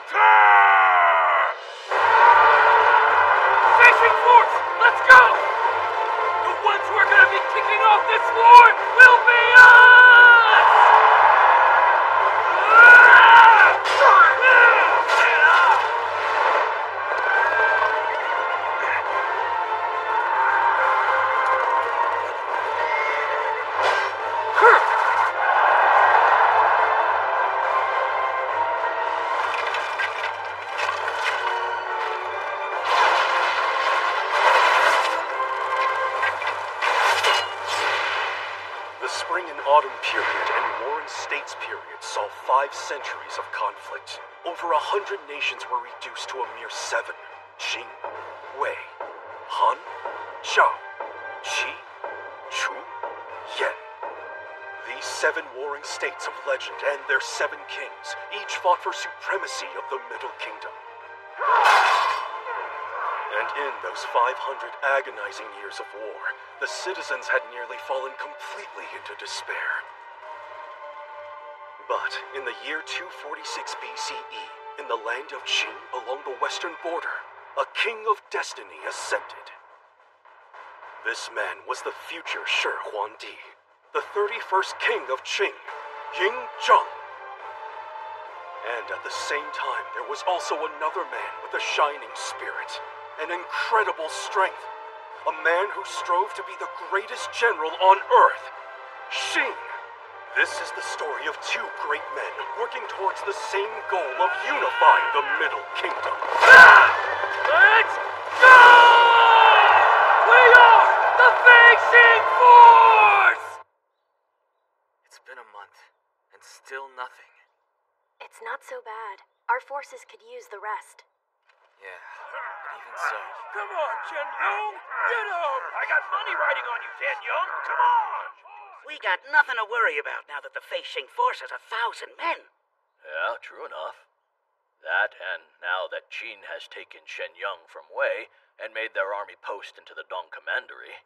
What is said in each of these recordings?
Fishing force, let's go! The ones who are gonna be kicking off this war will be us! The Spring and Autumn period and Warring States period saw 5 centuries of conflict. Over 100 nations were reduced to a mere 7. Qin, Wei, Han, Zhao, Qi, Chu, Yan. These 7 warring states of legend and their 7 kings each fought for supremacy of the Middle Kingdom. And in those 500 agonizing years of war, the citizens had nearly fallen completely into despair. But in the year 246 BCE, in the land of Qin along the western border, a king of destiny ascended. This man was the future Shi Huangdi, the 31st king of Qing, Ying Zheng. And at the same time, there was also another man with a shining spirit, an incredible strength, a man who strove to be the greatest general on Earth, Xin. This is the story of 2 great men working towards the same goal of unifying the Middle Kingdom. Let's go! We are the Fishing Force! It's been a month, and still nothing. It's not so bad. Our forces could use the rest. Yeah, but even so. Come on, Chen Yong! Get up! I got money riding on you, Chen Yong! Come on! We got nothing to worry about now that the Fei-Shing force has 1,000 men. Yeah, true enough. That, and now that Qin has taken Shenyang from Wei and made their army post into the Dong Commandery,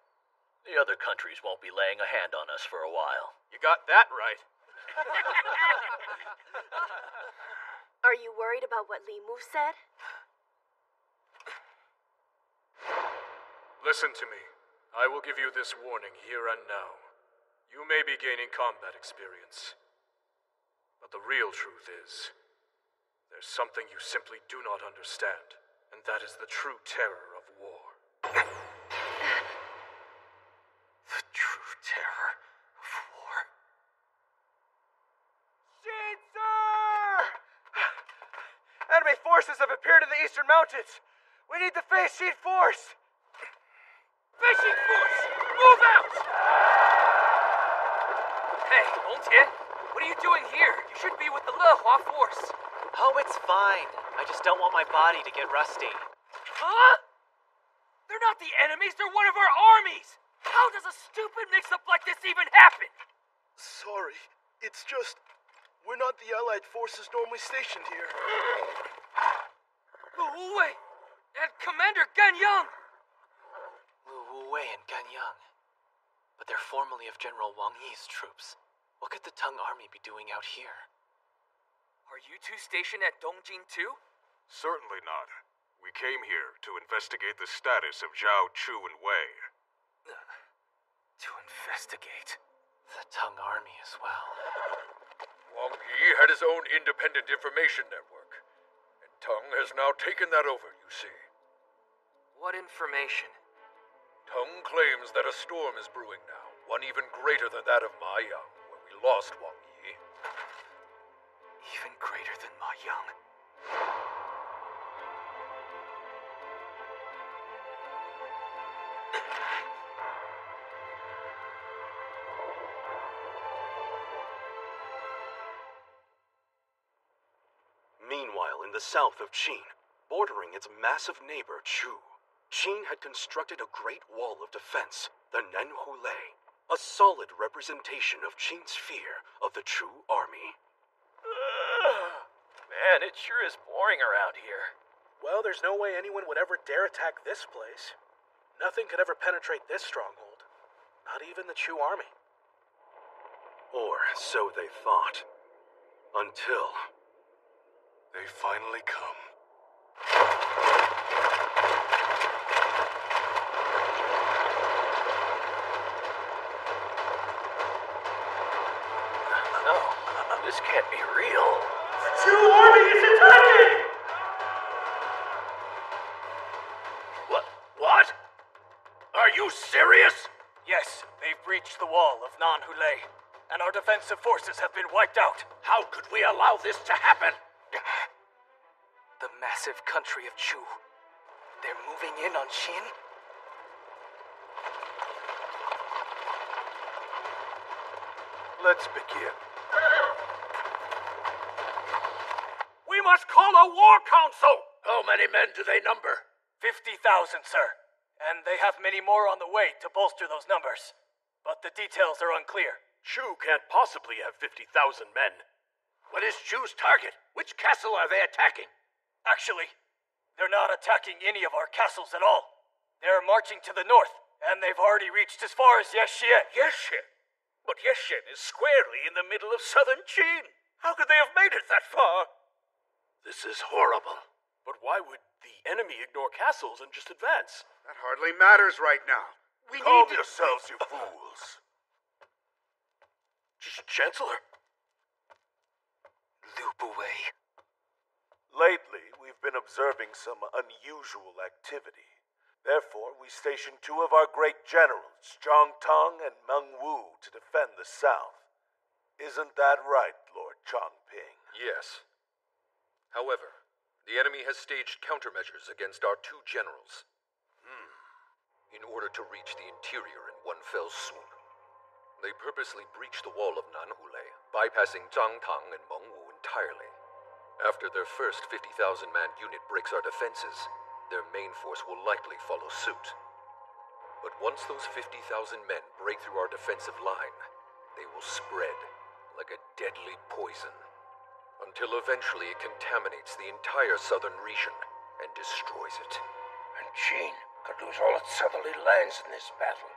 the other countries won't be laying a hand on us for a while. You got that right. Are you worried about what Li Mu said? Listen to me. I will give you this warning here and now. You may be gaining combat experience. But the real truth is, there's something you simply do not understand, and that is the true terror of war. The true terror of war. Sir! Enemy forces have appeared in the eastern mountains. We need the Fei-Shing force. Fishing force, move out! Hey, Dongtian, what are you doing here? You should be with the Lehua force. Oh, it's fine. I just don't want my body to get rusty. Huh? They're not the enemies, they're one of our armies! How does a stupid mix-up like this even happen? Sorry, it's just... we're not the Allied forces normally stationed here. Wu Wei and Commander Gan Yang! Wu Wei and Gan Yang. But they're formerly of General Wang Yi's troops. What could the Tang army be doing out here? Are you two stationed at Dongjing too? Certainly not. We came here to investigate the status of Zhao, Chu, and Wei. To investigate? The Tang army as well. Wang Yi had his own independent information network, and Tang has now taken that over, you see. What information? Tang claims that a storm is brewing now, one even greater than that of Ma Yang, where we lost Wang Yi. Even greater than Ma Yang? Meanwhile, in the south of Qin, bordering its massive neighbor Chu, Qin had constructed a great wall of defense, the Nenhulei, a solid representation of Qin's fear of the Chu army. Man, it sure is boring around here. Well, there's no way anyone would ever dare attack this place. Nothing could ever penetrate this stronghold. Not even the Chu army. Or so they thought. Until... They finally come. No, this can't be real. The Chu army is attacking! What? Are you serious? Yes, they've breached the wall of Nanhulei, and our defensive forces have been wiped out. How could we allow this to happen? The massive country of Chu. They're moving in on Xin? Let's begin. We must call a war council! How many men do they number? 50,000, sir. And they have many more on the way to bolster those numbers. But the details are unclear. Chu can't possibly have 50,000 men. What is Chu's target? Which castle are they attacking? Actually, they're not attacking any of our castles at all. They're marching to the north, and they've already reached as far as Yexin. Yexin? But Yexin is squarely in the middle of southern Qin. How could they have made it that far? This is horrible. But why would the enemy ignore castles and just advance? That hardly matters right now. We Calm need to... yourselves, you fools. Chancellor? Lu Buwei. Lately, we've been observing some unusual activity. Therefore, we stationed two of our great generals, Zhang Tong and Meng Wu, to defend the south. Isn't that right, Lord Chongping? Yes. However, the enemy has staged countermeasures against our two generals. In order to reach the interior in one fell swoop, they purposely breached the wall of Nanhulei, bypassing Zhang Tang and Meng Wu entirely. After their first 50,000-man unit breaks our defenses, their main force will likely follow suit. But once those 50,000 men break through our defensive line, they will spread like a deadly poison, until eventually it contaminates the entire southern region and destroys it. And Qin could lose all its southerly lands in this battle.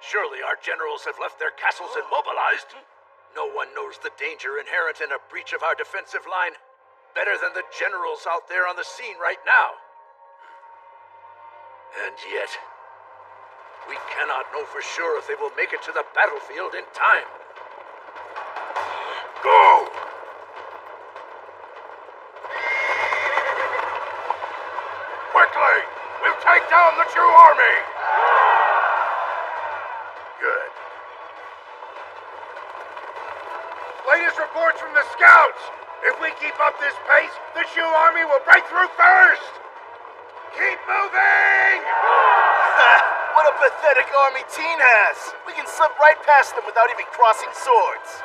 Surely our generals have left their castles immobilized. No one knows the danger inherent in a breach of our defensive line better than the generals out there on the scene right now. And yet, we cannot know for sure if they will make it to the battlefield in time. Go! Quickly! We'll take down the Chu army! Good. Latest reports from the scouts. If we keep up this pace, the Chu army will break through first. Keep moving! What a pathetic army Teen has! We can slip right past them without even crossing swords.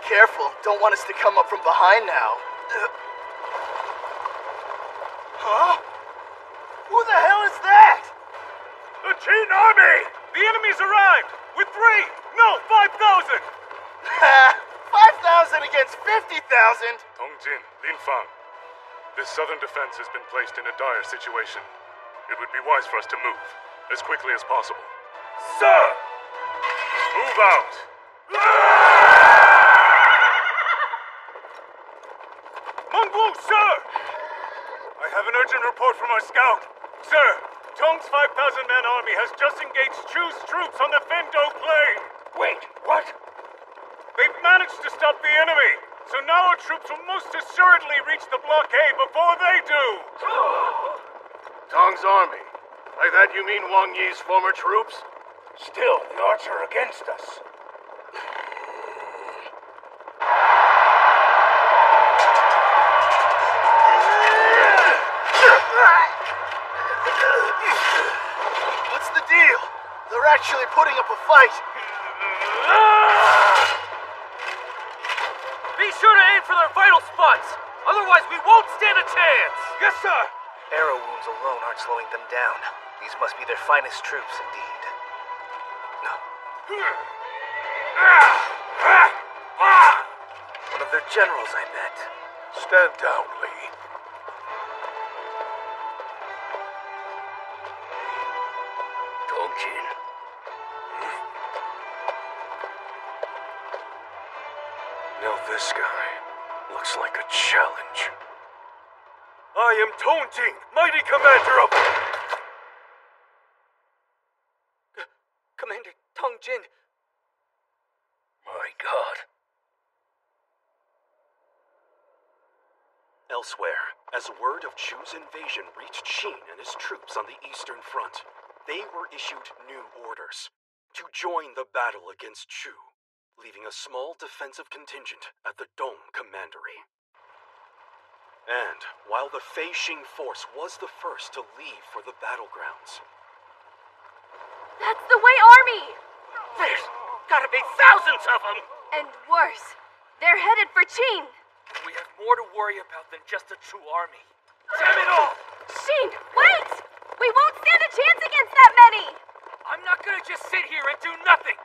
Careful, don't want us to come up from behind now. Huh? Who the hell is that? The Qin army! The enemy's arrived! With 5,000! 5,000 against 50,000? Tongjin, Linfang. This southern defense has been placed in a dire situation. It would be wise for us to move, as quickly as possible. Sir! Move out! Meng Wu, sir! I have an urgent report from our scout. Sir, Tong's 5,000-man army has just engaged Chu's troops on the Fendo Plain. Wait, what? They've managed to stop the enemy, so now our troops will most assuredly reach the blockade before they do. Tong's army. By that you mean Wang Yi's former troops? Still, the odds are against us. What's the deal? They're actually putting up a fight. Be sure to aim for their vital spots, otherwise we won't stand a chance. Yes, sir! Arrow wounds alone aren't slowing them down. These must be their finest troops indeed. No. One of their generals, I bet. Stand down, Lee. Tongjin. Now this guy looks like a challenge. I am Tongjing, mighty commander of... Commander Tongjin. My God. Elsewhere, as word of Chu's invasion reached Qin and his troops on the Eastern Front, they were issued new orders to join the battle against Chu, leaving a small defensive contingent at the Dong Commandery. And while the Fei Xing force was the first to leave for the battlegrounds... That's the Wei army! There's gotta be thousands of them! And worse, they're headed for Qin! We have more to worry about than just a Chu army. Damn it all! Xin, wait! We won't stand a chance against that many! I'm not gonna just sit here and do nothing!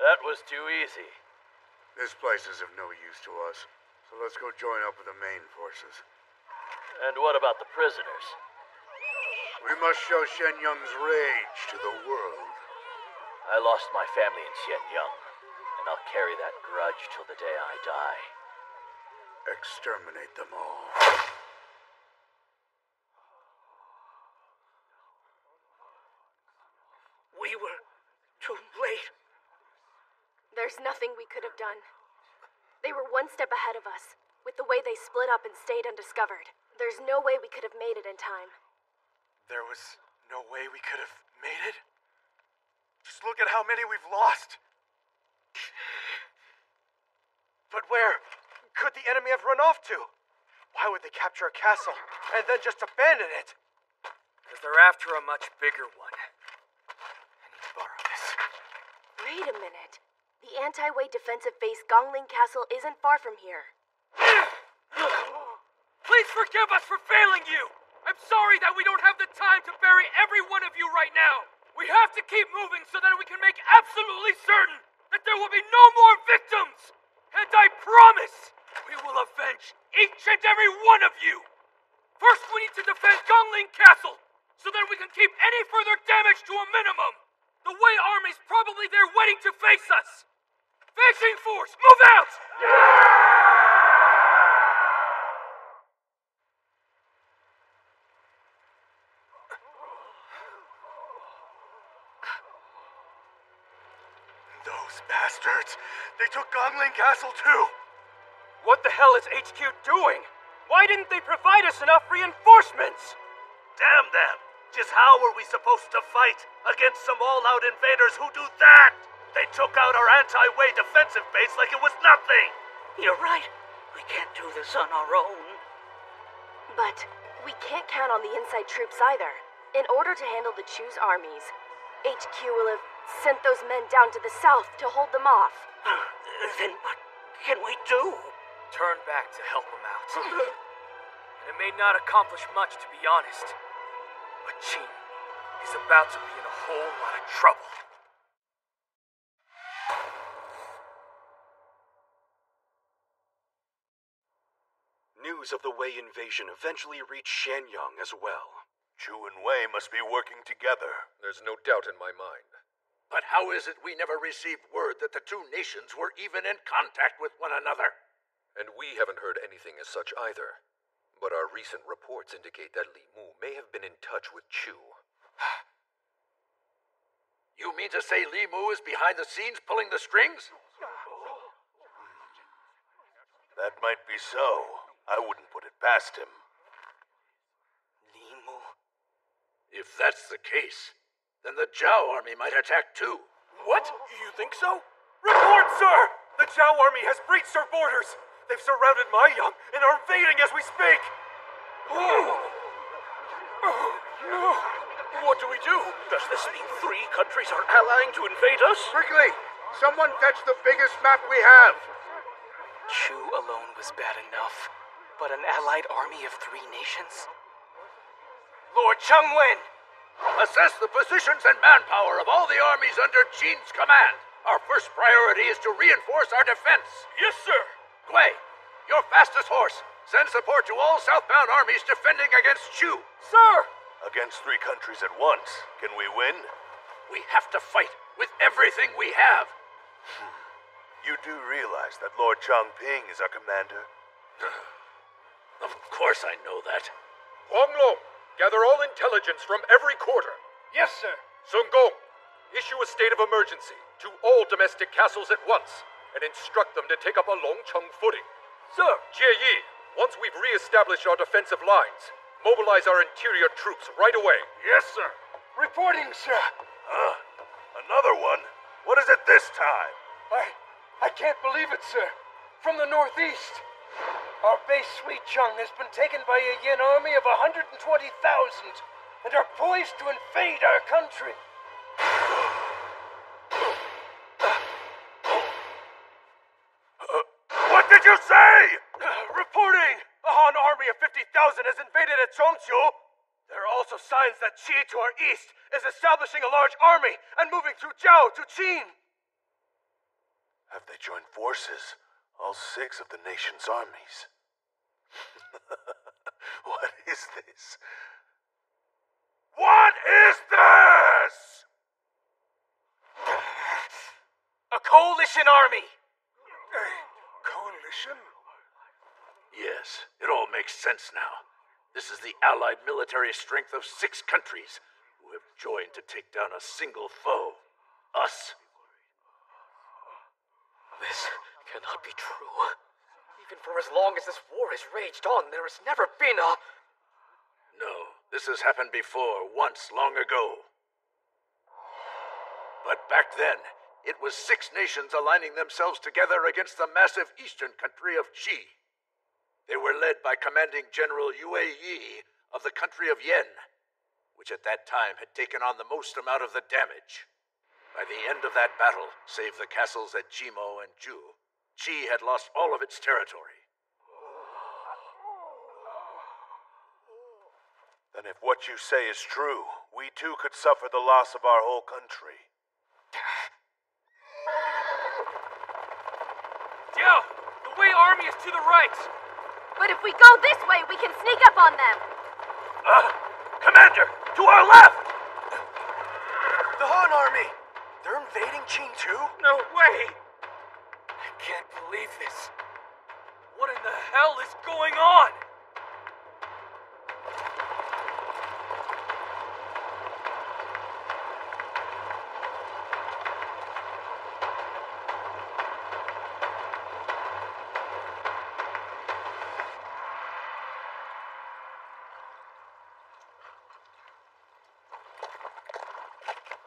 That was too easy. This place is of no use to us, so let's go join up with the main forces. And what about the prisoners? We must show Shen Yung's rage to the world. I lost my family in Xianyang, and I'll carry that grudge till the day I die. Exterminate them all. We were too late. There's nothing we could have done. They were one step ahead of us, with the way they split up and stayed undiscovered. There's no way we could have made it in time. There was no way we could have made it? Just look at how many we've lost. But where could the enemy have run off to? Why would they capture a castle and then just abandon it? Because they're after a much bigger one. I need to borrow this. Wait a minute. The anti-Wei defensive base Gongling Castle isn't far from here. Please forgive us for failing you! I'm sorry that we don't have the time to bury every one of you right now! We have to keep moving so that we can make absolutely certain that there will be no more victims! And I promise we will avenge each and every one of you! First, we need to defend Gongling Castle so that we can keep any further damage to a minimum! The Wei army's probably there waiting to face us! Fei Xing force, move out! Those bastards! They took Gongling Castle too! What the hell is HQ doing? Why didn't they provide us enough reinforcements? Damn them! Just how were we supposed to fight against some all-out invaders who do that? They took out our anti-Wei defensive base like it was nothing! You're right. We can't do this on our own. But we can't count on the inside troops either. In order to handle the Chu's armies, HQ will have sent those men down to the south to hold them off. Then what can we do? Turn back to help them out. And it may not accomplish much, to be honest. But Qin is about to be in a whole lot of trouble. News of the Wei invasion eventually reached Xianyang as well. Chu and Wei must be working together. There's no doubt in my mind. But how is it we never received word that the two nations were even in contact with one another? And we haven't heard anything as such either. But our recent reports indicate that Li Mu may have been in touch with Chu. You mean to say Li Mu is behind the scenes pulling the strings? That might be so. I wouldn't put it past him. Li Mu. If that's the case, then the Zhao army might attack too. What? You think so? Report, sir! The Zhao army has breached our borders! They've surrounded Maiyang and are invading as we speak! What do we do? Does this mean 3 countries are allying to invade us? Quickly! Someone fetch the biggest map we have! Chu alone was bad enough, but an allied army of 3 nations? Lord Chengwen! Assess the positions and manpower of all the armies under Qin's command. Our first priority is to reinforce our defense. Yes, sir! Gui, your fastest horse. Send support to all southbound armies defending against Chu. Sir! Against 3 countries at once. Can we win? We have to fight with everything we have. You do realize that Lord Chongping is our commander? Of course I know that. Huang Long, gather all intelligence from every quarter. Yes, sir. Sun Gong, issue a state of emergency to all domestic castles at once and instruct them to take up a Longcheng footing. Sir! Jie Yi, once we've re-established our defensive lines, mobilize our interior troops right away. Yes, sir. Reporting, sir. Another one? What is it this time? I can't believe it, sir. From the northeast. Our base Suicheng has been taken by a Yin army of 120,000 and are poised to invade our country. What did you say? Reporting! A Han army of 50,000 has invaded at Zhongqiu. There are also signs that Qi to our east is establishing a large army and moving through Zhao to Qin. Have they joined forces? All 6 of the nation's armies. What is this? What is this? A coalition army! Coalition? Yes, it all makes sense now. This is the allied military strength of 6 countries who have joined to take down a single foe. Us. This cannot be true. Even for as long as this war has raged on, there has never been a... No, this has happened before, once, long ago. But back then, it was 6 nations aligning themselves together against the massive eastern country of Qi. They were led by commanding General Yue Yi of the country of Yen, which at that time had taken on the most amount of the damage. By the end of that battle, save the castles at Jimo and Ju, Qi had lost all of its territory. Then if what you say is true, we too could suffer the loss of our whole country. Diao, the Wei army is to the right. But if we go this way, we can sneak up on them. Commander, to our left! The Han army! They're invading Qin too? No way! I can't believe this. What in the hell is going on?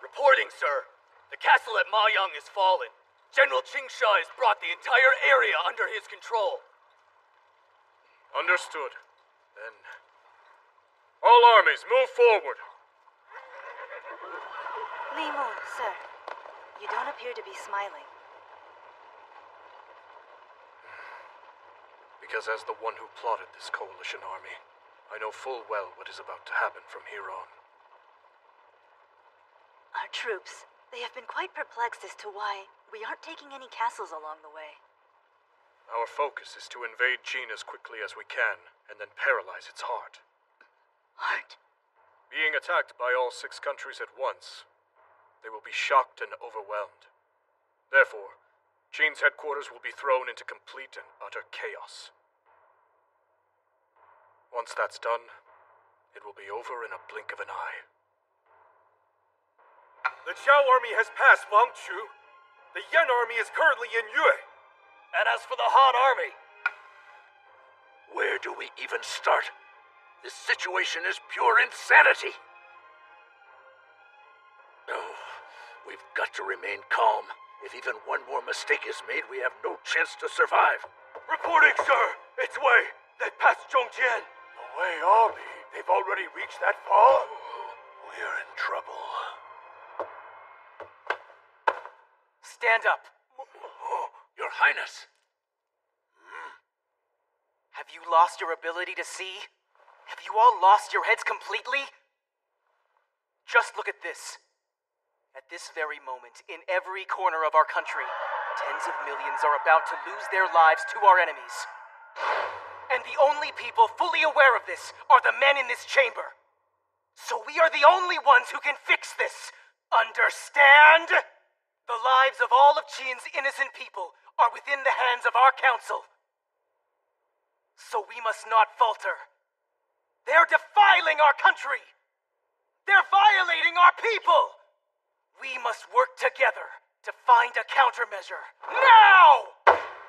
Reporting, sir. The castle at Maoyang is fallen. General Qingsha has brought the entire area under his control. Understood. Then, all armies, move forward. Li Mu, sir. You don't appear to be smiling. Because as the one who plotted this coalition army, I know full well what is about to happen from here on. Our troops, they have been quite perplexed as to why we aren't taking any castles along the way. Our focus is to invade Qin as quickly as we can, and then paralyze its heart. Heart? Being attacked by all 6 countries at once, they will be shocked and overwhelmed. Therefore, Qin's headquarters will be thrown into complete and utter chaos. Once that's done, it will be over in a blink of an eye. The Zhao army has passed Wangchu. The Yan army is currently in Yue. And as for the Han army... Where do we even start? This situation is pure insanity. Oh, we've got to remain calm. If even one more mistake is made, we have no chance to survive. Reporting, sir! It's Wei! They passed Zhongjian! The Wei army? They've already reached that far? We're in trouble. Stand up. Your Highness. Have you lost your ability to see? Have you all lost your heads completely? Just look at this. At this very moment, in every corner of our country, tens of millions are about to lose their lives to our enemies. And the only people fully aware of this are the men in this chamber. So we are the only ones who can fix this. Understand? The lives of all of Qin's innocent people are within the hands of our council. So we must not falter. They're defiling our country. They're violating our people. We must work together to find a countermeasure. Now!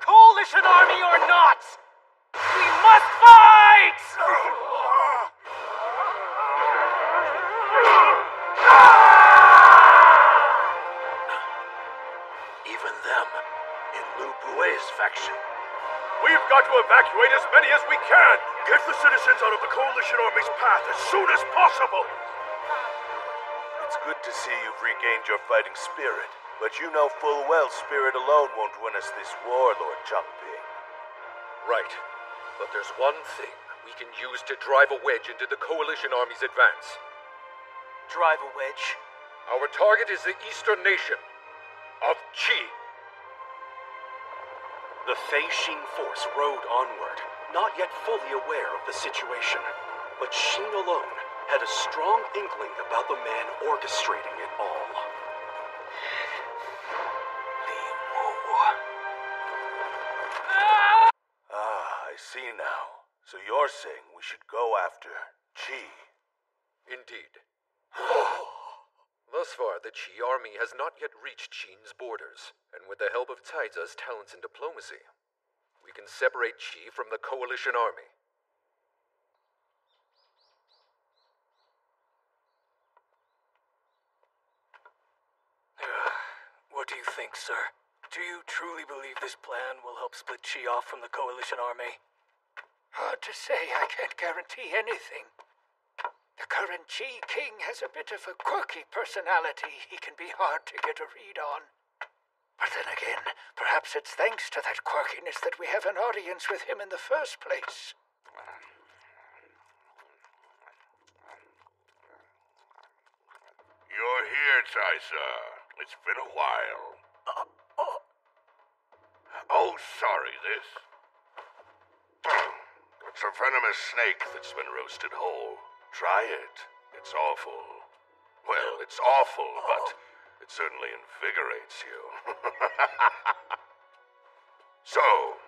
Coalition army or not! We must fight! Even them, in Lu Bue's faction. We've got to evacuate as many as we can! Get the citizens out of the Coalition Army's path as soon as possible! It's good to see you've regained your fighting spirit, but you know full well spirit alone won't win us this war, Lord Changping. Right. But there's one thing we can use to drive a wedge into the Coalition Army's advance. Drive a wedge? Our target is the eastern nation of Qi. The Fei Xing force rode onward, not yet fully aware of the situation. But Xing alone had a strong inkling about the man orchestrating it all. Li Mu. I see now. So you're saying we should go after Qi? Indeed. Thus far, the Qi army has not yet reached Qin's borders, and with the help of Taiza's talents in diplomacy, we can separate Qi from the Coalition army. What do you think, sir? Do you truly believe this plan will help split Qi off from the Coalition army? Hard to say. I can't guarantee anything. The current Qi king has a bit of a quirky personality he can be hard to get a read on. But then again, perhaps it's thanks to that quirkiness that we have an audience with him in the first place. You're here, Taiza. It's been a while. Oh, sorry, this. It's a venomous snake that's been roasted whole. Try it. It's awful. Well, it's awful, but it certainly invigorates you. So,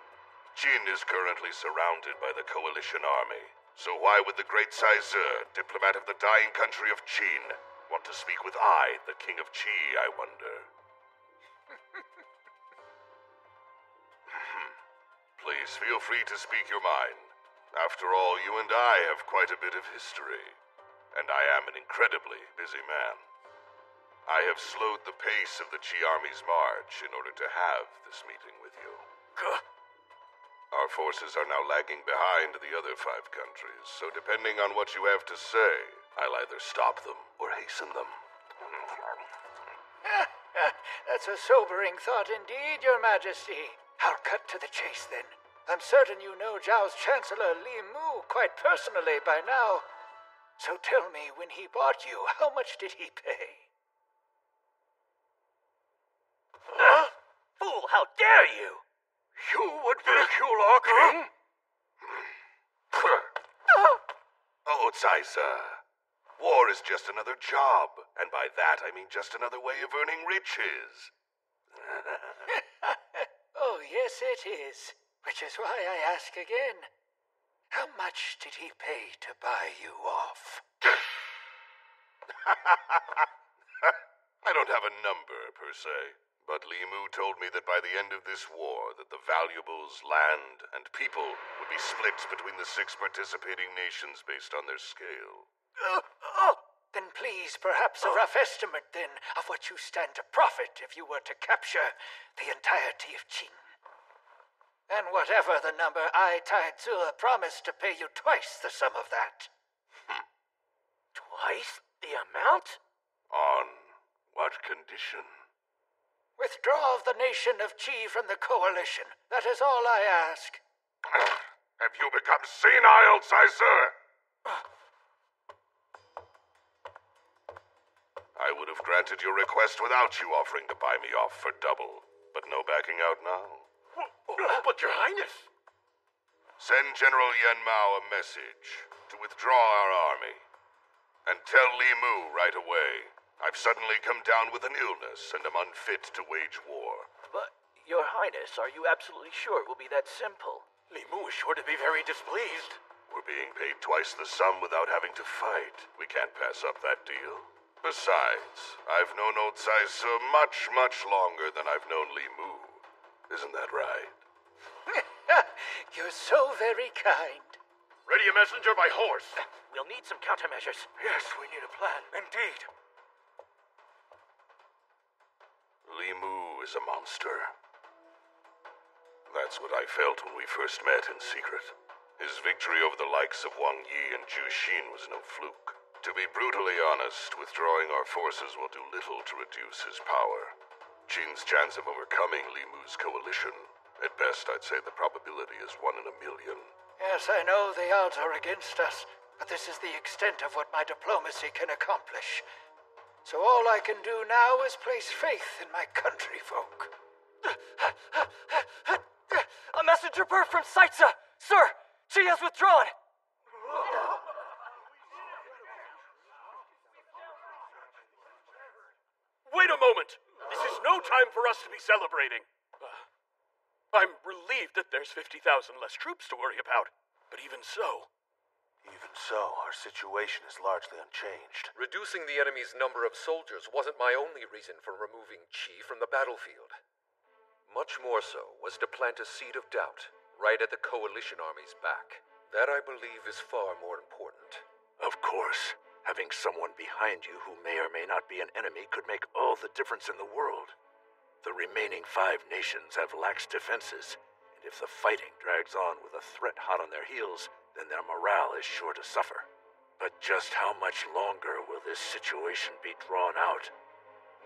Qin is currently surrounded by the Coalition Army. So why would the great Caize, diplomat of the dying country of Qin, want to speak with I, the King of Qi, I wonder? Please feel free to speak your mind. After all, you and I have quite a bit of history. And I am an incredibly busy man. I have slowed the pace of the Qi army's march in order to have this meeting with you. Our forces are now lagging behind the other 5 countries, so depending on what you have to say, I'll either stop them or hasten them. That's a sobering thought indeed, Your Majesty. I'll cut to the chase then. I'm certain you know Zhao's Chancellor Li Mu quite personally by now. So tell me, when he bought you, how much did he pay? Fool, how dare you! You would ridicule our king? Oh, Caize. War is just another job, and by that I mean just another way of earning riches. Oh, yes, it is. Which is why I ask again. How much did he pay to buy you off? I don't have a number, per se. But Li Mu told me that by the end of this war, that the valuables, land, and people would be split between the 6 participating nations based on their scale. Then please, perhaps a rough estimate, then, of what you stand to profit if you were to capture the entirety of Qin. And whatever the number, I, Taizu, promise to pay you twice the sum of that. Twice the amount? On what condition? Withdraw of the nation of Qi from the coalition. That is all I ask. Have you become senile, Caize? I would have granted your request without you offering to buy me off for double. But no backing out now. But, Your Highness! Send General Yen Mao a message to withdraw our army. And tell Li Mu right away. I've suddenly come down with an illness and am unfit to wage war. But, Your Highness, are you absolutely sure it will be that simple? Li Mu is sure to be very displeased. We're being paid twice the sum without having to fight. We can't pass up that deal. Besides, I've known Old Sai much, much longer than I've known Li Mu. Isn't that right? You're so very kind. Ready a messenger by horse. We'll need some countermeasures. Yes, we need a plan. Indeed. Li Mu is a monster. That's what I felt when we first met in secret. His victory over the likes of Wang Yi and Zhu Xin was no fluke. To be brutally honest, withdrawing our forces will do little to reduce his power. Qin's chance of overcoming Li Mu's coalition, at best I'd say the probability is 1 in a million. Yes, I know the odds are against us, but this is the extent of what my diplomacy can accomplish. So all I can do now is place faith in my country folk. A messenger bird from Saitsa! Sir, she has withdrawn! Wait a moment! This is no time for us to be celebrating. I'm relieved that there's 50,000 less troops to worry about. But even so, our situation is largely unchanged. Reducing the enemy's number of soldiers wasn't my only reason for removing Qi from the battlefield. Much more so was to plant a seed of doubt right at the coalition army's back. That, I believe, is far more important. Of course. Having someone behind you who may or may not be an enemy could make all the difference in the world. The remaining 5 nations have lax defenses, and if the fighting drags on with a threat hot on their heels, then their morale is sure to suffer. But just how much longer will this situation be drawn out?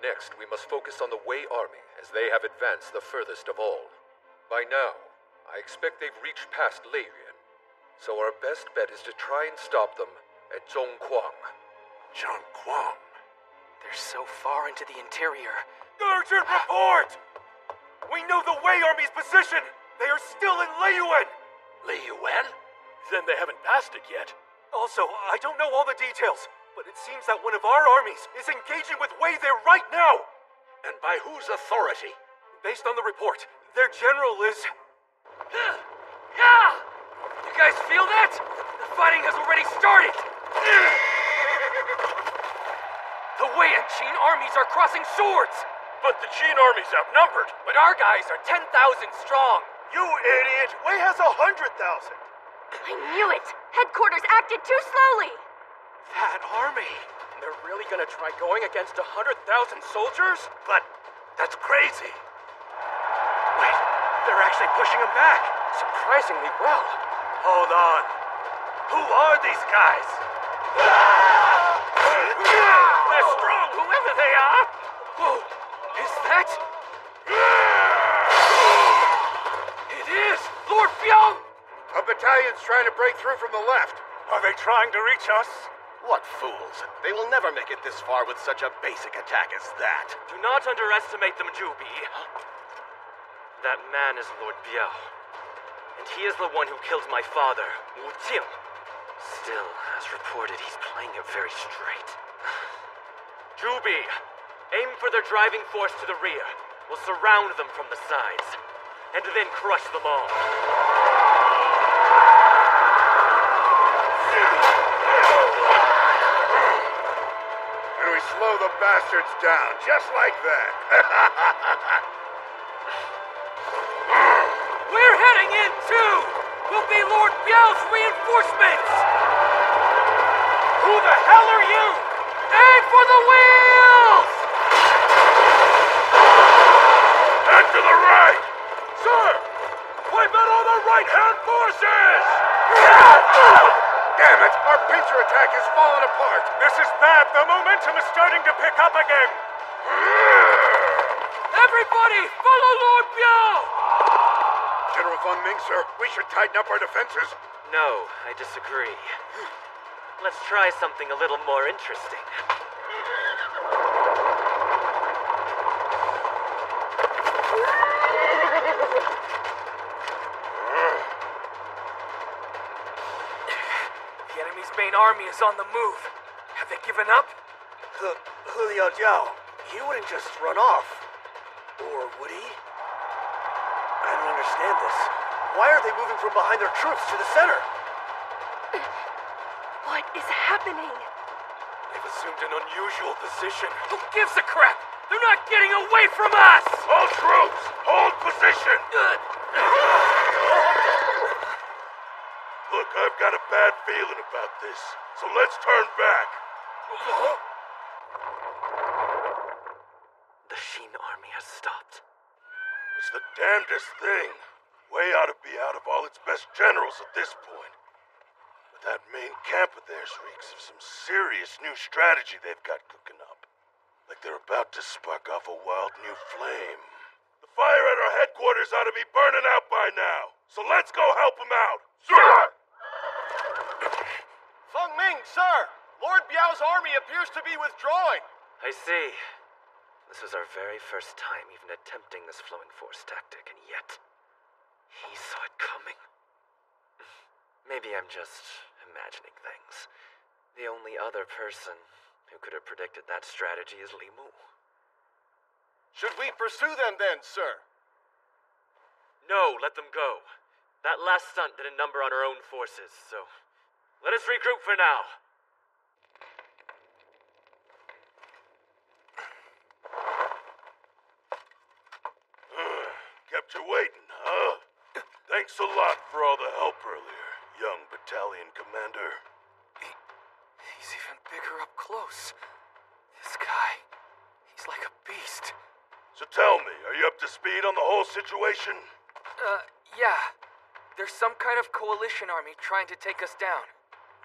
Next, we must focus on the Wei army, as they have advanced the furthest of all. By now, I expect they've reached past Leirian, so our best bet is to try and stop them at Zhongquang. Zhongquang? They're so far into the interior. Urgent report! We know the Wei army's position! They are still in Leiyuan! Leiyuan? Then they haven't passed it yet. Also, I don't know all the details, but it seems that one of our armies is engaging with Wei there right now! And by whose authority? Based on the report, their general is... You guys feel that? The fighting has already started! The Wei and Qin armies are crossing swords! But the Qin army's outnumbered! But our guys are 10,000 strong! You idiot! Wei has 100,000! I knew it! Headquarters acted too slowly! That army! They're really gonna try going against 100,000 soldiers? But that's crazy! Wait, they're actually pushing them back! Surprisingly well. Hold on. Who are these guys? They're strong, whoever they are! Whoa, is that? It is! Lord Biao! A battalion's trying to break through from the left. Are they trying to reach us? What fools! They will never make it this far with such a basic attack as that. Do not underestimate them, Jubi. That man is Lord Biao. And he is the one who killed my father, Wu Jing. Still, as reported, he's playing it very straight. Jubi, aim for their driving force to the rear. We'll surround them from the sides, and then crush them all. And we slow the bastards down, just like that. We're heading in too! We'll be Lord Biao's reinforcements! Who the hell are you? Aim for the wheels! And to the right! Sir! Wipe out all the right-hand forces! Damn it! Our pincer attack is falling apart! This is bad! The momentum is starting to pick up again! Everybody, follow Lord Biao! General Feng Ming, sir, we should tighten up our defenses. No, I disagree. Let's try something a little more interesting. army is on the move. Have they given up? Hu Liao Jiao, he wouldn't just run off. Or would he? I don't understand this. Why are they moving from behind their troops to the center? What is happening? They've assumed an unusual position. Who gives a crap? They're not getting away from us! All troops, hold position! Look, I've got a bad feeling about this, so let's turn back. The Shin army has stopped. It's the damnedest thing. Way ought to be out of all its best generals at this point. But that main camp of theirs reeks of some serious new strategy they've got cooking up. Like they're about to spark off a wild new flame. The fire at our headquarters ought to be burning out by now. So let's go help them out. Sir! Feng Ming, sir! Lord Biao's army appears to be withdrawing. I see. This was our very first time even attempting this flowing force tactic, and yet he saw it coming. Maybe I'm just imagining things. The only other person who could have predicted that strategy is Li Mu. Should we pursue them then, sir? No, let them go. That last stunt did a number on our own forces, so let us regroup for now. Kept you waiting, huh? Thanks a lot for all the help earlier, young battalion commander. He's even bigger up close. This guy, he's like a beast. So tell me, are you up to speed on the whole situation? Yeah. There's some kind of coalition army trying to take us down.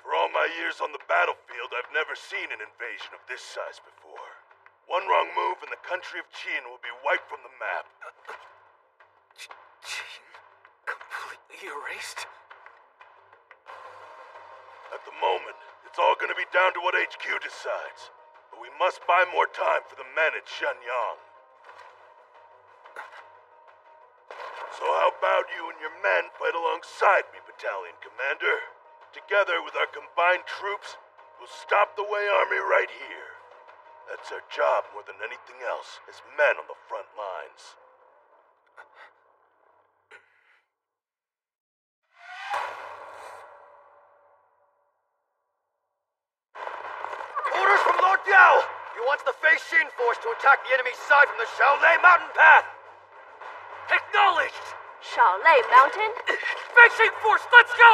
For all my years on the battlefield, I've never seen an invasion of this size before. One wrong move and the country of Qin will be wiped from the map. Qin? Completely erased? At the moment, it's all gonna be down to what HQ decides. But we must buy more time for the men at Shenyang. So how about you and your men fight alongside me, Battalion Commander? Together with our combined troops, we'll stop the Wei Army right here. That's our job more than anything else, as men on the front lines. Orders from Lord Biao! He wants the Fei Xin force to attack the enemy's side from the Shaolei mountain path! Acknowledged! Shaolei Mountain? Fei force, let's go!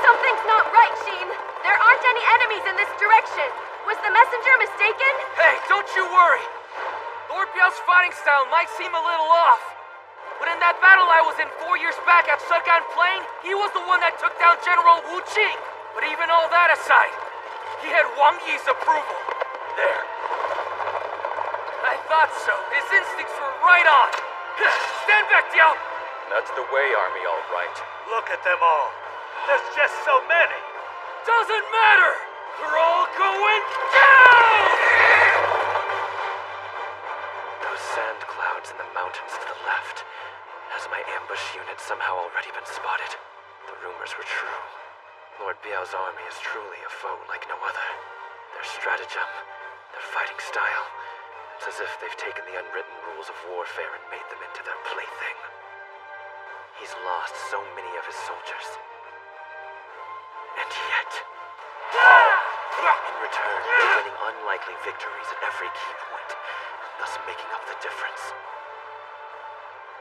Something's not right, Sheen. There aren't any enemies in this direction. Was the messenger mistaken? Hey, don't you worry. Lord Biao's fighting style might seem a little off. But in that battle I was in 4 years back at Sugan Plain, he was the one that took down General Wu Qing. But even all that aside, he had Wang Yi's approval. There. I thought so. His instincts were right on. Stand back, Diao! That's the Wei Army, all right. Look at them all. There's just so many. Doesn't matter! They're all going down! Those sand clouds in the mountains to the left. Has my ambush unit somehow already been spotted? The rumors were true. Lord Biao's army is truly a foe like no other. Their stratagem, their fighting style, it's as if they've taken the unwritten rules of warfare and made them into their plaything. He's lost so many of his soldiers. And yet, in return, they're winning unlikely victories at every key point, thus making up the difference.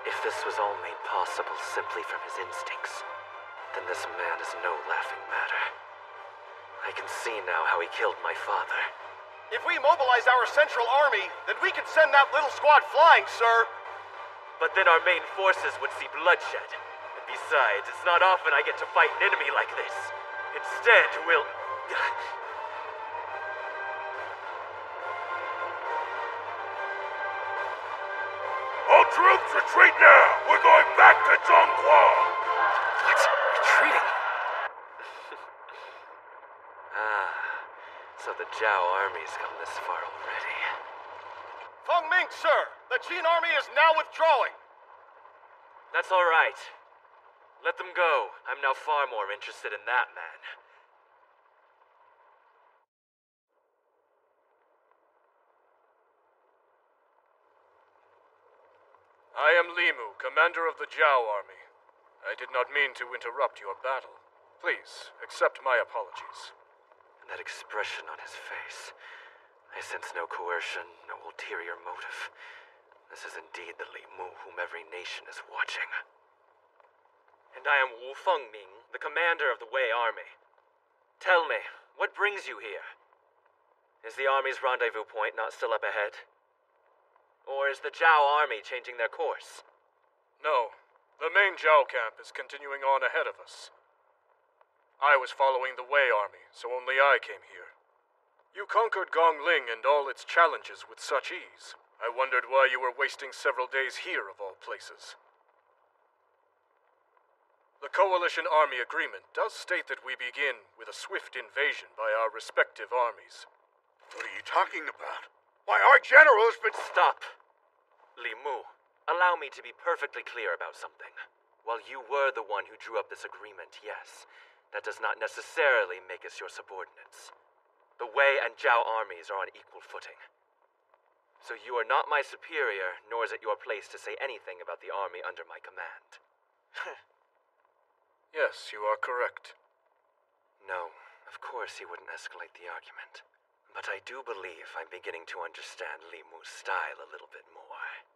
If this was all made possible simply from his instincts, then this man is no laughing matter. I can see now how he killed my father. If we mobilize our central army, then we can send that little squad flying, sir. But then our main forces would see bloodshed. And besides, it's not often I get to fight an enemy like this. Instead, we'll... All troops retreat now! We're going back to Zhonghua! What? Retreating? So the Zhao army's come this far already. Feng Ming, sir! The Qin army is now withdrawing. That's all right. Let them go. I'm now far more interested in that man. I am Limu, commander of the Zhao army. I did not mean to interrupt your battle. Please, accept my apologies. And that expression on his face. I sense no coercion, no ulterior motive. This is indeed the Limu whom every nation is watching. And I am Wu Fengming, the commander of the Wei army. Tell me, what brings you here? Is the army's rendezvous point not still up ahead? Or is the Zhao army changing their course? No, the main Zhao camp is continuing on ahead of us. I was following the Wei army, so only I came here. You conquered Gongling and all its challenges with such ease. I wondered why you were wasting several days here of all places. The Coalition Army Agreement does state that we begin with a swift invasion by our respective armies. What are you talking about? Why, our general has been— Stop! Limu, allow me to be perfectly clear about something. While you were the one who drew up this agreement, yes, that does not necessarily make us your subordinates. The Wei and Zhao armies are on equal footing. So you are not my superior, nor is it your place to say anything about the army under my command. Yes, you are correct. No, of course he wouldn't escalate the argument. But I do believe I'm beginning to understand Limu's style a little bit more.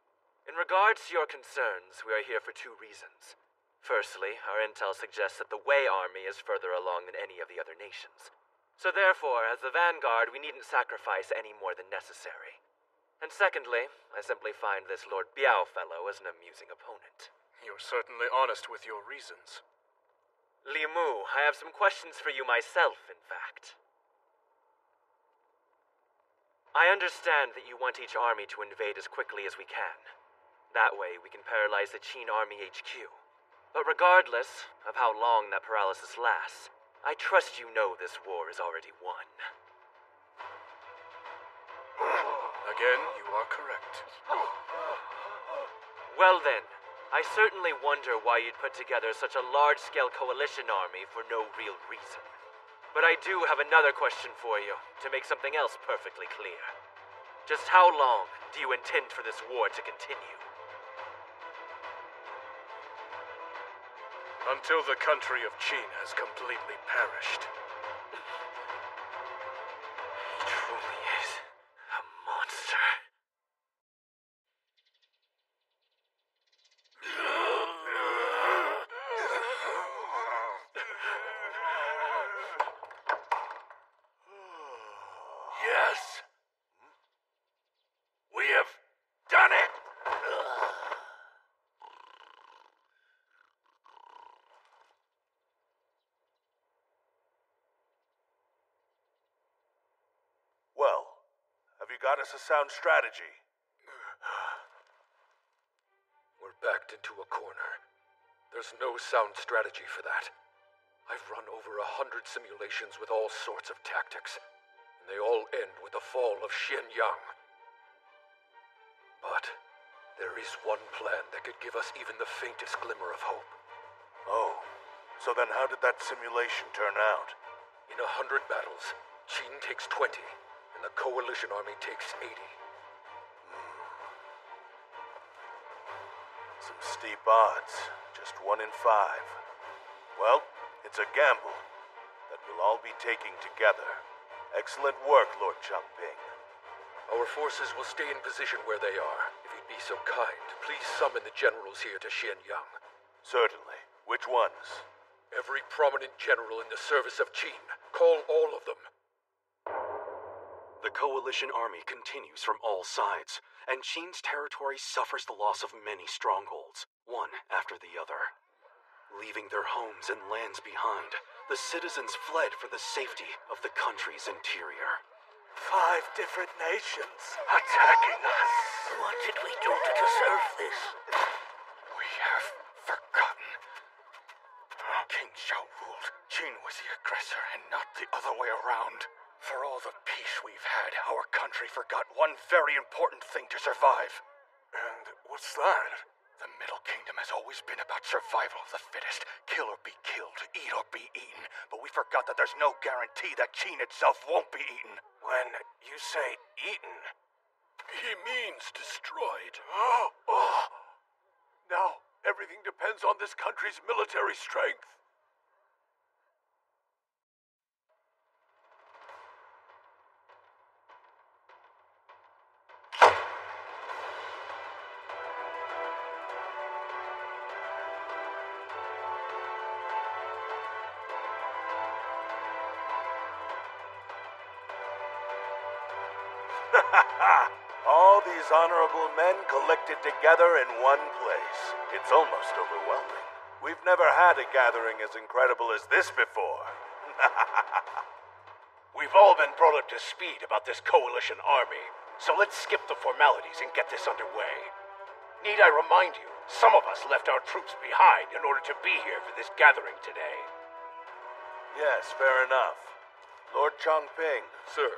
In regards to your concerns, we are here for two reasons. Firstly, our intel suggests that the Wei army is further along than any of the other nations. So therefore, as the vanguard, we needn't sacrifice any more than necessary. And secondly, I simply find this Lord Biao fellow as an amusing opponent. You're certainly honest with your reasons. Limu, I have some questions for you myself, in fact. I understand that you want each army to invade as quickly as we can. That way, we can paralyze the Qin Army HQ. But regardless of how long that paralysis lasts, I trust you know this war is already won. Again, you are correct. Well then, I certainly wonder why you'd put together such a large-scale coalition army for no real reason. But I do have another question for you, to make something else perfectly clear. Just how long do you intend for this war to continue? Until the country of Qin has completely perished. He truly is a monster. Yes! We have done it! Well, have you got us a sound strategy? We're backed into a corner. There's no sound strategy for that. I've run over 100 simulations with all sorts of tactics, and they all end with the fall of Xianyang. But there is one plan that could give us even the faintest glimmer of hope. Oh, so then how did that simulation turn out? In 100 battles, Qin takes 20, and the Coalition Army takes 80. Some steep odds. Just 1 in 5. Well, it's a gamble that we'll all be taking together. Excellent work, Lord Changping. Our forces will stay in position where they are. If you'd be so kind, please summon the generals here to Xianyang. Certainly. Which ones? Every prominent general in the service of Qin. Call all of them. The Coalition Army continues from all sides, and Qin's territory suffers the loss of many strongholds, one after the other. Leaving their homes and lands behind, the citizens fled for the safety of the country's interior. 5 different nations attacking us. What did we do to deserve this? We have forgotten. King Xiao ruled. Qin was the aggressor and not the other way around. For all the peace we've had, our country forgot one very important thing to survive. What's that? The Middle Kingdom has always been about survival of the fittest. Kill or be killed, eat or be eaten. But we forgot that there's no guarantee that Qin itself won't be eaten. When you say eaten, He means destroyed. Now, everything depends on this country's military strength. All these honorable men collected together in one place. It's almost overwhelming. We've never had a gathering as incredible as this before. we've all been brought up to speed about this coalition army, so let's skip the formalities and get this underway. Need I remind you, some of us left our troops behind in order to be here for this gathering today. Yes, fair enough. Lord Chongping. Sir.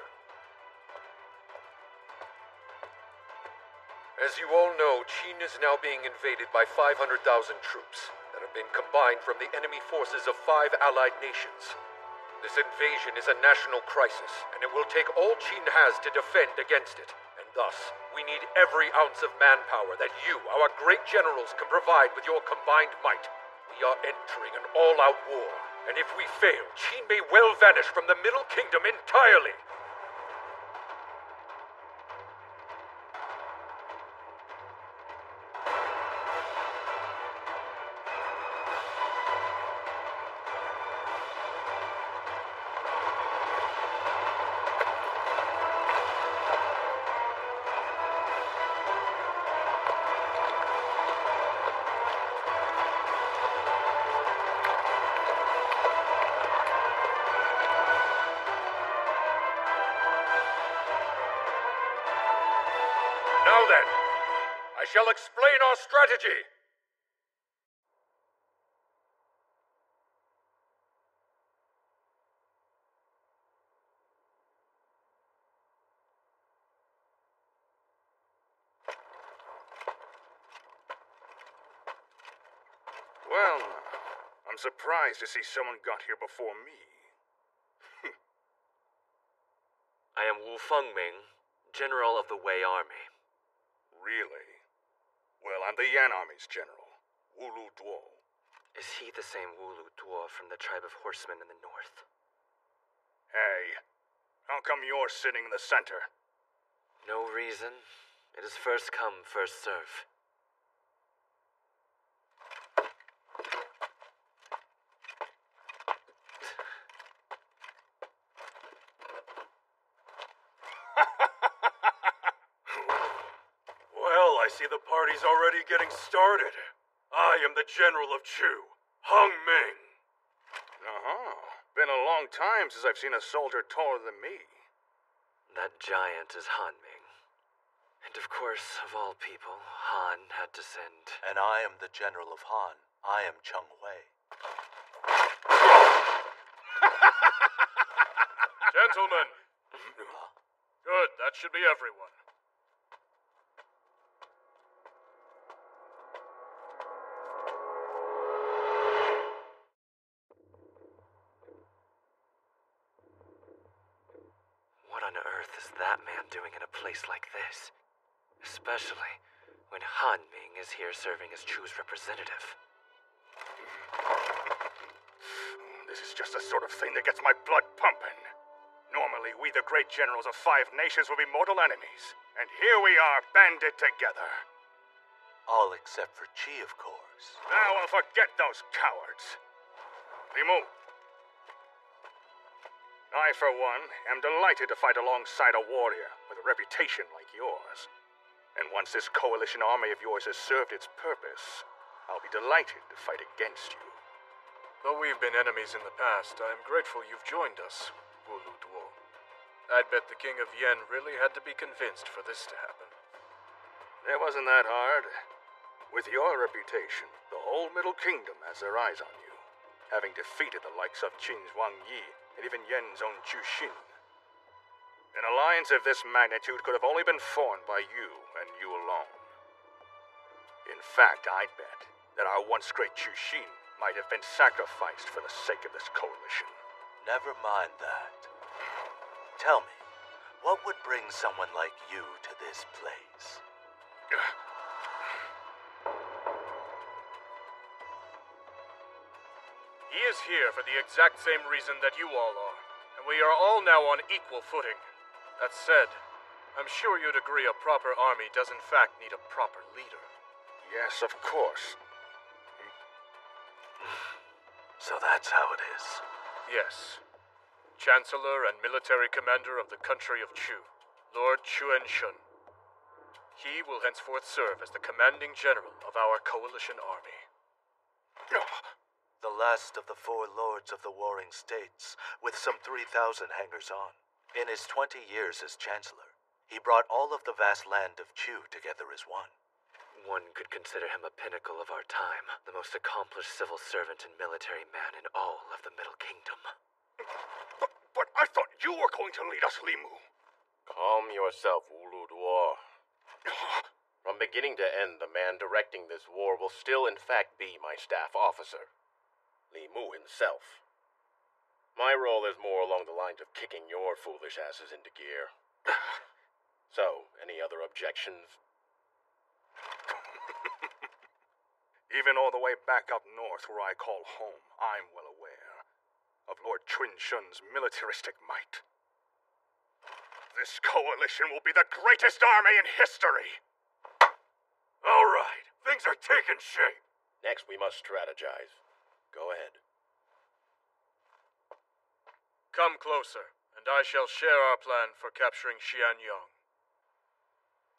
As you all know, Qin is now being invaded by 500,000 troops that have been combined from the enemy forces of 5 allied nations. This invasion is a national crisis, and it will take all Qin has to defend against it. And thus, we need every ounce of manpower that you, our great generals, can provide with your combined might. We are entering an all-out war, and if we fail, Qin may well vanish from the Middle Kingdom entirely. Now then, I shall explain our strategy. Well, I'm surprised to see someone got here before me. I am Wu Fengming, General of the Wei Army. Really? Well, I'm the Yan Army's general, Wu Lu Duo. Is he the same Wu Lu Duo from the tribe of horsemen in the north? Hey, how come you're sitting in the center? No reason. It is first come, first serve. Well, I see the party's already getting started. I am the General of Chu, Hung Ming. Been a long time since I've seen a soldier taller than me. That giant is Han Ming. And of course, of all people, Han had to send. And I am the General of Han. I am Cheng Wei. Gentlemen. Good, that should be everyone. What on earth is that man doing in a place like this? Especially when Han Ming is here serving as Chu's representative. This is just the sort of thing that gets my blood pumping. Normally, we the great generals of 5 nations would be mortal enemies. And here we are, banded together. All except for Qi, of course. Now I'll forget those cowards. Li Mu. I, for one, am delighted to fight alongside a warrior with a reputation like yours. And once this coalition army of yours has served its purpose, I'll be delighted to fight against you. Though we've been enemies in the past, I'm grateful you've joined us, Wu Lu Duo. I'd bet the King of Yen really had to be convinced for this to happen. It wasn't that hard. With your reputation, the whole Middle Kingdom has their eyes on you, having defeated the likes of Qin's Wang Yi and even Yen's own Chu Xin. An alliance of this magnitude could have only been formed by you and you alone. In fact, I'd bet that our once great Jushin might have been sacrificed for the sake of this coalition. Never mind that. Tell me, what would bring someone like you to this place? He is here for the exact same reason that you all are, and we are all now on equal footing. That said, I'm sure you'd agree a proper army does in fact need a proper leader. Yes, of course. So that's how it is. Yes. Chancellor and military commander of the country of Chu, Lord Chuan Shun. He will henceforth serve as the commanding general of our coalition army. The last of the 4 lords of the warring states, with some 3,000 hangers-on. In his 20 years as chancellor, he brought all of the vast land of Chu together as one. One could consider him a pinnacle of our time, the most accomplished civil servant and military man in all of the Middle Kingdom. But I thought you were going to lead us, Li Mu. Calm yourself, Wu Duo. From beginning to end, the man directing this war will still in fact be my staff officer, Li Mu himself. My role is more along the lines of kicking your foolish asses into gear. So, any other objections? Even all the way back up north where I call home, I'm well aware of Lord Chuan Shun's militaristic might. This coalition will be the greatest army in history! All right, things are taking shape. Next, we must strategize. Go ahead. Come closer, and I shall share our plan for capturing Xianyang.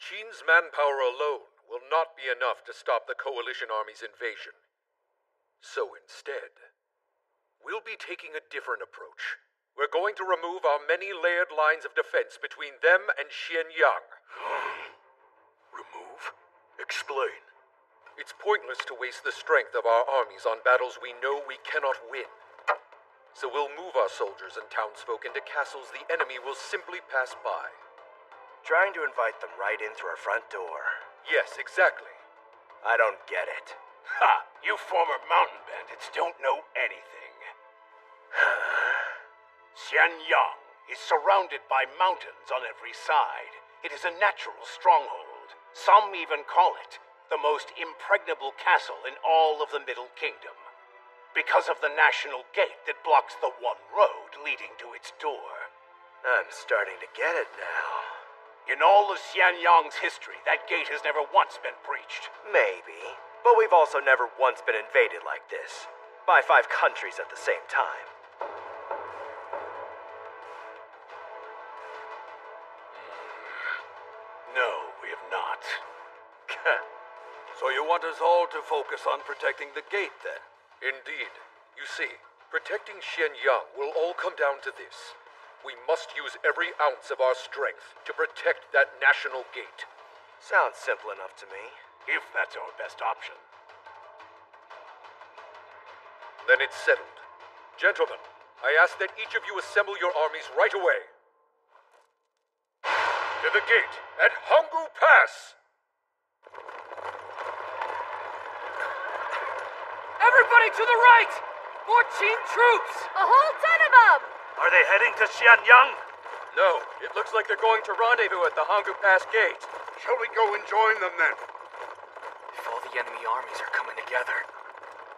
Qin's manpower alone will not be enough to stop the coalition army's invasion. So instead, we'll be taking a different approach. We're going to remove our many layered lines of defense between them and Xianyang. Remove? Explain. It's pointless to waste the strength of our armies on battles we know we cannot win. So we'll move our soldiers and townsfolk into castles the enemy will simply pass by. Trying to invite them right in through our front door. Yes, exactly. I don't get it. Ha! You former mountain bandits don't know anything. Xianyang is surrounded by mountains on every side. It is a natural stronghold. Some even call it the most impregnable castle in all of the Middle Kingdom, because of the national gate that blocks the one road leading to its door. I'm starting to get it now. In all of Xianyang's history, that gate has never once been breached. Maybe, but we've also never once been invaded like this, by 5 countries at the same time. No, we have not. So you want us all to focus on protecting the gate, then? Indeed. You see, protecting Xianyang will all come down to this. We must use every ounce of our strength to protect that national gate. Sounds simple enough to me. If that's our best option. Then it's settled. Gentlemen, I ask that each of you assemble your armies right away. To the gate at Hanggu Pass! Everybody to the right! More Qin troops! A whole ton of them! Are they heading to Xianyang? No, it looks like they're going to rendezvous at the Hanggu Pass gate. Shall we go and join them then? If all the enemy armies are coming together,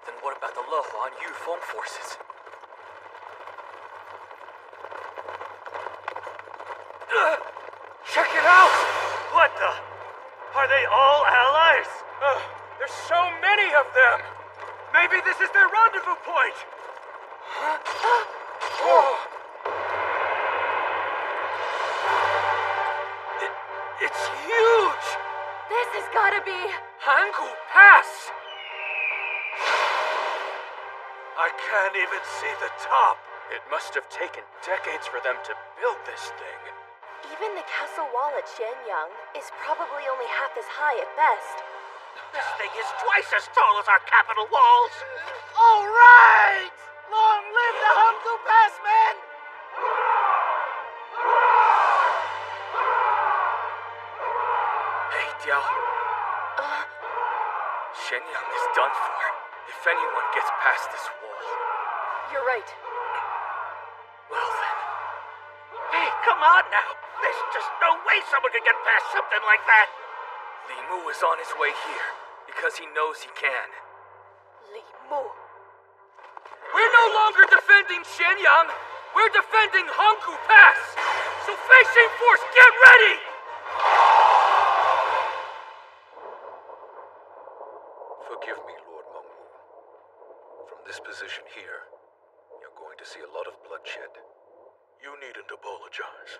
then what about the Lehuan Yufeng forces? Check it out! What the? Are they all allies? There's so many of them! Maybe this is their rendezvous point! It's huge! This has gotta be... Hanggu Pass! I can't even see the top. It must have taken decades for them to build this thing. Even the castle wall at Xianyang is probably only half as high at best. This thing is twice as tall as our capital walls. All right! Long live the Hanggu Pass men! Hey, Diao. past this wall. You're right. Well then. Hey, come on now. There's just no way someone could get past something like that. Li Mu is on his way here because he knows he can. Li Mu. We're no longer defending Shenyang. We're defending Honggu Pass. So Fei Xing Force, get ready! Forgive me, Lord Mengwu. From this position here, you're going to see a lot of bloodshed. You needn't apologize.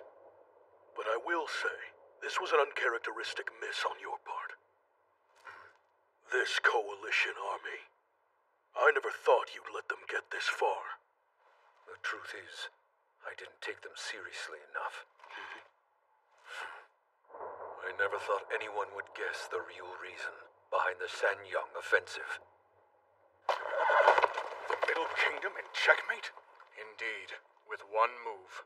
But I will say, this was an uncharacteristic miss on your part. This coalition army, I never thought you'd let them get this far. The truth is, I didn't take them seriously enough. I never thought anyone would guess the real reason behind the Sanyang offensive. The Middle Kingdom in checkmate? Indeed, with one move.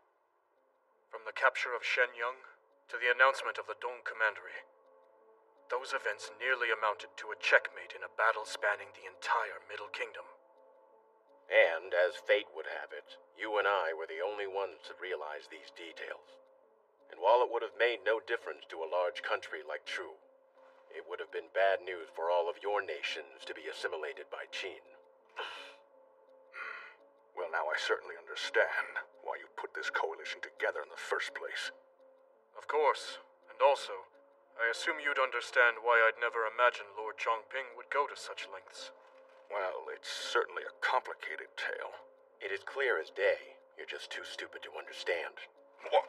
From the capture of Shenyang to the announcement of the Dong Commandery, those events nearly amounted to a checkmate in a battle spanning the entire Middle Kingdom. And, as fate would have it, you and I were the only ones to realize these details. And while it would have made no difference to a large country like Chu, it would have been bad news for all of your nations to be assimilated by Qin. Well, now I certainly understand why you put this coalition together in the first place. Of course, and also, I assume you'd understand why I'd never imagined Lord Chongping would go to such lengths. Well, it's certainly a complicated tale. It is clear as day. You're just too stupid to understand. What?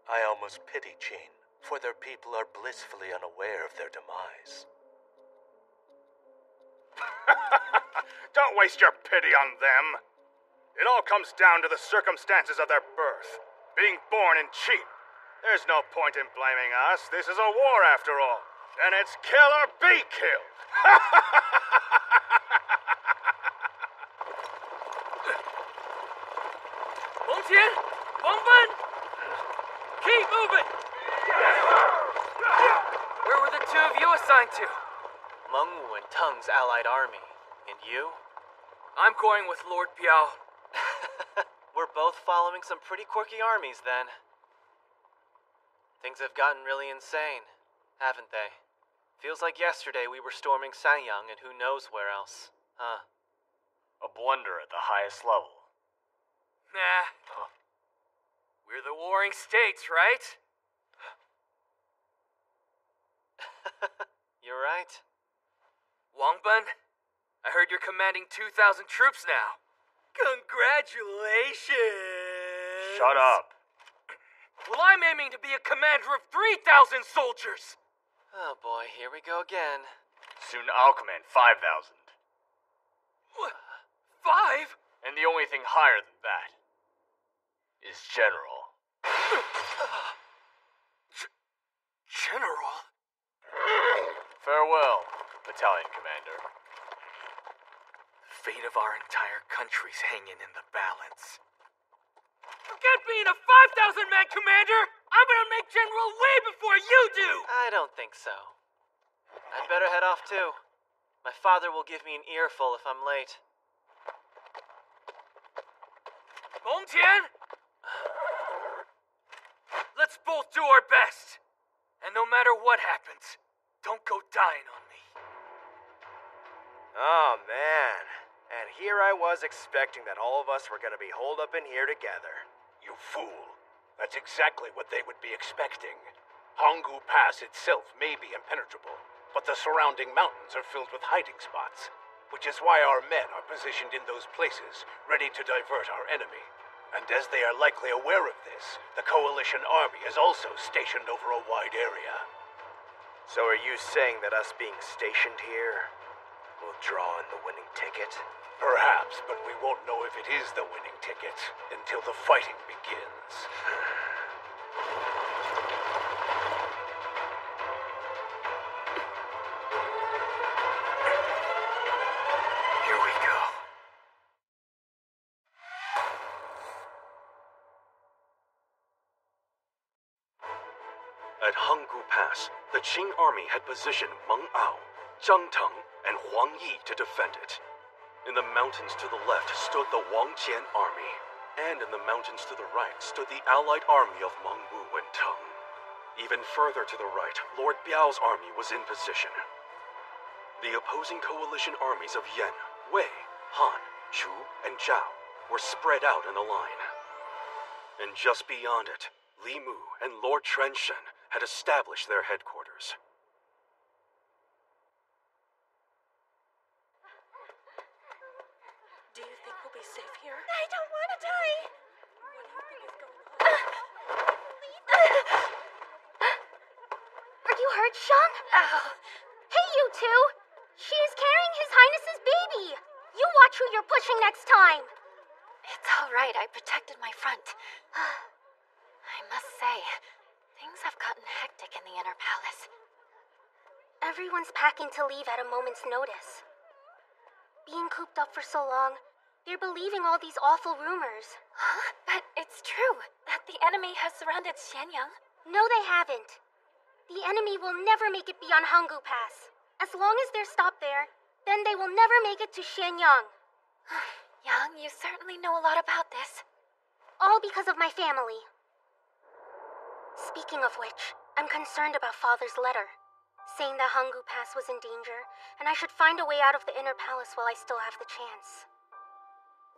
I almost pity Qin, for their people are blissfully unaware of their demise. Don't waste your pity on them. It all comes down to the circumstances of their birth. Being born in Qin. There's no point in blaming us. This is a war after all. And it's kill or be killed. Mengtian! Wangban! Keep moving! Where were the two of you assigned to? Mengwu and Teng's allied army. And you? I'm going with Lord Biao. We're both following some pretty quirky armies, then. Things have gotten really insane, haven't they? Feels like yesterday we were storming Sanyang and who knows where else, huh? A blunder at the highest level. Nah. We're the warring states, right? You're right. Wangban, I heard you're commanding 2,000 troops now. Congratulations! Shut up. Well, I'm aiming to be a commander of 3,000 soldiers! Oh boy, here we go again. Soon I'll command 5,000. What? 5? And the only thing higher than that is General. General? Farewell, Battalion Commander. The fate of our entire country's hanging in the balance. Forget being a 5,000-man commander! I'm gonna make General way before you do! I don't think so. I'd better head off too. My father will give me an earful if I'm late. Mengtian! Let's both do our best. And no matter what happens, don't go dying on me. Oh, man. And here I was expecting that all of us were gonna be holed up in here together. You fool. That's exactly what they would be expecting. Honggu Pass itself may be impenetrable, but the surrounding mountains are filled with hiding spots, which is why our men are positioned in those places, ready to divert our enemy. And as they are likely aware of this, the Coalition Army is also stationed over a wide area. So are you saying that us being stationed here will draw in the winning ticket? Perhaps, but we won't know if it is the winning ticket until the fighting begins. Here we go. At Honggu Pass, the Qing army had positioned Meng Ao, Zhang Teng, and Huang Yi to defend it. In the mountains to the left stood the Wangqian army, and in the mountains to the right stood the allied army of Meng Wu and Teng. Even further to the right, Lord Biao's army was in position. The opposing coalition armies of Yan, Wei, Han, Chu, and Zhao were spread out in a line. And just beyond it, Li Mu and Lord Trenshen had established their headquarters. Do you think we'll be safe here? I don't want to die! What do you think is going on? Are you hurt, Shang? Ow. Hey, you two! She is carrying His Highness's baby! You watch who you're pushing next time! It's all right, I protected my front. I must say, things have gotten hectic in the Inner Palace. Everyone's packing to leave at a moment's notice. Being cooped up for so long, they're believing all these awful rumors. Huh? But it's true that the enemy has surrounded Xianyang. No, they haven't. The enemy will never make it beyond Hanggu Pass. As long as they're stopped there, then they will never make it to Xianyang. Yang, you certainly know a lot about this. All because of my family. Speaking of which, I'm concerned about Father's letter, saying that Hanggu Pass was in danger, and I should find a way out of the Inner Palace while I still have the chance.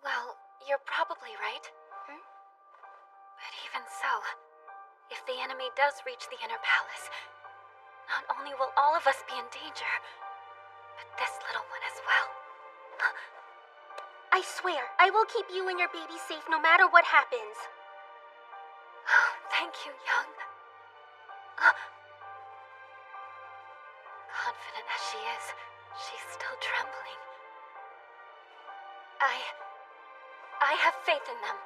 Well, you're probably right. But even so, if the enemy does reach the Inner Palace, not only will all of us be in danger, but this little one as well. I swear, I will keep you and your baby safe no matter what happens. Thank you, Yang. Confident as she is, she's still trembling. I have faith in them.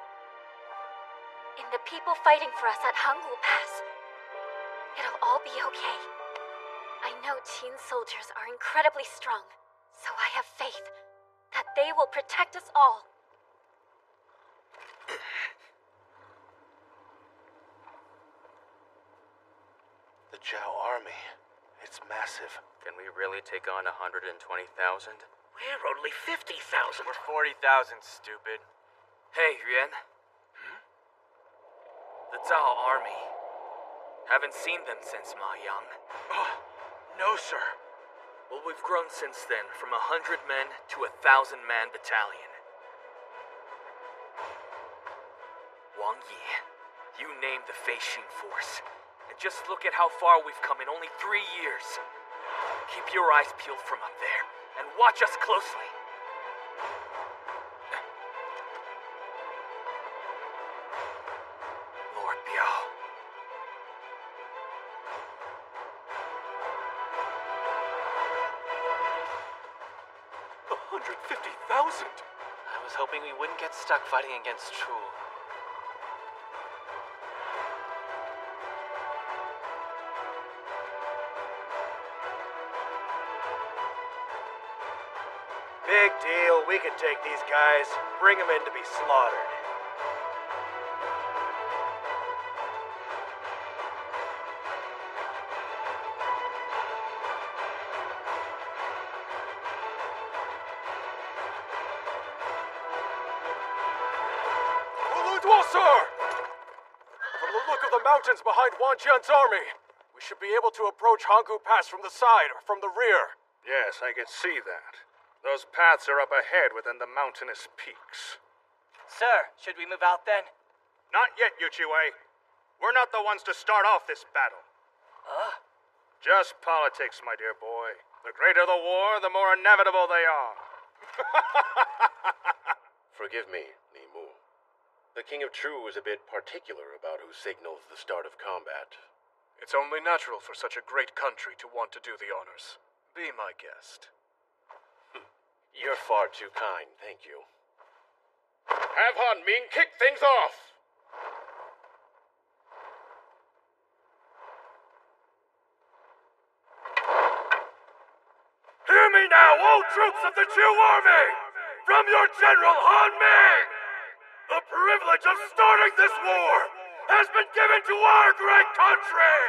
In the people fighting for us at Hanggu Pass. It'll all be okay. I know Qin soldiers are incredibly strong, so I have faith that they will protect us all. The Zhao army. It's massive. Can we really take on 120,000? We're only 50,000. We're 40,000, stupid. Hey, Yuan. The Zhao army. Haven't seen them since Ma Yang. Oh, no, sir. Well, we've grown since then, from 100 men to 1,000-man battalion. Wang Yi, you named the Feixin force. And just look at how far we've come in only 3 years. Keep your eyes peeled from up there, and watch us closely. Lord Biao. $150,000! I was hoping we wouldn't get stuck fighting against Chu. Big deal. We can take these guys, bring them in to be slaughtered. Sir! From the look of the mountains behind Wanqian's army, we should be able to approach Hanggu Pass from the side or from the rear. Yes, I can see that. Those paths are up ahead within the mountainous peaks. Sir, should we move out then? Not yet, Yuchiwei. We're not the ones to start off this battle. Just politics, my dear boy. The greater the war, the more inevitable they are. Forgive me, Li Mu. The King of Chu is a bit particular about who signals the start of combat. It's only natural for such a great country to want to do the honors. Be my guest. You're far too kind, thank you. Have Han Ming kick things off! Hear me now, all troops of the Chu army! From your General Han Ming! The privilege of starting this war has been given to our great country!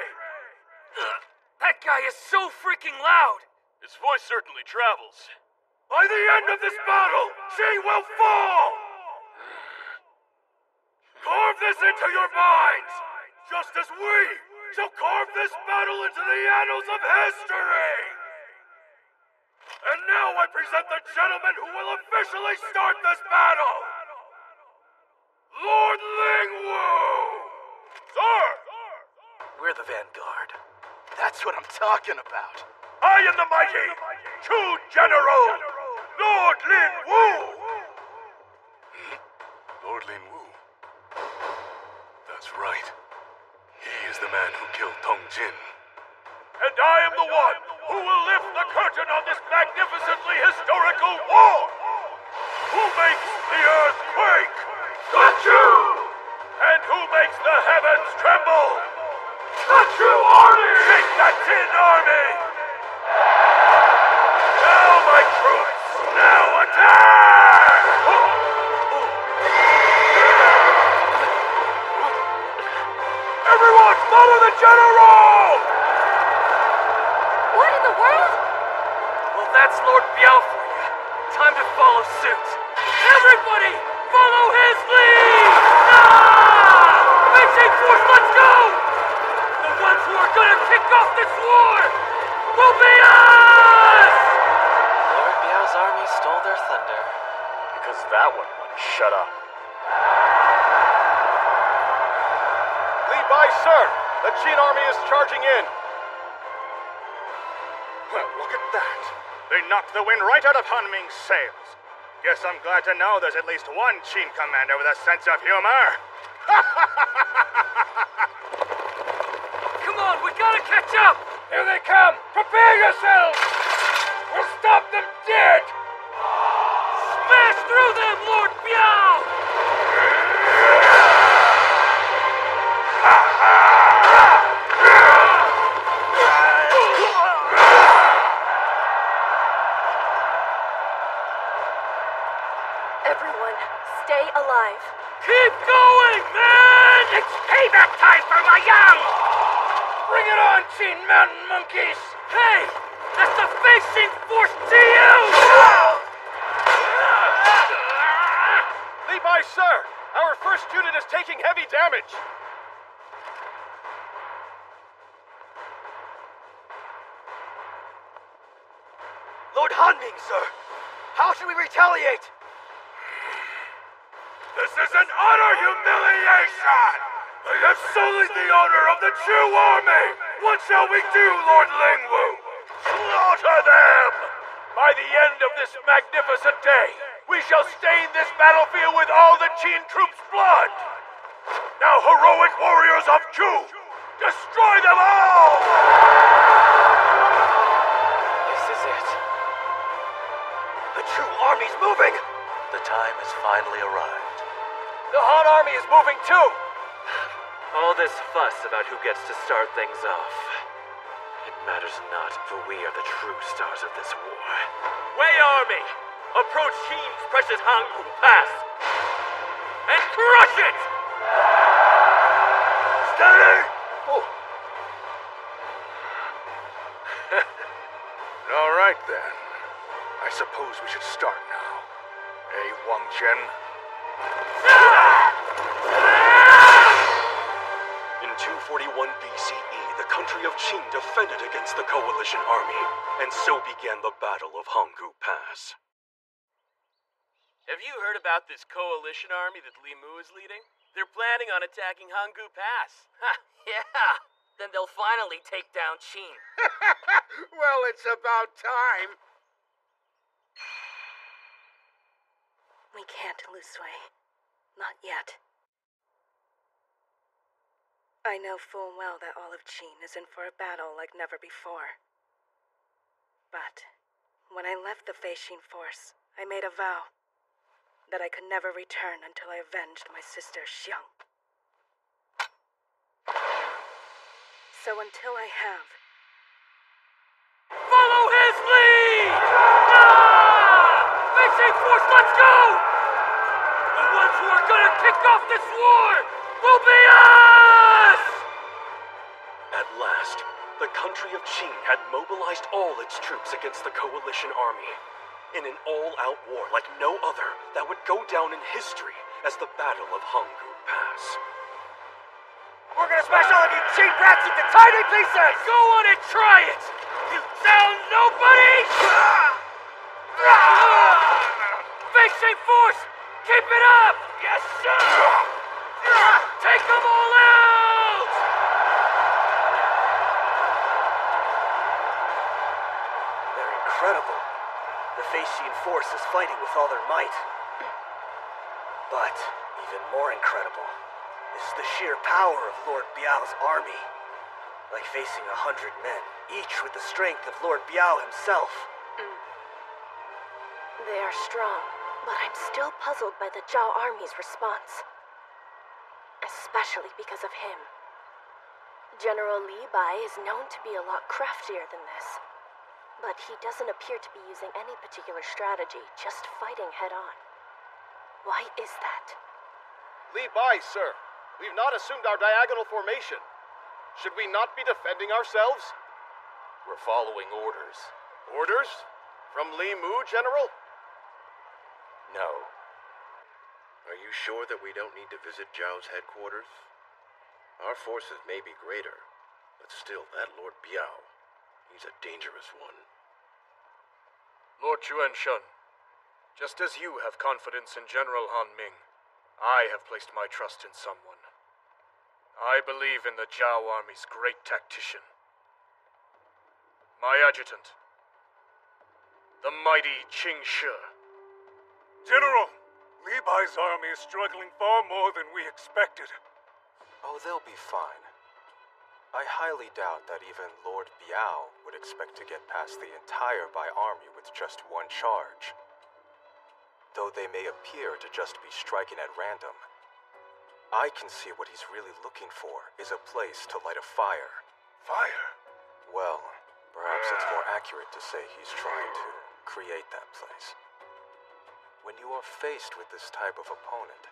That guy is so freaking loud! His voice certainly travels. By the end of this battle, Qi will fall! Carve this into your minds, just as we shall carve this battle into the annals of history! And now I present the gentleman who will officially start this battle! Lord Lingwu! Sir! We're the vanguard. That's what I'm talking about. I am the mighty Chu General, Lord Lin Wu! Lord Lin Wu. That's right. He is the man who killed Tong Jin. And I am the one who will lift the curtain on this magnificently historical war! Who makes the earth quake? The Chu! And who makes the heavens tremble? The Chu army! Take that Jin army! Now, my troops, now attack! Everyone, follow the general! What in the world? Well, that's Lord Biao for you. Time to follow suit. Everybody, follow his lead! Fishing Force, let's go! The ones who are gonna kick off this war will be us! Lord Biao's army stole their thunder. Because that one wouldn't shut up. Li Bai, sir! The Qin army is charging in! Well, look at that. They knocked the wind right out of Han Ming's sails. Guess I'm glad to know there's at least one Qin commander with a sense of humor. Come on, we gotta catch up! Here they come! Prepare yourselves! We'll stop them dead! Smash through them, Lord Biao! Everyone, stay alive. Keep going, man! It's payback time for my young! Bring it on, Qin Mountain Monkeys! Hey! That's the Fishing Force to you! Li Bai, sir! Our first unit is taking heavy damage! Lord Hanming, sir! How should we retaliate? This is an utter humiliation! I have sullied the honor of the Chu army! What shall we do, Lord Lingwu? Slaughter them! By the end of this magnificent day, we shall stain this battlefield with all the Qin troops' blood! Now, heroic warriors of Chu, destroy them all! This is it. The Chu army's moving! The time has finally arrived. The Han army is moving too! All this fuss about who gets to start things off. It matters not, for we are the true stars of this war. Wei army, approach Qin's precious Hanggu Pass and crush it! Steady! Oh. All right, then. I suppose we should start now. Wang Chen? In 241 BCE, the country of Qin defended against the coalition army, and so began the Battle of Hanggu Pass. Have you heard about this coalition army that Li Mu is leading? They're planning on attacking Hanggu Pass. Yeah, then they'll finally take down Qin. Well, it's about time. We can't, Lu Sui. Not yet. I know full well that all of Qin is in for a battle like never before. But when I left the Feixin Force, I made a vow that I could never return until I avenged my sister Xiang. So until I have... Follow his lead! Fishing Force, let's go! The ones who are gonna kick off this war will be us! At last, the country of Qin had mobilized all its troops against the coalition army. in an all-out war like no other that would go down in history as the Battle of Hanggu Pass. We're gonna smash all of you cheap rats into tiny pieces! Go on and try it! You sound nobody! Fake shape force! Keep it up! Yes, sir! Take them all out! They're incredible. The Feishin force is fighting with all their might. But even more incredible is the sheer power of Lord Biao's army. Like facing 100 men, each with the strength of Lord Biao himself. They are strong, but I'm still puzzled by the Zhao army's response. Especially because of him. General Li Bai is known to be a lot craftier than this. But he doesn't appear to be using any particular strategy, just fighting head-on. Why is that? Li Bai, sir. We've not assumed our diagonal formation. Should we not be defending ourselves? We're following orders. Orders? From Li Mu, General? No. Are you sure that we don't need to visit Zhao's headquarters? Our forces may be greater, but still, that Lord Biao, he's a dangerous one. Lord Chuan-Shun, just as you have confidence in General Han Ming, I have placed my trust in someone. I believe in the Zhao army's great tactician. My adjutant, the mighty Qing Shi. General, Li Bai's army is struggling far more than we expected. Oh, they'll be fine. I highly doubt that even Lord Biao would expect to get past the entire Bai army with just one charge. Though they may appear to just be striking at random, I can see what he's really looking for is a place to light a fire. Fire? Well, perhaps it's more accurate to say he's trying to create that place. When you are faced with this type of opponent,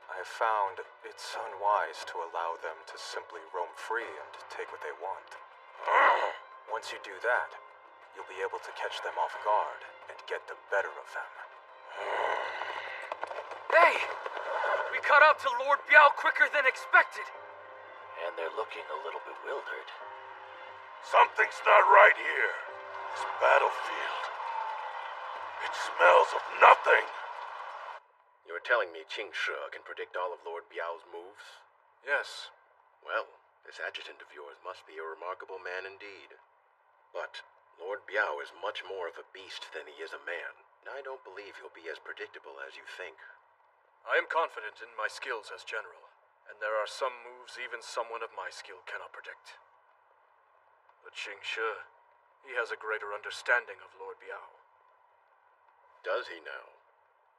I have found it's unwise to allow them to simply roam free and take what they want. Once you do that, you'll be able to catch them off guard and get the better of them. Hey! We caught up to Lord Biao quicker than expected. And they're looking a little bewildered. Something's not right here. This battlefield. It smells of nothing. You're telling me Qing Shi can predict all of Lord Biao's moves? Yes. Well, this adjutant of yours must be a remarkable man indeed. But Lord Biao is much more of a beast than he is a man. I don't believe he'll be as predictable as you think. I am confident in my skills as general, and there are some moves even someone of my skill cannot predict. But Qing Shi, he has a greater understanding of Lord Biao. Does he now?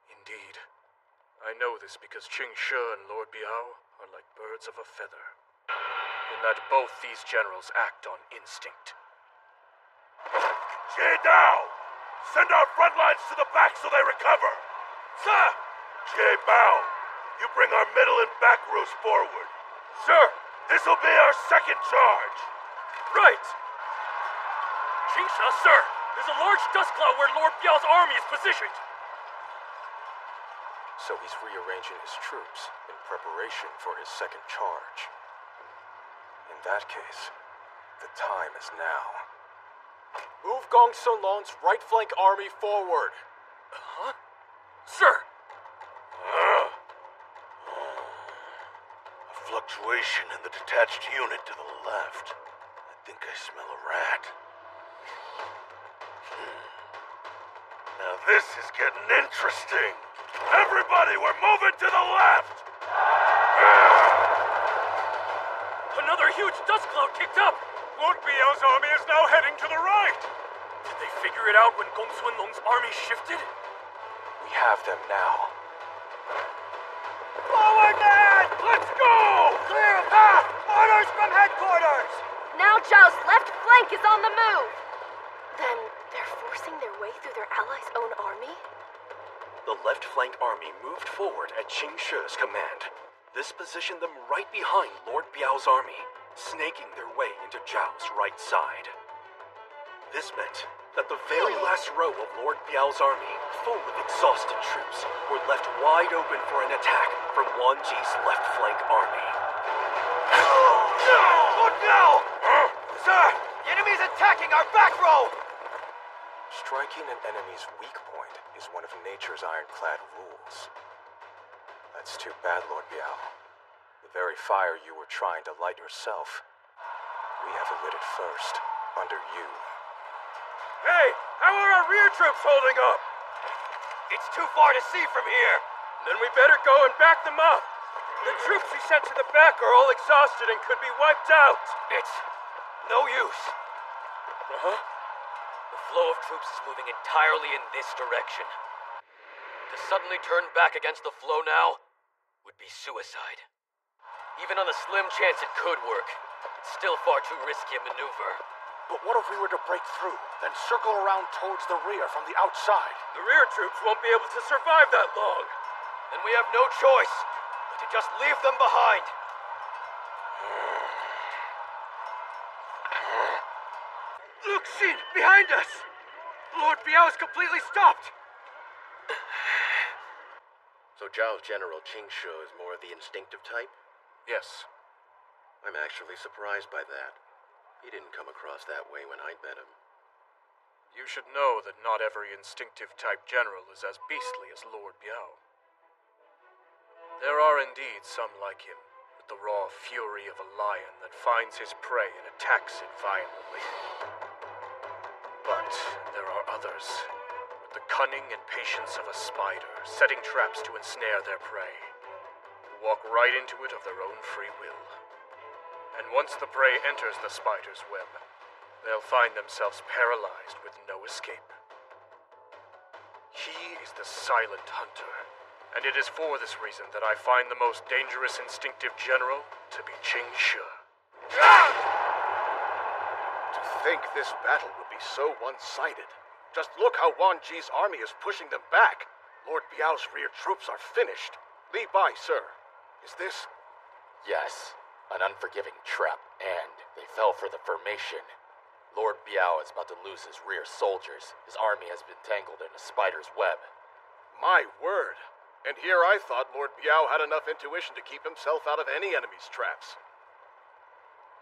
Indeed. I know this because Qing Shi and Lord Biao are like birds of a feather, in that both these generals act on instinct. Jie Dao! Send our front lines to the back so they recover! Sir! Jie Bao, you bring our middle and back rows forward. Sir! This'll be our second charge! Right! Qing Shi, sir! There's a large dust cloud where Lord Biao's army is positioned! So he's rearranging his troops in preparation for his second charge. In that case, the time is now. Move Gong Sun Lon's right flank army forward. Huh? Sir! A fluctuation in the detached unit to the left. I think I smell a rat. Now this is getting interesting. Everybody, we're moving to the left! Another huge dust cloud kicked up! Lord Biao's army is now heading to the right! Did they figure it out when Gong Sun Long's army shifted? We have them now. Forward, men! Let's go! Clear a path! Orders from headquarters! Now Zhao's left flank is on the move! Then they're forcing their way through their allies' own army? The left flank army moved forward at Qing Shi's command. This positioned them right behind Lord Biao's army, snaking their way into Zhao's right side. This meant that the very last row of Lord Biao's army, full of exhausted troops, were left wide open for an attack from Wan Ji's left flank army. Look now! Sir, the enemy is attacking our back row! Striking an enemy's weak point is one of nature's ironclad rules. That's too bad, Lord Biao. The very fire you were trying to light yourself, we have lit it first, under you. Hey, how are our rear troops holding up? It's too far to see from here. Then we better go and back them up. The troops we sent to the back are all exhausted and could be wiped out. It's no use. The flow of troops is moving entirely in this direction. To suddenly turn back against the flow now would be suicide. Even on the slim chance it could work, it's still far too risky a maneuver. But what if we were to break through, then circle around towards the rear from the outside? The rear troops won't be able to survive that long. Then we have no choice but to just leave them behind. Look, Xin, behind us! Lord Biao is completely stopped! So Zhao's General Qingshu is more of the instinctive type? Yes. I'm actually surprised by that. He didn't come across that way when I met him. You should know that not every instinctive type general is as beastly as Lord Biao. There are indeed some like him, with the raw fury of a lion that finds his prey and attacks it violently. But there are others, with the cunning and patience of a spider, setting traps to ensnare their prey, who walk right into it of their own free will. And once the prey enters the spider's web, they'll find themselves paralyzed with no escape. He is the silent hunter, and it is for this reason that I find the most dangerous instinctive general to be Qingshu. To think this battle would be so one-sided. Just look how Wan Ji's army is pushing them back. Lord Biao's rear troops are finished. Li Bai, sir, is this... Yes. An unforgiving trap, and they fell for the formation. Lord Biao is about to lose his rear soldiers. His army has been tangled in a spider's web. My word. And here I thought Lord Biao had enough intuition to keep himself out of any enemy's traps.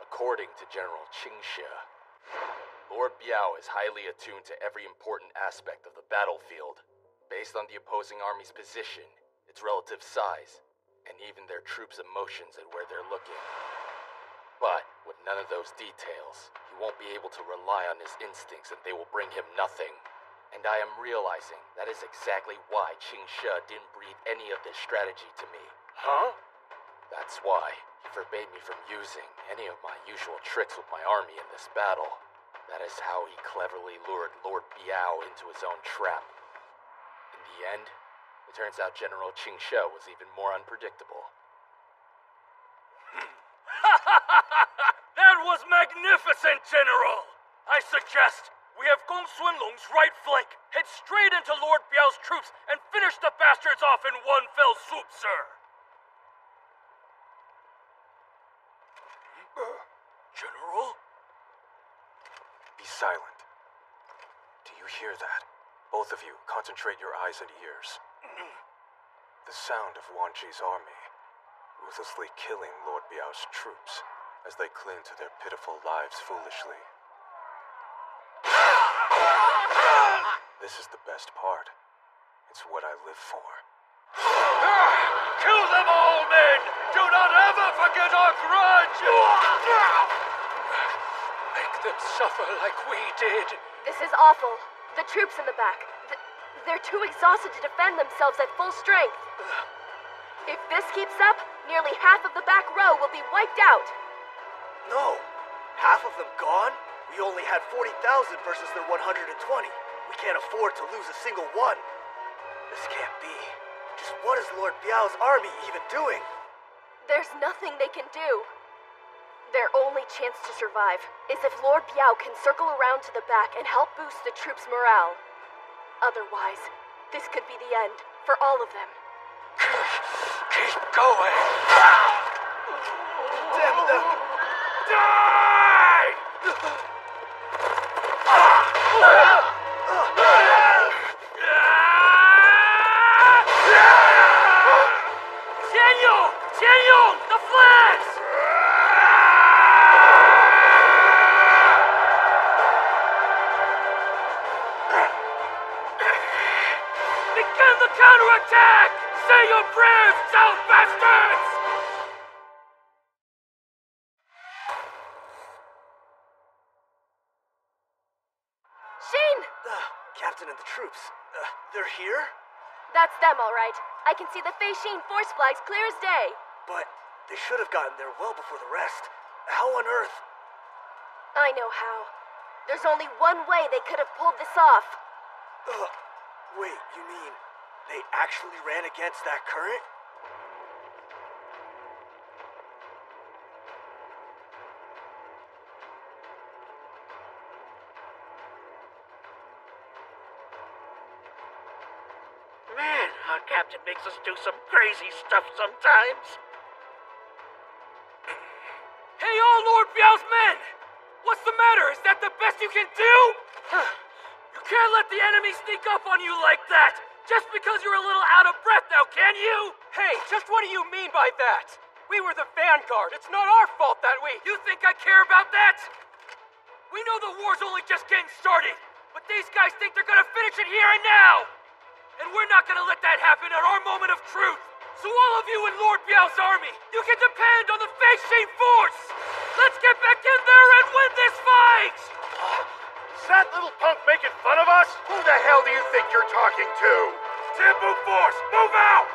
According to General Qingshu, Lord Biao is highly attuned to every important aspect of the battlefield, based on the opposing army's position, its relative size, and even their troops' emotions and where they're looking. But with none of those details, he won't be able to rely on his instincts and they will bring him nothing. And I am realizing that is exactly why Qingshu didn't breathe any of this strategy to me. Huh? That's why he forbade me from using any of my usual tricks with my army in this battle. That is how he cleverly lured Lord Biao into his own trap. In the end, it turns out General Qingshu was even more unpredictable. That was magnificent, General! I suggest we have Gong Sunlong's right flank head straight into Lord Biao's troops and finish the bastards off in one fell swoop, sir! General? Be silent. Do you hear that? Both of you, concentrate your eyes and ears. The sound of Wan Ji's army, ruthlessly killing Lord Biao's troops as they cling to their pitiful lives foolishly. This is the best part. It's what I live for. Kill them all, men! Do not ever forget our grudge! Make them suffer like we did. This is awful. The troops in the back. They're too exhausted to defend themselves at full strength. If this keeps up, nearly half of the back row will be wiped out. No. Half of them gone? We only had 40,000 versus their 120. We can't afford to lose a single one. This can't be. Just what is Lord Biao's army even doing? There's nothing they can do. Their only chance to survive is if Lord Biao can circle around to the back and help boost the troops' morale. Otherwise, this could be the end for all of them. Keep going! Damn them! Die! Live, South bastards! Shane! Captain and the troops. They're here? That's them, all right. I can see the Fei Sheen force flags clear as day. But they should have gotten there well before the rest. How on earth? I know how. There's only one way they could have pulled this off. Wait, you mean they actually ran against that current? Man, our captain makes us do some crazy stuff sometimes. Hey, all Lord Biao's men! What's the matter? Is that the best you can do? You can't let the enemy sneak up on you like that! Just because you're a little out of breath now, can you? Hey, just what do you mean by that? We were the vanguard. It's not our fault that we... You think I care about that? We know the war's only just getting started, but these guys think they're gonna finish it here and now! And we're not gonna let that happen at our moment of truth! So all of you in Lord Biao's army, you can depend on the Fei Sheen force! Let's get back in there and win this fight! Is that little punk making fun of us? Who the hell do you think you're talking to? Tempo Force, move out!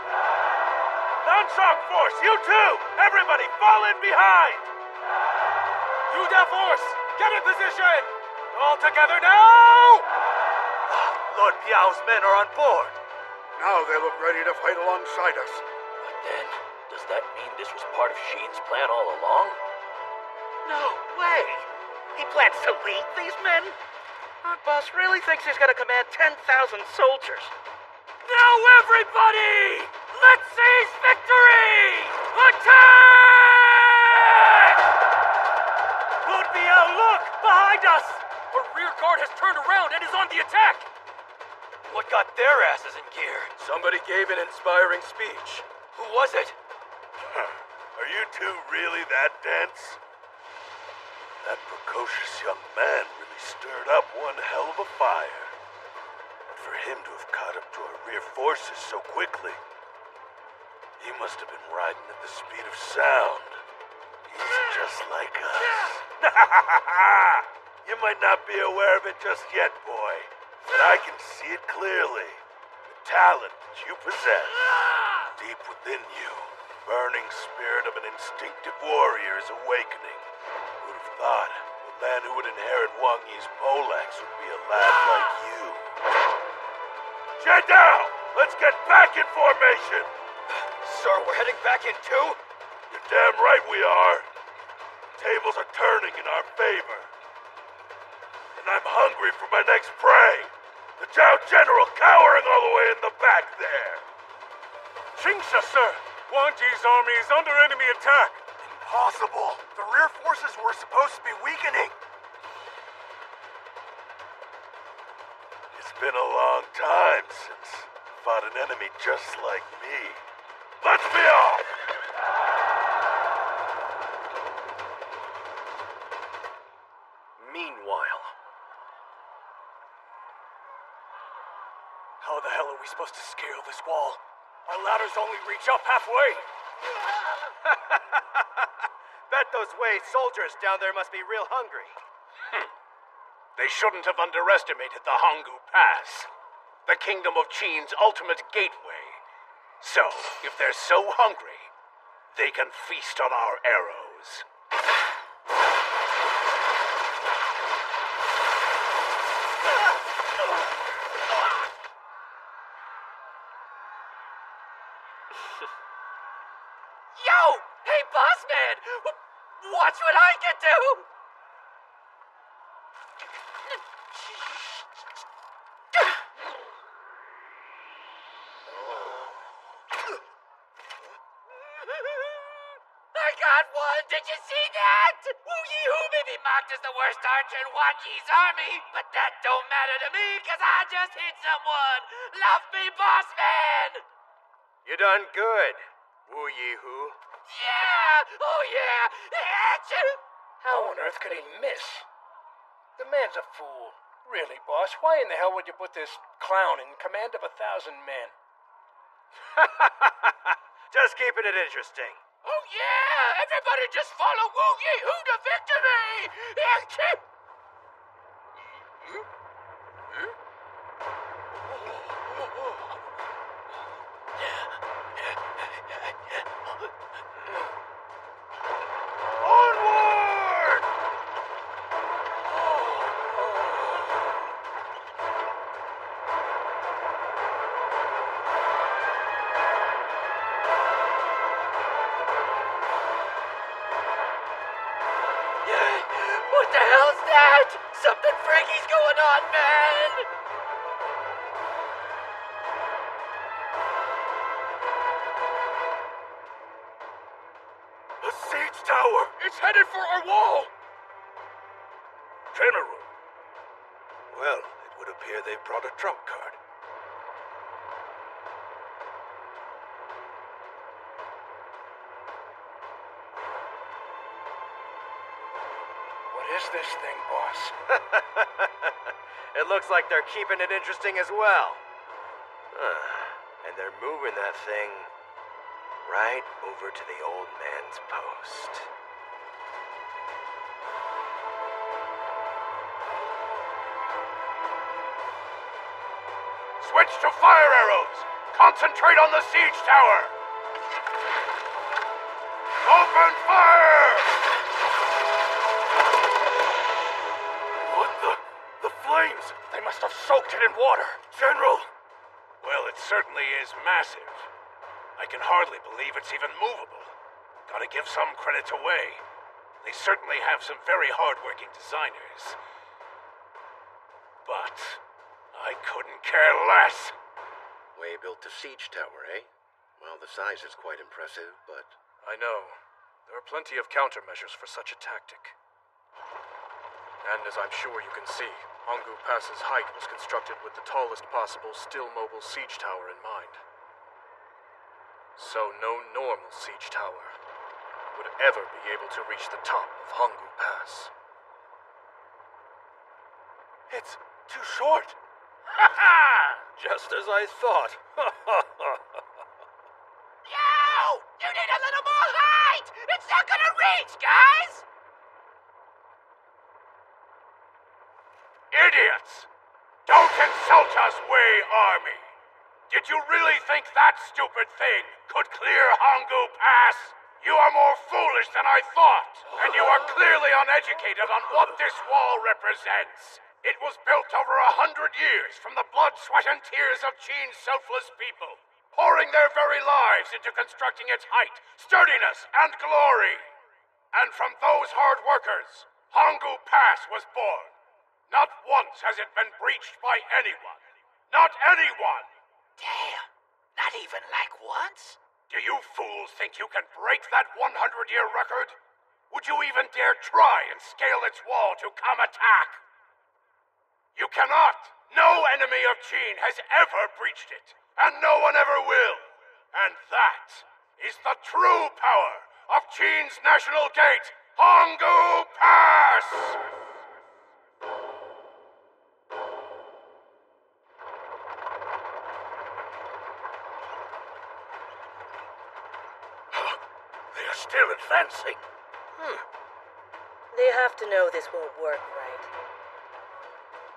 Non-shock Force, you too! Everybody fall in behind! Yuda Force, get in position! All together now! Lord Biao's men are on board. Now they look ready to fight alongside us. But then, does that mean this was part of Sheen's plan all along? No way! He plans to lead these men? Our boss really thinks he's gonna command 10,000 soldiers. Now everybody! Let's seize victory! Attack! Lord Biao, look! Behind us! Our rear guard has turned around and is on the attack! What got their asses in gear? Somebody gave an inspiring speech. Who was it? Are you two really that dense? That precocious young man really stirred up one hell of a fire. And for him to have caught up to our rear forces so quickly, he must have been riding at the speed of sound. He's just like us. You might not be aware of it just yet, boy, but I can see it clearly. The talent that you possess, deep within you, the burning spirit of an instinctive warrior is awakening. Who'd have thought the man who would inherit Wang Yi's poleaxe would be a lad like you? Jiedao, let's get back in formation! Sir, we're heading back in too? You're damn right we are. Tables are turning in our favor. And I'm hungry for my next prey. The Zhao General cowering all the way in the back there. Qingsha, sir! Wang Ji's army is under enemy attack! Impossible! The rear forces were supposed to be weakening! It's been a long time since I fought an enemy just like me. Let's be off! Meanwhile... How the hell are we supposed to scale this wall? Our ladders only reach up halfway! Bet those Wei soldiers down there must be real hungry. They shouldn't have underestimated the Hanggu Pass, the Kingdom of Qin's ultimate gateway. So, if they're so hungry, they can feast on our arrows. Yo! Hey, boss man! Watch what I can do! I got one! Did you see that? Wu Yihu may be mocked as the worst archer in Wang Yi's army, but that don't matter to me, cause I just hit someone! Love me, boss man! You done good, Wu Yihu. Yeah! Oh yeah! Achoo! How on earth could he miss? The man's a fool. Really, boss, why in the hell would you put this clown in command of 1,000 men? just keeping it interesting. Oh yeah! Everybody just follow Wu Yehu to victory! And keep... Onward! What the hell's that? Something freaky's going on, man! A siege tower! It's headed for our wall! General. Well, it would appear they brought a trump card. What is this thing, boss? It looks like they're keeping it interesting as well. And they're moving that thing right over to the old man's post. Switch to fire arrows! Concentrate on the siege tower! Open fire! What the flames? They must have soaked it in water. General! Well, it certainly is massive. I can hardly believe it's even movable. Gotta give some credit to Wei. They certainly have some very hard-working designers. But I couldn't care less. Wei built a siege tower, eh? Well, the size is quite impressive, but... I know. There are plenty of countermeasures for such a tactic. And as I'm sure you can see, Honggu Pass's height was constructed with the tallest possible still-mobile siege tower in mind. So no normal siege tower would ever be able to reach the top of Honggu Pass. It's too short. Just as I thought. Yo! You need a little more height! It's not gonna reach, guys! Idiots! Don't insult us, Wei Army! Did you really think that stupid thing could clear Honggu Pass? You are more foolish than I thought, and you are clearly uneducated on what this wall represents. It was built over 100 years from the blood, sweat, and tears of Qin's selfless people, pouring their very lives into constructing its height, sturdiness, and glory. And from those hard workers, Honggu Pass was born. Not once has it been breached by anyone. Not anyone! Damn, not even like once? Do you fools think you can break that 100-year record? Would you even dare try and scale its wall to come attack? You cannot! No enemy of Qin has ever breached it, and no one ever will. And that is the true power of Qin's national gate, Honggu Pass! They are still advancing. They have to know this won't work, right?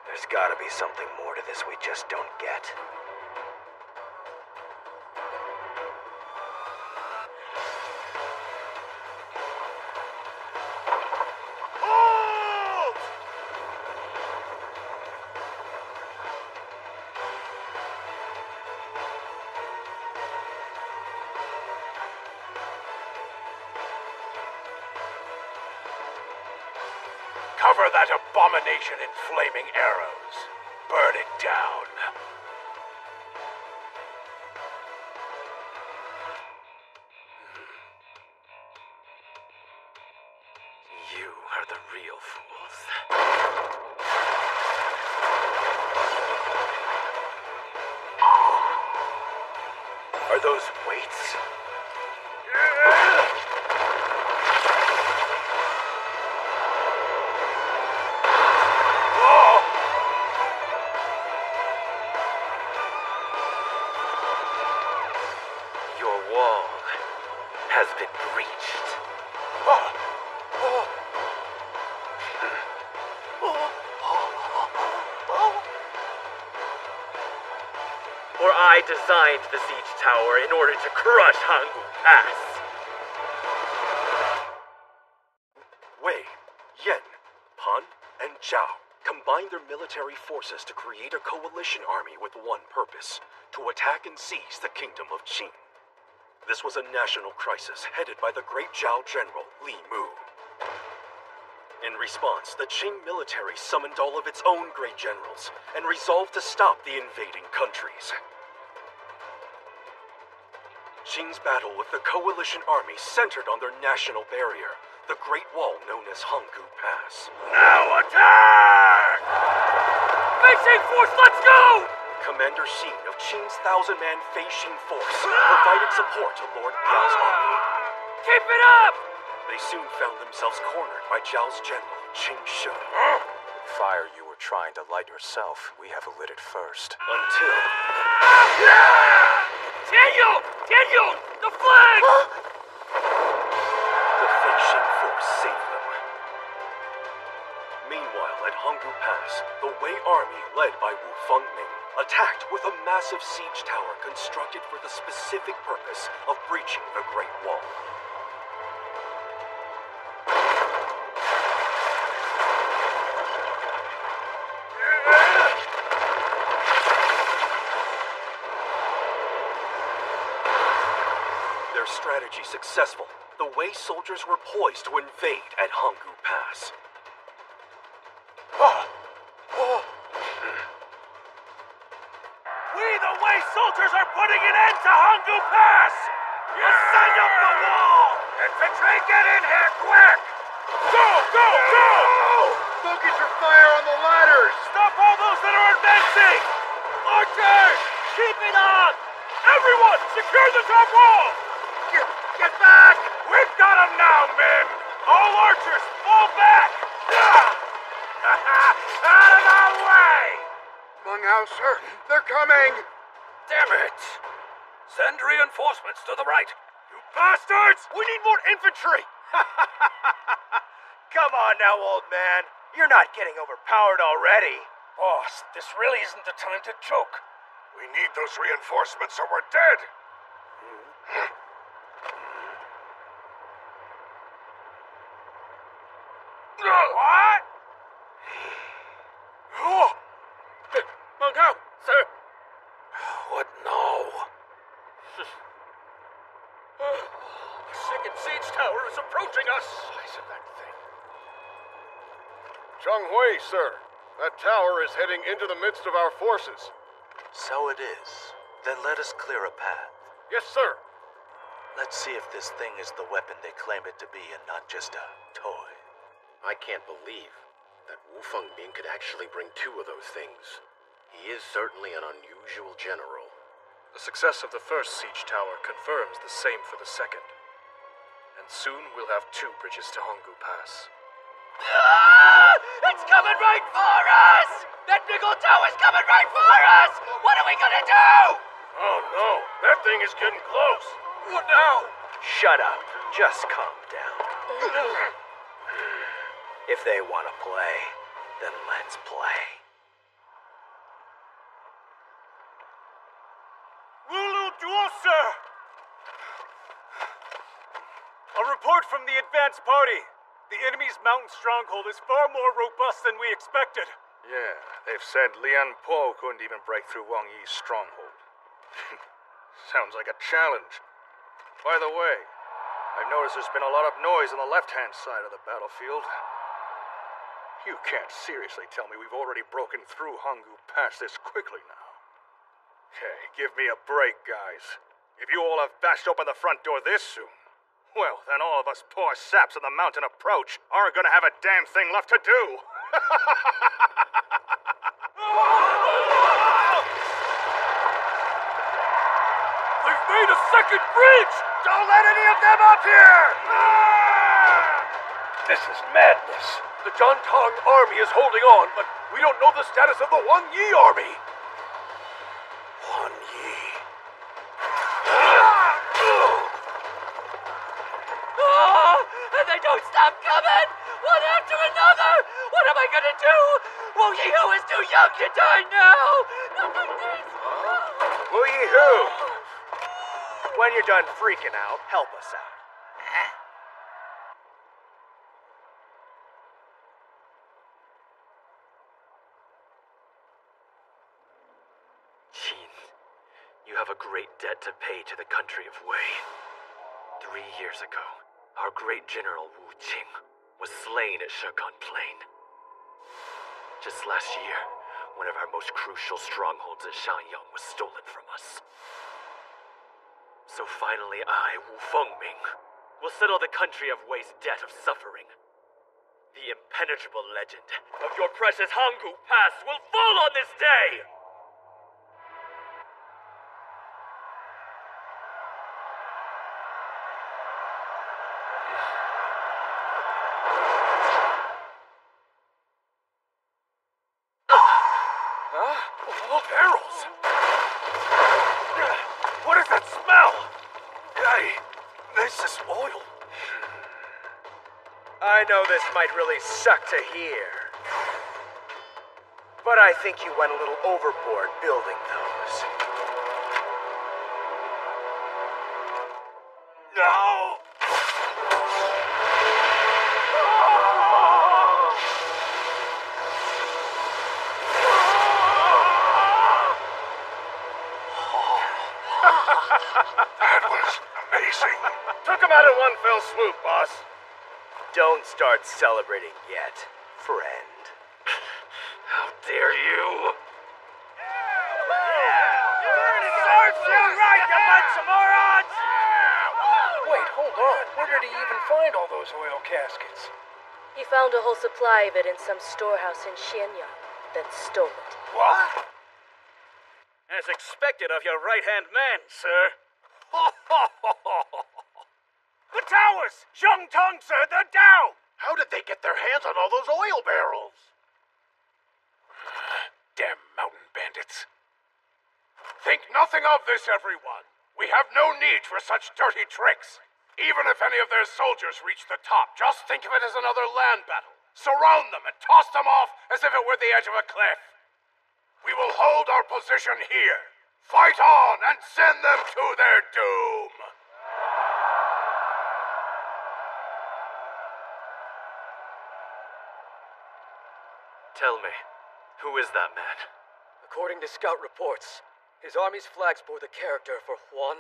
There's gotta be something more to this we just don't get. Hold! Cover that abomination in flaming arrows. Burn it down. You are the real fools. Are those weights? Your wall has been breached. For I designed the siege tower in order to crush Hanggu Pass. Wei, Yan, Han, and Zhao combined their military forces to create a coalition army with one purpose: to attack and seize the kingdom of Qin. This was a national crisis headed by the great Zhao general Li Mu. In response, the Qing military summoned all of its own great generals and resolved to stop the invading countries. Qing's battle with the coalition army centered on their national barrier, the Great Wall known as Hanggu Pass. Now attack! Fei Xing Force, let's go! Commander Xin of Qing's 1,000-man Fei Xing Force provided support to Lord Biao's army. Keep it up! They soon found themselves cornered by Zhao's general, Qing Shi. The fire you were trying to light yourself, we have lit it first. Until... Tianyong! The flag! The Fei Xing Force saved them. Meanwhile, at Hanggu Pass, the Wei army, led by Wu Fengming, attacked with a massive siege tower constructed for the specific purpose of breaching the Great Wall. Their strategy successful, the Wei soldiers were poised to invade at Hanggu Pass. We, the Wei soldiers, are putting an end to Hanggu Pass! Ascend up the wall! Infantry, get in here, quick! Go, go, go! Focus your fire on the ladders! Stop all those that are advancing! Archers, keep it up! Everyone, secure the top wall! Get back! We've got them now, men! All archers, fall back! Out of our way! Meng Hao, sir, they're coming! Damn it! Send reinforcements to the right! You bastards! We need more infantry! Come on now, old man. You're not getting overpowered already. Boss, this really isn't the time to joke. We need those reinforcements or we're dead. What? Oh! Meng Hao, sir. What now? The second siege tower is approaching us. Size of that thing. Zheng Hui, sir. That tower is heading into the midst of our forces. So it is. Then let us clear a path. Yes, sir. Let's see if this thing is the weapon they claim it to be and not just a toy. I can't believe that Wu Fengming could actually bring two of those things. He is certainly an unusual general. The success of the first siege tower confirms the same for the second. And soon we'll have two bridges to Hanggu Pass. It's coming right for us! That big old tower's coming right for us! What are we gonna do? Oh no, that thing is getting close. What now? Shut up. Just calm down. If they want to play, then let's play. Lulu Duo, sir! A report from the advance party. The enemy's mountain stronghold is far more robust than we expected. Yeah, they've said Lian Po couldn't even break through Wang Yi's stronghold. Sounds like a challenge. By the way, I've noticed there's been a lot of noise on the left-hand side of the battlefield. You can't seriously tell me we've already broken through Hanggu Pass this quickly now. Okay, give me a break, guys. If you all have bashed open the front door this soon, well, then all of us poor saps on the mountain approach aren't gonna have a damn thing left to do. They've made a second bridge! Don't let any of them up here! This is madness. The Zhangtang army is holding on, but we don't know the status of the Wang Yi army. Wang Yi. and they don't stop coming! One after another! What am I gonna do? Wu Yihu is too young to die now! Not like this! Wu Yihu! When you're done freaking out, help us out. Qin, you have a great debt to pay to the country of Wei. 3 years ago, our great general Wu Qing was slain at Shegan Plain. Just last year, one of our most crucial strongholds at Shanyang was stolen from us. So finally I, Wu Fengming, will settle the country of Wei's debt of suffering. The impenetrable legend of your precious Hanggu Pass will fall on this day! Barrels! What is that smell? Hey, this is oil. I know this might really suck to hear, but I think you went a little overboard building those. No! That was amazing. Took him out in one fell swoop, boss. Don't start celebrating yet, friend. How dare you! Serves you right, you bunch of morons! Wait, hold on. Where did he even find all those oil caskets? He found a whole supply of it in some storehouse in Xianyang, then stole it. What? As expected of your right-hand man, sir. The towers! Zhongtong, sir, they're down! How did they get their hands on all those oil barrels? Damn mountain bandits. Think nothing of this, everyone. We have no need for such dirty tricks. Even if any of their soldiers reach the top, just think of it as another land battle. Surround them and toss them off as if it were the edge of a cliff. We will hold our position here. Fight on and send them to their doom. Tell me, who is that man? According to scout reports, his army's flags bore the character for Huan.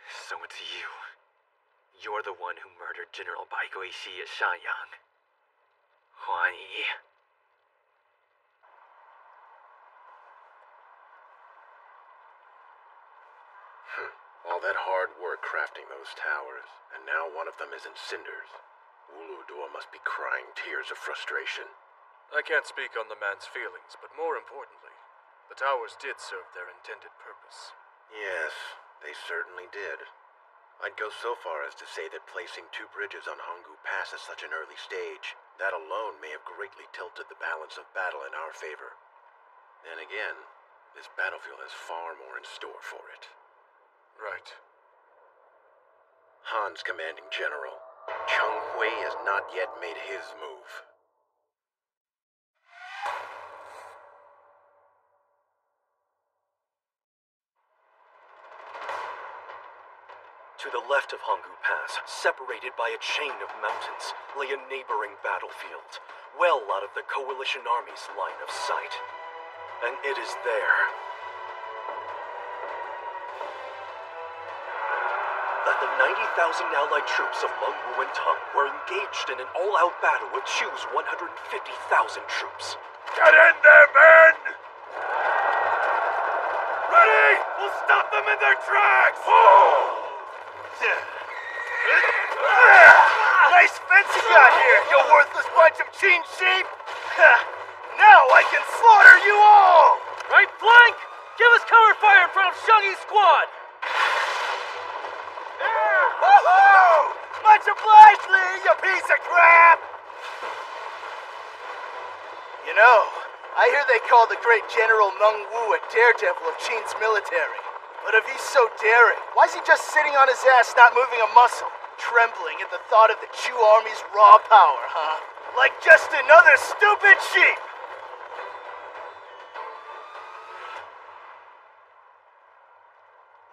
So it's you. You're the one who murdered General Bai Guishi at Shanyang. Huan Yi. All that hard work crafting those towers, and now one of them is in cinders. Wu Luduo must be crying tears of frustration. I can't speak on the man's feelings, but more importantly, the towers did serve their intended purpose. Yes, they certainly did. I'd go so far as to say that placing 2 bridges on Hanggu Pass at such an early stage, that alone may have greatly tilted the balance of battle in our favor. Then again, this battlefield has far more in store for it. Right. Han's commanding general, Cheng Hui, has not yet made his move. To the left of Hanggu Pass, separated by a chain of mountains, lay a neighboring battlefield, well out of the Coalition Army's line of sight. And it is there that the 90,000 allied troops of Meng Wu and Tang were engaged in an all-out battle with Chu's 150,000 troops. Get in there, men! Ready! We'll stop them in their tracks! Nice fence you got here, you worthless bunch of Qin sheep! Now I can slaughter you all! Right flank! Give us cover fire in front of Shang Yi's squad! Woohoo! Much obliged, Li, you piece of crap! You know, I hear they call the great General Meng Wu a daredevil of Qin's military. But if he's so daring, why is he just sitting on his ass not moving a muscle? Trembling at the thought of the Chu army's raw power, huh? Like just another stupid sheep!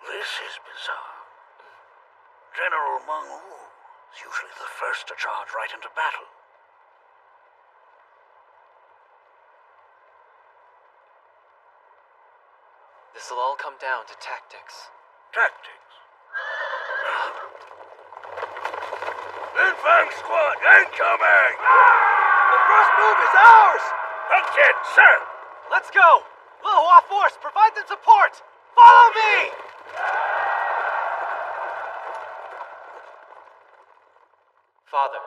This is bizarre. General Meng Wu is usually the first to charge right into battle. This'll all come down to tactics. Tactics? Infang squad incoming! The first move is ours! Pumpkin, sir! Let's go! Lihua Force, provide them support! Follow me! Father.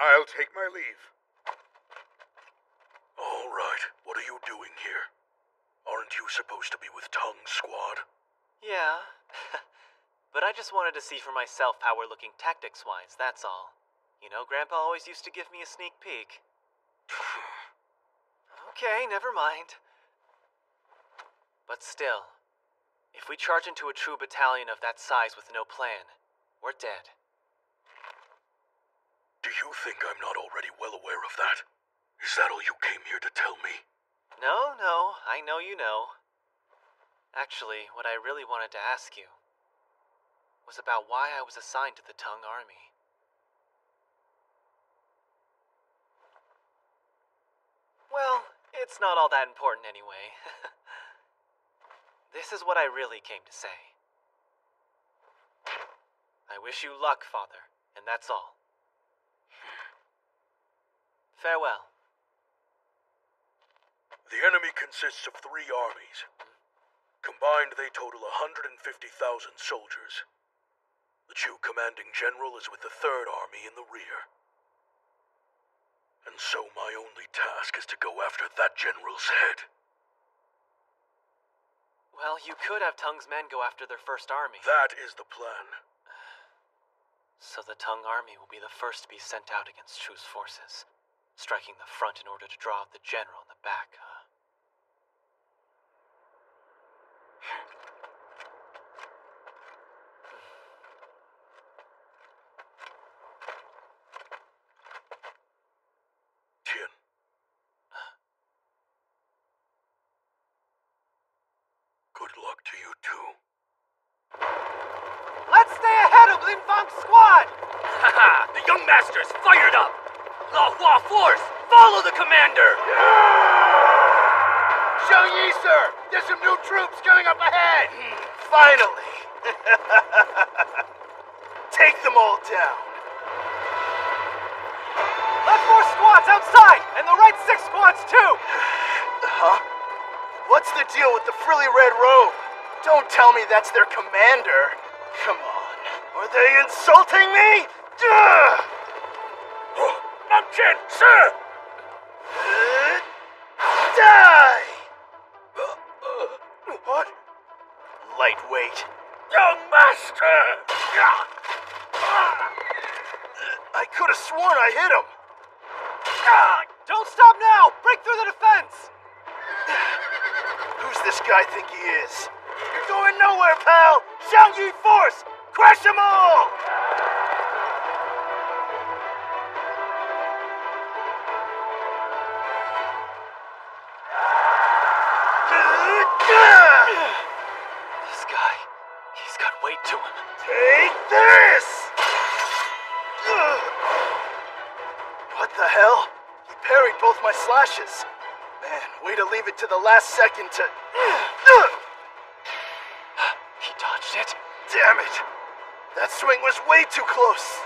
I'll take my leave. All right, what are you doing here? Aren't you supposed to be with Tung's squad? Yeah. But I just wanted to see for myself how we're looking tactics-wise, that's all. You know, Grandpa always used to give me a sneak peek. Okay, never mind. But still, if we charge into a true battalion of that size with no plan, we're dead. Do you think I'm not already well aware of that? Is that all you came here to tell me? No, I know you know. Actually, what I really wanted to ask you was about why I was assigned to the Tang army. Well, it's not all that important anyway. This is what I really came to say. I wish you luck, Father, and that's all. Farewell. The enemy consists of 3 armies. Combined, they total 150,000 soldiers. The Chu commanding general is with the 3rd Army in the rear. And so my only task is to go after that general's head. Well, you could have Tung's men go after their 1st army. That is the plan. So the Tang army will be the first to be sent out against Chu's forces, striking the front in order to draw out the general in the back, huh? Tian. Good luck to you too. Let's stay ahead of Lin Fang's squad! Haha, the young master's fired up! Lihua Force, follow the commander! Zhang Yi, sir! There's some new troops coming up ahead! Finally! Take them all down. Left 4 squads outside, and the right 6 squads too! Huh? What's the deal with the frilly red robe? Don't tell me that's their commander. Come on. Are they insulting me? Pumpkin, sir! Die! What? Lightweight. Young master! I could have sworn I hit him. Don't stop now! Break through the defense! Who's this guy think he is? You're going nowhere, pal! Zhang Yi Force! Crush them all! This guy, he's got weight to him. Take this! What the hell? He parried both my slashes. Man, way to leave it to the last second to... He dodged it. Damn it! That swing was way too close.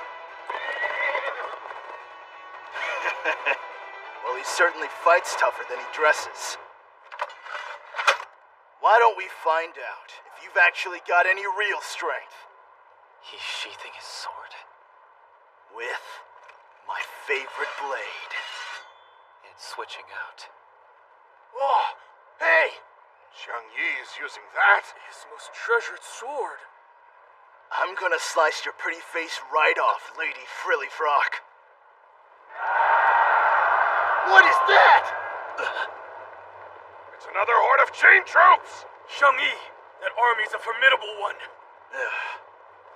Well, he certainly fights tougher than he dresses. Why don't we find out if you've actually got any real strength? He's sheathing his sword. With my favorite blade. It's switching out. Oh, hey! Zhang Yi is using that. His most treasured sword. I'm gonna slice your pretty face right off, Lady Frilly Frock. What is that? It's another horde of Qin troops! Shang-Yi, that army's a formidable one.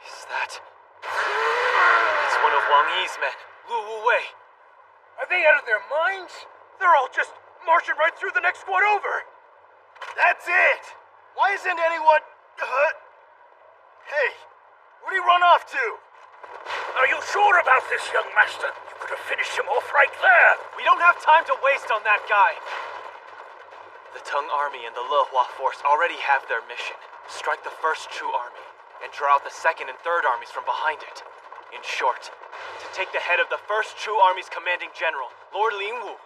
Is that... It's one of Wang Yi's men, Lu Wu-wei. Are they out of their minds? They're all just marching right through the next squad over. That's it! Why isn't anyone... Hey, where'd he run off to? Are you sure about this, young master? You could have finished him off right there. We don't have time to waste on that guy. The Tang army and the Lehua force already have their mission. Strike the first Chu army, and draw out the second and third armies from behind it. In short, to take the head of the first Chu army's commanding general, Lord Lingwu.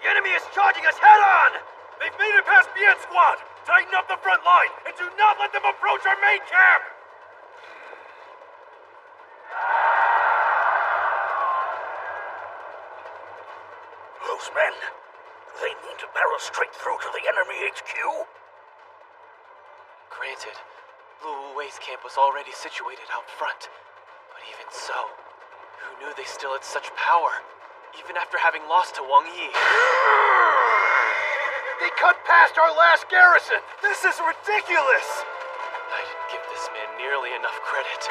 The enemy is charging us head-on! They've made it past Bien Squad! Tighten up the front line, and do not let them approach our main camp! Those men, they mean to barrel straight through to the enemy HQ? Granted, Lu Wu-wei's camp was already situated out front. But even so, who knew they still had such power, even after having lost to Wang Yi? They cut past our last garrison! This is ridiculous! I didn't give this man nearly enough credit.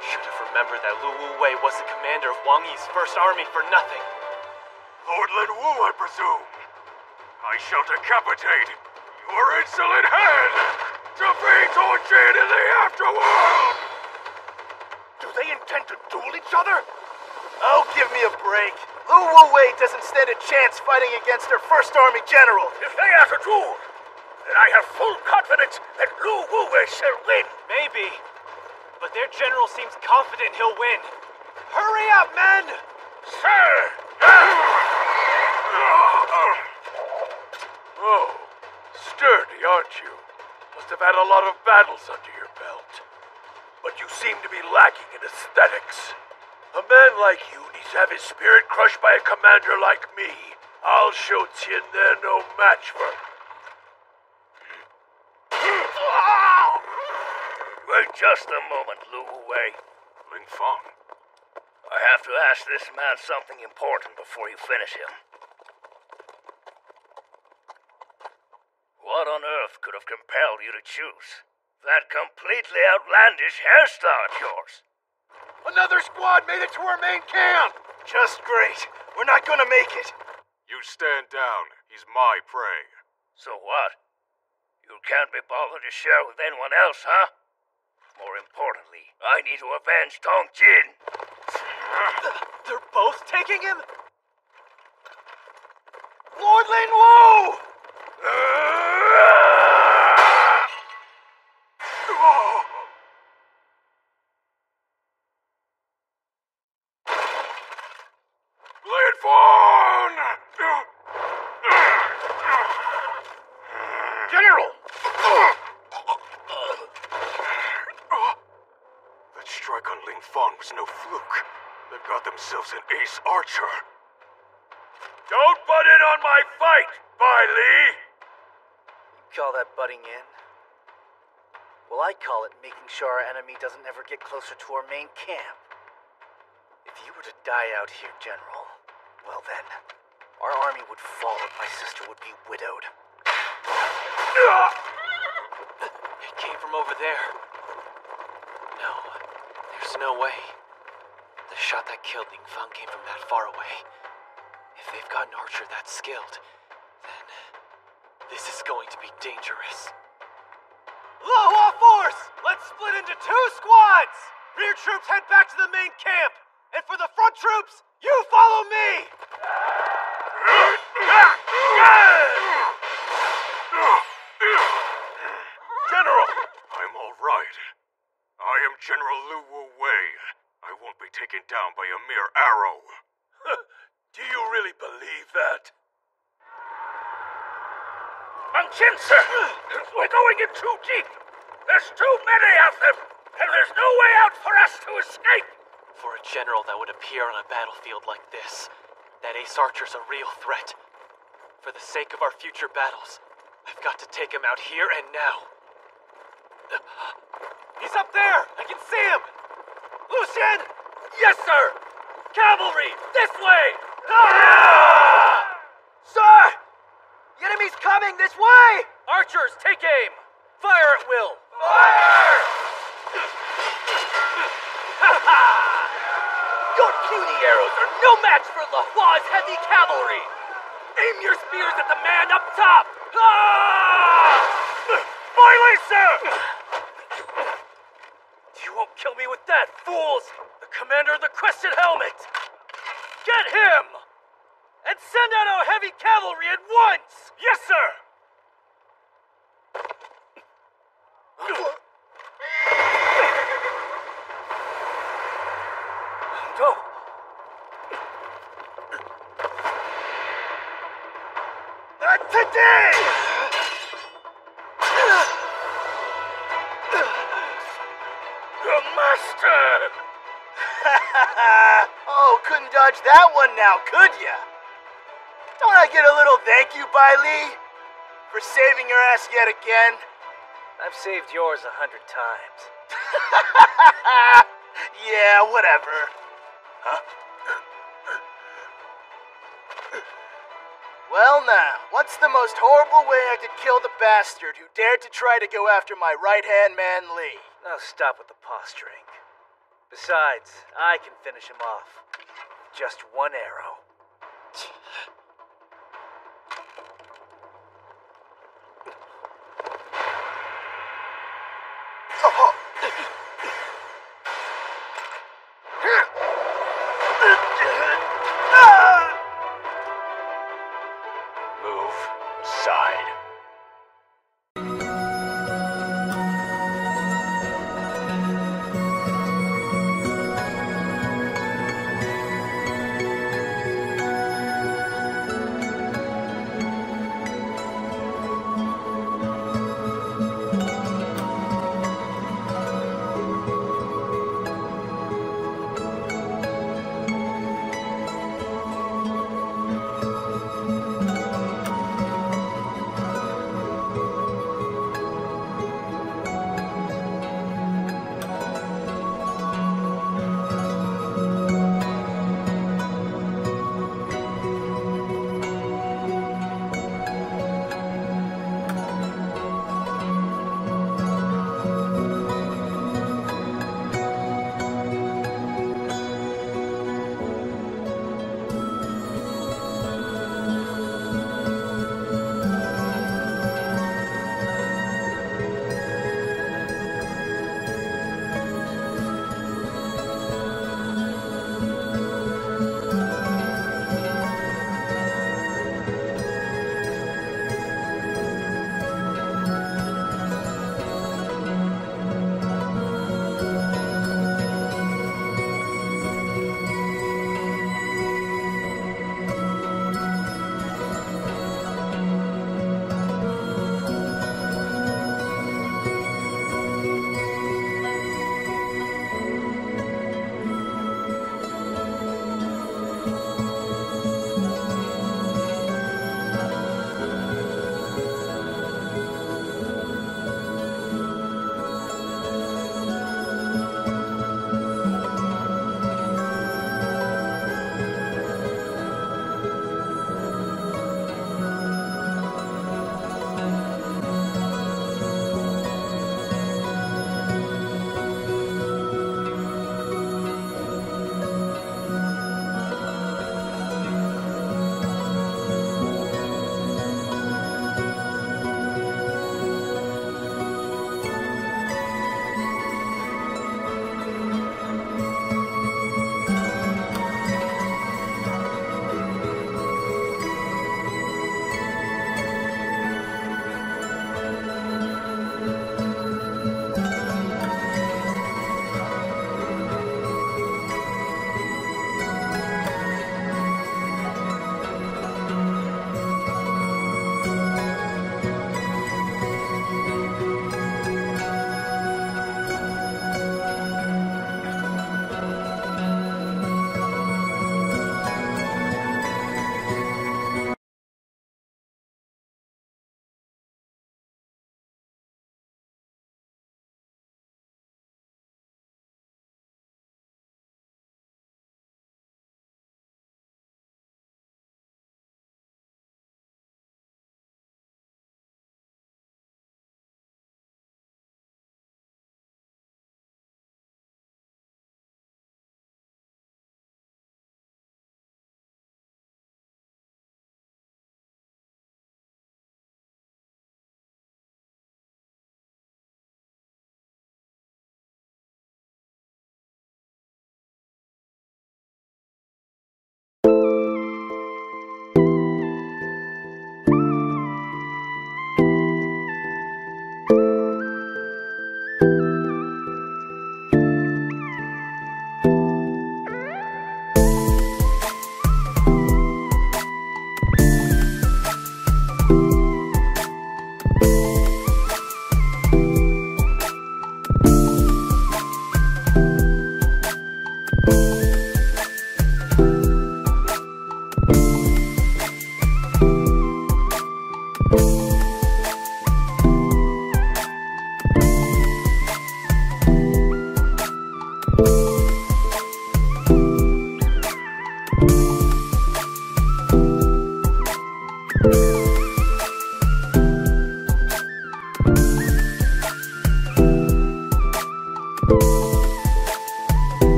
Should have remembered that Lu Wu-wei was the commander of Wang Yi's first army for nothing. Lord Lin Wu, I presume. I shall decapitate your insolent head to be tortured in the afterworld! Do they intend to duel each other? Oh, give me a break. Lu Wu-wei doesn't stand a chance fighting against our first army general. If they are to duel, then I have full confidence that Lu Wu-wei shall win. Maybe, but their general seems confident he'll win. Hurry up, men! Sir! Oh, sturdy, aren't you? Must have had a lot of battles under your belt. But you seem to be lacking in aesthetics. A man like you needs to have his spirit crushed by a commander like me. I'll show Tian they're no match for... Wait just a moment, Lu Wu-wei. Ling Feng. I have to ask this man something important before you finish him. What on earth could have compelled you to choose that completely outlandish hairstyle of yours? Another squad made it to our main camp! Just great. We're not gonna make it. You stand down. He's my prey. So what? You can't be bothered to share with anyone else, huh? More importantly, I need to avenge Tong Jin. They're both taking him? Lord Lin Wu! Lin Feng! General! That strike on Ling Feng was no fluke. They've got themselves an ace archer. Don't butt in on my fight, Bai Li! Call that butting in? Well, I call it making sure our enemy doesn't ever get closer to our main camp. If you were to die out here, General, well then, our army would fall and my sister would be widowed. It came from over there. No, there's no way. The shot that killed Ling Feng came from that far away. If they've got an archer that skilled, then this is going to be dangerous. Lehua Force! Let's split into 2 squads! Rear troops head back to the main camp! And for the front troops, you follow me! General! I'm all right. I am General Lu Wu-wei. I won't be taken down by a mere arrow. Do you really believe that? Mang Chin, sir! We're going in too deep! There's too many of them! And there's no way out for us to escape! For a general that would appear on a battlefield like this, that ace archer's a real threat. For the sake of our future battles, I've got to take him out here and now. He's up there! I can see him! Lucien! Yes, sir! Cavalry, this way! Sir! The enemy's coming this way! Archers, take aim! Fire at will! Fire! Your puny arrows are no match for Lahua's heavy cavalry! Aim your spears at the man up top! Finally, sir! You won't kill me with that, fools! The commander of the Crested Helmet! Get him! And send out our heavy cavalry at once! Yes, sir! No! Not today! The master! Oh, couldn't dodge that one now, could ya? Don't I get a little thank you, Bai Li? For saving your ass yet again? I've saved yours 100 times. Yeah, whatever. Huh? Well now, what's the most horrible way I could kill the bastard who dared to try to go after my right-hand man Li? Now stop with the posturing. Besides, I can finish him off. Just one arrow. Move aside.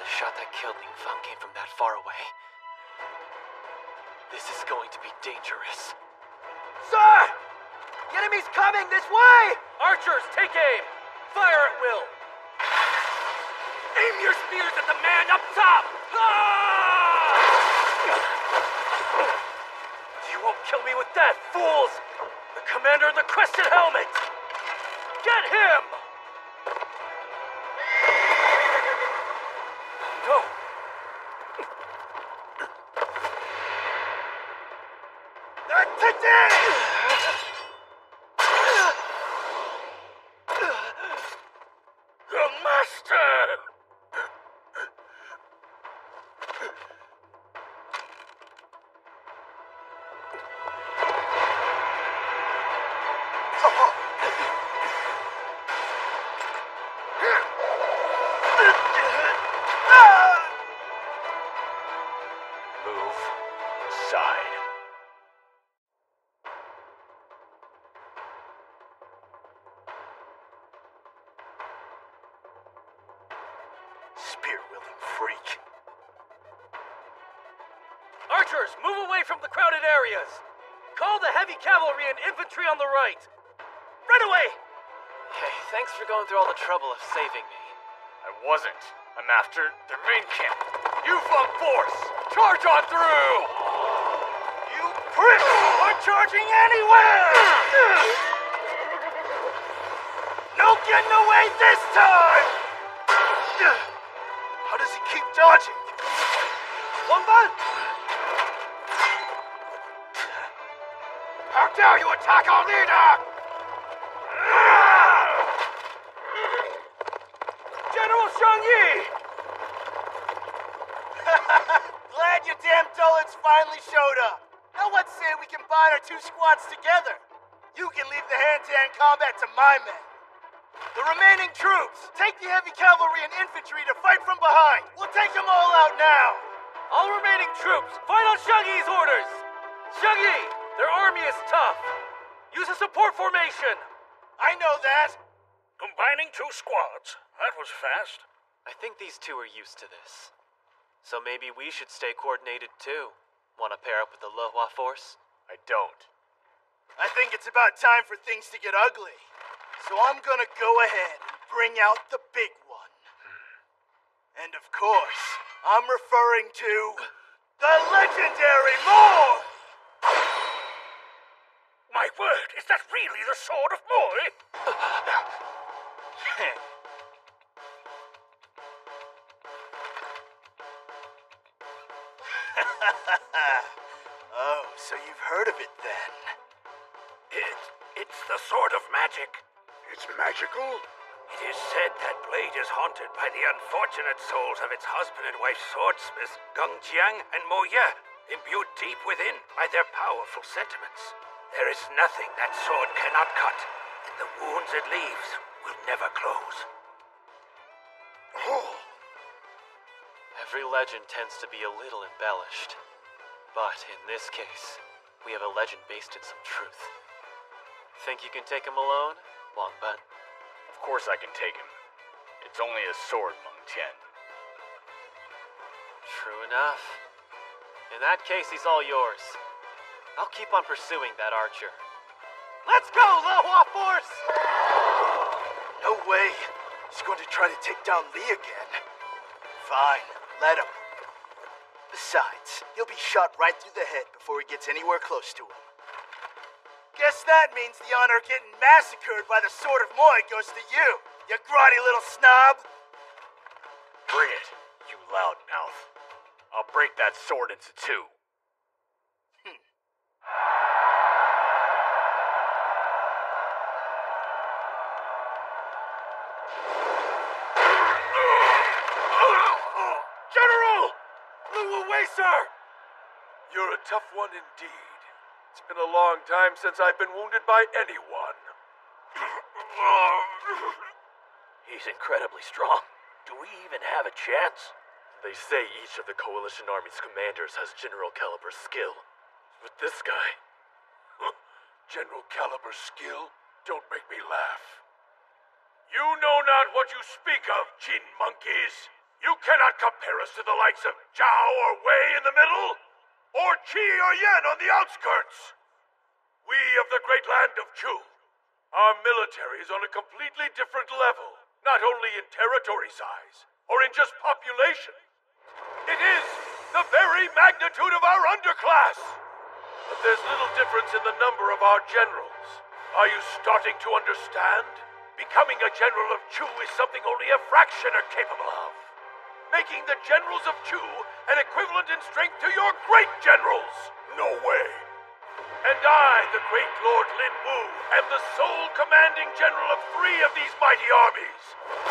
The shot that killed Ling Fang came from that far away. This is going to be dangerous. Sir! The enemy's coming this way! Archers, take aim! Fire at will! Aim your spears at the man up top! You won't kill me with that, fools! The commander in the crested helmet! Get him! No! The master! Move aside. Spear-wielding freak. Archers, move away from the crowded areas! Call the heavy cavalry and infantry on the right! Right away! Hey, thanks for going through all the trouble of saving me. I wasn't. I'm after the main camp. Yufeng force! Charge on through! You pricks are charging anywhere! No getting away this time! How does he keep dodging? Wangban! How dare you attack our leader! General Shang Yi! Glad you damn dullards finally showed up. Now let's say we combine our two squads together. You can leave the hand-to-hand combat to my men. The remaining troops, take the heavy cavalry and infantry to fight from behind. We'll take them all out now. All remaining troops, fight on Shang Yi's orders! Shang Yi, their army is tough. Use a support formation. I know that. Combining two squads. That was fast. I think these two are used to this. So maybe we should stay coordinated too. Want to pair up with the Lehua force? I don't. I think it's about time for things to get ugly. So I'm gonna go ahead and bring out the big one. And of course, I'm referring to the legendary Moy! My word, is that really the sword of Moy? Oh, so you've heard of it then? It's the sword of magic. It's magical? It is said that blade is haunted by the unfortunate souls of its husband and wife swordsmiths, Geng Jiang and Mo Ye, imbued deep within by their powerful sentiments. There is nothing that sword cannot cut, and the wounds it leaves will never close. Oh. Every legend tends to be a little embellished. But in this case, we have a legend based in some truth. Think you can take him alone, Wangban? Of course I can take him. It's only a sword, Meng Tian. True enough. In that case, he's all yours. I'll keep on pursuing that archer. Let's go, Lehua force! No way. He's going to try to take down Li again. Fine, let him. Besides, he'll be shot right through the head before he gets anywhere close to him. Guess that means the honor of getting massacred by the sword of Moy goes to you, you grotty little snob! Bring it, you loudmouth. I'll break that sword into two. General! Lu Wei, sir! You're a tough one indeed. It's been a long time since I've been wounded by anyone. He's incredibly strong. Do we even have a chance? They say each of the Coalition Army's commanders has General Caliber skill. But this guy... General Caliber skill? Don't make me laugh. You know not what you speak of, Jin monkeys. You cannot compare us to the likes of Zhao or Wei in the middle, or Qi or Yan on the outskirts. We of the great land of Chu, our military is on a completely different level, not only in territory size, or in just population. It is the very magnitude of our underclass. But there's little difference in the number of our generals. Are you starting to understand? Becoming a general of Chu is something only a fraction are capable of. Making the generals of Chu an equivalent in strength to your great generals. No way. And I, the great Lord Lin Wu, am the sole commanding general of 3 of these mighty armies.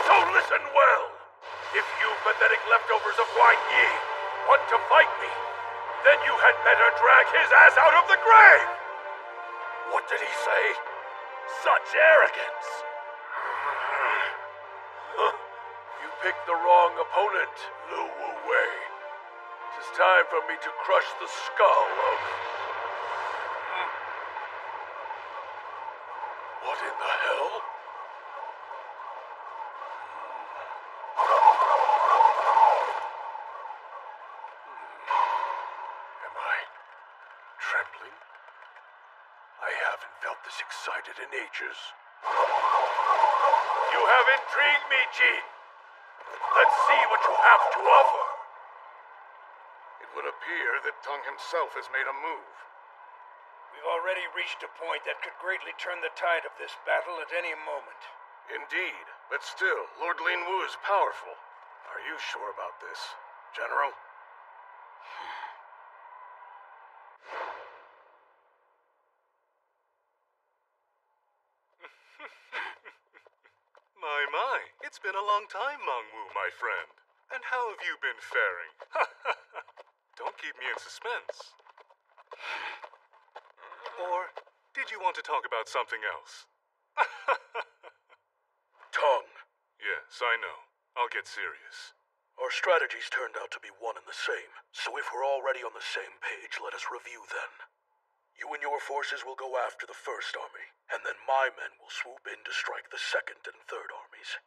So listen well. If you pathetic leftovers of Guan Yi want to fight me, then you had better drag his ass out of the grave! What did he say? Such arrogance! You picked the wrong opponent, Lu Wu Wei. It is time for me to crush the skull of... What in the hell? Am I trembling? I haven't felt this excited in ages. You have intrigued me, Jin. Let's see what you have to offer. It would appear that Tong himself has made a move. We've already reached a point that could greatly turn the tide of this battle at any moment. Indeed, but still, Lord Lin Wu is powerful. Are you sure about this, General? My, it's been a long time, Meng Wu, my friend. And how have you been faring? Don't keep me in suspense. Or did you want to talk about something else? Tong. Yes, I know. I'll get serious. Our strategies turned out to be one and the same, so if we're already on the same page, let us review then. You and your forces will go after the First Army, and then my men will swoop in to strike the Second and Third Armies.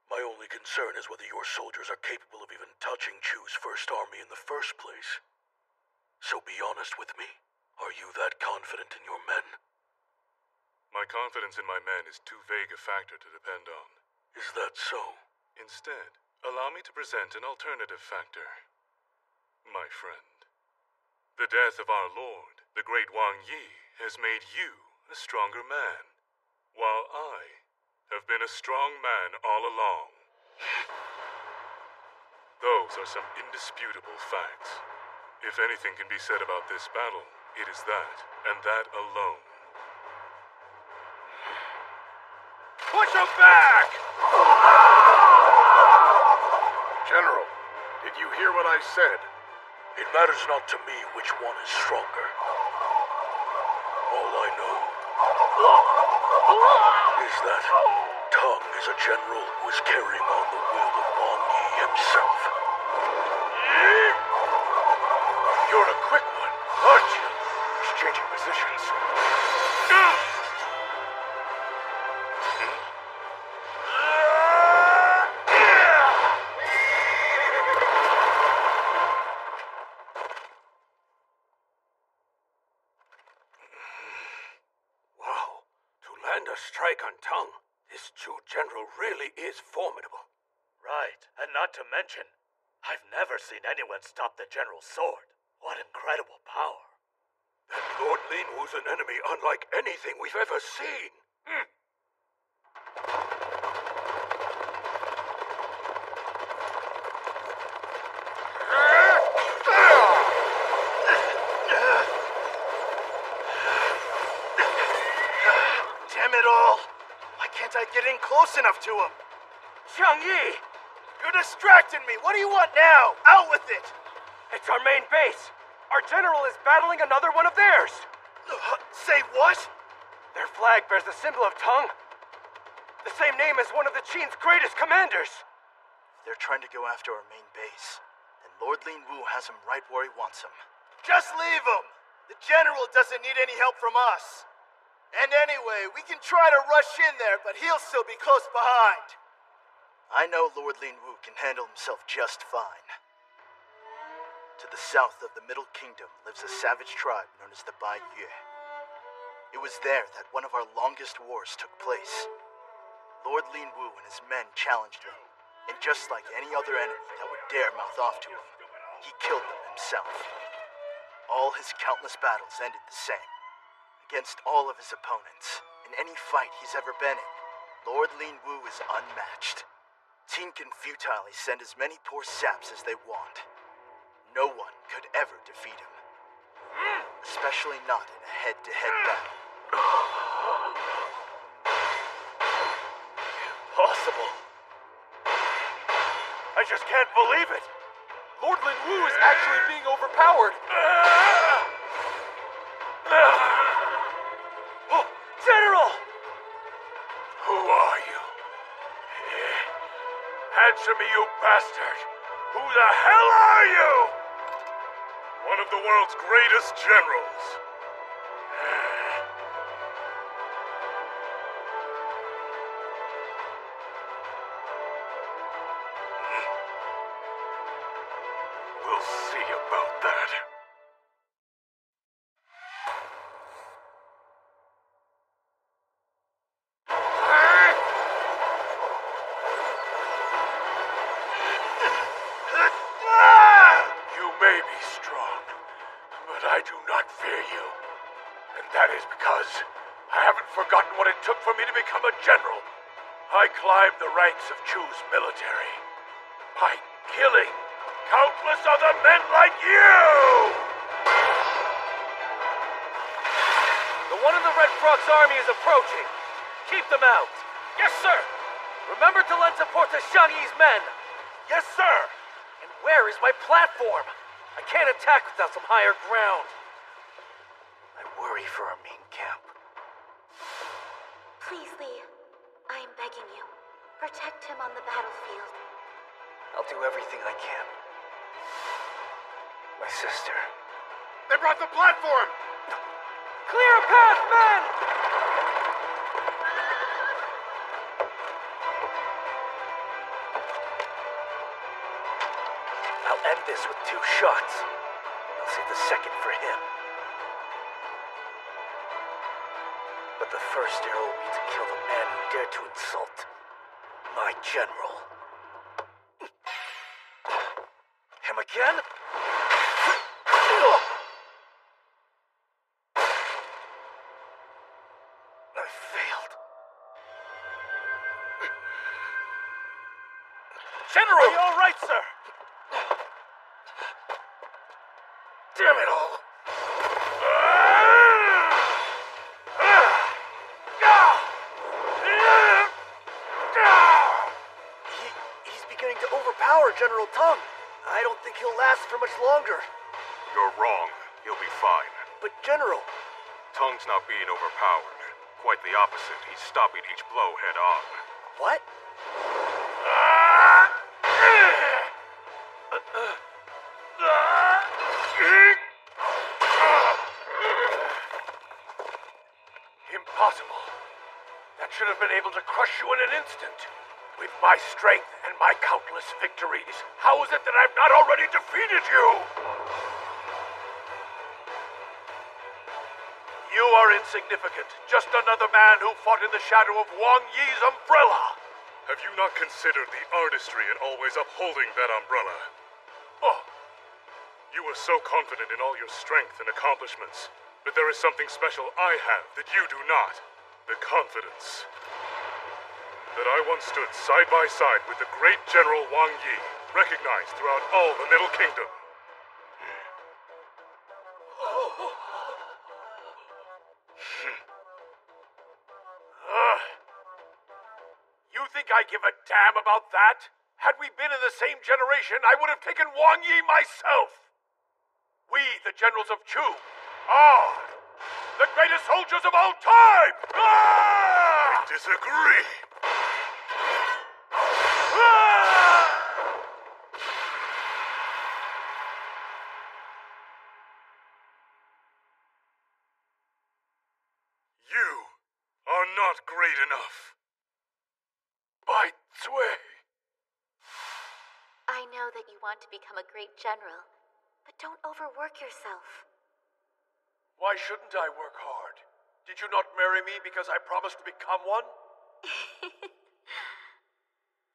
My only concern is whether your soldiers are capable of even touching Chu's First Army in the first place. So be honest with me. Are you that confident in your men? My confidence in my men is too vague a factor to depend on. Is that so? Instead, allow me to present an alternative factor. My friend. The death of our lord, the great Wang Yi, has made you a stronger man, while I have been a strong man all along. Those are some indisputable facts. If anything can be said about this battle, it is that, and that alone. Push him back! General, did you hear what I said? It matters not to me which one is stronger. All I know is that Tong is a general who is carrying on the will of Wang Yi himself. You're a quick one, aren't you? Exchanging positions. Wow, to land a strike on Tong, this Chu general really is formidable. Right, and not to mention, I've never seen anyone stop the general's sword. What incredible power. Then Lord Lin Wu's an enemy unlike anything we've ever seen. Damn it all! Why can't I get in close enough to him? Xiang Yi! You're distracting me! What do you want now? Out with it! It's our main base! Our general is battling another one of theirs! Say what? Their flag bears the symbol of Tong. The same name as one of the Qin's greatest commanders! They're trying to go after our main base, and Lord Lin Wu has him right where he wants him. Just leave him! The general doesn't need any help from us. And anyway, we can try to rush in there, but he'll still be close behind. I know Lord Lin Wu can handle himself just fine. To the south of the Middle Kingdom lives a savage tribe known as the Bai Yue. It was there that one of our longest wars took place. Lord Lin Wu and his men challenged them, and just like any other enemy that would dare mouth off to him, he killed them himself. All his countless battles ended the same. Against all of his opponents, in any fight he's ever been in, Lord Lin Wu is unmatched. Team can futilely send as many poor saps as they want. No one could ever defeat him. Especially not in a head-to-head battle. Impossible. I just can't believe it. Lord Lin Wu is actually being overpowered. Oh, General! Who are you? Answer me, you bastard! Who the hell are you? One of the world's greatest generals. We'll see about that. You may be strong, but I do not fear you. And that is because I haven't forgotten what it took for me to become a general. I climbed the ranks of Chu's military by killing countless other men like you! The one in the Red Frog's army is approaching. Keep them out. Yes, sir! Remember to lend support to Xiang Yi's men. Yes, sir! And where is my platform? I can't attack without some higher ground. I worry for our main camp. Please, Lee. I am begging you. Protect him on the battlefield. I'll do everything I can. My sister. They brought the platform! Clear a path, men! I'll end this with 2 shots. I'll save the second for him. But the first arrow will be to kill the man who dared to insult my general. Him again? I failed. General! Are you all right, sir? Damn it all! He's beginning to overpower General Tong. I don't think he'll last for much longer. You're wrong. He'll be fine. But General... Tong's not being overpowered. Quite the opposite. He's stopping each blow head on. What? Impossible. That should have been able to crush you in an instant. With my strength and my countless victories, how is it that I've not already defeated you? You are insignificant. Just another man who fought in the shadow of Wang Yi's umbrella. Have you not considered the artistry in always upholding that umbrella? Oh. You are so confident in all your strength and accomplishments, but there is something special I have that you do not. The confidence. That I once stood side by side with the great General Wang Yi, recognized throughout all the Middle Kingdom. You think I give a damn about that? Had we been in the same generation, I would have taken Wang Yi myself. We, the generals of Chu, are the greatest soldiers of all time! I disagree. You are not great enough. Bai Cui. know that you want to become a great general, but don't overwork yourself. Why shouldn't I work hard? Did you not marry me because I promised to become one?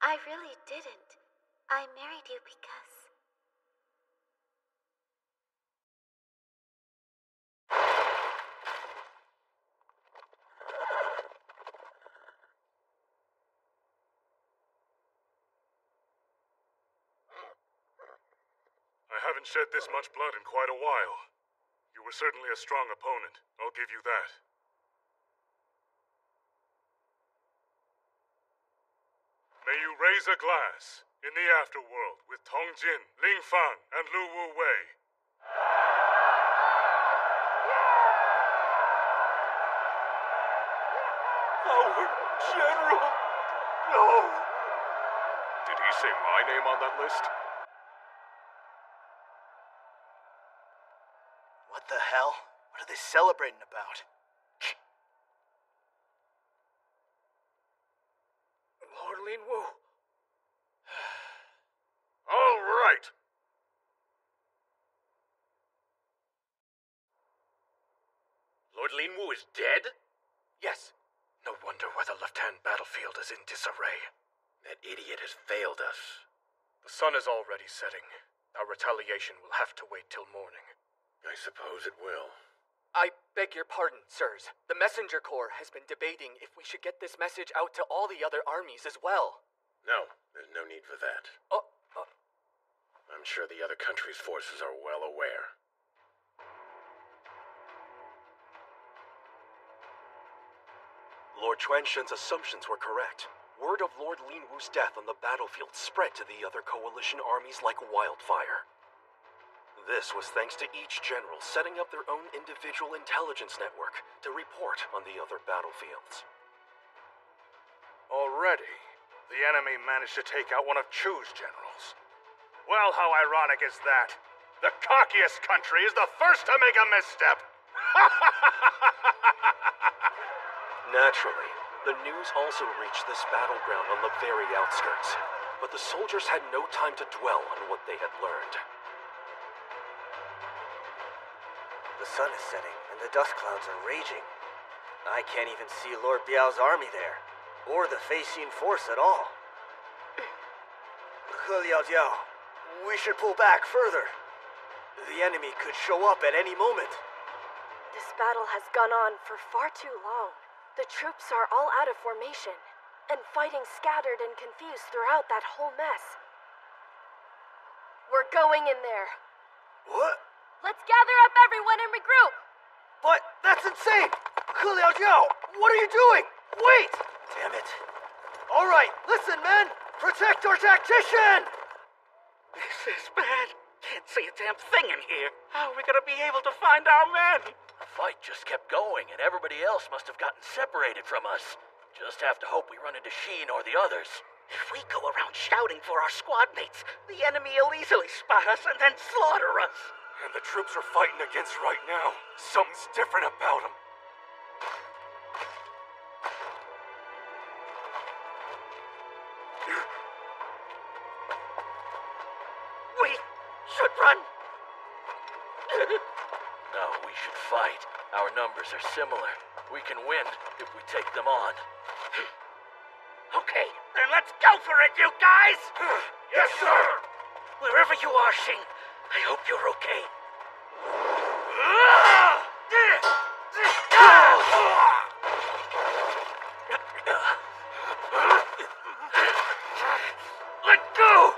I really didn't. I married you because... I haven't shed this much blood in quite a while. You were certainly a strong opponent, I'll give you that. May you raise a glass in the afterworld with Tong Jin, Ling Fang, and Lu Wu Wei. Our general! No! Did he say my name on that list? What the hell? What are they celebrating about? Lord Lin Wu. All right. Lord Lin Wu is dead? Yes. No wonder why the left-hand battlefield is in disarray. That idiot has failed us. The sun is already setting. Our retaliation will have to wait till morning. I suppose it will. I beg your pardon, sirs. The Messenger Corps has been debating if we should get this message out to all the other armies as well. No, there's no need for that. I'm sure the other country's forces are well aware. Lord Chuanshen's assumptions were correct. Word of Lord Lin Wu's death on the battlefield spread to the other coalition armies like wildfire. This was thanks to each general setting up their own individual intelligence network to report on the other battlefields. Already, the enemy managed to take out one of Chu's generals. Well, how ironic is that? The cockiest country is the first to make a misstep! Naturally, the news also reached this battleground on the very outskirts, but the soldiers had no time to dwell on what they had learned. The sun is setting, and the dust clouds are raging. I can't even see Lord Biao's army there, or the Feixin force at all. He Liaojiao, we should pull back further. The enemy could show up at any moment. This battle has gone on for far too long. The troops are all out of formation, and fighting scattered and confused throughout that whole mess. We're going in there. What? Let's gather up everyone and regroup! But that's insane! He Liaojiao, what are you doing? Wait! Damn it. All right, listen, men! Protect our tactician! This is bad. Can't see a damn thing in here. How are we gonna be able to find our men? The fight just kept going, and everybody else must have gotten separated from us. Just have to hope we run into Sheen or the others. If we go around shouting for our squad mates, the enemy will easily spot us and then slaughter us. And the troops we're fighting against right now, something's different about them. We should run. No, we should fight. Our numbers are similar. We can win if we take them on. Okay, then let's go for it, you guys! Yes, sir! Wherever you are, Sheen, I hope you're okay. Let go!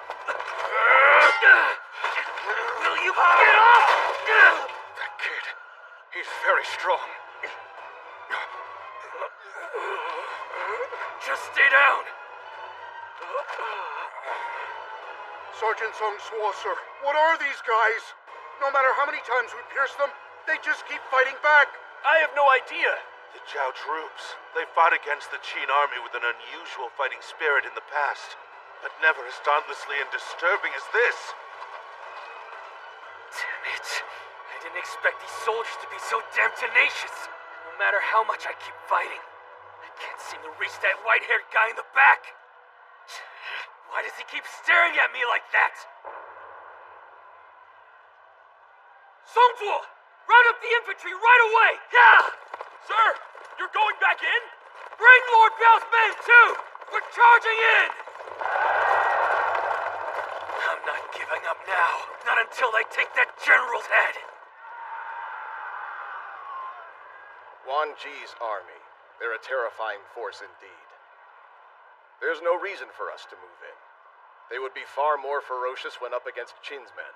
Will you get off? That kid, he's very strong. Just stay down! Sergeant Sung Suo, sir, what are these guys? No matter how many times we pierce them, they just keep fighting back. I have no idea. The Zhao troops. They fought against the Qin army with an unusual fighting spirit in the past, but never as dauntlessly and disturbing as this. Damn it. I didn't expect these soldiers to be so damn tenacious. No matter how much I keep fighting, I can't seem to reach that white-haired guy in the back. Why does he keep staring at me like that? Songzuo! Round up the infantry right away! Yeah! Sir, you're going back in? Bring Lord Biao's men too! We're charging in! I'm not giving up now. Not until they take that general's head. Wan Ji's army. They're a terrifying force indeed. There's no reason for us to move in. They would be far more ferocious when up against Qin's men.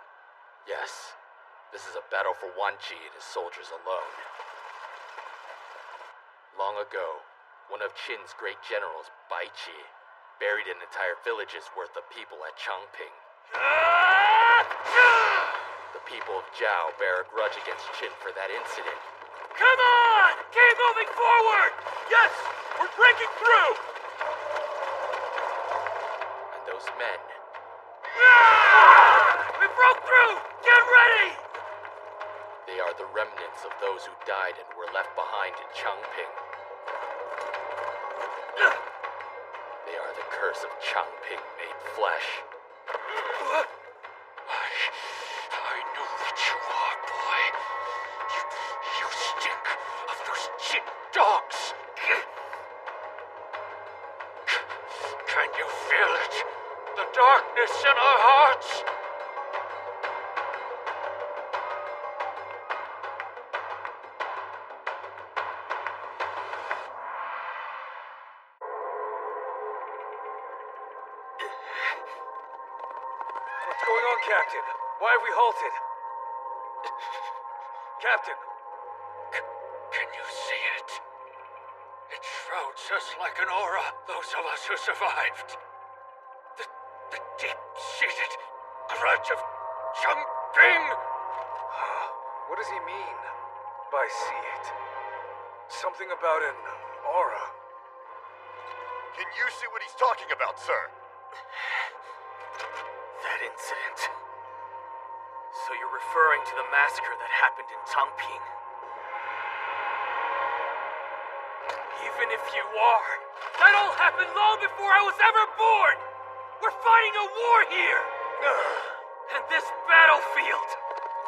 Yes, this is a battle for Wan Ji and his soldiers alone. Long ago, one of Qin's great generals, Bai Qi, buried an entire village's worth of people at Changping. The people of Zhao bear a grudge against Qin for that incident. Come on! Keep moving forward! Yes! We're breaking through! And those men... We broke through! Get ready! They are the remnants of those who died and were left behind in Changping. They are the curse of Changping made flesh. I know what you are, boy. You stink of those Qin dogs. Can you feel it? The darkness in our hearts? What's going on, Captain? Why have we halted? Captain! Can you see it? It shrouds us like an aura, those of us who survived. The deep-seated grudge of Changping! What does he mean by see it? Something about an aura. Can you see what he's talking about, sir? That incident. So you're referring to the massacre that happened in Changping? Even if you are, that all happened long before I was ever born! We're fighting a war here! And this battlefield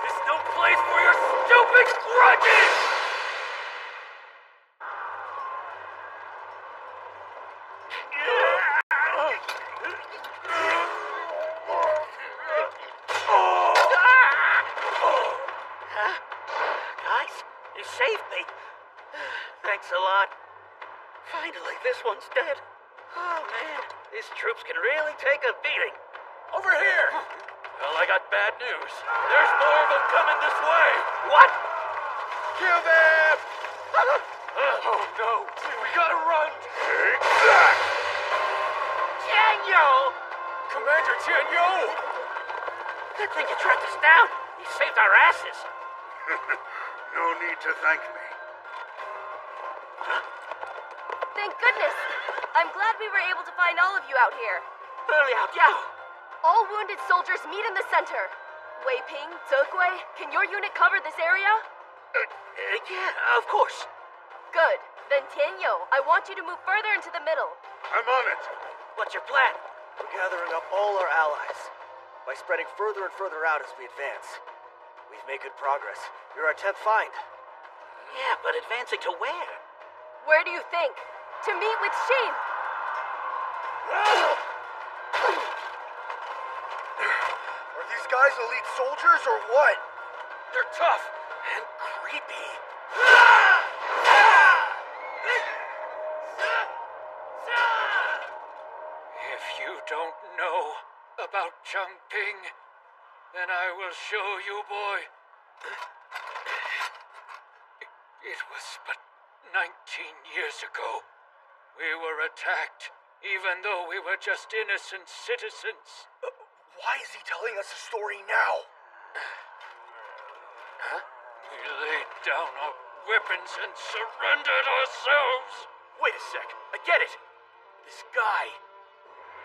is no place for your stupid grudges! Guys, you saved me. Thanks a lot. Finally, this one's dead. Oh, man. These troops can really take a beating. Over here! Well, I got bad news. There's more of them coming this way! What? Kill them! Oh no! We gotta run! Take that! Tianyo! Commander Tianyo! Good thing you tracked us down. You saved our asses. No need to thank me. Thank goodness! I'm glad we were able to find all of you out here. Liao Diao. All wounded soldiers meet in the center. Wei Ping, Zekui, can your unit cover this area? Yeah, of course. Good. Then Tianyo, I want you to move further into the middle. I'm on it. What's your plan? We're gathering up all our allies by spreading further and further out as we advance. We've made good progress. You're our 10th find. Yeah, but advancing to where? Where do you think? To meet with Shin. Are these guys elite soldiers or what? They're tough and creepy. If you don't know about Changping, then I will show you, boy. It was but 19 years ago. We were attacked, even though we were just innocent citizens. Why is he telling us a story now? Huh? We laid down our weapons and surrendered ourselves. Wait a sec. I get it. This guy.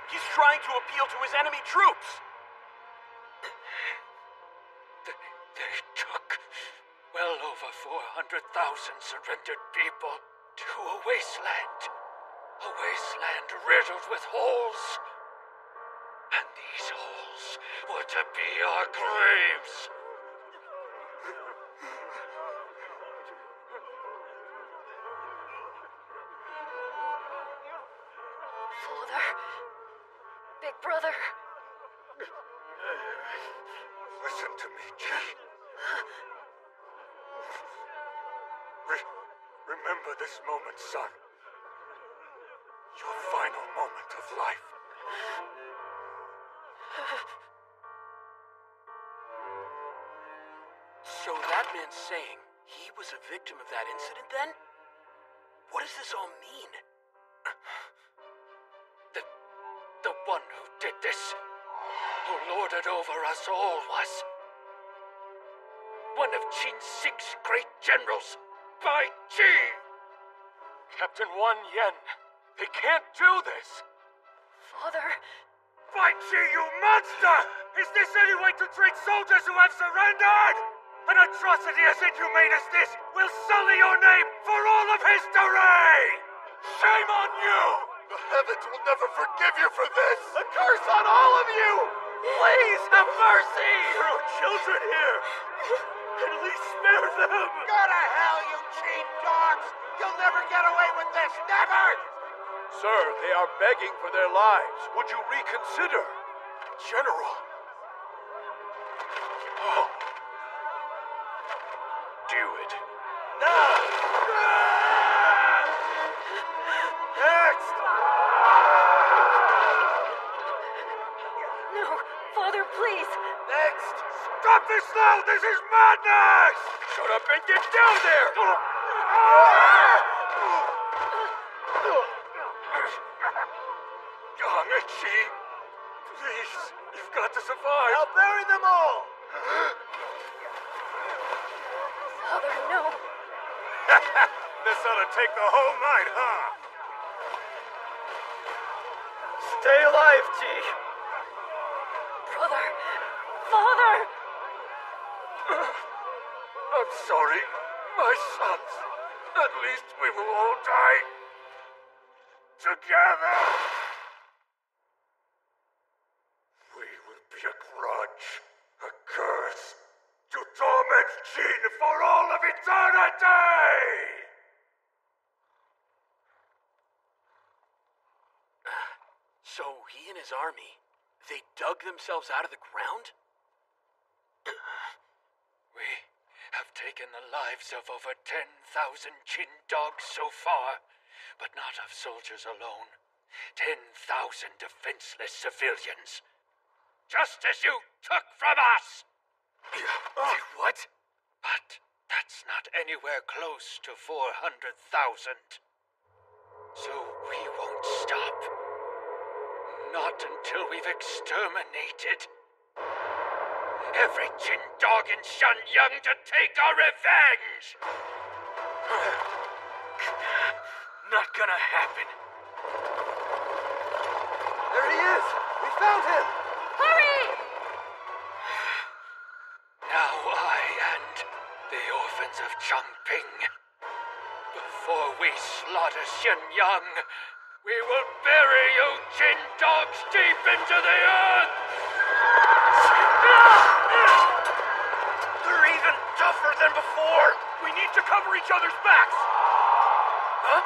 He's trying to appeal to his enemy troops. They took well over 400,000 surrendered people to a wasteland. A wasteland riddled with holes. And these holes were to be our graves. Father. Big brother. Listen to me, Jin. Remember this moment, son. Your final moment of life. So that man's saying he was a victim of that incident then? What does this all mean? The one who did this, who lorded over us all, was one of Qin's 6 great generals, Bai Qi! Captain Wan Yen, they can't do this! Father... Bai Qi, you monster! Is this any way to treat soldiers who have surrendered? An atrocity as inhumane as this will sully your name for all of history! Shame on you! The heavens will never forgive you for this! A curse on all of you! Please have mercy! There are children here! At least spare them! Go to hell, you cheap dogs! You'll never get away with this! Never! Sir, they are begging for their lives. Would you reconsider? General! Oh. Do it. No! Next! No, Father, please! Next! Stop this now! This is madness! Shut up and get down there! Yang and Qi, please, you've got to survive. I'll bury them all! Father, no! This ought to take the whole night, huh? Stay alive, Qi! Brother! Father! I'm sorry, my sons. At least we will all die together. We will be a grudge, a curse, to torment Qin for all of eternity! So he and his army, they dug themselves out of the ground? We have taken the lives of over 10,000 Qin dogs so far, but not of soldiers alone. 10,000 defenseless civilians. Just as you took from us! What? But that's not anywhere close to 400,000. So we won't stop. Not until we've exterminated every Qin dog in Shanyang to take our revenge! Not gonna happen. There he is! We found him! Hurry! Now I and the orphans of Changping, before we slaughter Shenyang, we will bury you Qin dogs deep into the earth! They're even tougher than before! We need to cover each other's backs! Huh?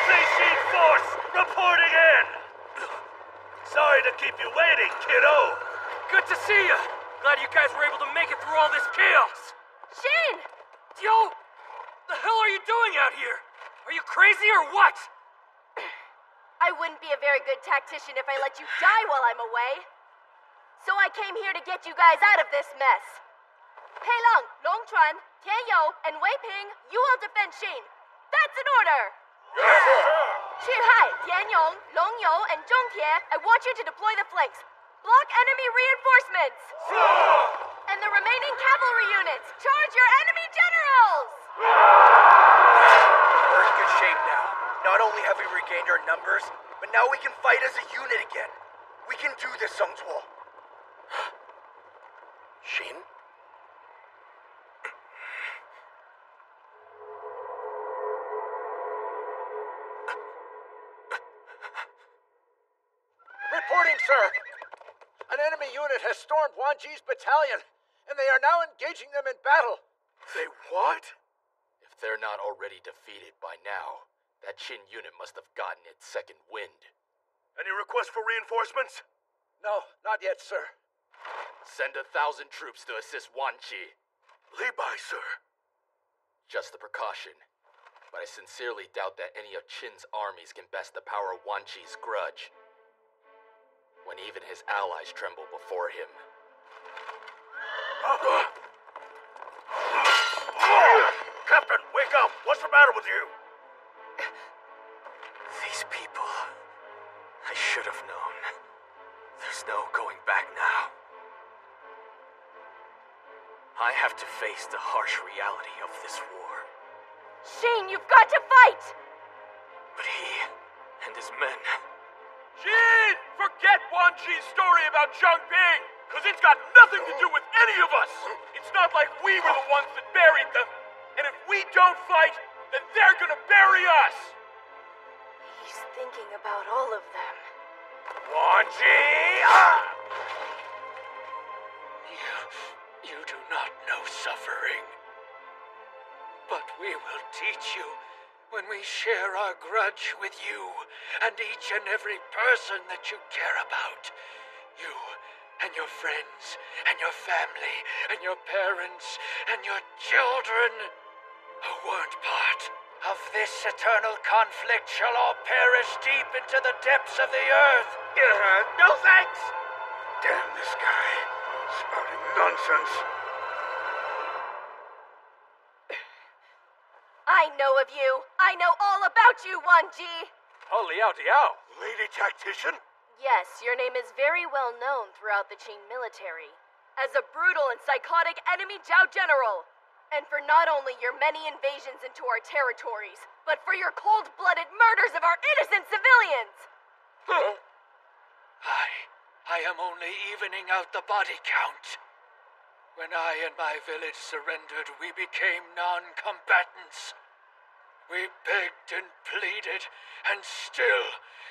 Seishin Force, reporting in! Sorry to keep you waiting, kiddo! Good to see you! Glad you guys were able to make it through all this chaos! Shin! Yo! The hell are you doing out here? Are you crazy or what? I wouldn't be a very good tactician if I let you die while I'm away. So I came here to get you guys out of this mess. Peilang, Longchuan, Tianyou, and Weiping, you all defend Xin. That's an order! Yes, sir! Chuhai, Tianyong, Longyou, and Zhongtie, I want you to deploy the flanks. Block enemy reinforcements! Sir! And the remaining cavalry units, charge your enemy generals! We're in good shape now. Not only have we regained our numbers, but now we can fight as a unit again. We can do this, Sung Tuo. Shin? Reporting, sir. An enemy unit has stormed Wan Ji's battalion, and they are now engaging them in battle. They what? If they're not already defeated by now, that Qin unit must have gotten its second wind. Any request for reinforcements? No, not yet, sir. Send 1,000 troops to assist Wan Ji. Li Bai, sir. Just a precaution. But I sincerely doubt that any of Qin's armies can best the power of Wan Ji's grudge, when even his allies tremble before him. Captain, wake up! What's the matter with you? These people... I should have known. There's no going back now. I have to face the harsh reality of this war. Shane, you've got to fight! But he and his men... Jin! Forget Wan Ji's story about Zhangping! Cause it's got nothing to do with any of us! It's not like we were the ones that buried them! And if we don't fight, then they're gonna bury us! He's thinking about all of them. Wan Ji! Ah! You do not know suffering. But we will teach you when we share our grudge with you and each and every person that you care about. You and your friends and your family and your parents and your children who weren't part of this eternal conflict shall all perish deep into the depths of the earth. No thanks! Damn this guy. Spouting nonsense. I know of you. I know all about you, Wan Ji. Oh, Liao Diao. Lady Tactician? Yes, your name is very well known throughout the Qing military as a brutal and psychotic enemy Zhao general. And for not only your many invasions into our territories, but for your cold-blooded murders of our innocent civilians! I am only evening out the body count. When I and my village surrendered, we became non-combatants. We begged and pleaded, and still,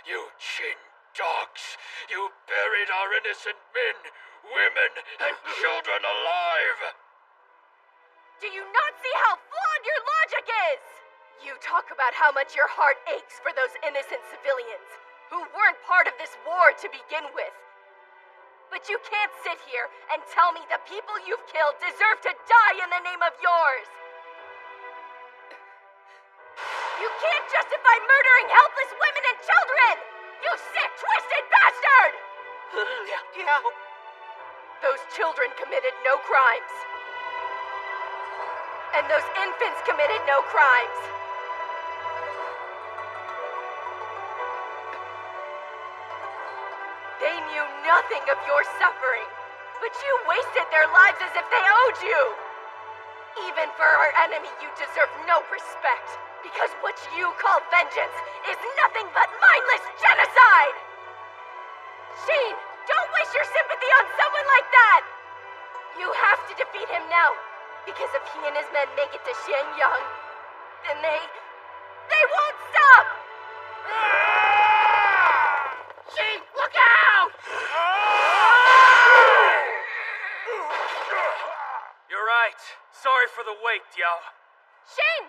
you Qin dogs, you buried our innocent men, women, and children alive! Do you not see how flawed your logic is? You talk about how much your heart aches for those innocent civilians who weren't part of this war to begin with. But you can't sit here and tell me the people you've killed deserve to die in the name of yours. You can't justify murdering helpless women and children! You sick, twisted bastard! Those children committed no crimes. And those infants committed no crimes. They knew nothing of your suffering, but you wasted their lives as if they owed you. Even for our enemy, you deserve no respect, because what you call vengeance is nothing but mindless genocide! Shane, don't waste your sympathy on someone like that! You have to defeat him now, because if he and his men make it to Xianyang, then they won't stop! Shane, look out! You're right. Sorry for the wait, Diao. Shane!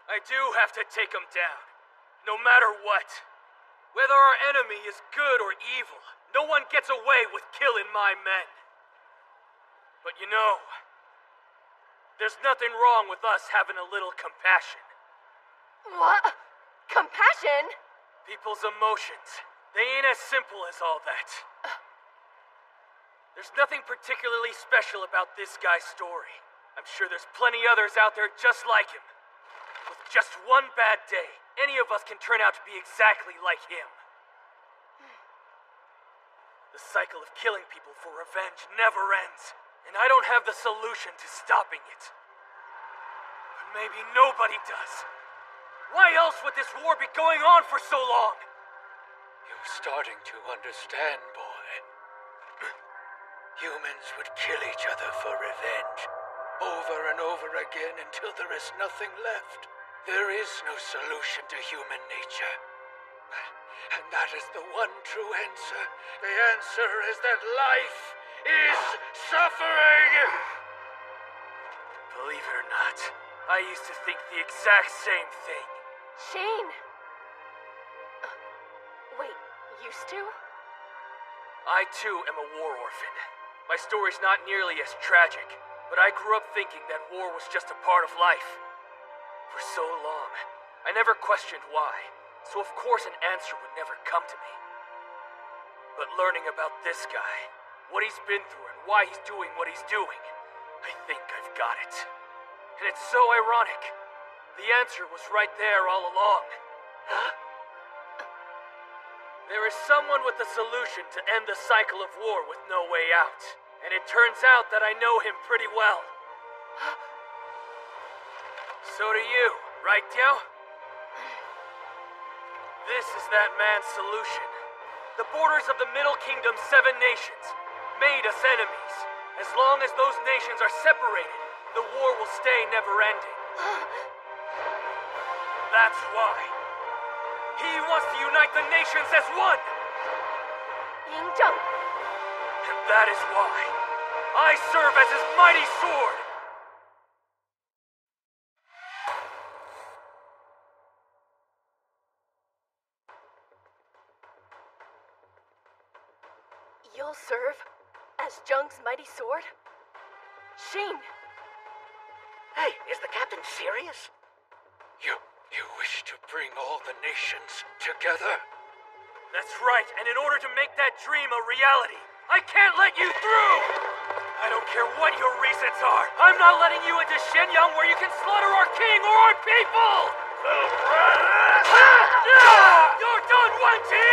I do have to take him down, no matter what. Whether our enemy is good or evil, no one gets away with killing my men. But you know, there's nothing wrong with us having a little compassion. What? Compassion? People's emotions, they ain't as simple as all that. There's nothing particularly special about this guy's story. I'm sure there's plenty others out there just like him. With just one bad day, any of us can turn out to be exactly like him. The cycle of killing people for revenge never ends, and I don't have the solution to stopping it. But maybe nobody does. Why else would this war be going on for so long? You're starting to understand, boy. Humans would kill each other for revenge, over and over again until there is nothing left. There is no solution to human nature. And that is the one true answer. The answer is that life is suffering! Believe it or not, I used to think the exact same thing. Shane! Wait, used to? I too am a war orphan. My story's not nearly as tragic, but I grew up thinking that war was just a part of life. For so long, I never questioned why, so of course an answer would never come to me. But learning about this guy, what he's been through and why he's doing what he's doing, I think I've got it. And it's so ironic. The answer was right there all along. Huh? There is someone with the solution to end the cycle of war with no way out. And it turns out that I know him pretty well. So do you, right, Diao? This is that man's solution. The borders of the Middle Kingdom's 7 nations made us enemies. As long as those nations are separated, the war will stay never-ending. That's why. He wants to unite the nations as one! Yingzheng! And that is why I serve as his mighty sword! You'll serve as Zheng's mighty sword? Shane! Hey, is the captain serious? You wish to bring all the nations together? That's right, and in order to make that dream a reality, I can't let you through! I don't care what your reasons are. I'm not letting you into Shenyang where you can slaughter our king or our people! Little brat! You're done, Wan Ji!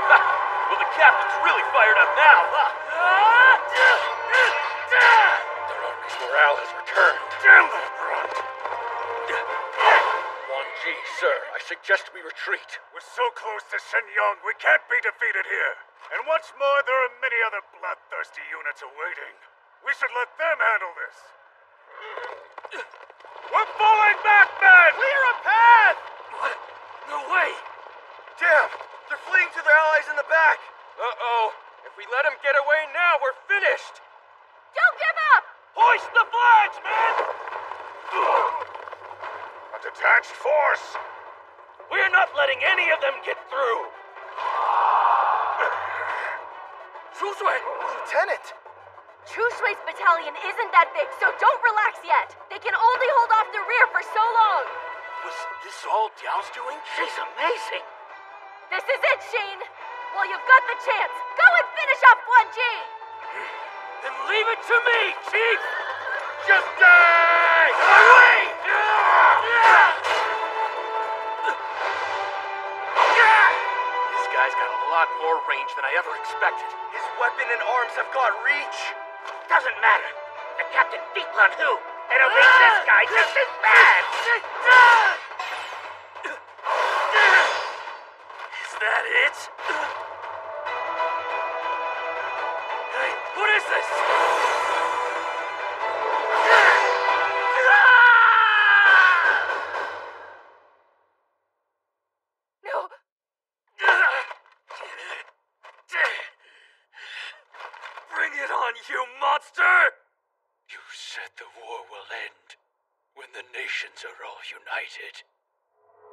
Well, the captain's really fired up now, huh? Their army's morale has returned. Damn that brat! Wan Ji, sir, I suggest we retreat. We're so close to Shenyang, we can't be defeated here. And what's more, there are many other bloodthirsty units awaiting. We should let them handle this. We're falling back, men! Clear a path! What? No way! Damn! They're fleeing to their allies in the back! Uh-oh. If we let them get away now, we're finished! Don't give up! Hoist the flags, men! A detached force! We're not letting any of them get through! Shu Shui! Lieutenant! Chu Shui's battalion isn't that big, so don't relax yet. They can only hold off the rear for so long. Was this all Diao's doing? She's amazing. This is it, Shane. Well, you've got the chance. Go and finish off Wan Ji. Then leave it to me, Chief! Just die! Away! This guy's got a lot more range than I ever expected. His weapon and arms have got reach. Doesn't matter. The captain beat Lan Hu. It'll make this guy just as bad. Is that it? Hey, what is this? No. Bring it on, you monster! You said the war will end when the nations are all united.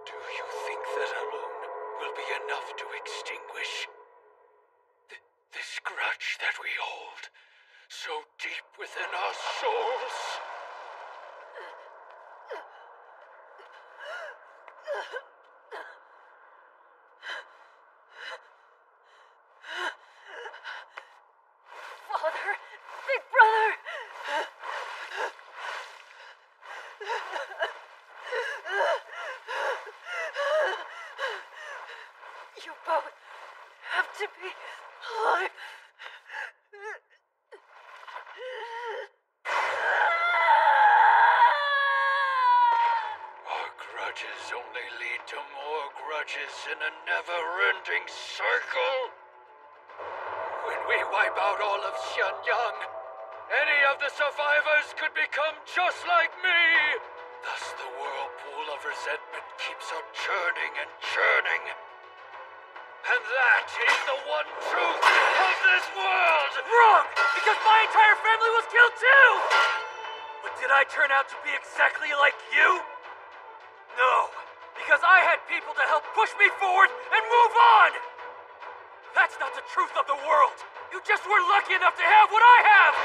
Do you think that alone will be enough to extinguish this grudge that we hold so deep within our souls? Father, big brother. You both have to be alive. Our grudges only lead to more grudges in a never-ending circle. When we wipe out all of Shenyang, any of the survivors could become just like me, Thus the whirlpool of resentment keeps on churning and churning. And that is the one truth of this world! Wrong! Because my entire family was killed too! But did I turn out to be exactly like you? No, because I had people to help push me forward and move on! That's not the truth of the world! You just were lucky enough to have what I have!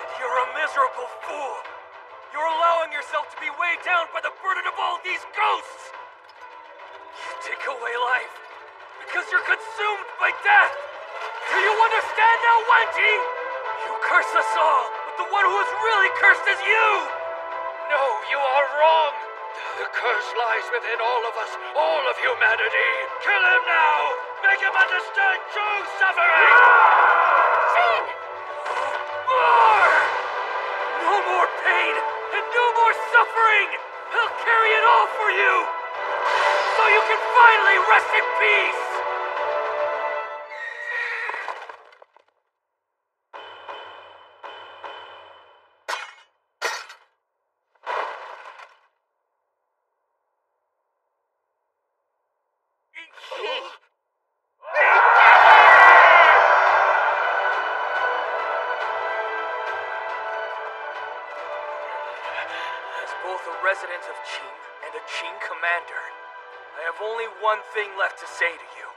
And you're a miserable fool! You're allowing yourself to be weighed down by the burden of all these ghosts! You take away life because you're consumed by death! Do you understand now, Wenji? You curse us all, but the one who is really cursed is you! No, you are wrong! The curse lies within all of us, all of humanity! Kill him now! Make him understand true suffering! Jin! More! No more pain and no more suffering! I'll carry it all for you! So you can finally rest in peace! As both a resident of Qing and a Qing commander, I have only one thing left to say to you.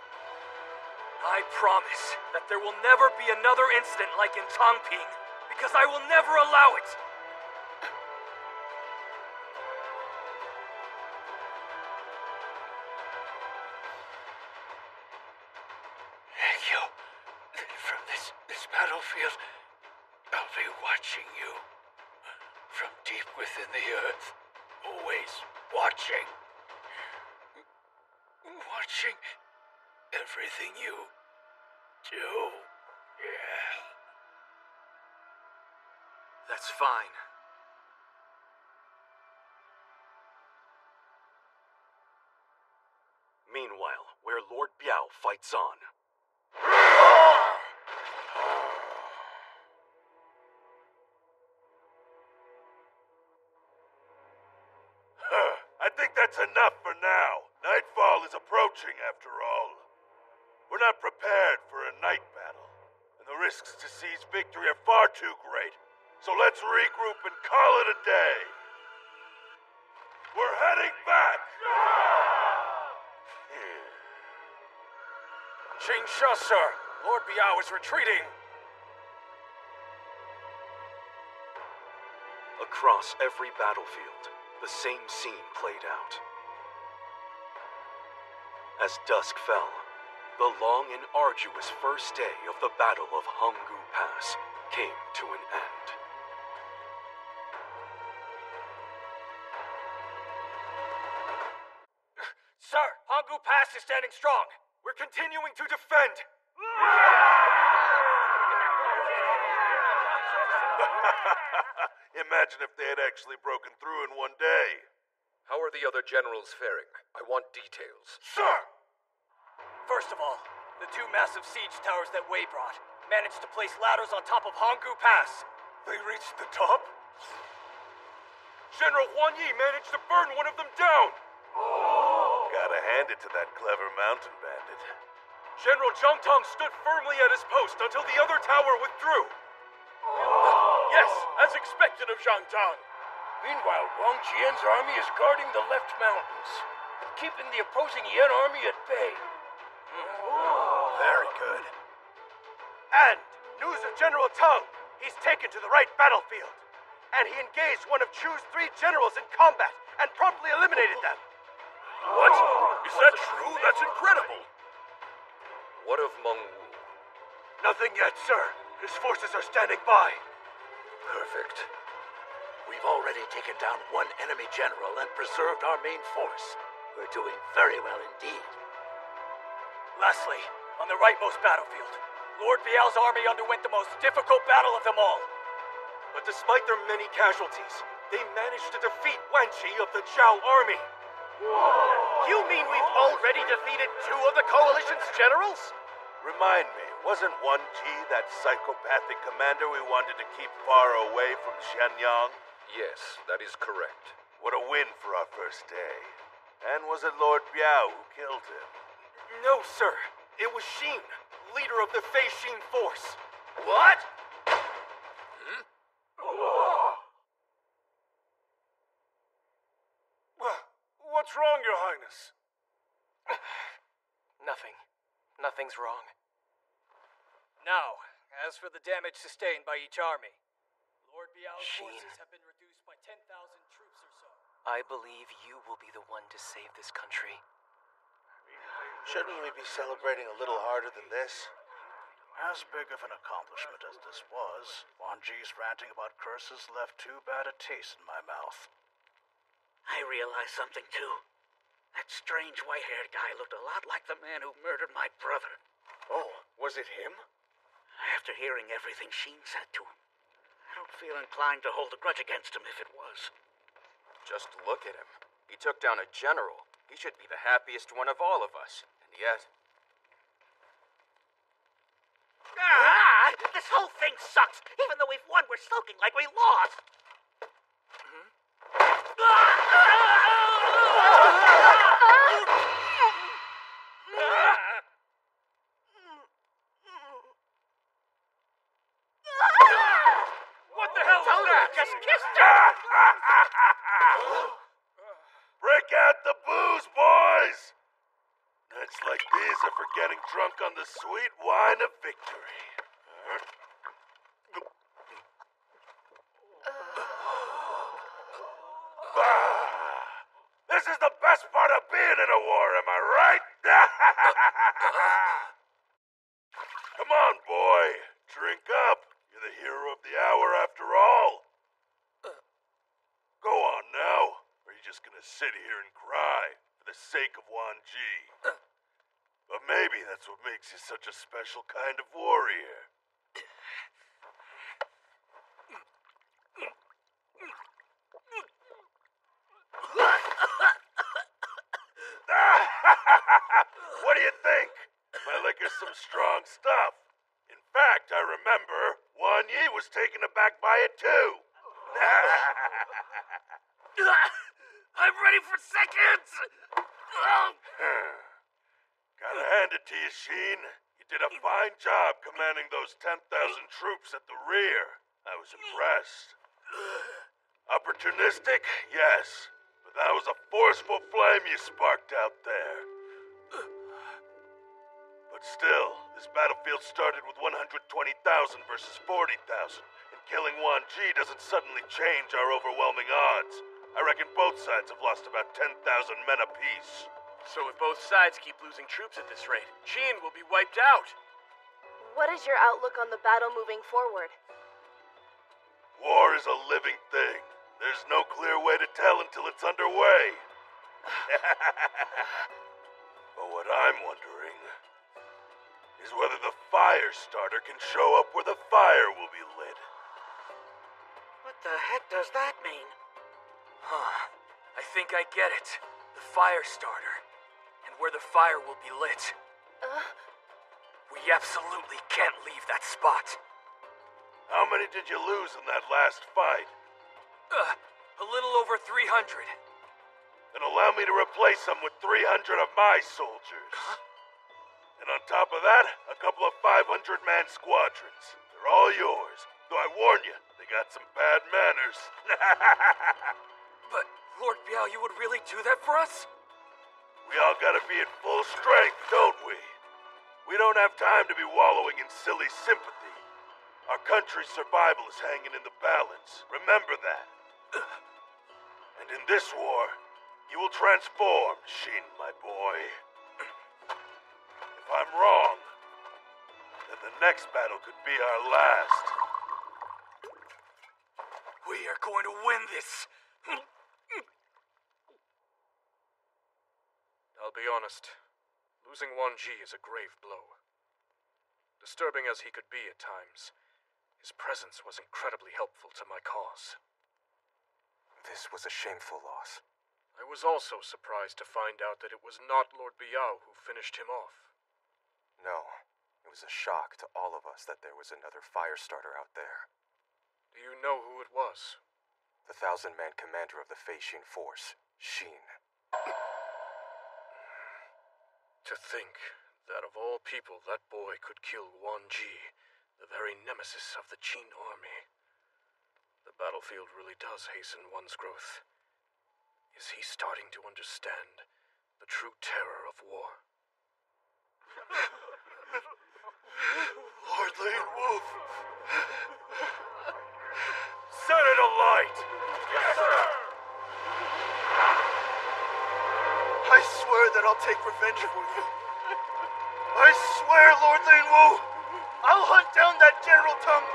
I promise that there will never be another incident like in Tongping, because I will never allow it. Thank you. From this battlefield, I'll be watching you. From deep within the earth. Always watching. Watching everything you do. Yeah. That's fine. Meanwhile, where Lord Biao fights on. I think that's enough for now. Nightfall is approaching, after all. We're not prepared for a night battle, and the risks to seize victory are far too great. So let's regroup and call it a day. We're heading back! Jingsha, sir. Lord Biao is retreating. Across every battlefield, the same scene played out. As dusk fell, the long and arduous first day of the Battle of Honggu Pass came to an end. Sir, Honggu Pass is standing strong. We're continuing to defend. Imagine if they had actually broken through in one day. How are the other generals faring? I want details. Sir! First of all, the two massive siege towers that Wei brought managed to place ladders on top of Honggu Pass. They reached the top? General Huan Yi managed to burn one of them down! Gotta hand it to that clever mountain bandit. General Zhang Tong stood firmly at his post until the other tower withdrew. Yes, as expected of Zhang Tong. Meanwhile, Wang Jian's army is guarding the left mountains and keeping the opposing Yan army at bay. Very good. And news of General Tang. He's taken to the right battlefield. And he engaged one of Chu's 3 generals in combat and promptly eliminated them. What? Is that true? That's incredible. What of Meng Wu? Nothing yet, sir. His forces are standing by. Perfect. We've already taken down one enemy general and preserved our main force. We're doing very well indeed. Lastly, on the rightmost battlefield, Lord Biao's army underwent the most difficult battle of them all. But despite their many casualties, they managed to defeat Wan Qi of the Zhao army. You mean we've already defeated 2 of the coalition's generals? Remind me, wasn't Wan Qi that psychopathic commander we wanted to keep far away from Xianyang? Yes, that is correct. What a win for our first day. And was it Lord Biao who killed him? No, sir. It was Sheen, leader of the Fei Sheen Force. What? What's wrong, Your Highness? Nothing. Nothing's wrong. Now, as for the damage sustained by each army, Lord Biao's forces have been reduced by 10,000 troops or so. I believe you will be the one to save this country. Shouldn't we be celebrating a little harder than this? As big of an accomplishment as this was, Wan Ji's ranting about curses left too bad a taste in my mouth. I realized something too. That strange white-haired guy looked a lot like the man who murdered my brother. Oh, was it him? After hearing everything Sheen said to him, I don't feel inclined to hold a grudge against him if it was. Just look at him. He took down a general. He should be the happiest one of all of us. And yet... This whole thing sucks! Even though we've won, we're sulking like we lost! What the hell was that? Just kissed her! Break out the booze, boys! Nights like these are for getting drunk on the sweet wine of victory. This is the best part of being in a war, am I right? Come on, boy. Drink up. You're the hero of the hour after all. Go on now. Or are you just gonna sit here and cry for the sake of Wan Ji? But maybe that's what makes you such a special kind of warrior. What do you think? My liquor's some strong stuff. In fact, I remember Wan Yi was taken aback by it too. I'm ready for seconds! Gotta hand it to you, Sheen. You did a fine job commanding those 10,000 troops at the rear. I was impressed. Opportunistic? Yes. But that was a forceful flame you sparked out there. But still, this battlefield started with 120,000 versus 40,000, and killing Wan Ji doesn't suddenly change our overwhelming odds. I reckon both sides have lost about 10,000 men apiece. So if both sides keep losing troops at this rate, Sheen will be wiped out. What is your outlook on the battle moving forward? War is a living thing. There's no clear way to tell until it's underway. But what I'm wondering is whether the fire starter can show up where the fire will be lit. What the heck does that mean? Huh. I think I get it. The fire starter. And where the fire will be lit. We absolutely can't leave that spot. How many did you lose in that last fight? A little over 300. Then allow me to replace them with 300 of my soldiers. And on top of that, a couple of 500-man squadrons. They're all yours. Though I warn you, they got some bad manners. But, Lord Biao, you would really do that for us? We all gotta be at full strength, don't we? We don't have time to be wallowing in silly sympathy. Our country's survival is hanging in the balance. Remember that. And in this war, you will transform, Sheen, my boy. If I'm wrong, then the next battle could be our last. We are going to win this. I'll be honest. Losing Wan Ji is a grave blow. Disturbing as he could be at times, his presence was incredibly helpful to my cause. This was a shameful loss. I was also surprised to find out that it was not Lord Biao who finished him off. No, it was a shock to all of us that there was another fire starter out there. Do you know who it was? the 1,000-man commander of the Feishin force, Xin. To think that of all people that boy could kill Wan Ji, the very nemesis of the Qin army. The battlefield really does hasten one's growth. Is he starting to understand the true terror of war? Lord Lane Wolf! Set it alight! Yes, sir! I swear that I'll take revenge for you. I swear, Lord Lane Wu, I'll hunt down that General Tong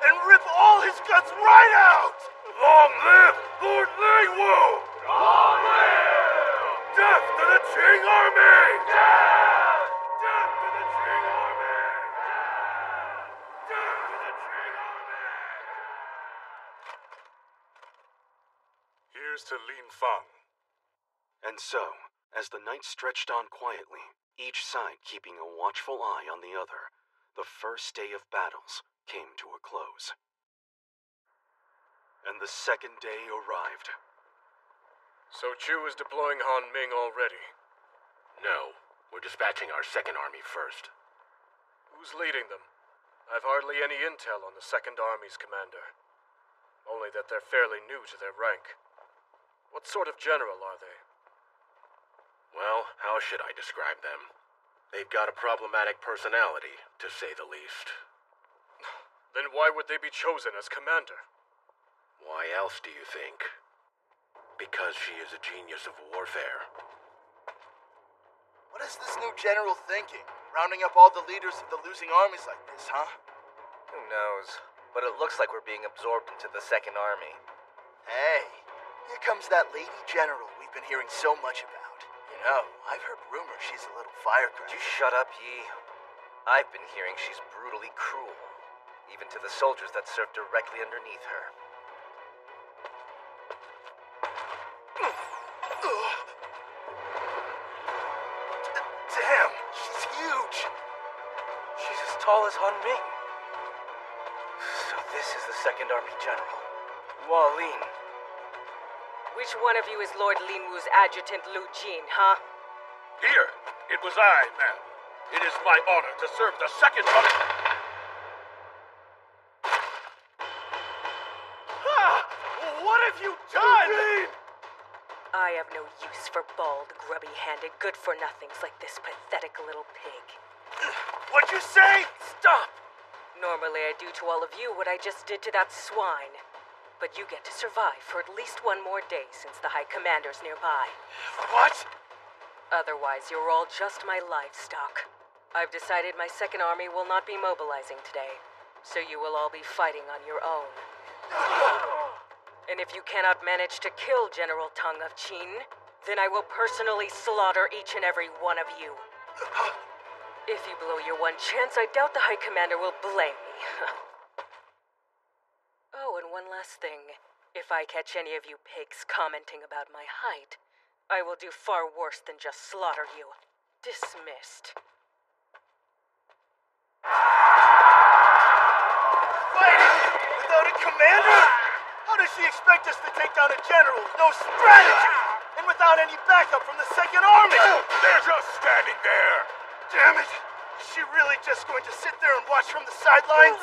and rip all his guts right out! Long live Lord Lane Wu! Long live! Death to the Qing army! Death! Death to the Qing army! Death to the Qing army! Here's to Lin Fang. And so, as the night stretched on quietly, each side keeping a watchful eye on the other, the first day of battles came to a close. And the second day arrived. So Chu is deploying Han Ming already? No, we're dispatching our second army first. Who's leading them? I've hardly any intel on the Second Army's commander. Only that they're fairly new to their rank. What sort of general are they? Well, how should I describe them? They've got a problematic personality, to say the least. Then why would they be chosen as commander? Why else do you think? Because she is a genius of warfare. What is this new general thinking? Rounding up all the leaders of the losing armies like this, huh? Who knows? But it looks like we're being absorbed into the Second Army. Hey, here comes that lady general we've been hearing so much about. You know, I've heard rumors she's a little firecracker. Would you shut up, Yi? I've been hearing she's brutally cruel, even to the soldiers that serve directly underneath her. Damn, she's huge. She's as tall as Han Ming. So this is the Second Army General, Hua Lin. Which one of you is Lord Lin Wu's adjutant, Lu Jin, huh? Here, it was I, ma'am. It is my honor to serve the Second Army. What have you done? I have no use for bald, grubby-handed, good-for-nothings like this pathetic little pig. What'd you say? Stop! Normally I do to all of you what I just did to that swine. But you get to survive for at least one more day since the High Commander's nearby. What? Otherwise, you're all just my livestock. I've decided my Second Army will not be mobilizing today, so you will all be fighting on your own. And if you cannot manage to kill General Tang of Qin, then I will personally slaughter each and every one of you. If you blow your one chance, I doubt the High Commander will blame me. Oh, and one last thing. If I catch any of you pigs commenting about my height, I will do far worse than just slaughter you. Dismissed. Fighting without a commander? How does she expect us to take down a general with no strategy? And without any backup from the Second Army? They're just standing there! Damn it! Is she really just going to sit there and watch from the sidelines?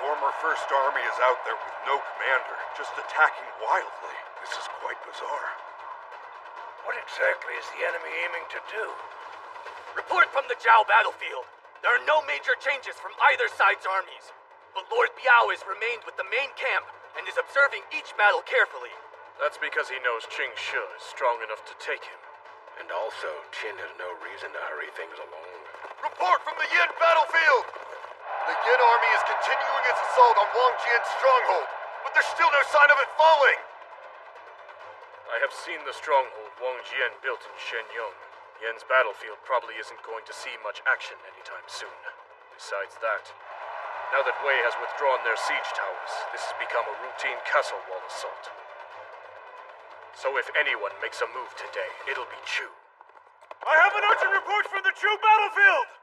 Former First Army is out there with no commander, just attacking wildly. This is quite bizarre. What exactly is the enemy aiming to do? Report from the Zhao battlefield. There are no major changes from either side's armies. But Lord Biao has remained with the main camp and is observing each battle carefully. That's because he knows Qing Shi is strong enough to take him. And also, Qin has no reason to hurry things along. Report from the Yin battlefield! The Yin army is continuing its assault on Wang Jian's stronghold, but there's still no sign of it falling! I have seen the stronghold Wang Jian built in Shenyang. Yan's battlefield probably isn't going to see much action anytime soon. Besides that, now that Wei has withdrawn their siege towers, this has become a routine castle wall assault. So if anyone makes a move today, it'll be Chu. I have an urgent report from the Chu battlefield!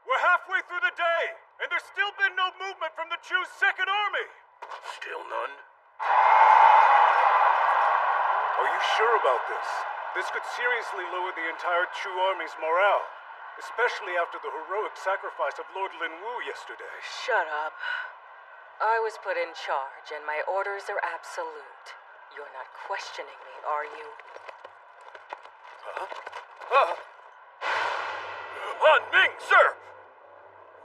We're halfway through the day, and there's still been no movement from the Chu's Second Army! Still none? Are you sure about this? This could seriously lower the entire Chu army's morale, especially after the heroic sacrifice of Lord Linwu yesterday. Shut up. I was put in charge, and my orders are absolute. You're not questioning me, are you? Han Ming, sir!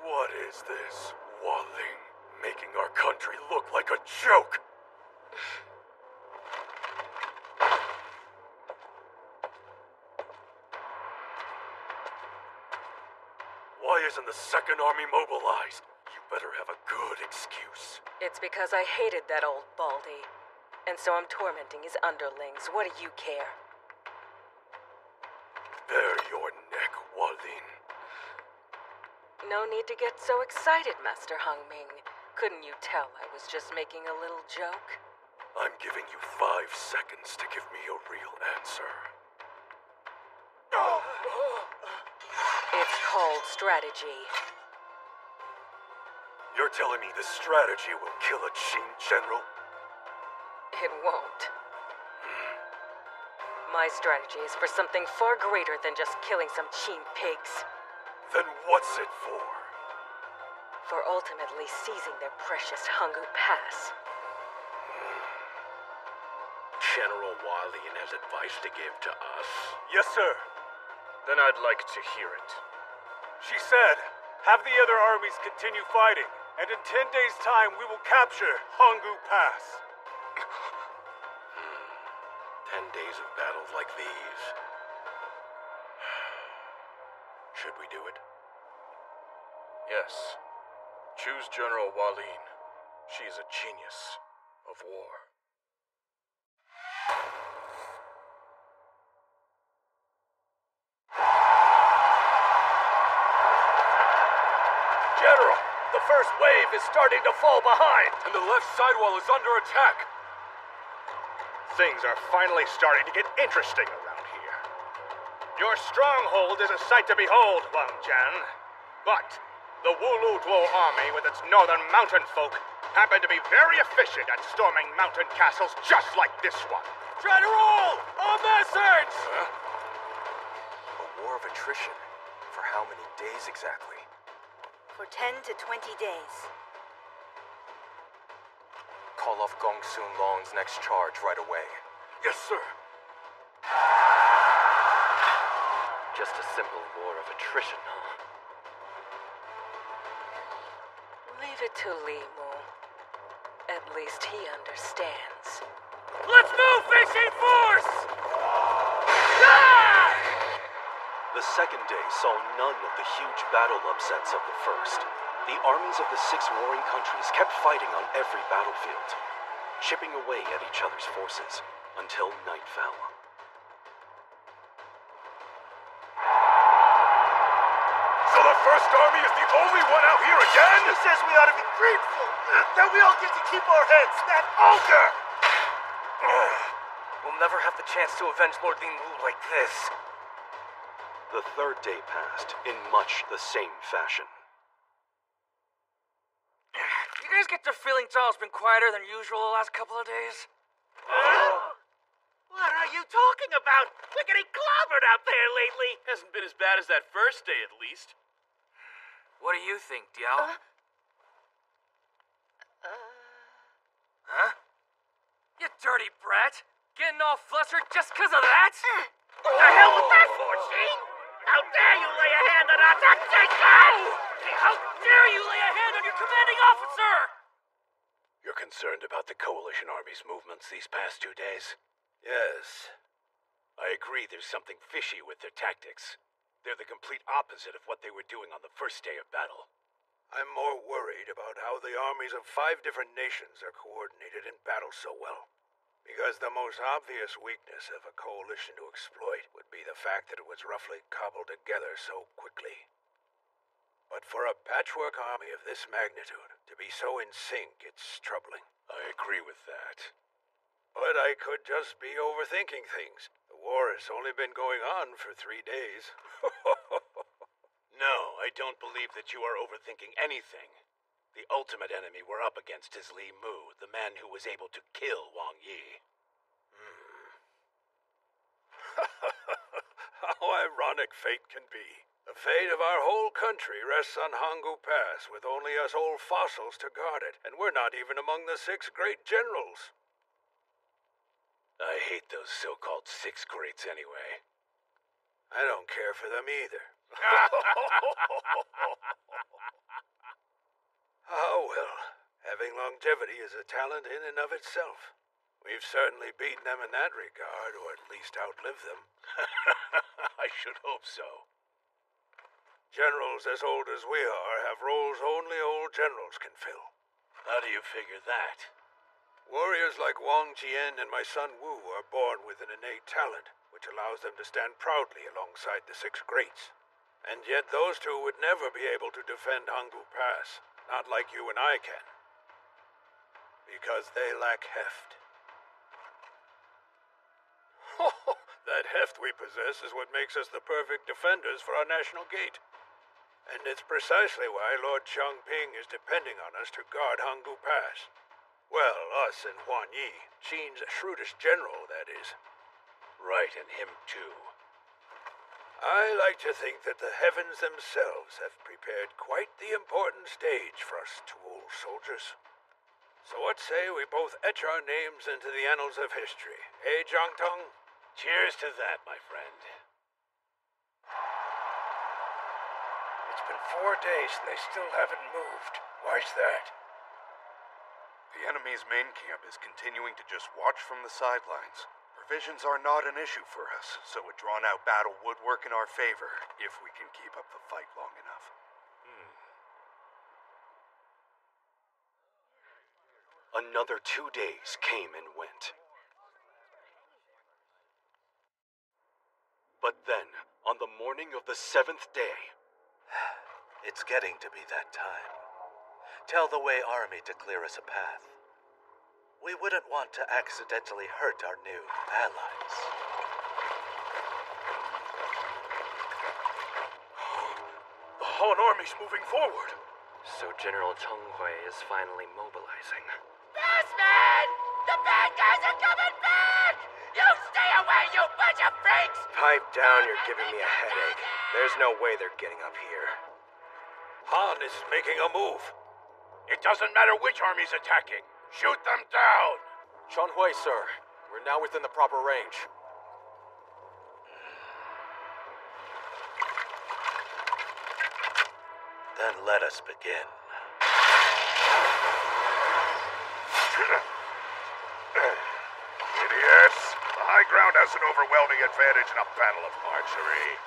What is this, Waling? Making our country look like a joke! Why isn't the Second Army mobilized? You better have a good excuse. It's because I hated that old baldy. And so I'm tormenting his underlings. What do you care? Bare your neck, Waling. No need to get so excited, Master Hung Ming. Couldn't you tell I was just making a little joke? I'm giving you 5 seconds to give me a real answer. It's called strategy. You're telling me this strategy will kill a Qin general? It won't. My strategy is for something far greater than just killing some Qin pigs. Then what's it for? For ultimately seizing their precious Hanggu Pass. General Hualien has advice to give to us? Yes, sir. Then I'd like to hear it. She said, have the other armies continue fighting, and in 10 days' time we will capture Hanggu Pass. 10 days of battles like these. Should we do it? Yes. Choose General Hualien. She is a genius of war. General, the first wave is starting to fall behind. And the left sidewall is under attack. Things are finally starting to get interesting around here. Your stronghold is a sight to behold, Wang Jian. But the Wulu Duo army with its northern mountain folk happen to be very efficient at storming mountain castles just like this one. General, a message! A war of attrition? For how many days exactly? For 10 to 20 days. Call off Gong Sun Long's next charge right away. Yes, sir. Just a simple war of attrition, huh? Leave it to Li Mu. At least he understands. Let's move, Fishing Force! The second day saw none of the huge battle upsets of the first. The armies of the 6 warring countries kept fighting on every battlefield, chipping away at each other's forces until night fell. So the First Army is the only one out here again? He says we ought to be grateful that we all get to keep our heads. That ogre! We'll never have the chance to avenge Lord Linwu like this. The third day passed in much the same fashion. You guys get the feeling Zhao's been quieter than usual the last couple of days? What are you talking about? We're getting clobbered out there lately. Hasn't been as bad as that first day, at least. What do you think, Diao? Huh? You dirty brat! Getting all flustered just 'cause of that? What the hell was that for, Sheen? How dare you lay a hand on our tactician! How dare you lay a hand on your commanding officer! You're concerned about the Coalition Army's movements these past 2 days? Yes. I agree there's something fishy with their tactics. They're the complete opposite of what they were doing on the first day of battle. I'm more worried about how the armies of 5 different nations are coordinated in battle so well. Because the most obvious weakness of a coalition to exploit would be the fact that it was roughly cobbled together so quickly. But for a patchwork army of this magnitude to be so in sync, it's troubling. I agree with that. But I could just be overthinking things. The war has only been going on for 3 days. No, I don't believe that you are overthinking anything. The ultimate enemy we're up against is Li Mu, the man who was able to kill Wang Yi. How ironic fate can be. The fate of our whole country rests on Hangu Pass, with only us old fossils to guard it, and we're not even among the 6 great generals. I hate those so-called 6 greats anyway. I don't care for them either. Oh well, having longevity is a talent in and of itself. We've certainly beaten them in that regard, or at least outlived them. I should hope so. Generals as old as we are have roles only old generals can fill. How do you figure that? Warriors like Wang Jian and my son Wu are born with an innate talent, which allows them to stand proudly alongside the 6 greats. And yet those 2 would never be able to defend Hangu Pass, not like you and I can. Because they lack heft. That heft we possess is what makes us the perfect defenders for our national gate. And it's precisely why Lord Changping is depending on us to guard Hangu Pass. Well, us and Huan Yi, Qin's shrewdest general, that is. Right, and him too. I like to think that the heavens themselves have prepared quite the important stage for us 2 old soldiers. So what say we both etch our names into the annals of history, eh, Jiang Tong? Cheers to that, my friend. It's been 4 days and they still haven't moved. Why's that? The enemy's main camp is continuing to just watch from the sidelines. Provisions are not an issue for us, so a drawn-out battle would work in our favor if we can keep up the fight long enough. Another 2 days came and went. But then, on the morning of the 7th day... It's getting to be that time. Tell the Wei army to clear us a path. We wouldn't want to accidentally hurt our new allies. The Han army's moving forward. So General Cheng Hui is finally mobilizing. Bassman! The bad guys are coming back! You stay away, you bunch of freaks! Pipe down, you're giving me a headache. There's no way they're getting up here. Han is making a move. It doesn't matter which army's attacking. Shoot them down! Cheng Hui, sir. We're now within the proper range. Then let us begin. Idiots! The high ground has an overwhelming advantage in a battle of archery.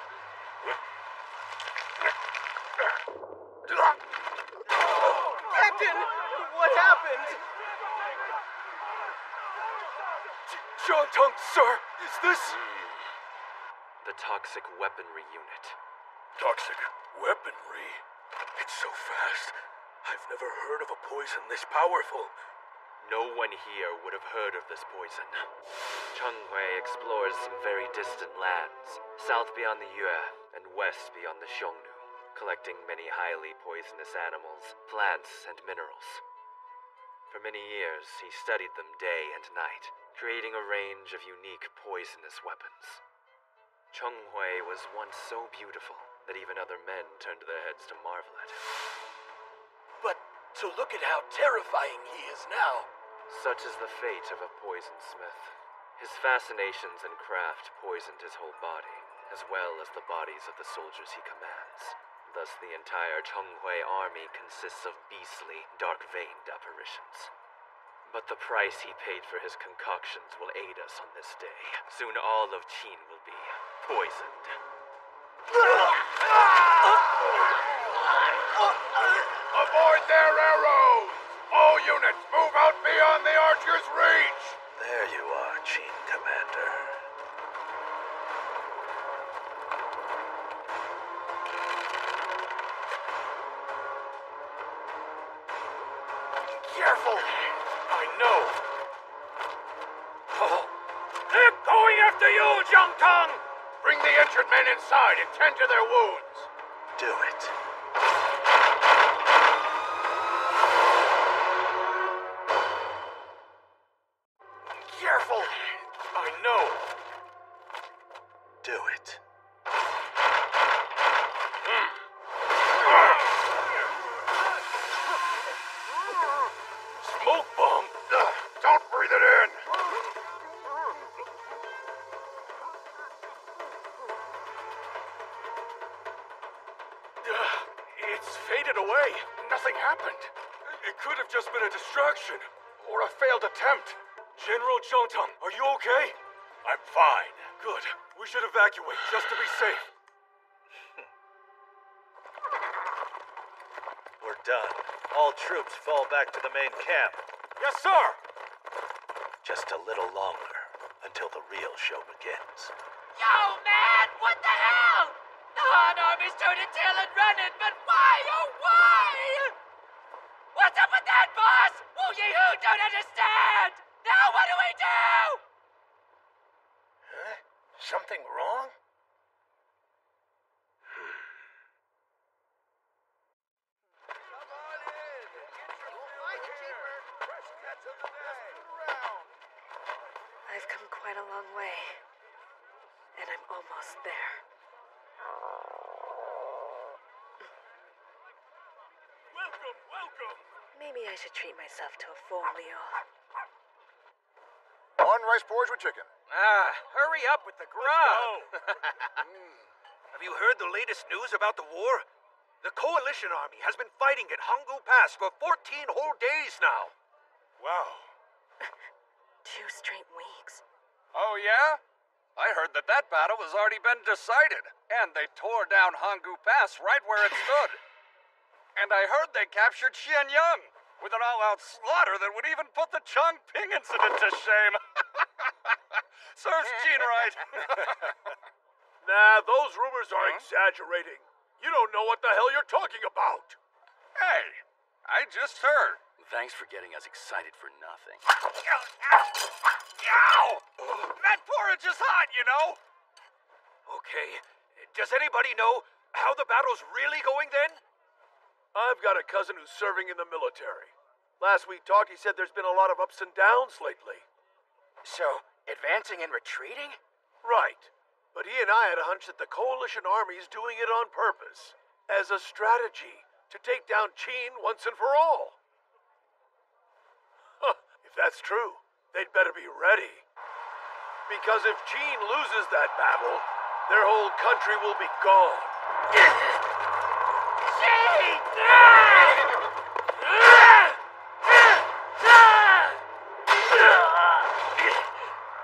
Captain! What happened? Jiang Tong, sir! Is this... The Toxic Weaponry Unit. Toxic weaponry? It's so fast. I've never heard of a poison this powerful. No one here would have heard of this poison. Cheng Hui explores some very distant lands, south beyond the Yue and west beyond the Xiongnu, collecting many highly poisonous animals, plants, and minerals. For many years, he studied them day and night, creating a range of unique poisonous weapons. Cheng Hui was once so beautiful that even other men turned their heads to marvel at him. But to look at how terrifying he is now. Such is the fate of a poisonsmith. His fascinations and craft poisoned his whole body, as well as the bodies of the soldiers he commands. Thus the entire Cheng Hui army consists of beastly, dark-veined apparitions. But the price he paid for his concoctions will aid us on this day. Soon all of Qin will be poisoned. Avoid their arrows! All units, move out beyond the archer's reach! There you are, Qin Commander. Careful! I know. They're going after you, Jiang Tong! Bring the injured men inside and tend to their wounds. Do it. Do it. Smoke bomb? Don't breathe it in! It's faded away. Nothing happened. It could have just been a distraction. Or a failed attempt. General Zhongtang, are you okay? I'm fine. Good. We should evacuate just to be safe. We're done. All troops fall back to the main camp. Yes, sir! Just a little longer until the real show begins. Yo, man! What the hell? The Han Army's turning tail and running, but why? Oh, why? What's up with that, boss? Wu Yehu don't understand! Now what do we do? Huh? Something wrong? I've come quite a long way, and I'm almost there. Welcome, welcome! Maybe I should treat myself to a full meal. One rice porridge with chicken. Hurry up with the grub. Have you heard the latest news about the war? The Coalition Army has been fighting at Hanggu Pass for 14 whole days now. Wow. 2 straight weeks. Oh, yeah? I heard that battle has already been decided, and they tore down Hanggu Pass right where it stood. And I heard they captured Xianyang with an all-out slaughter that would even put the Chongping incident to shame. Serves Qin right. Nah, those rumors are exaggerating. You don't know what the hell you're talking about. Hey, I just heard. Thanks for getting us excited for nothing. Ow! That porridge is hot, you know. Okay, does anybody know how the battle's really going then? I've got a cousin who's serving in the military. Last we talked, he said there's been a lot of ups and downs lately. So, advancing and retreating? Right. But he and I had a hunch that the Coalition Army is doing it on purpose, as a strategy to take down Qin once and for all. Huh, if that's true, they'd better be ready. Because if Qin loses that battle, their whole country will be gone.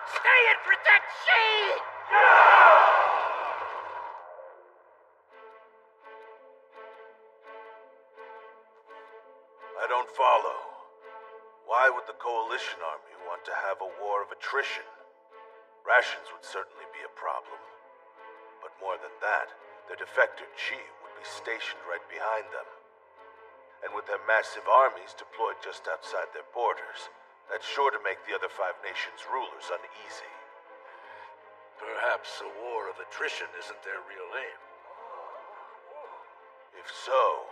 Stay and protect Qin! I don't follow. Why would the Coalition Army want to have a war of attrition? Rations would certainly be a problem. But more than that, their defector Qi would be stationed right behind them. And with their massive armies deployed just outside their borders, that's sure to make the other 5 nations' rulers uneasy. Perhaps a war of attrition isn't their real aim. If so,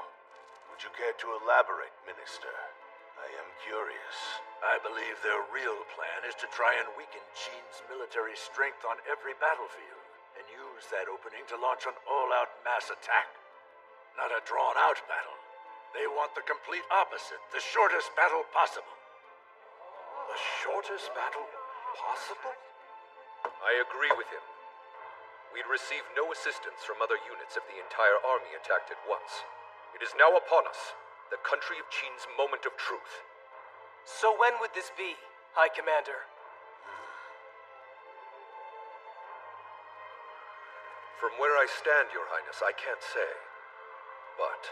would you care to elaborate, Minister? I am curious. I believe their real plan is to try and weaken Qin's military strength on every battlefield, and use that opening to launch an all-out mass attack. Not a drawn-out battle. They want the complete opposite, the shortest battle possible. The shortest battle possible? I agree with him. We'd receive no assistance from other units if the entire army attacked at once. It is now upon us, the country of Qin's moment of truth. So when would this be, High Commander? From where I stand, Your Highness, I can't say. But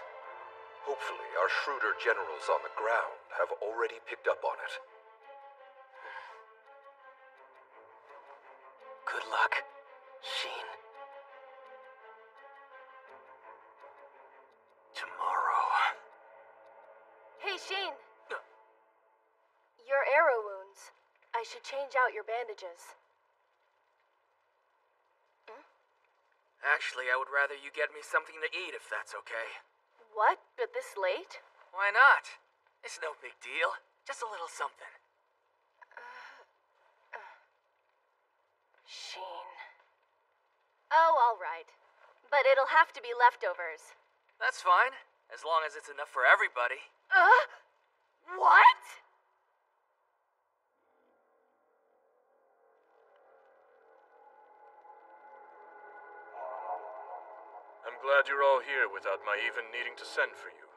hopefully our shrewder generals on the ground have already picked up on it. Good luck, Qin. Tomorrow. Hey, Sheen. Your arrow wounds. I should change out your bandages. Actually, I would rather you get me something to eat if that's okay. What? But this late? Why not? It's no big deal. Just a little something. Sheen. all right. But it'll have to be leftovers. That's fine, as long as it's enough for everybody. What? I'm glad you're all here without my even needing to send for you.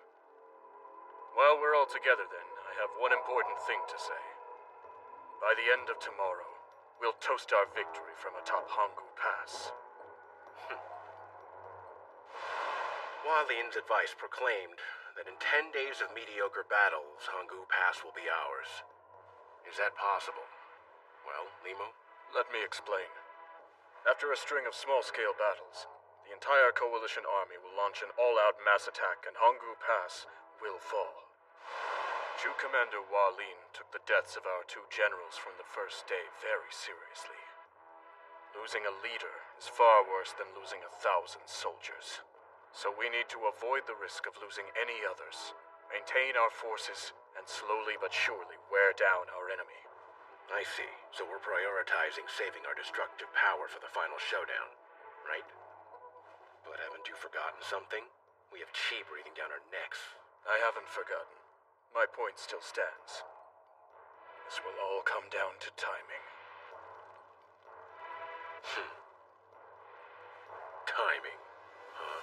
While we're all together then, I have one important thing to say. By the end of tomorrow, we'll toast our victory from atop Hangu Pass. Hualien's advice proclaimed that in 10 days of mediocre battles, Hangu Pass will be ours. Is that possible? Well, Limo? Let me explain. After a string of small-scale battles, the entire Coalition army will launch an all-out mass attack and Hangu Pass will fall. Chu Commander Hualien took the deaths of our 2 generals from the first day very seriously. Losing a leader is far worse than losing 1,000 soldiers. So we need to avoid the risk of losing any others, maintain our forces, and slowly but surely wear down our enemy. I see. So we're prioritizing saving our destructive power for the final showdown, right? But haven't you forgotten something? We have Chi breathing down our necks. I haven't forgotten. My point still stands. This will all come down to timing. Timing, huh?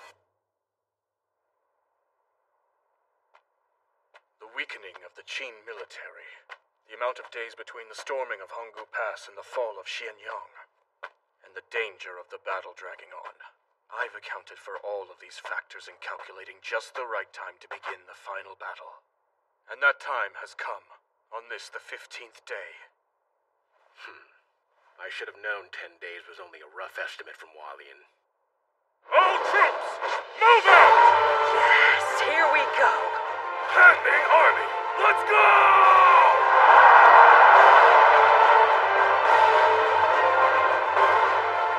The weakening of the Qin military, the amount of days between the storming of Hangu Pass and the fall of Xianyang, and the danger of the battle dragging on. I've accounted for all of these factors in calculating just the right time to begin the final battle. And that time has come, on this the 15th day. I should have known 10 days was only a rough estimate from Hualien. All troops, move out! Yes, here we go. Han Ming army, let's go!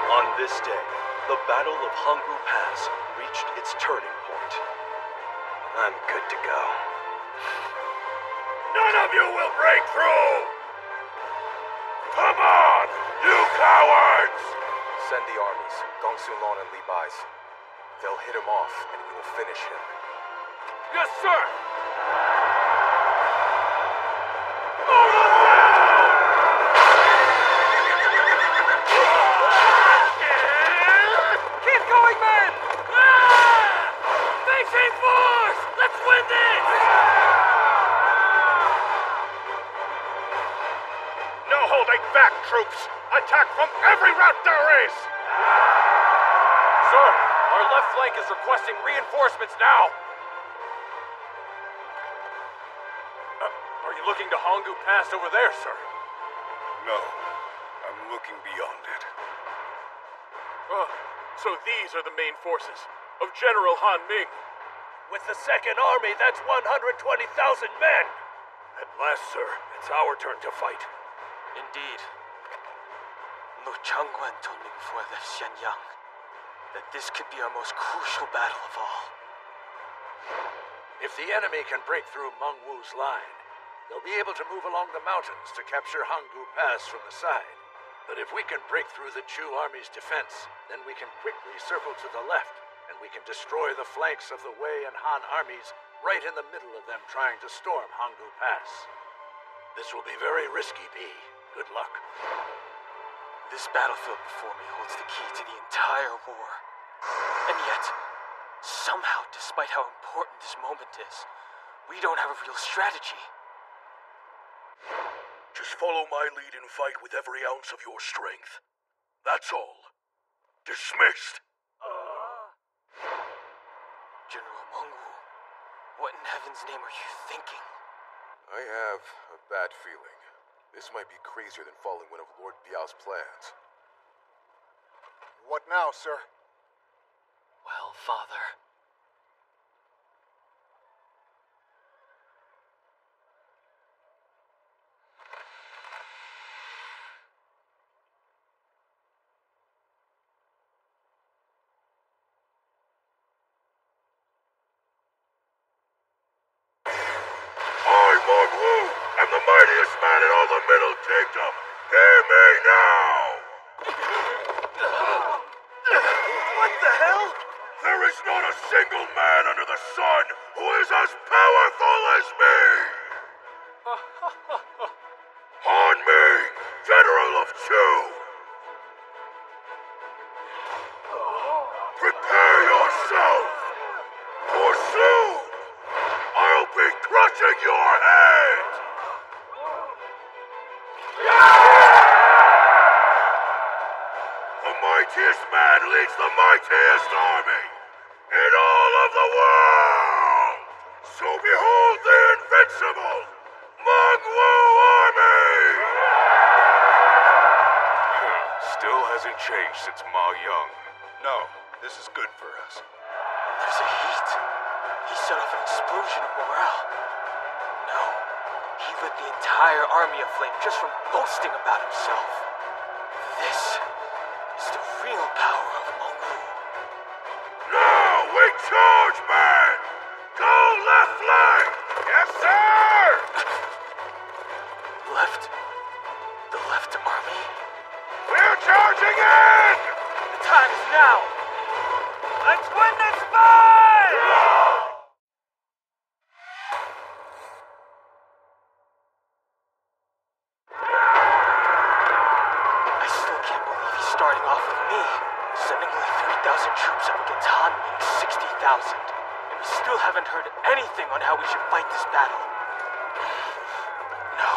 On this day, the Battle of Hangu Pass reached its turning point. I'm good to go. None of you will break through! Come on, you cowards! Send the armies, Gong Sulon and Li Bai's. They'll hit him off, and we will finish him. Yes, sir! Keep going, men! Facing force! Let's win this! No holding back, troops! Attack from every route there is! Sir, our left flank is requesting reinforcements now! Are you looking to Hangu Pass over there, sir? No, I'm looking beyond it. So these are the main forces of General Han Ming. With the Second Army, that's 120,000 men! At last, sir, it's our turn to fight. Indeed. Lu Changguan told me before the Xianyang that this could be our most crucial battle of all. If the enemy can break through Meng Wu's line, they'll be able to move along the mountains to capture Hangu Pass from the side. But if we can break through the Chu army's defense, then we can quickly circle to the left, and we can destroy the flanks of the Wei and Han armies right in the middle of them trying to storm Hangu Pass. This will be very risky, B. Good luck. This battlefield before me holds the key to the entire war. And yet, somehow, despite how important this moment is, we don't have a real strategy. Just follow my lead and fight with every ounce of your strength. That's all. Dismissed! General Meng Wu, what in heaven's name are you thinking? I have a bad feeling. This might be crazier than following one of Lord Biao's plans. What now, sir? Well, Father... I'm the mightiest man in all the Middle Kingdom! Hear me now! There is not a single man under the sun who is as powerful as me! Han Ming, General of Chu! Prepare yourself! For soon, I'll be crushing your head! The mightiest man leads the mightiest army in all of the world! So behold the invincible Mengwu army! Still hasn't changed since Ma Young. No, this is good for us. There's a heat. He set off an explosion of morale. No, he lit the entire army aflame just from boasting about himself. This is the real power of Mengwu. Now we charge, man! Go left flank! Yes, sir! The left army? We're charging in! The time is now! Let's win this fight! I still can't believe he's starting off with me, sending only 3,000 troops up against Han Ming's 60,000. And we still haven't heard anything on how we should fight this battle. No,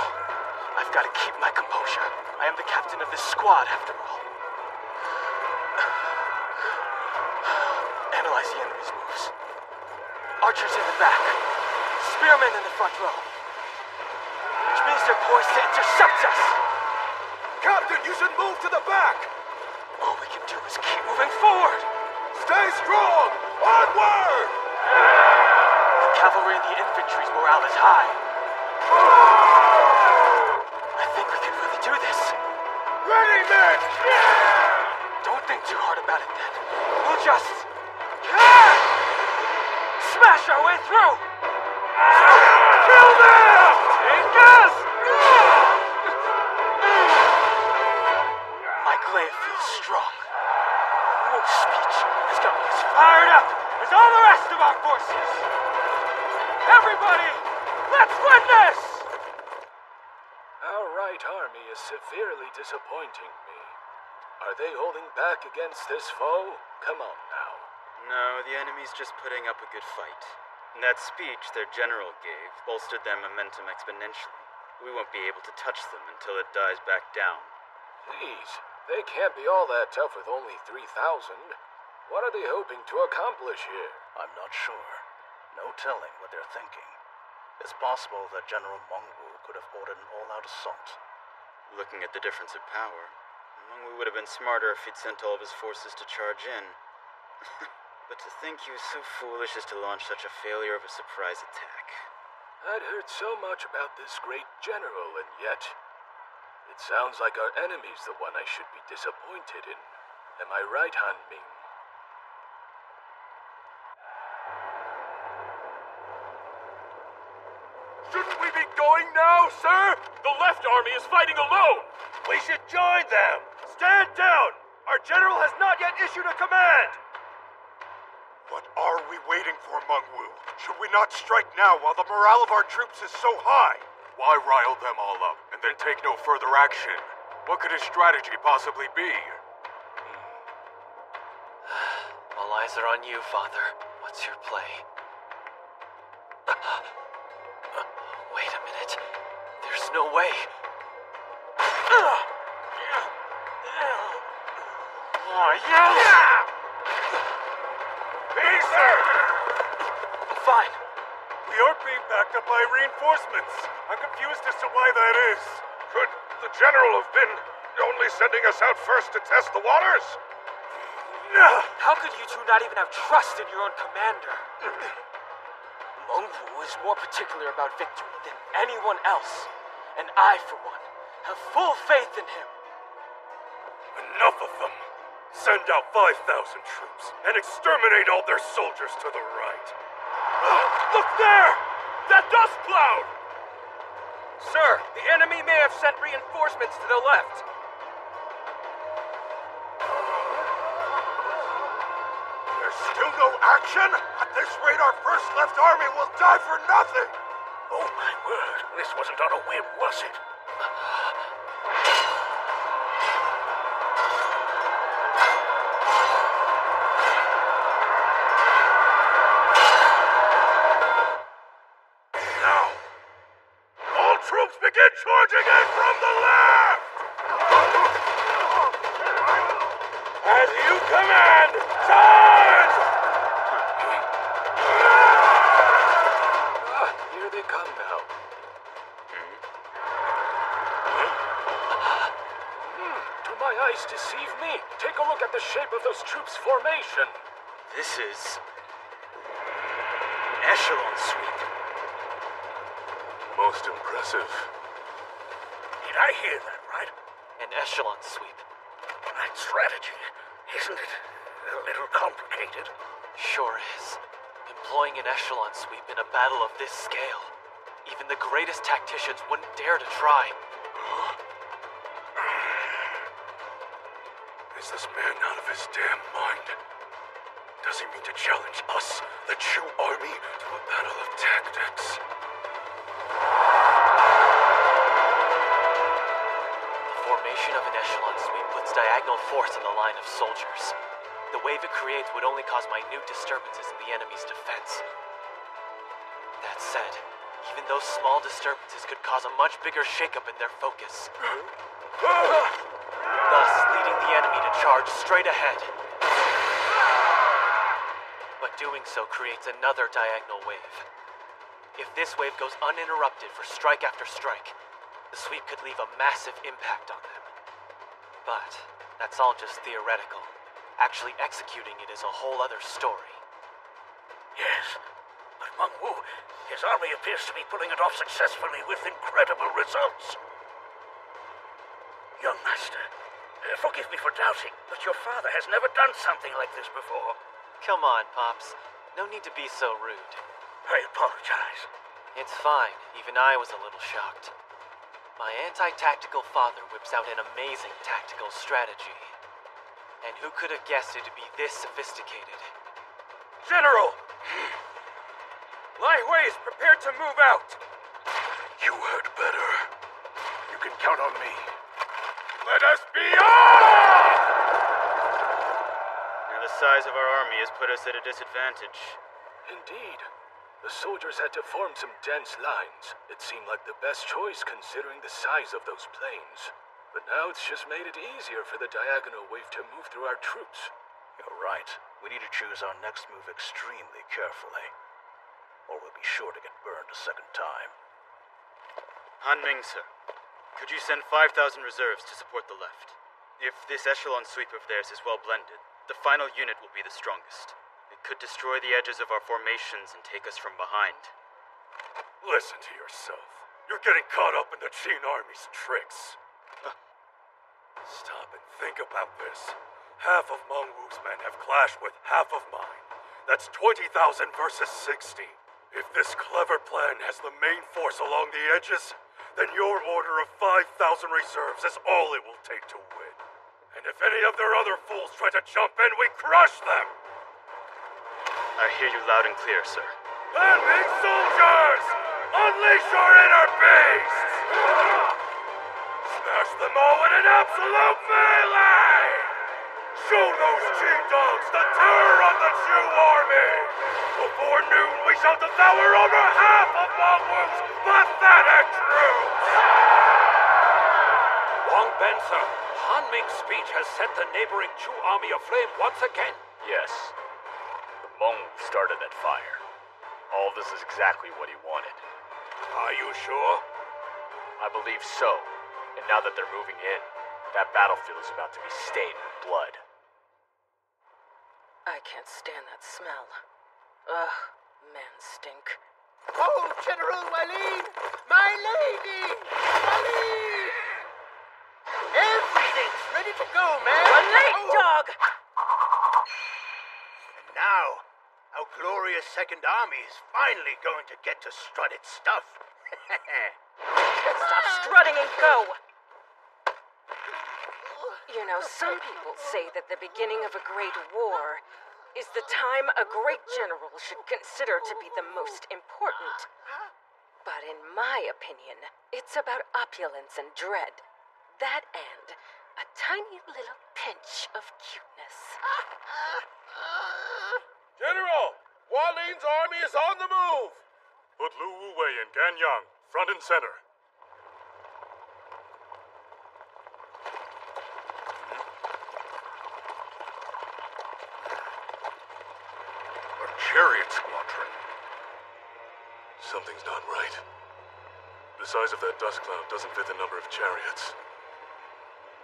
I've got to keep my composure. I am the captain of this squad, after all. Analyze the enemy's moves. Archers in the back. Spearmen in the front row. Which means they're poised to intercept us! Captain, you should move to the back! All we can do is keep moving forward! Stay strong! Onward! The cavalry and the infantry's morale is high. I think we can really do this. Ready, men! Don't think too hard about it then. We'll just... smash our way through! Kill them! Take us! My glaive feels strong. Wu's speech has got me as fired up as all the rest of our forces! Everybody, let's win this! Our right army is severely disappointing me. Are they holding back against this foe? Come on now. No, the enemy's just putting up a good fight. And that speech their general gave bolstered their momentum exponentially. We won't be able to touch them until it dies back down. Please, they can't be all that tough with only 3,000. What are they hoping to accomplish here? I'm not sure. No telling what they're thinking. It's possible that General Mengwu could have ordered an all-out assault. Looking at the difference of power, Mengwu would have been smarter if he'd sent all of his forces to charge in. But to think he was so foolish as to launch such a failure of a surprise attack. I'd heard so much about this great general, and yet... it sounds like our enemy's the one I should be disappointed in. Am I right, Han Ming? Shouldn't we be going now, sir? The left army is fighting alone! We should join them! Stand down! Our general has not yet issued a command! What are we waiting for, Mengwu? Should we not strike now while the morale of our troops is so high? Why rile them all up and then take no further action? What could his strategy possibly be? All eyes are on you, Father. What's your play? Wait a minute. There's no way. Oh, yeah! Hey, sir! I'm fine. We aren't being backed up by reinforcements. I'm confused as to why that is. Could the general have been only sending us out first to test the waters? How could you two not even have trust in your own commander? Mengwu is more particular about victory than anyone else. And I, for one, have full faith in him. Enough of them. Send out 5,000 troops and exterminate all their soldiers to the right. Look there! That dust cloud! Sir, the enemy may have sent reinforcements to the left. There's still Still no action? At this rate, our first left army will die for nothing! Oh my word, this wasn't on a whim, was it? Now, all troops begin charging in from the left! As you command, charge! Here they come now. Do my eyes deceive me? Take a look at the shape of those troops' formation. This is an echelon sweep. Most impressive. Did I hear that right? An echelon sweep. That strategy, isn't it a little complicated? Sure is. Employing an echelon sweep in a battle of this scale. Even the greatest tacticians wouldn't dare to try. Is this man out of his damn mind? Does he mean to challenge us, the Chu army, to a battle of tactics? The formation of an echelon sweep puts diagonal force in the line of soldiers. The wave it creates would only cause minute disturbances in the enemy's defense. That said, even those small disturbances could cause a much bigger shakeup in their focus. Thus, leading the enemy to charge straight ahead. But doing so creates another diagonal wave. If this wave goes uninterrupted for strike after strike, the sweep could leave a massive impact on them. But that's all just theoretical. Actually executing it is a whole other story. Yes, but Meng Wu, his army appears to be pulling it off successfully with incredible results. Young master, forgive me for doubting, but your father has never done something like this before. Come on, Pops. No need to be so rude. I apologize. It's fine. Even I was a little shocked. My anti-tactical father whips out an amazing tactical strategy. And who could have guessed it to be this sophisticated? General! Lai Hui is prepared to move out. You had better. You can count on me. Let us be off! Now the size of our army has put us at a disadvantage. Indeed. The soldiers had to form some dense lines. It seemed like the best choice considering the size of those plains. But now it's just made it easier for the diagonal wave to move through our troops. You're right. We need to choose our next move extremely carefully, or we'll be sure to get burned a second time. Han Ming, sir. Could you send 5,000 reserves to support the left? If this echelon sweep of theirs is well blended, the final unit will be the strongest. It could destroy the edges of our formations and take us from behind. Listen to yourself. You're getting caught up in the Qin army's tricks. Stop and think about this. Half of Meng Wu's men have clashed with half of mine. That's 20,000 versus 60. If this clever plan has the main force along the edges, then your order of 5,000 reserves is all it will take to win. And if any of their other fools try to jump in, we crush them! I hear you loud and clear, sir. Landing soldiers! Unleash your inner beasts! Smash them all in an absolute melee! Show those Qin dogs the terror of the Chu army! Before noon, we shall devour over half of Meng Wu's pathetic troops! Wang Ben, sir, Han Ming's speech has set the neighboring Chu army aflame once again. Yes. The Hmong started that fire. All this is exactly what he wanted. Are you sure? I believe so. And now that they're moving in, that battlefield is about to be stained with blood. I can't stand that smell. Ugh, man stink. Oh, General Walid! My lady! Walid! Everything's ready to go, man! We're late, dog! And now, our glorious Second Army is finally going to get to strut its stuff. Stop strutting and go! You know, some people say that the beginning of a great war is the time a great general should consider to be the most important. But in my opinion, it's about opulence and dread. That and a tiny little pinch of cuteness. General! Hualin's army is on the move! Put Lu Wuwei and Gan Yang front and center. A chariot squadron. Something's not right. The size of that dust cloud doesn't fit the number of chariots.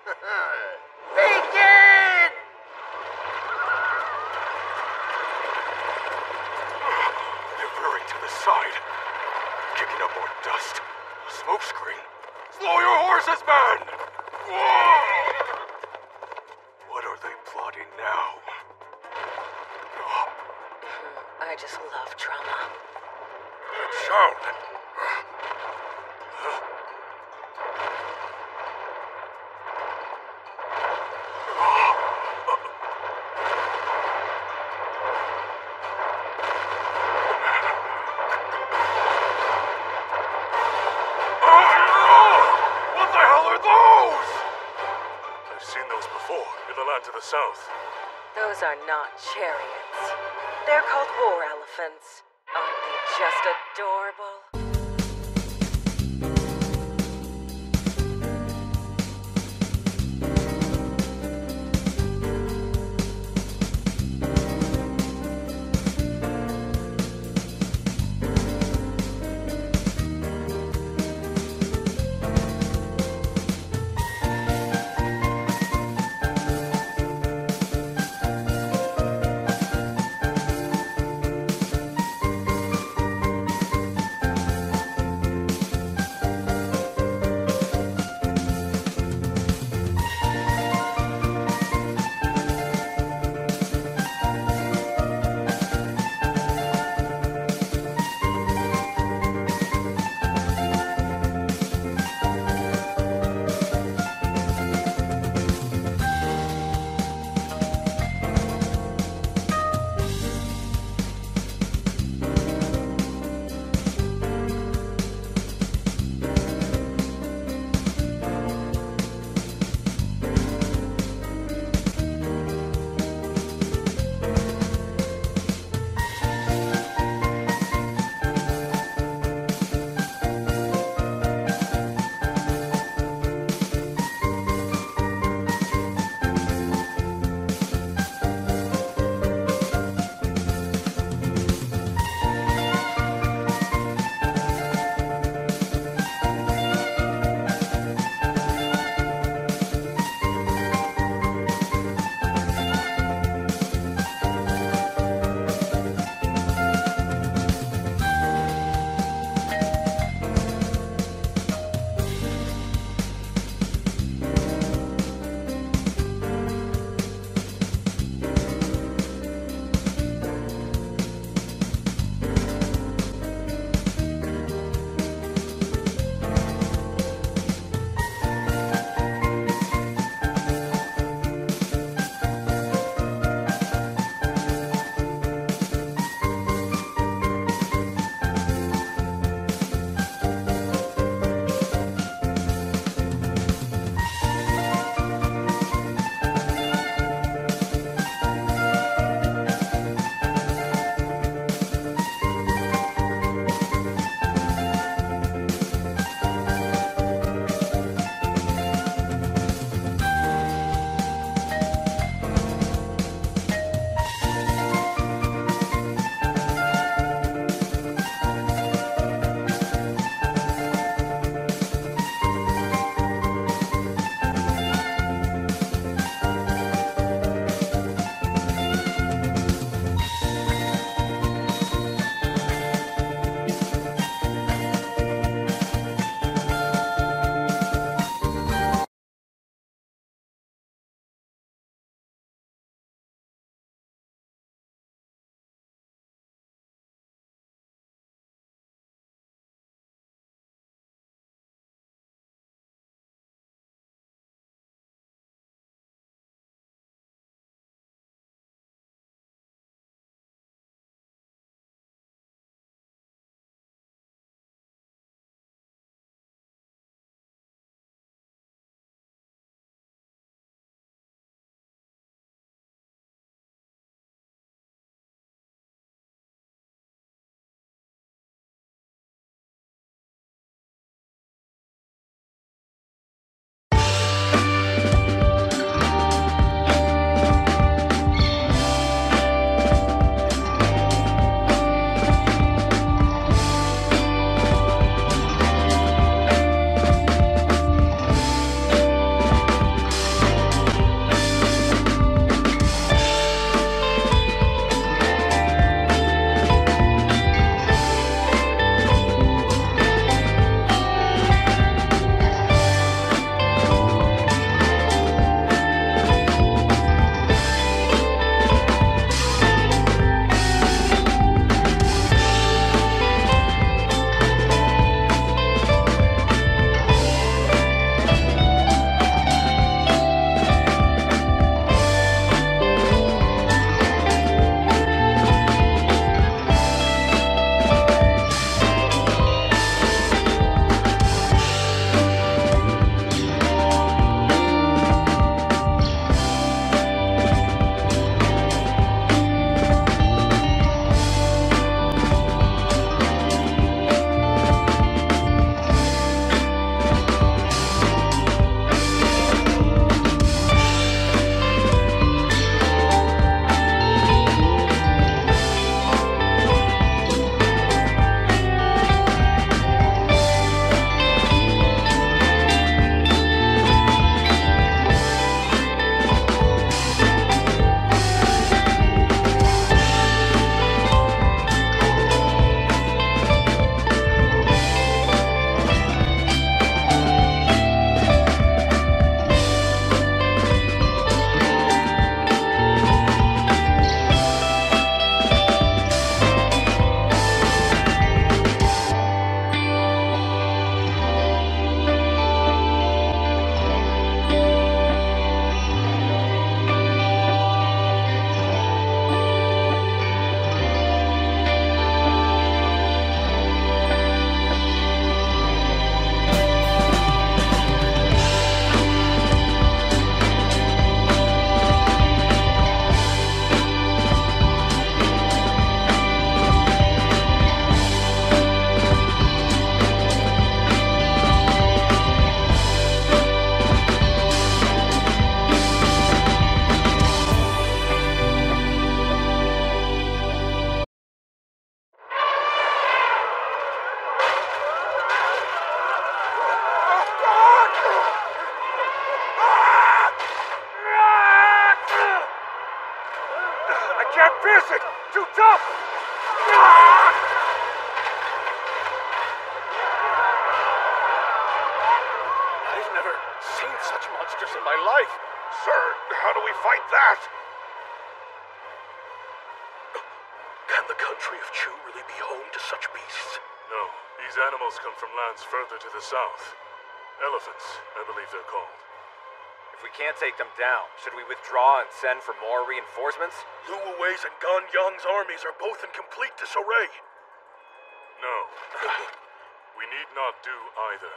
Begin! They're veering to the side, kicking up more dust. A smoke screen. Slow your horses, man! Whoa! What are they plotting now? I just love drama. That sound. What the hell are those? I've seen those before, in the land to the south. Those are not chariots. They're called war elephants. Aren't they just adorable? pierce it! Too tough! I've never seen such monsters in my life. Sir, how do we fight that? Can the country of Chu really be home to such beasts? No, these animals come from lands further to the south. Elephants, I believe they're called. If we can't take them down, should we withdraw and send for more reinforcements? Lu Wuwei's and Gan Yang's armies are both in complete disarray. No. We need not do either.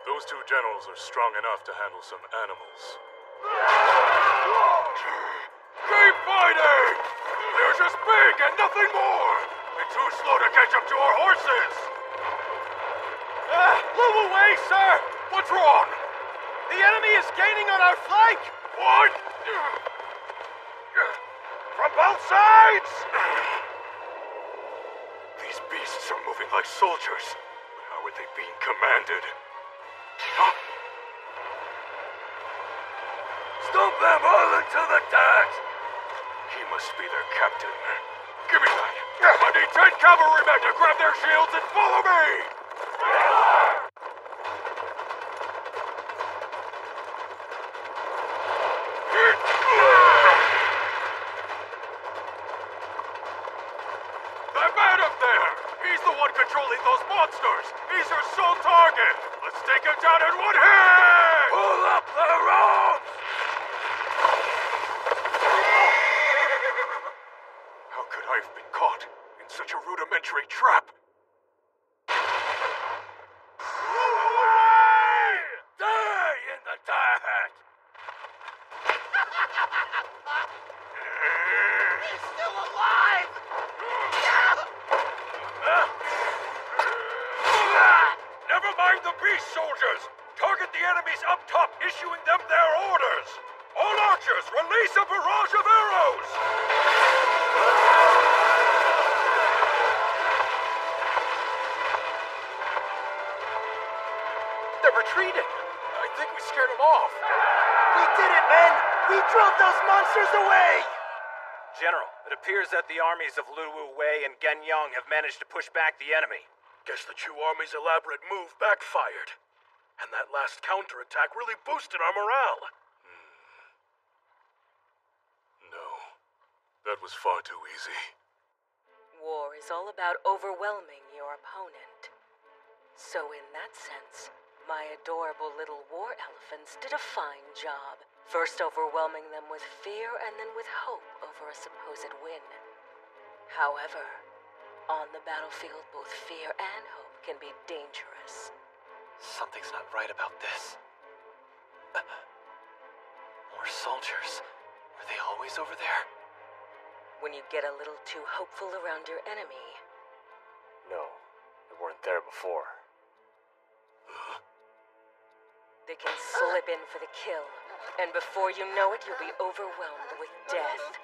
Those two generals are strong enough to handle some animals. Keep fighting! They're just big and nothing more! And too slow to catch up to our horses! Lu Wuwei, sir! What's wrong? The enemy is gaining on our flank! What? From both sides? These beasts are moving like soldiers. But how are they being commanded? Huh? Stomp them all into the dirt! He must be their captain. Give me that! I need 10 cavalrymen to grab their shields and follow me! That man up there! He's the one controlling those monsters! He's your sole target! Let's take him down in one hit! Pull up the ropes! How could I have been caught in such a rudimentary trap? Die in the dirt! He's still alive! Never mind the beast soldiers! Target the enemies up top, issuing them their orders! All archers, release a barrage of arrows! They're retreating. I think we scared them off. We did it, men! We drove those monsters away! General, it appears that the armies of Lu Wuwei and Gan Yang have managed to push back the enemy. Guess the Chu army's elaborate move backfired. And that last counterattack really boosted our morale. No. That was far too easy. War is all about overwhelming your opponent. So in that sense, my adorable little war elephants did a fine job. First overwhelming them with fear and then with hope over a supposed win. However, on the battlefield, both fear and hope can be dangerous. Something's not right about this. More soldiers. Were they always over there? When you get a little too hopeful around your enemy. No, they weren't there before. They can slip in for the kill, and before you know it, you'll be overwhelmed with death.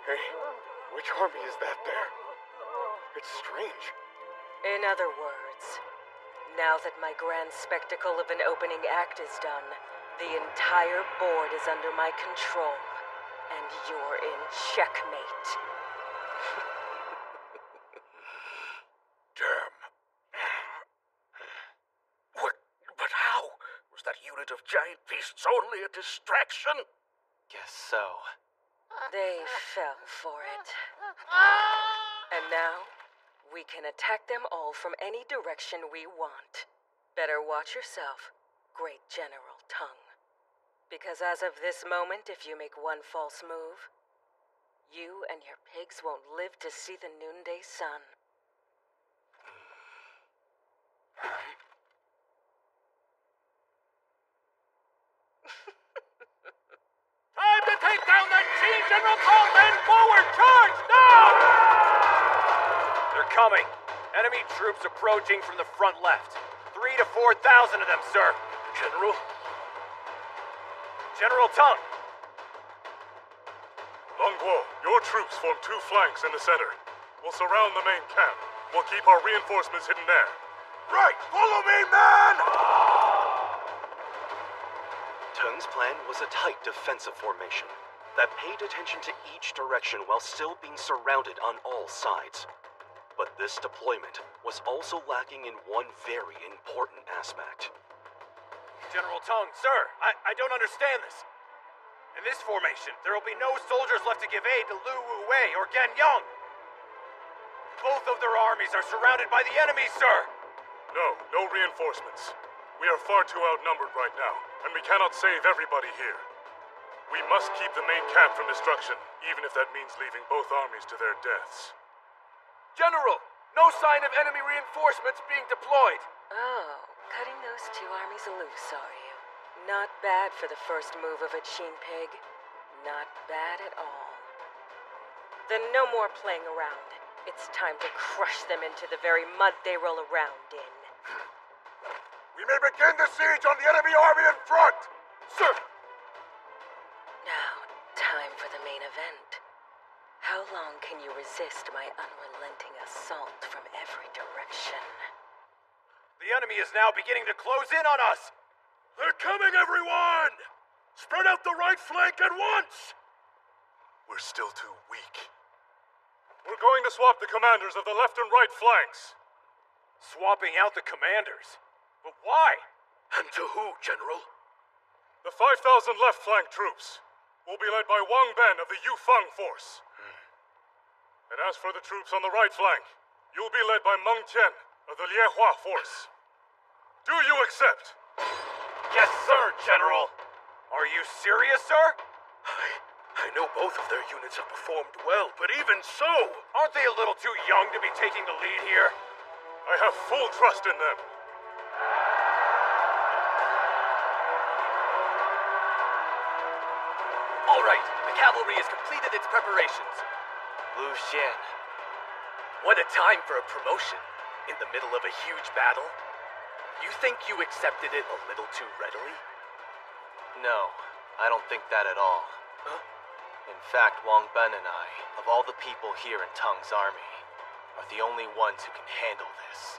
Hey, which army is that there? It's strange. In other words, now that my grand spectacle of an opening act is done, the entire board is under my control, and you're in checkmate. Damn. But how? Was that unit of giant beasts only a distraction? Guess so. They fell for it. And now, we can attack them all from any direction we want. Better watch yourself, Great General Tang. Because as of this moment, if you make one false move, you and your pigs won't live to see the noonday sun. Time to take down that Qin General Tang! Men forward! Charge! Now! They're coming. Enemy troops approaching from the front left. 3,000 to 4,000 of them, sir. General? General Tang! Long Guo, your troops form two flanks in the center. We'll surround the main camp. We'll keep our reinforcements hidden there. Right! Follow me, man! Tang's plan was a tight defensive formation. that paid attention to each direction while still being surrounded on all sides. But this deployment was also lacking in one very important aspect. General Tong, sir, I don't understand this. In this formation, there will be no soldiers left to give aid to Lu Wu Wei or Gen Yong. Both of their armies are surrounded by the enemy, sir! No reinforcements. We are far too outnumbered right now, and we cannot save everybody here. We must keep the main camp from destruction, even if that means leaving both armies to their deaths. General, no sign of enemy reinforcements being deployed. Oh, cutting those two armies loose, are you? Not bad for the first move of a Qin pig. Not bad at all. Then no more playing around. It's time to crush them into the very mud they roll around in. We may begin the siege on the enemy army in front! Sir! Now, time for the main event. How long can you resist my unrelenting assault from every direction? The enemy is now beginning to close in on us! They're coming, everyone! Spread out the right flank at once! We're still too weak. We're going to swap the commanders of the left and right flanks. Swapping out the commanders? But why? And to who, General? The 5,000 left flank troops will be led by Wang Ben of the Yufeng force. And as for the troops on the right flank, you'll be led by Meng Tian of the Liehua force. Do you accept? Yes, sir, General! Are you serious, sir? I know both of their units have performed well, but even so... Aren't they a little too young to be taking the lead here? I have full trust in them. All right, the cavalry has completed its preparations. Lu Xian. What a time for a promotion. In the middle of a huge battle. You think you accepted it a little too readily? No, I don't think that at all. Huh? In fact, Wang Ben and I, of all the people here in Teng's army, are the only ones who can handle this.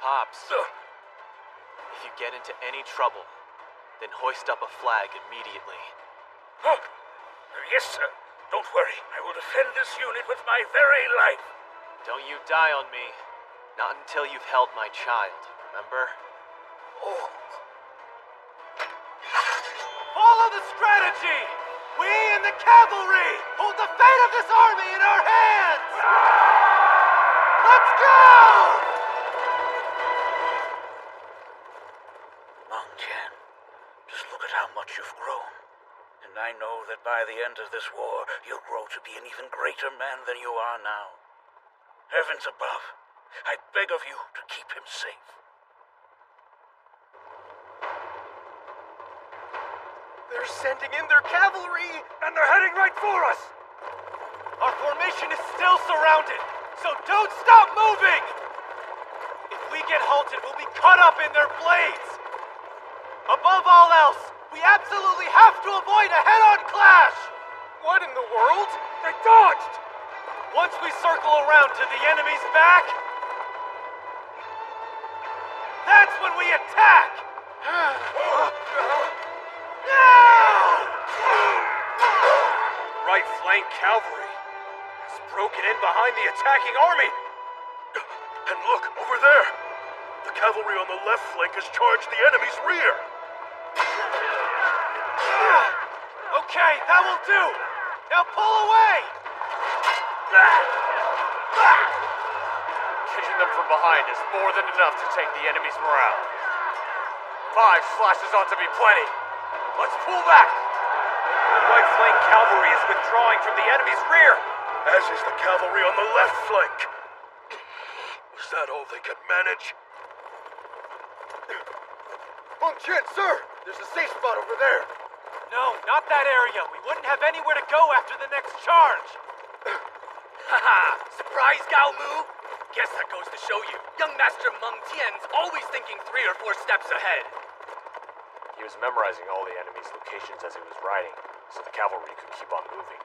Pops, if you get into any trouble, then hoist up a flag immediately. Huh? Yes, sir. Don't worry. I will defend this unit with my very life. Don't you die on me. Not until you've held my child, remember? Oh. Follow the strategy! We in the cavalry hold the fate of this army in our hands! Let's go! Meng Tian, just look at how much you've grown. And I know that by the end of this war, you'll grow to be an even greater man than you are now. Heavens above, I beg of you to keep him safe. They're sending in their cavalry, and they're heading right for us! Our formation is still surrounded, so don't stop moving! If we get halted, we'll be cut up in their blades! Above all else, we absolutely have to avoid a head-on clash! What in the world? They dodged! Once we circle around to the enemy's back, that's when we attack! Right flank cavalry has broken in behind the attacking army. And look, over there! The cavalry on the left flank has charged the enemy's rear! Okay, that will do! Now pull away! Catching them from behind is more than enough to take the enemy's morale. 5 slashes ought to be plenty. Let's pull back! The right flank cavalry is withdrawing from the enemy's rear. As is the cavalry on the left flank. Was that all they could manage? Meng Tian, sir! There's a safe spot over there! No, not that area. We wouldn't have anywhere to go after the next charge. Haha! Surprise, Gao Mu? Guess that goes to show you, young Master Meng Tian's always thinking 3 or 4 steps ahead. He was memorizing all the enemy's locations as he was riding, so the cavalry could keep on moving.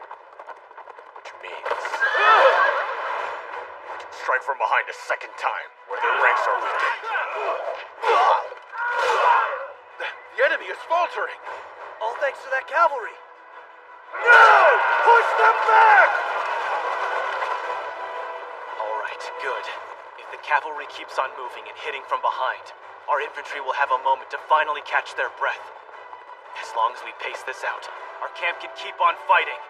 Which means... we can strike from behind a second time, where their ranks are weakened. enemy is faltering. All thanks to that cavalry. No! Push them back! All right, good. If the cavalry keeps on moving and hitting from behind, our infantry will have a moment to finally catch their breath. As long as we pace this out, our camp can keep on fighting.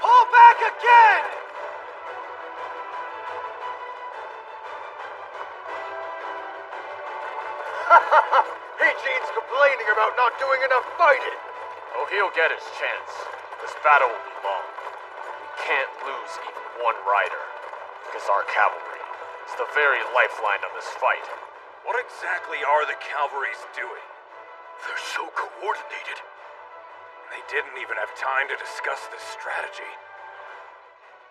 Pull back again! Eugene's complaining about not doing enough fighting. Oh, he'll get his chance. This battle will be long. We can't lose even one rider, because our cavalry is the very lifeline of this fight. What exactly are the cavalries doing? They're so coordinated. They didn't even have time to discuss this strategy.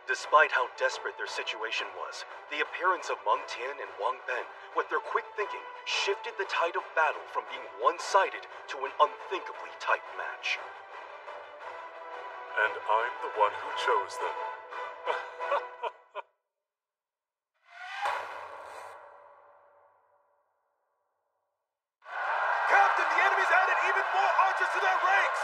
Despite how desperate their situation was, the appearance of Meng Tian and Wang Ben, with their quick thinking, shifted the tide of battle from being one-sided to an unthinkably tight match. And I'm the one who chose them. Captain, the enemy's added even more archers to their ranks!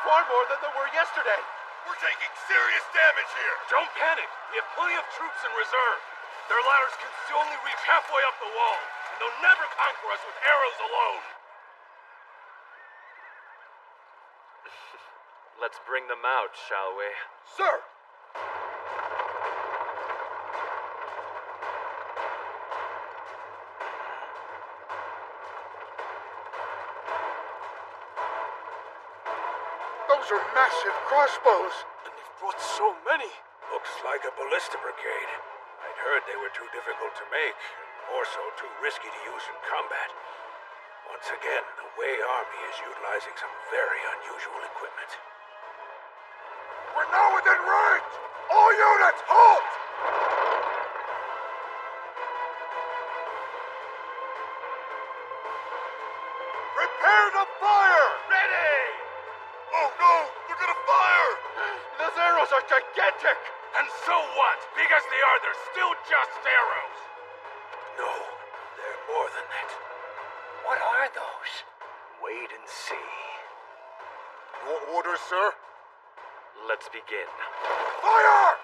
Far more than there were yesterday. We're taking serious damage here! Don't panic. We have plenty of troops in reserve. Their ladders can still only reach halfway up the wall, and they'll never conquer us with arrows alone. Let's bring them out, shall we? Sir! Those are massive crossbows. And they've brought so many. Looks like a ballista brigade. I'd heard they were too difficult to make, and more so too risky to use in combat. Once again, the Wei army is utilizing some very unusual equipment. We're now within range! All units, halt! Prepare to fire! Ready! Oh no! They're gonna fire! Those arrows are gigantic! And so what? Big as they are, they're still just arrows. No, they're more than that. What are those? Wait and see. Your orders, sir? Let's begin. Fire!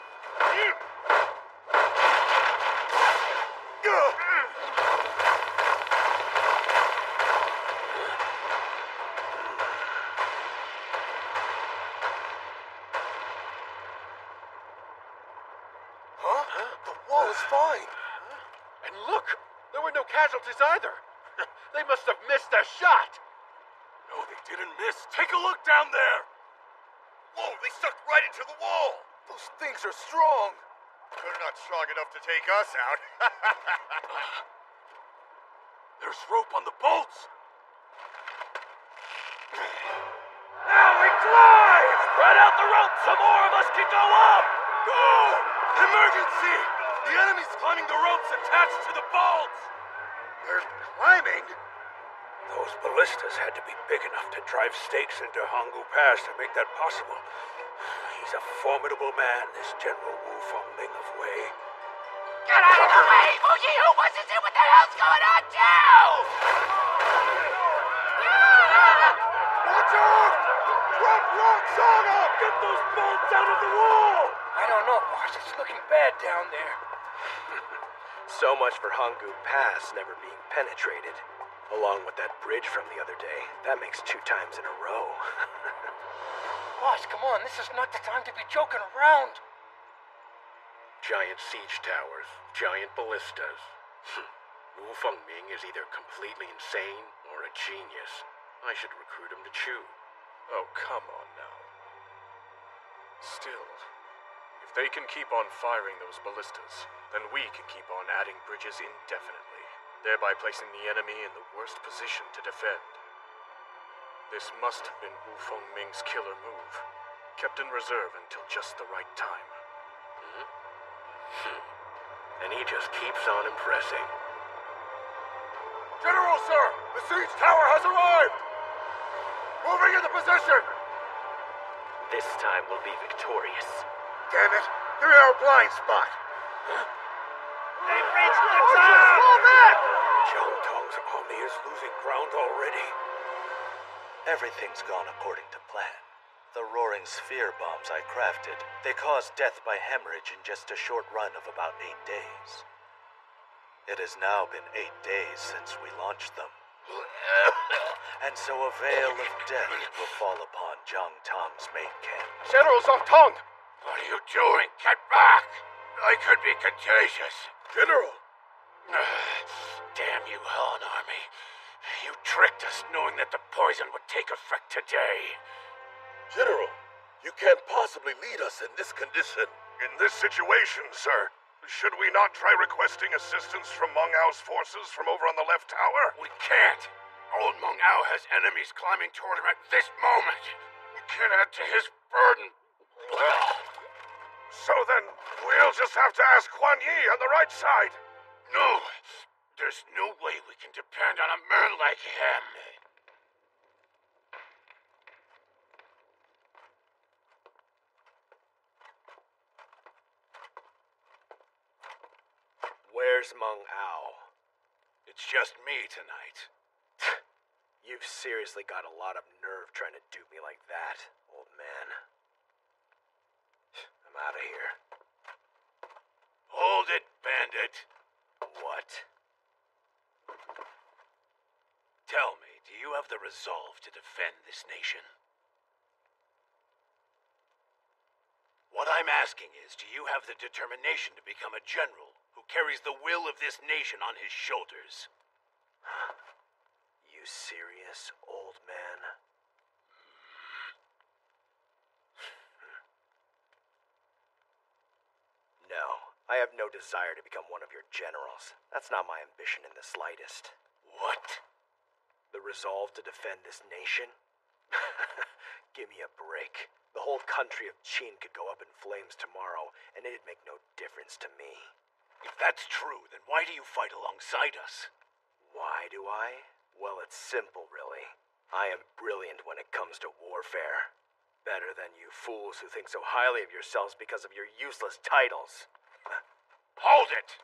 The wall is fine. And look, there were no casualties either. They must have missed their shot. No, they didn't miss. Take a look down there. Whoa, they stuck right into the wall! Those things are strong. They're not strong enough to take us out. There's rope on the bolts. Now we climb! Spread out the rope so more of us can go up! Go! Emergency! The enemy's climbing the ropes attached to the bolts! They're climbing? Those ballistas had to be big enough to drive stakes into Hanggu Pass to make that possible. He's a formidable man, this General Wu Fengming of Wei. Get out of the way, Wu Yihu wants to see what the hell's going on, too! Watch out! Drop rocks on them! Get those bolts out of the wall! I don't know, boss. It's looking bad down there. So much for Hanggu Pass never being penetrated. Along with that bridge from the other day, that makes 2 times in a row. Boss, come on. This is not the time to be joking around. Giant siege towers, giant ballistas. Wu Fengming is either completely insane or a genius. I should recruit him to Chu. Oh, come on now. Still, if they can keep on firing those ballistas, then we can keep on adding bridges indefinitely, thereby placing the enemy in the worst position to defend. This must have been Wu Fengming's killer move, kept in reserve until just the right time. And he just keeps on impressing. General, sir! The siege tower has arrived! Moving into position! This time we'll be victorious. Damn it! They're in our blind spot! They've reached the top! Fall back! Jiang Tong's army is losing ground already. Everything's gone according to plan. The roaring sphere bombs I crafted, they caused death by hemorrhage in just a short run of about 8 days. It has now been 8 days since we launched them. And so a veil of death will fall upon Zhang Tong's main camp. General Zhang Tong! What are you doing? Get back! I could be contagious. General! Damn you, Han Army. You tricked us knowing that the poison would take effect today. General, you can't possibly lead us in this condition. In this situation, sir, should we not try requesting assistance from Meng Ao's forces from over on the left tower? We can't. Old Meng Ao has enemies climbing toward him at this moment. We can't add to his burden. So then, we'll just have to ask Quan Yi on the right side. No, there's no way we can depend on a man like him. Where's Meng Ao? It's just me tonight. You've seriously got a lot of nerve trying to dupe me like that, old man. I'm out of here. Hold it, bandit. What? Tell me, do you have the resolve to defend this nation? What I'm asking is, do you have the determination to become a general who carries the will of this nation on his shoulders? You serious, old man? No, I have no desire to become one of your generals. That's not my ambition in the slightest. What? The resolve to defend this nation? Give me a break. The whole country of Qin could go up in flames tomorrow, and it'd make no difference to me. If that's true, then why do you fight alongside us? Why do I? Well, it's simple, really. I am brilliant when it comes to warfare. Better than you fools who think so highly of yourselves because of your useless titles. Hold it!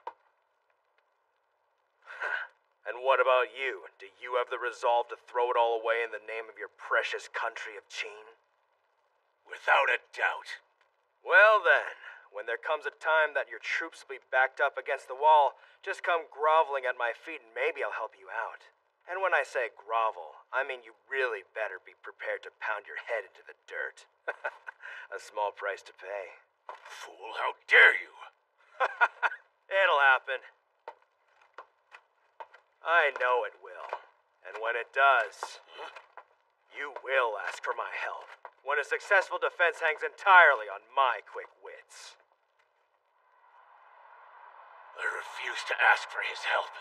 And what about you? Do you have the resolve to throw it all away in the name of your precious country of Qin? Without a doubt. Well then, when there comes a time that your troops will be backed up against the wall, just come groveling at my feet and maybe I'll help you out. And when I say grovel, I mean you really better be prepared to pound your head into the dirt. A small price to pay. Fool, how dare you! It'll happen. I know it will. And when it does, you will ask for my help. When a successful defense hangs entirely on my quick wits. I refuse to ask for his help.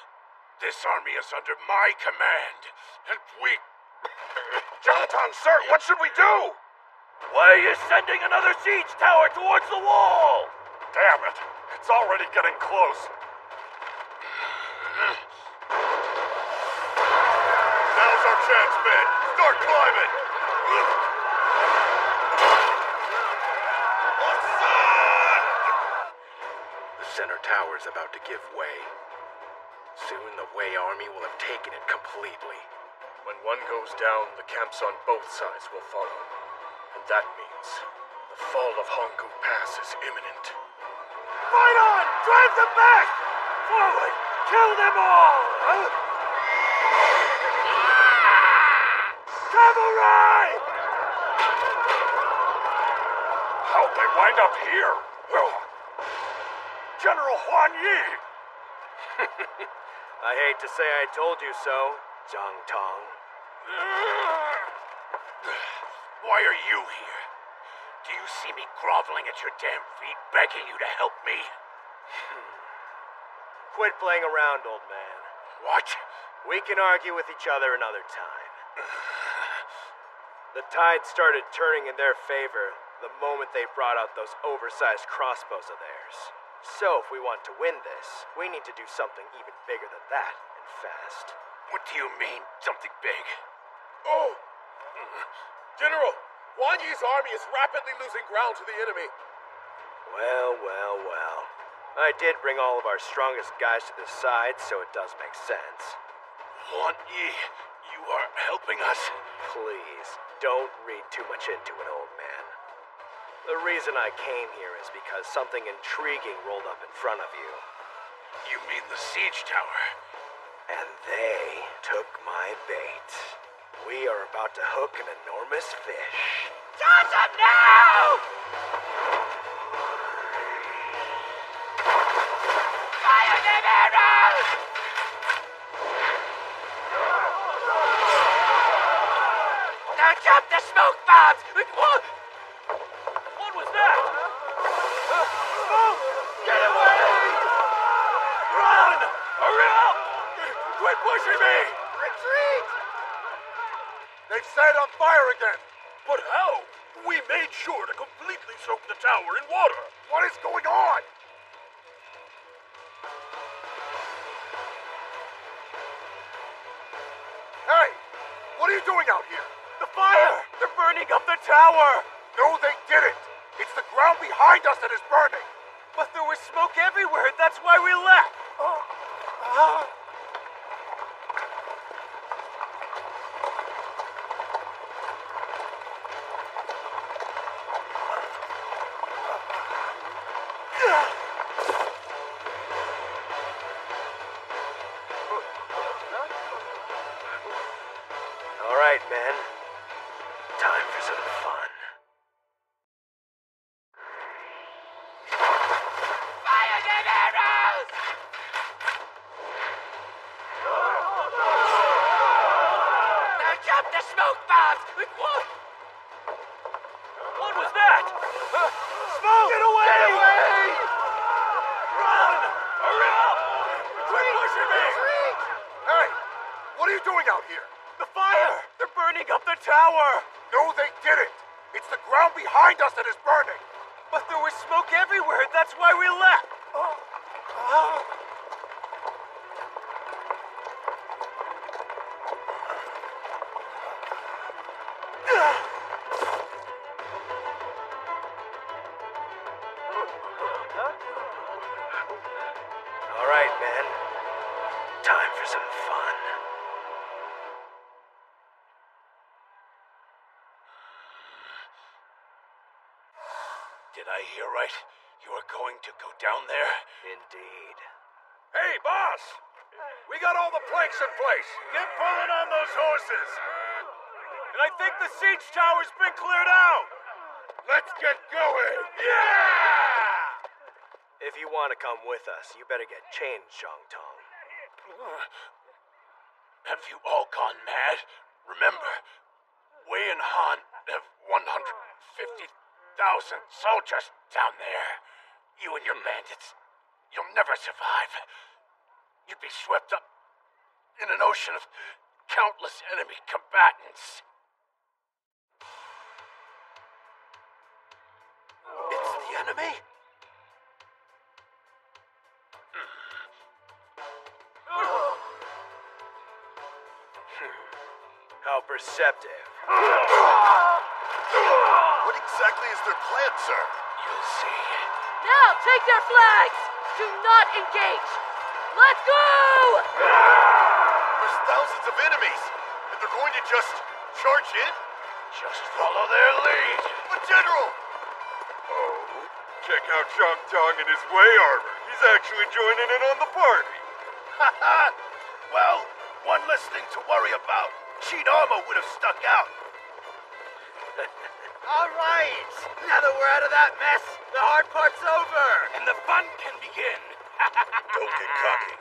This army is under my command, and we... Zhang Tong, sir, what should we do? Why are you sending another siege tower towards the wall? Damn it! It's already getting close. Now's our chance, men. Start climbing! The center tower's about to give way. Soon the Wei army will have taken it completely. When one goes down, the camps on both sides will follow. And that means the fall of Honggu Pass is imminent. Fight on! Drive them back! Forward! Kill them all! Cavalry! How'd they wind up here? General Quan Yi! I hate to say I told you so, Zhang Tong. Why are you here? Do you see me groveling at your damn feet, begging you to help me? Quit playing around, old man. What? We can argue with each other another time. The tide started turning in their favor the moment they brought out those oversized crossbows of theirs. So if we want to win this, we need to do something even bigger than that, and fast. What do you mean, something big? Oh! General, Quan Yi's army is rapidly losing ground to the enemy. Well, well, well. I did bring all of our strongest guys to the side, so it does make sense. Huan Yi, you are helping us? Please, don't read too much into it, old man. The reason I came here is because something intriguing rolled up in front of you. You mean the siege tower? And they took my bait. We are about to hook an enormous fish. Charge him now! Fire them arrows! Now jump the smoke bombs! What was that? Smoke! Get away! Run! Hurry up! Quit pushing me! Retreat! They've set it on fire again! But how? We made sure to completely soak the tower in water. What is going on? Hey! What are you doing out here? The fire! They're burning up the tower! No, they didn't! It's the ground behind us that is burning! But there was smoke everywhere. That's why we left. All right, men. Time for some fun. Fire them arrows! Now jump the smoke bombs! What was that? Smoke! Get away! Get away! Run! Hurry up! Quit pushing me! Retreat! Hey! What are you doing out here? The fire! They're burning up the tower! No, they didn't! It's the ground behind us that is burning! But there was smoke everywhere. That's why we left. All right, men. Time for some fun. Did I hear right? You are going to go down there? Indeed. Hey, boss! We got all the planks in place. Get pulling on those horses. And I think the siege tower's been cleared out. Let's get going. Yeah! If you want to come with us, you better get changed, Zhang Tong. Have you all gone mad? Remember, Wei and Han have 150,000 soldiers down there. You and your bandits, you'll never survive. You'd be swept up in an ocean of countless enemy combatants. It's the enemy? How perceptive. What exactly is their plan, sir? You'll see. Now take their flags! Do not engage! Let's go! There's thousands of enemies, and they're going to just charge in? Just follow their lead. But General! Oh, check out Zhang Tong in his Wei armor. He's actually joining in on the party. Haha! Well, one less thing to worry about. Cheat armor would have stuck out. All right. Now that we're out of that mess, the hard part's over. And the fun can begin. Don't get cocky.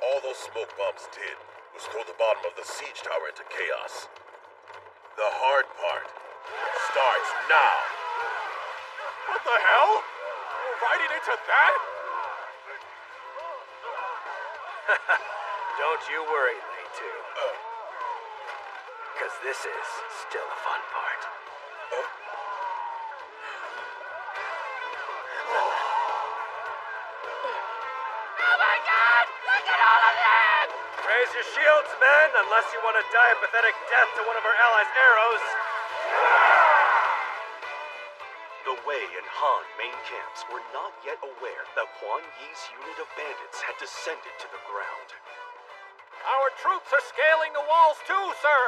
All those smoke bombs did was throw the bottom of the siege tower into chaos. The hard part starts now. What the hell? We're riding into that? Don't you worry, Lei Tu. Because this is still the fun part. Oh my God! Look at all of them! Raise your shields, men, unless you want to die a pathetic death to one of our allies' arrows. The Wei and Han main camps were not yet aware that Huan Yi's unit of bandits had descended to the ground. Our troops are scaling the walls too, sir!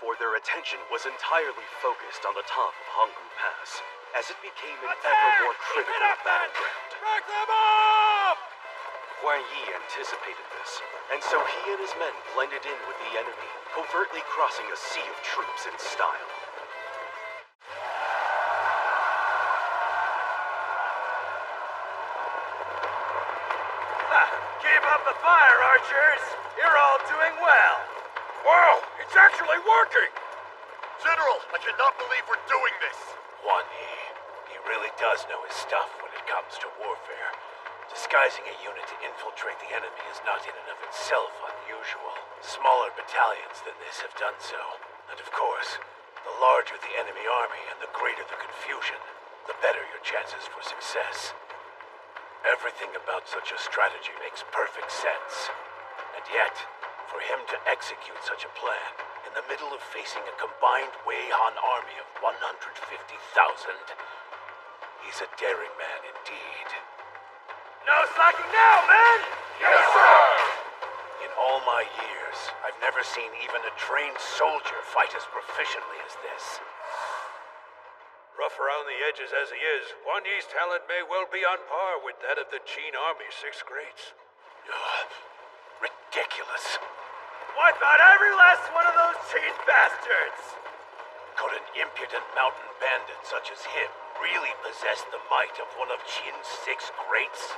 For their attention was entirely focused on the top of Hanggu Pass, as it became an ever more critical battleground. Back them up! Huan Yi anticipated this, and so he and his men blended in with the enemy, covertly crossing a sea of troops in style. Keep up the fire, archers! You're all doing well! Wow, it's actually working! General, I cannot believe we're doing this! Huan Yi, he really does know his stuff when it comes to warfare. Disguising a unit to infiltrate the enemy is not in and of itself unusual. Smaller battalions than this have done so. And of course, the larger the enemy army and the greater the confusion, the better your chances for success. Everything about such a strategy makes perfect sense. And yet, for him to execute such a plan, in the middle of facing a combined Wei Han army of 150,000, he's a daring man indeed. No slacking now, men! Yes, sir! In all my years, I've never seen even a trained soldier fight as proficiently as this. Rough around the edges as he is, Huan Yi's talent may well be on par with that of the Qin Army's 6 greats. Ridiculous. What about every last one of those Qin bastards? Could an impudent mountain bandit such as him really possess the might of one of Qin's 6 greats?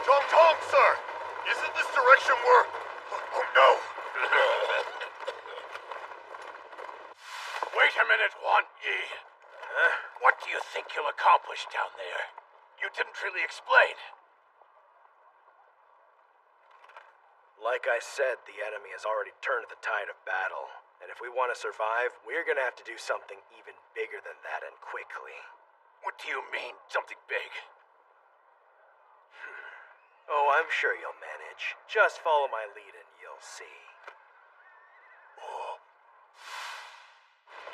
Zhong Tong, sir! Isn't this direction we're... Oh no! Wait a minute, Huan Yi. What do you think you'll accomplish down there? You didn't really explain. Like I said, the enemy has already turned the tide of battle. And if we want to survive, we're gonna have to do something even bigger than that and quickly. What do you mean, something big? Oh, I'm sure you'll manage. Just follow my lead and you'll see.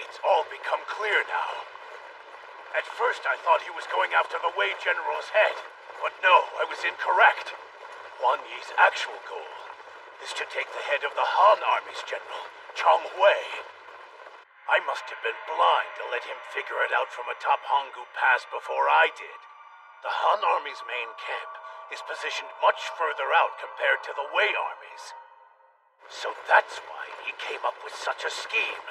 It's all become clear now. At first I thought he was going after the Wei General's head. But no, I was incorrect. Huan Yi's actual goal is to take the head of the Han Army's general, Chong Hui. I must have been blind to let him figure it out from atop Hanggu Pass before I did. The Han Army's main camp is positioned much further out compared to the Wei armies. So that's why he came up with such a scheme.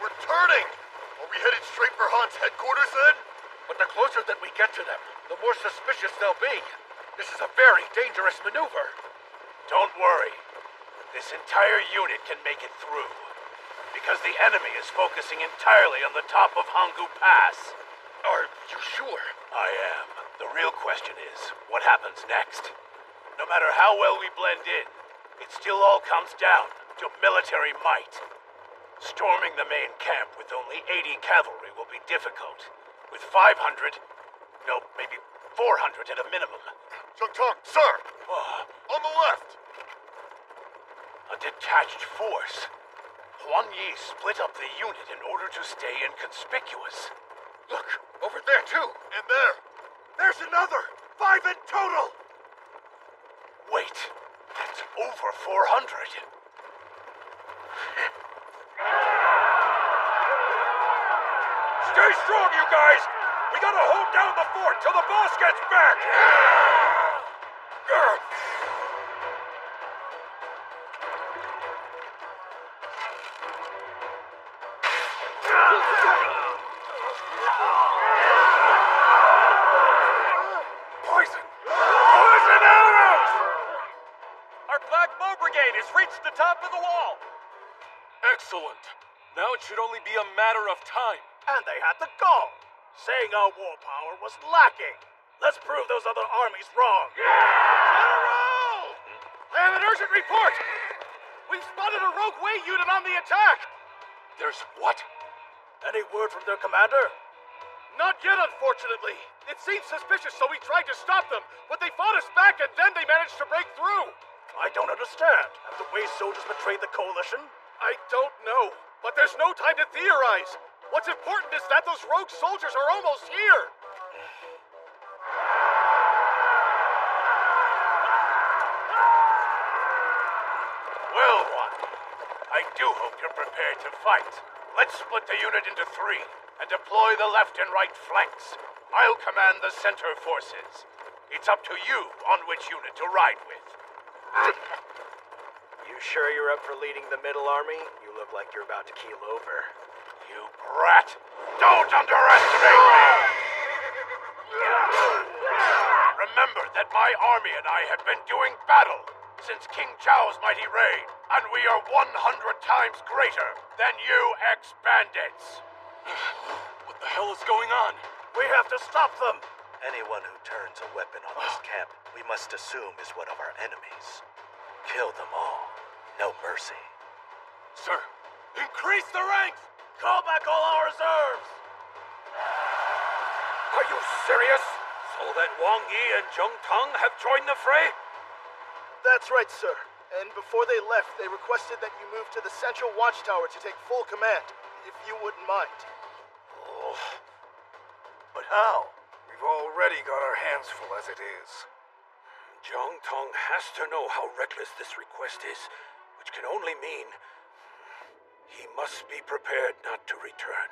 We're turning! Are we headed straight for Han's headquarters then? But the closer that we get to them, the more suspicious they'll be. This is a very dangerous maneuver. Don't worry. This entire unit can make it through. Because the enemy is focusing entirely on the top of Hanggu Pass. Are you sure? I am. The real question is, what happens next? No matter how well we blend in, it still all comes down to military might. Storming the main camp with only 80 cavalry will be difficult. With 500, no, maybe 400 at a minimum. Zhong Tong, sir! On the left! A detached force. Huan Yi split up the unit in order to stay inconspicuous. Look, over there too. And there. There's another! 5 in total! Wait, that's over 400. Stay strong, you guys! We gotta hold down the fort till the boss gets back! Poison! Poison arrows! Our Black Bow Brigade has reached the top of the wall! Excellent. Now it should only be a matter of time. And they had the gall, saying our war power was lacking. Let's prove those other armies wrong. General! I have an urgent report! We've spotted a rogue Wei unit on the attack! There's what? Any word from their commander? Not yet, unfortunately. It seemed suspicious, so we tried to stop them, but they fought us back and then they managed to break through. I don't understand. Have the Wei soldiers betrayed the coalition? I don't know, but there's no time to theorize. What's important is that those rogue soldiers are almost here. I do hope you're prepared to fight. Let's split the unit into 3 and deploy the left and right flanks. I'll command the center forces. It's up to you on which unit to ride with. You sure you're up for leading the middle army? You look like you're about to keel over. You brat! Don't underestimate me! Remember that my army and I have been doing battle since King Zhao's mighty raid, and we are 100 times greater than you ex-bandits! What the hell is going on? We have to stop them! Anyone who turns a weapon on this camp, we must assume is one of our enemies. Kill them all. No mercy. Sir, increase the ranks! Call back all our reserves! Are you serious? So that Wang Yi and Zheng Tang have joined the fray? That's right, sir. And before they left, they requested that you move to the central watchtower to take full command, if you wouldn't mind. Oh. But how? We've already got our hands full as it is. Zheng Tang has to know how reckless this request is, which can only mean he must be prepared not to return.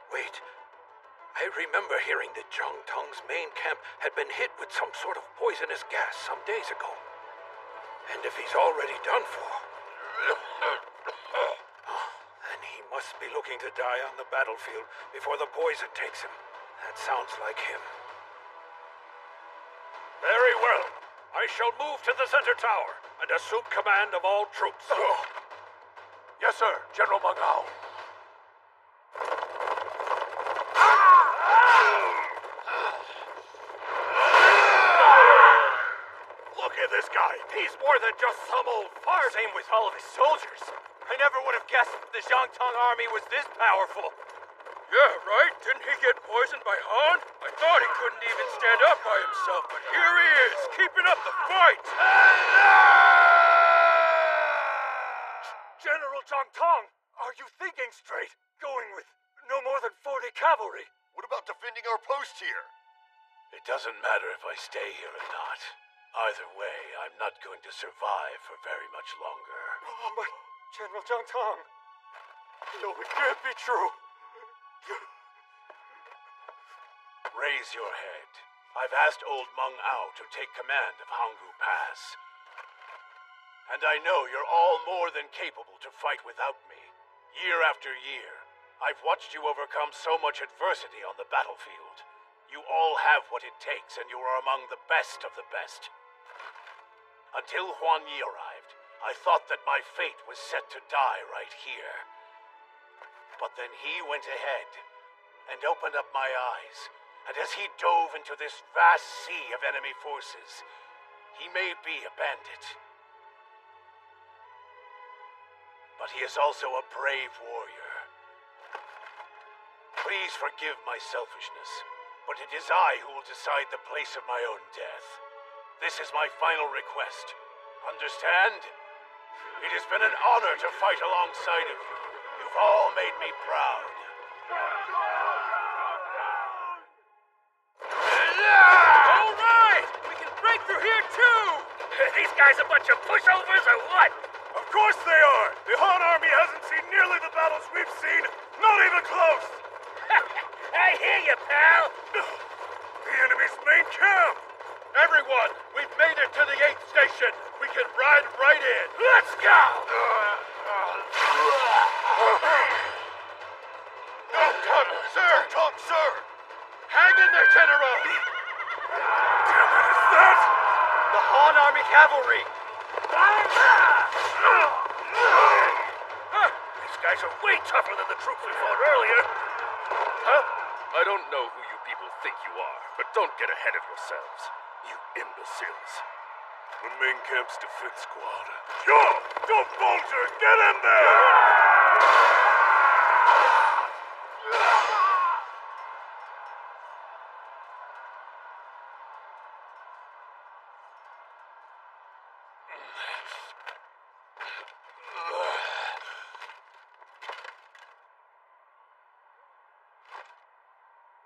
Wait, I remember hearing that Zheng Tang's main camp had been hit with some sort of poisonous gas some days ago. And if he's already done for, then he must be looking to die on the battlefield before the poison takes him. That sounds like him. Very well. I shall move to the center tower and assume command of all troops. Yes, sir, General Meng Ao. Look at this guy. He's more than just some old fart. Same with all of his soldiers. I never would have guessed that the Zhang Tang army was this powerful. Yeah, right? Didn't he get poisoned by Han? I thought he couldn't even stand up by himself, but here he is, keeping up the fight! General Zhang Tang, are you thinking straight? Going with no more than 40 cavalry? What about defending our post here? It doesn't matter if I stay here or not. Either way, I'm not going to survive for very much longer. Oh, but General Zhang Tang... No, it can't be true. Raise your head. I've asked old Meng Ao to take command of Hanggu Pass. And I know you're all more than capable to fight without me. Year after year, I've watched you overcome so much adversity on the battlefield. You all have what it takes, and you are among the best of the best. Until Huan Yi arrived, I thought that my fate was set to die right here. But then he went ahead and opened up my eyes, and as he dove into this vast sea of enemy forces, he may be a bandit, but he is also a brave warrior. Please forgive my selfishness, but it is I who will decide the place of my own death. This is my final request. Understand? It has been an honor to fight alongside of you. You've all made me proud. All right! We can break through here, too! These guys a bunch of pushovers or what? Of course they are! The Han army hasn't seen nearly the battles we've seen, not even close! I hear you, pal! The enemy's main camp! Everyone, we've made it to the 8th station. We can ride right in. Let's go! Tong, sir! Tong, sir! Hang in there, General! Damn it, is that? The Han Army Cavalry! These guys are way tougher than the troops we fought earlier. Huh? I don't know who you people think you are, but don't get ahead of yourselves. You imbeciles. The main camp's defense squad. Yo! Go Bolter! Get in there!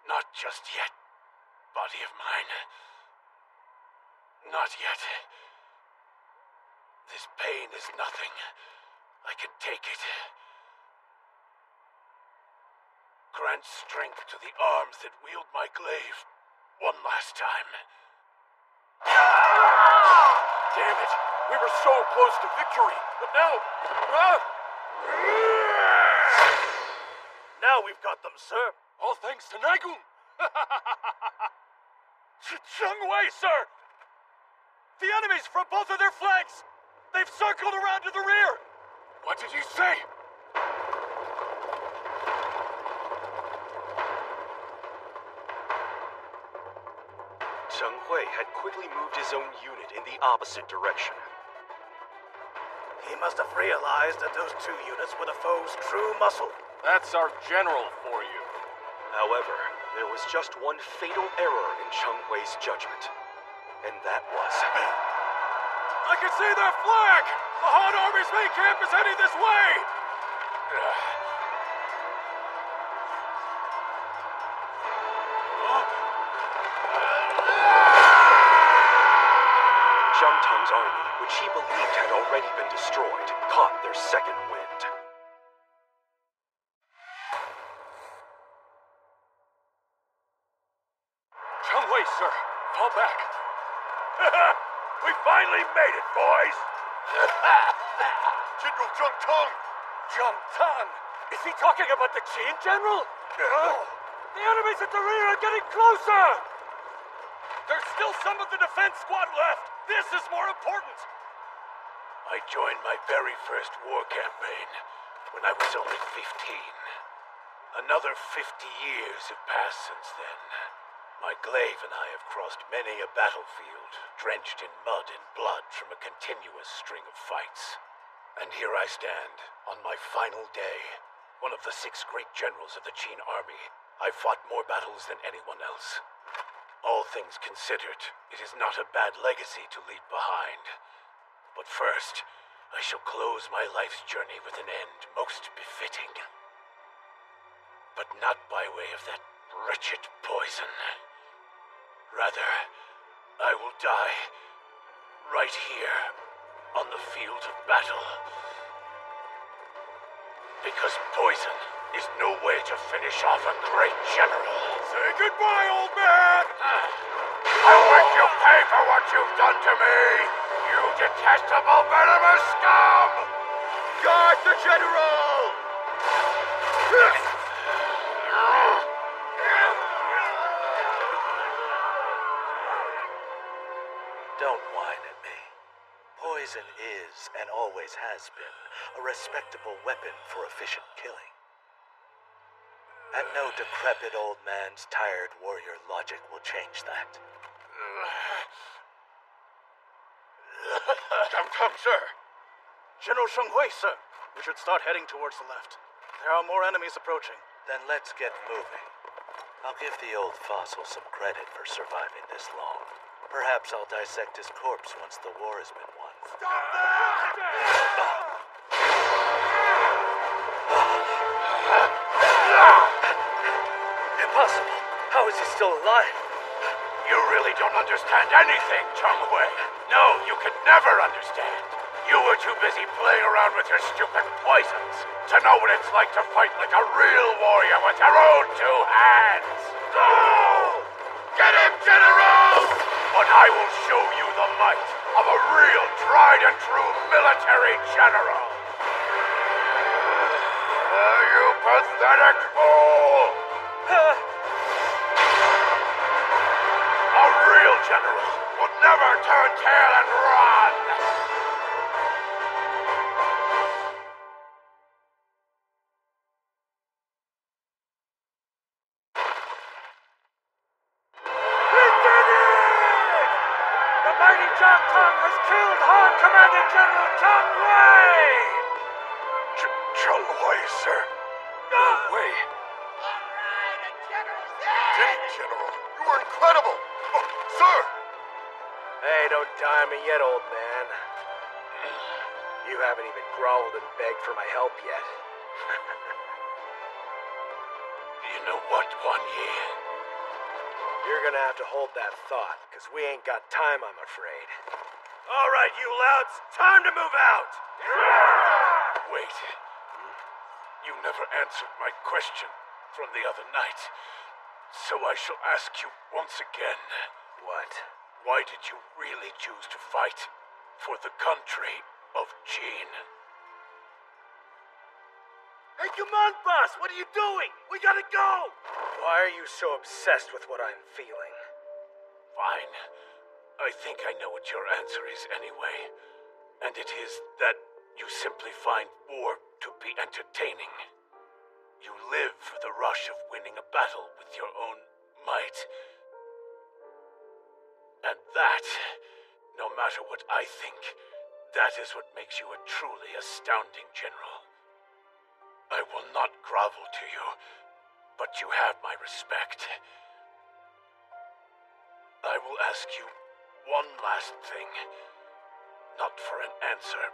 Not just yet, body of mine. Not yet. This pain is nothing. I can take it. Grant strength to the arms that wield my glaive one last time. Damn it! We were so close to victory, but now... Now we've got them, sir. All thanks to Naigun! Cheng Wei, sir! The enemies from both of their flanks! They've circled around to the rear! What did you say? Cheng Hui had quickly moved his own unit in the opposite direction. He must have realized that those two units were the foe's true muscle. That's our general for you. However, there was just one fatal error in Cheng Hui's judgment. And that was... I can see their flag! The Han Army's main camp is heading this way! Zhang Tong's army, which he believed had already been destroyed, caught their second wind. Cheng Wei, sir. Fall back. We finally made it, boys! General Zhang Tong! Zhang Tong! Is he talking about the Qin general? The enemies at the rear are getting closer! There's still some of the defense squad left! This is more important! I joined my very first war campaign when I was only 15. Another 50 years have passed since then. My glaive and I have crossed many a battlefield, drenched in mud and blood from a continuous string of fights. And here I stand, on my final day, one of the 6 great generals of the Qin army. I fought more battles than anyone else. All things considered, it is not a bad legacy to leave behind. But first, I shall close my life's journey with an end most befitting. But not by way of that wretched poison. Rather, I will die right here on the field of battle. Because poison is no way to finish off a great general. Say goodbye, old man! I wish you pay for what you've done to me! You detestable venomous scum! Guard the general! Don't whine at me. Poison is, and always has been, a respectable weapon for efficient killing. And no decrepit old man's tired warrior logic will change that. Zhang Tong, sir. General Cheng Hui, sir. We should start heading towards the left. There are more enemies approaching. Then let's get moving. I'll give the old fossil some credit for surviving this long. Perhaps I'll dissect his corpse once the war has been won. Stop that! Impossible! How is he still alive? You really don't understand anything, Cheng Hui. No, you can never understand. You were too busy playing around with your stupid poisons to know what it's like to fight like a real warrior with your own 2 hands. Go! Get him, General! But I will show you the might of a real tried and true military general. You pathetic fool! A real general would never turn tail and run. Zhang Tong has killed Han Commander General Cheng Wei! Cheng Hui, sir. No way! Did it, General? You were incredible! Oh, sir! Hey, don't die me yet, old man. You haven't even growled and begged for my help yet. You know what, Wan Yi? You're gonna have to hold that thought, because we ain't got time, I'm afraid. All right, you louts, time to move out! Wait. You never answered my question from the other night. So I shall ask you once again. What? Why did you really choose to fight for the country of Jean? Hey, come on, boss! What are you doing? We gotta go! Why are you so obsessed with what I'm feeling? Fine. I think I know what your answer is anyway. And it is that you simply find war to be entertaining. You live for the rush of winning a battle with your own might. And that, no matter what I think, that is what makes you a truly astounding general. I will not grovel to you, but you have my respect. I will ask you one last thing. Not for an answer,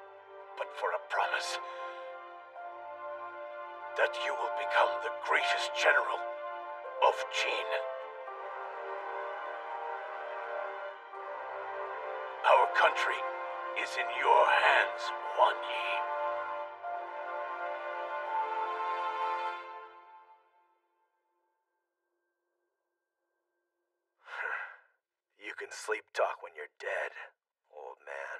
but for a promise. That you will become the greatest general of Jean. Our country is in your hands, Huan Yi. You can sleep talk when you're dead, old man.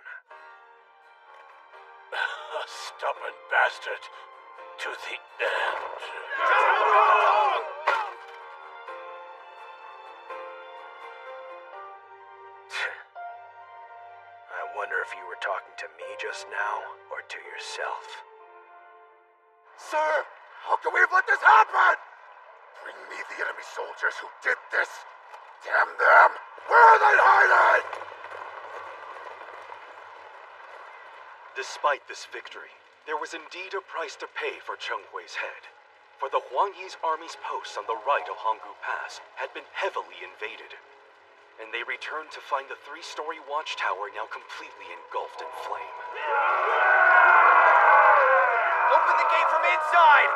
A stubborn bastard to the end. I wonder if you were talking to me just now, or to yourself. Sir, how can we have let this happen? Bring me the enemy soldiers who did this. Damn them! Where are they hiding? Despite this victory, there was indeed a price to pay for Cheng Hui's head. For the Huang Yi's army's posts on the right of Hanggu Pass had been heavily invaded. And they returned to find the 3-story watchtower now completely engulfed in flame. Open the gate from inside!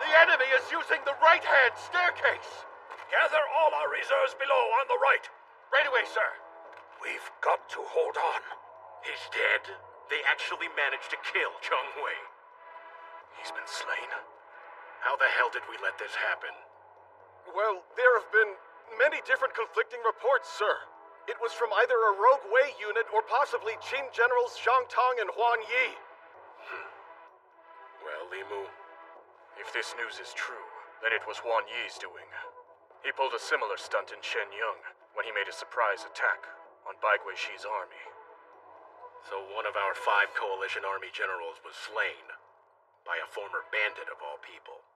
The enemy is using the right-hand staircase! Gather all our reserves below on the right. Right away, sir. We've got to hold on. He's dead. They actually managed to kill Cheng Hui. He's been slain. How the hell did we let this happen? Well, there have been many different conflicting reports, sir. It was from either a Rogue Wei unit or possibly Qin Generals Zhang Tong and Huan Yi. Well, Li Mu, if this news is true, then it was Huan Yi's doing. He pulled a similar stunt in Shenyang when he made a surprise attack on Bai Guixi's army. So one of our 5 coalition army generals was slain by a former bandit of all people.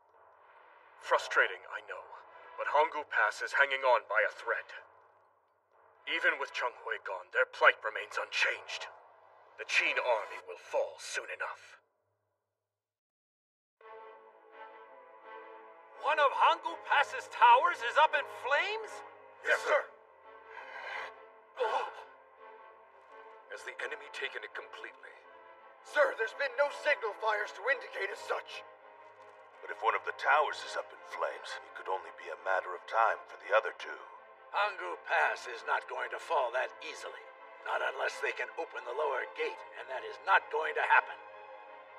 Frustrating, I know, but Hanggu Pass is hanging on by a thread. Even with Cheng Hui gone, their plight remains unchanged. The Qin army will fall soon enough. One of Hanggu Pass's towers is up in flames? Yes, sir. Has the enemy taken it completely? Sir, there's been no signal fires to indicate as such. But if one of the towers is up in flames, it could only be a matter of time for the other 2. Hanggu Pass is not going to fall that easily. Not unless they can open the lower gate, and that is not going to happen.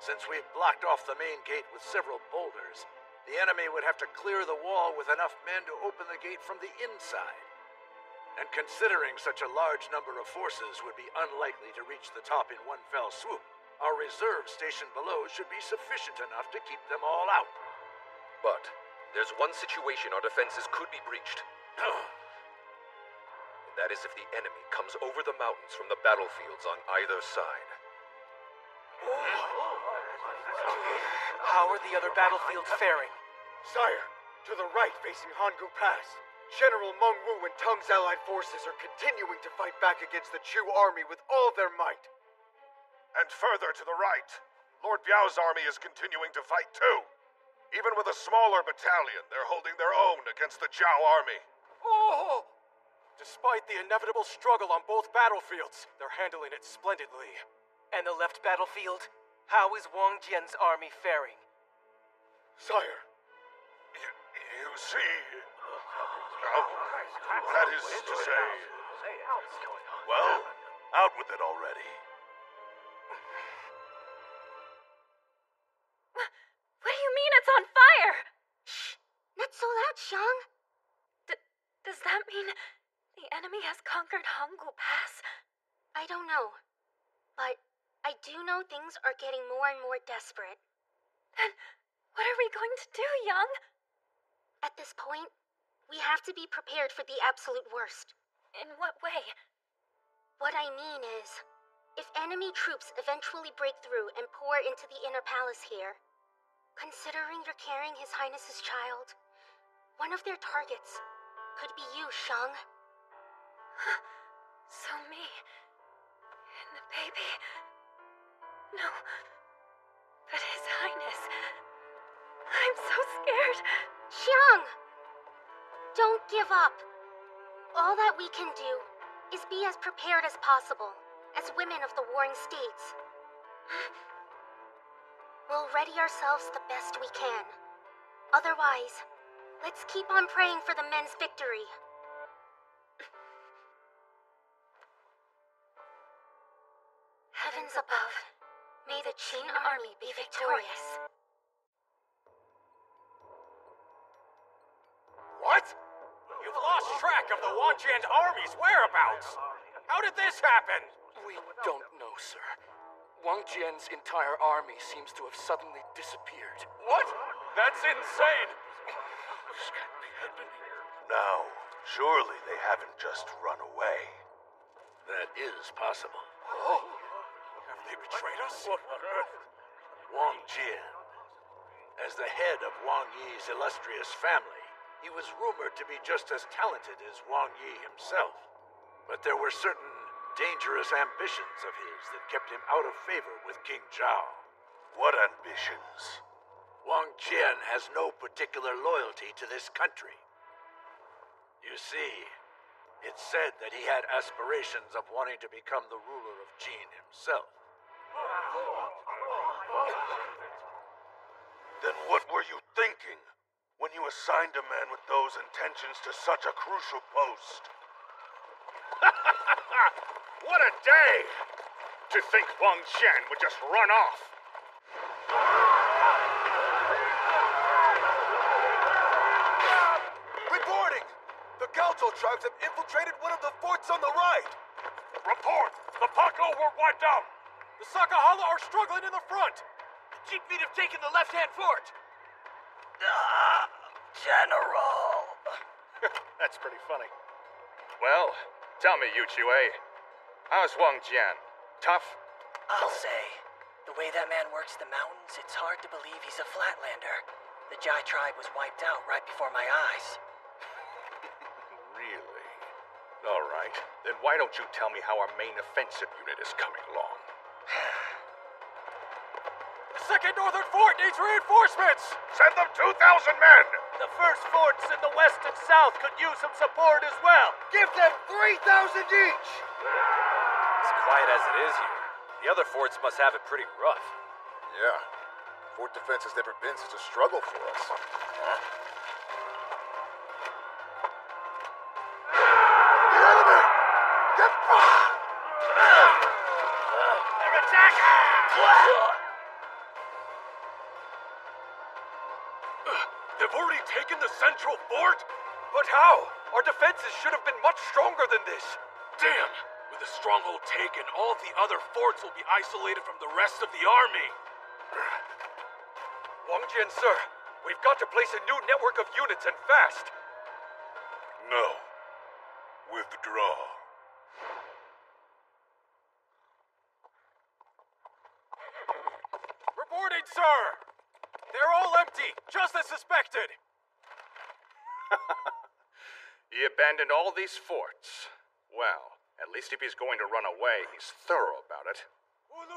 Since we've blocked off the main gate with several boulders, the enemy would have to clear the wall with enough men to open the gate from the inside. And considering such a large number of forces would be unlikely to reach the top in one fell swoop, our reserve stationed below should be sufficient enough to keep them all out. But there's one situation our defenses could be breached. And that is if the enemy comes over the mountains from the battlefields on either side. How are the other battlefields faring? Sire, to the right facing Hanggu Pass, General Meng Wu and Teng's allied forces are continuing to fight back against the Chu army with all their might. And further to the right, Lord Biao's army is continuing to fight too. Even with a smaller battalion, they're holding their own against the Zhao army. Oh! Despite the inevitable struggle on both battlefields, they're handling it splendidly. And the left battlefield? How is Wang Jian's army faring? Sire, you see... that is to say... Well, Out with it already. What do you mean it's on fire? Shh! Not so loud, Xiang. Does that mean the enemy has conquered Hanggu Pass? I don't know. But I do know things are getting more and more desperate. Then what are we going to do, Yang? At this point, we have to be prepared for the absolute worst. In what way? What I mean is, if enemy troops eventually break through and pour into the inner palace here, considering you're carrying His Highness's child, one of their targets could be you, Xiang. So me. And the baby. No. But His Highness. I'm so scared. Xiang! Don't give up. All that we can do is be as prepared as possible, as women of the warring states. We'll ready ourselves the best we can. Otherwise, let's keep on praying for the men's victory. Heavens above, may the Qin army be victorious. What? You've lost track of the Wanjian army's whereabouts! How did this happen? We don't know, sir. Wang Jian's entire army seems to have suddenly disappeared. What? That's insane! Now, surely they haven't just run away. That is possible. Oh? Have they betrayed us? What on earth? Wang Jian. As the head of Wang Yi's illustrious family, he was rumored to be just as talented as Wang Yi himself. But there were certain dangerous ambitions of his that kept him out of favor with King Zhao. What ambitions? Wang Jian has no particular loyalty to this country. You see, it's said that he had aspirations of wanting to become the ruler of Qin himself. Then what were you thinking when you assigned a man with those intentions to such a crucial post? What a day! To think Wang Jian would just run off. Reporting! The Gaotou tribes have infiltrated one of the forts on the right! Report! The Pako were wiped out! The Sakahala are struggling in the front! The Jeepmeet have taken the left-hand fort! General! That's pretty funny. Well, tell me, Yu Qiwei, how's Wang Jian? Tough? I'll say, the way that man works the mountains, it's hard to believe he's a flatlander. The Jai tribe was wiped out right before my eyes. Really? All right. Then why don't you tell me how our main offensive unit is coming along? The second northern fort needs reinforcements! Send them 2,000 men! The first forts in the west and south could use some support as well. Give them 3,000 each! As quiet as it is here, the other forts must have it pretty rough. Yeah. Fort defense has never been such a struggle for us. Huh? The enemy! Get back! They're attacking! They've already taken the central fort? But how? Our defenses should have been much stronger than this. Damn! With the stronghold taken, all of the other forts will be isolated from the rest of the army. Wang Jian, sir, we've got to place a new network of units and fast. No. Withdraw. Reporting, sir! They're all empty, just as suspected. He abandoned all these forts. Well, at least if he's going to run away, he's thorough about it. Wu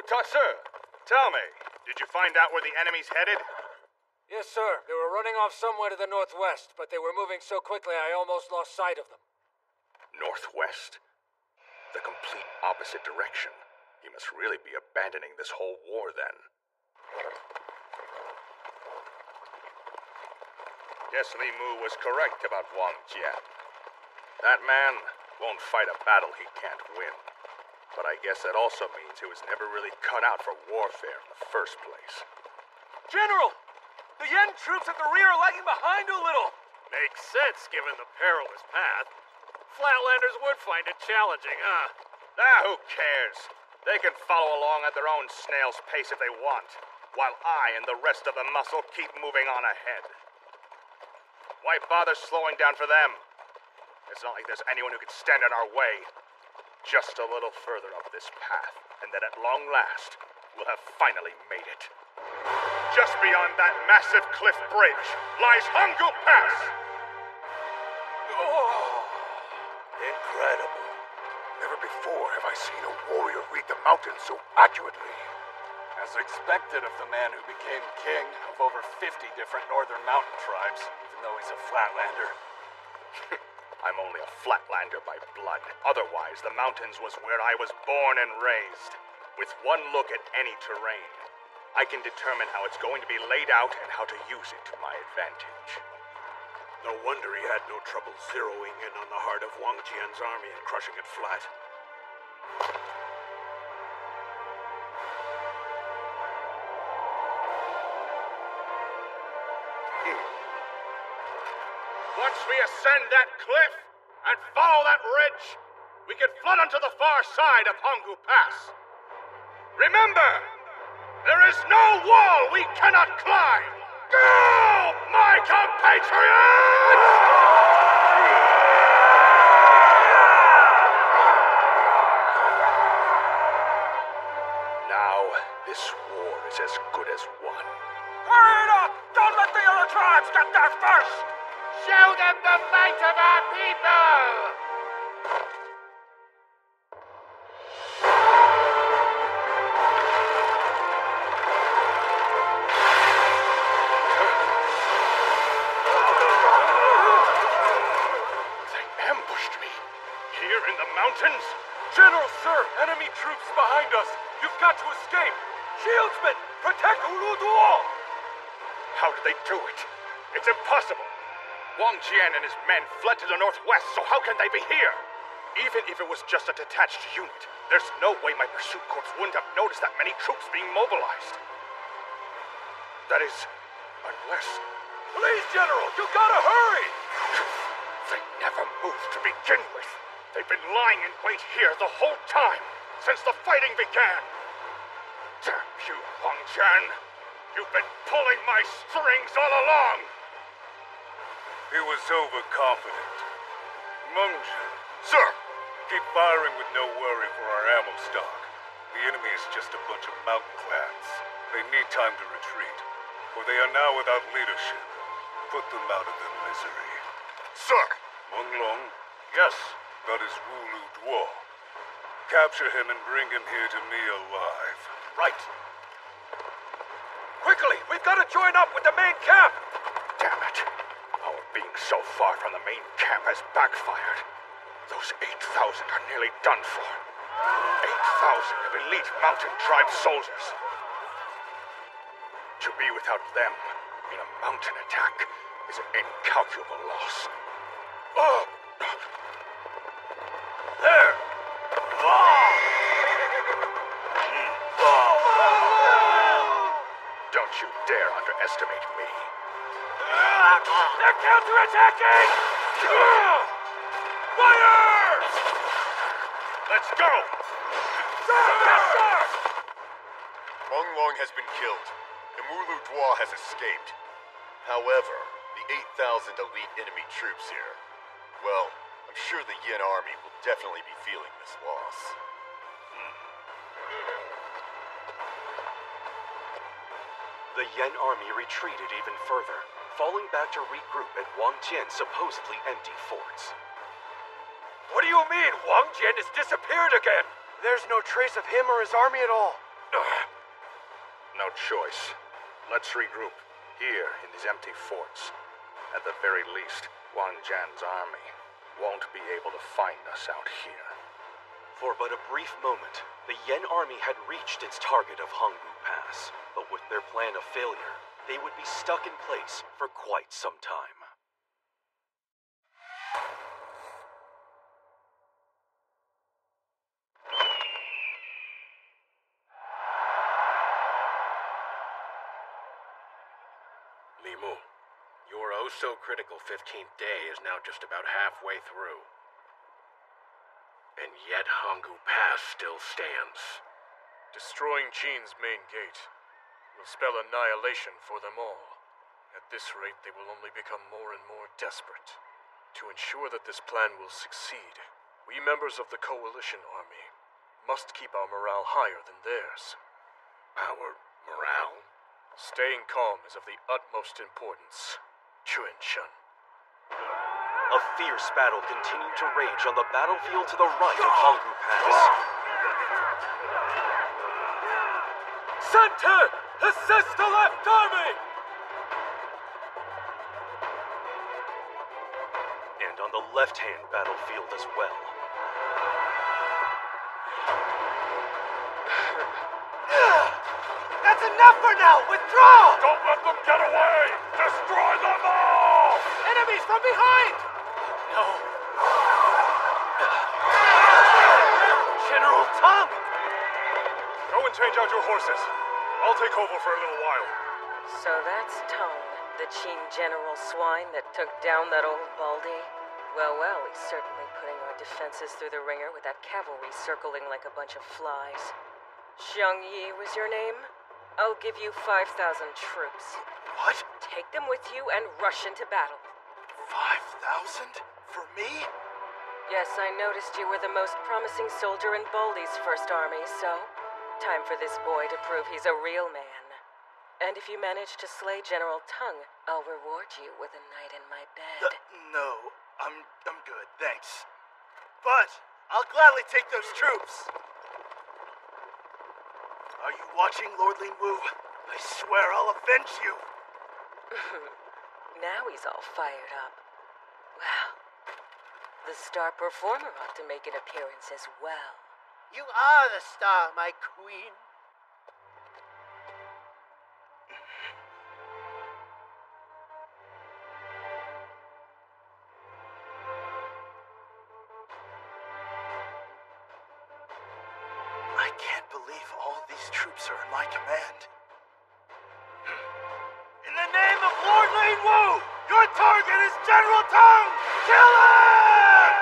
Ta Shi, tell me, did you find out where the enemy's headed? Yes, sir. They were running off somewhere to the northwest, but they were moving so quickly I almost lost sight of them. Northwest? The complete opposite direction. He must really be abandoning this whole war then. Guess Li Mu was correct about Wang Jian. That man Won't fight a battle he can't win. But I guess that also means he was never really cut out for warfare in the first place. General! The Yen troops at the rear are lagging behind a little! Makes sense given the perilous path. Flatlanders would find it challenging, huh? Who cares? They can follow along at their own snail's pace if they want, while I and the rest of the muscle keep moving on ahead. Why bother slowing down for them? It's not like there's anyone who can stand in our way. Just a little further up this path, and then at long last, we'll have finally made it. Just beyond that massive cliff bridge lies Hanggu Pass! Oh, incredible. Never before have I seen a warrior read the mountains so accurately. As expected of the man who became king of over 50 different northern mountain tribes, even though he's a Flatlander. I'm only a Flatlander by blood. Otherwise, the mountains was where I was born and raised. With one look at any terrain, I can determine how it's going to be laid out and how to use it to my advantage. No wonder he had no trouble zeroing in on the heart of Wang Jian's army and crushing it flat. Once we ascend that cliff and follow that ridge, we can flood onto the far side of Hanggu Pass. Remember, there is no wall we cannot climb! Go, my compatriots! Now, this war is as good as won. Hurry it up! Don't let the other tribes get there first! Show them the might of our people! Here in the mountains? General, sir! Enemy troops behind us! You've got to escape! Shieldsmen! Protect Ulu Duo! How did they do it? It's impossible! Wang Jian and his men fled to the northwest, so how can they be here? Even if it was just a detached unit, there's no way my pursuit corps wouldn't have noticed that many troops being mobilized. That is, unless... Please, General, you gotta hurry! They never moved to begin with. They've been lying in wait here the whole time, since the fighting began. Damn you, Wang Jian! You've been pulling my strings all along! He was overconfident. Meng Jian. Sir! Keep firing with no worry for our ammo stock. The enemy is just a bunch of mountain clans. They need time to retreat, for they are now without leadership. Put them out of their misery. Sir! Meng Long? Yes? That is Wulu Duo. Capture him and bring him here to me alive. Right. Quickly! We've got to join up with the main camp! Damn it. Our being so far from the main camp has backfired. Those 8,000 are nearly done for. 8,000 of elite mountain tribe soldiers. To be without them in a mountain attack is an incalculable loss. Oh! There! Don't you dare underestimate me. They're counterattacking! Fire! Let's go! Sir! Yes, sir! Meng Long has been killed, and Wulu Duo has escaped. However, the 8,000 elite enemy troops here, well, I'm sure the Yin army will definitely be feeling this loss. The Yen army retreated even further, falling back to regroup at Wang Jian's supposedly empty forts. What do you mean? Wang Jian has disappeared again? There's no trace of him or his army at all. No choice. Let's regroup here in these empty forts. At the very least, Wang Jian's army won't be able to find us out here. For but a brief moment, the Yen army had reached its target of Hanggu Pass, but with their plan of failure, they would be stuck in place for quite some time. oh-so-critical 15th day is now just about halfway through. And yet Hanggu Pass still stands. Destroying Qin's main gate will spell annihilation for them all. At this rate, they will only become more and more desperate. To ensure that this plan will succeed, we members of the Coalition Army must keep our morale higher than theirs. Our morale? Staying calm is of the utmost importance. Chuan Shen. A fierce battle continued to rage on the battlefield to the right of Hanggu Pass. Center! Assist the left army! And on the left-hand battlefield as well. That's enough for now! Withdraw! Don't let them get away! Destroy them all! Enemies from behind! No. General Tang! Go and change out your horses. I'll take over for a little while. So that's Tang, the Qin general swine that took down that old Baldy. Well, he's certainly putting our defenses through the ringer with that cavalry circling like a bunch of flies. Xiang Yi was your name? I'll give you 5,000 troops. What? Take them with you and rush into battle. 5,000? For me? Yes, I noticed you were the most promising soldier in Baldy's first army, so time for this boy to prove he's a real man. And if you manage to slay General Tang, I'll reward you with a night in my bed. No, I'm good, thanks. But I'll gladly take those troops. Are you watching, Lord Lingwu? I swear I'll avenge you. Now he's all fired up. Well, the star performer ought to make an appearance as well. You are the star, my queen. I can't believe all these troops are in my command. In the name of Lord Lingwu, your target is General Tang! Kill him!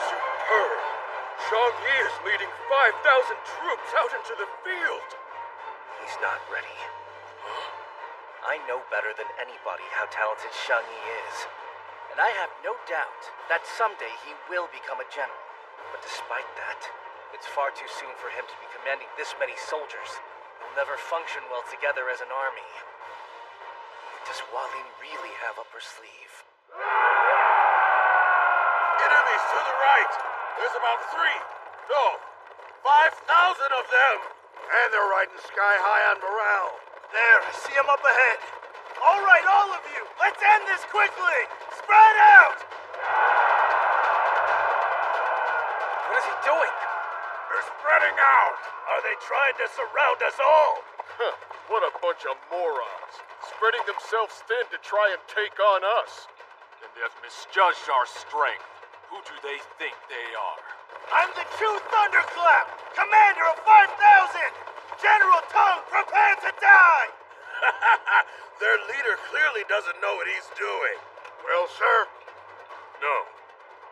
Superb! Xiang Yi is leading 5,000 troops out into the field! He's not ready. I know better than anybody how talented Xiang Yi is. And I have no doubt that someday he will become a general. But despite that, it's far too soon for him to be commanding this many soldiers. They'll never function well together as an army. What does Hualin really have up her sleeve? Enemies to the right! There's about 5,000 of them! And they're riding sky high on morale. There, I see him up ahead. All right, all of you, let's end this quickly! Spread out! What is he doing? They're spreading out! Are they trying to surround us all? What a bunch of morons. Spreading themselves thin to try and take on us. And they've misjudged our strength. Who do they think they are? I'm the Chu Thunderclap, commander of 5,000! General Tang, prepare to die! Their leader clearly doesn't know what he's doing. Well, sir? No.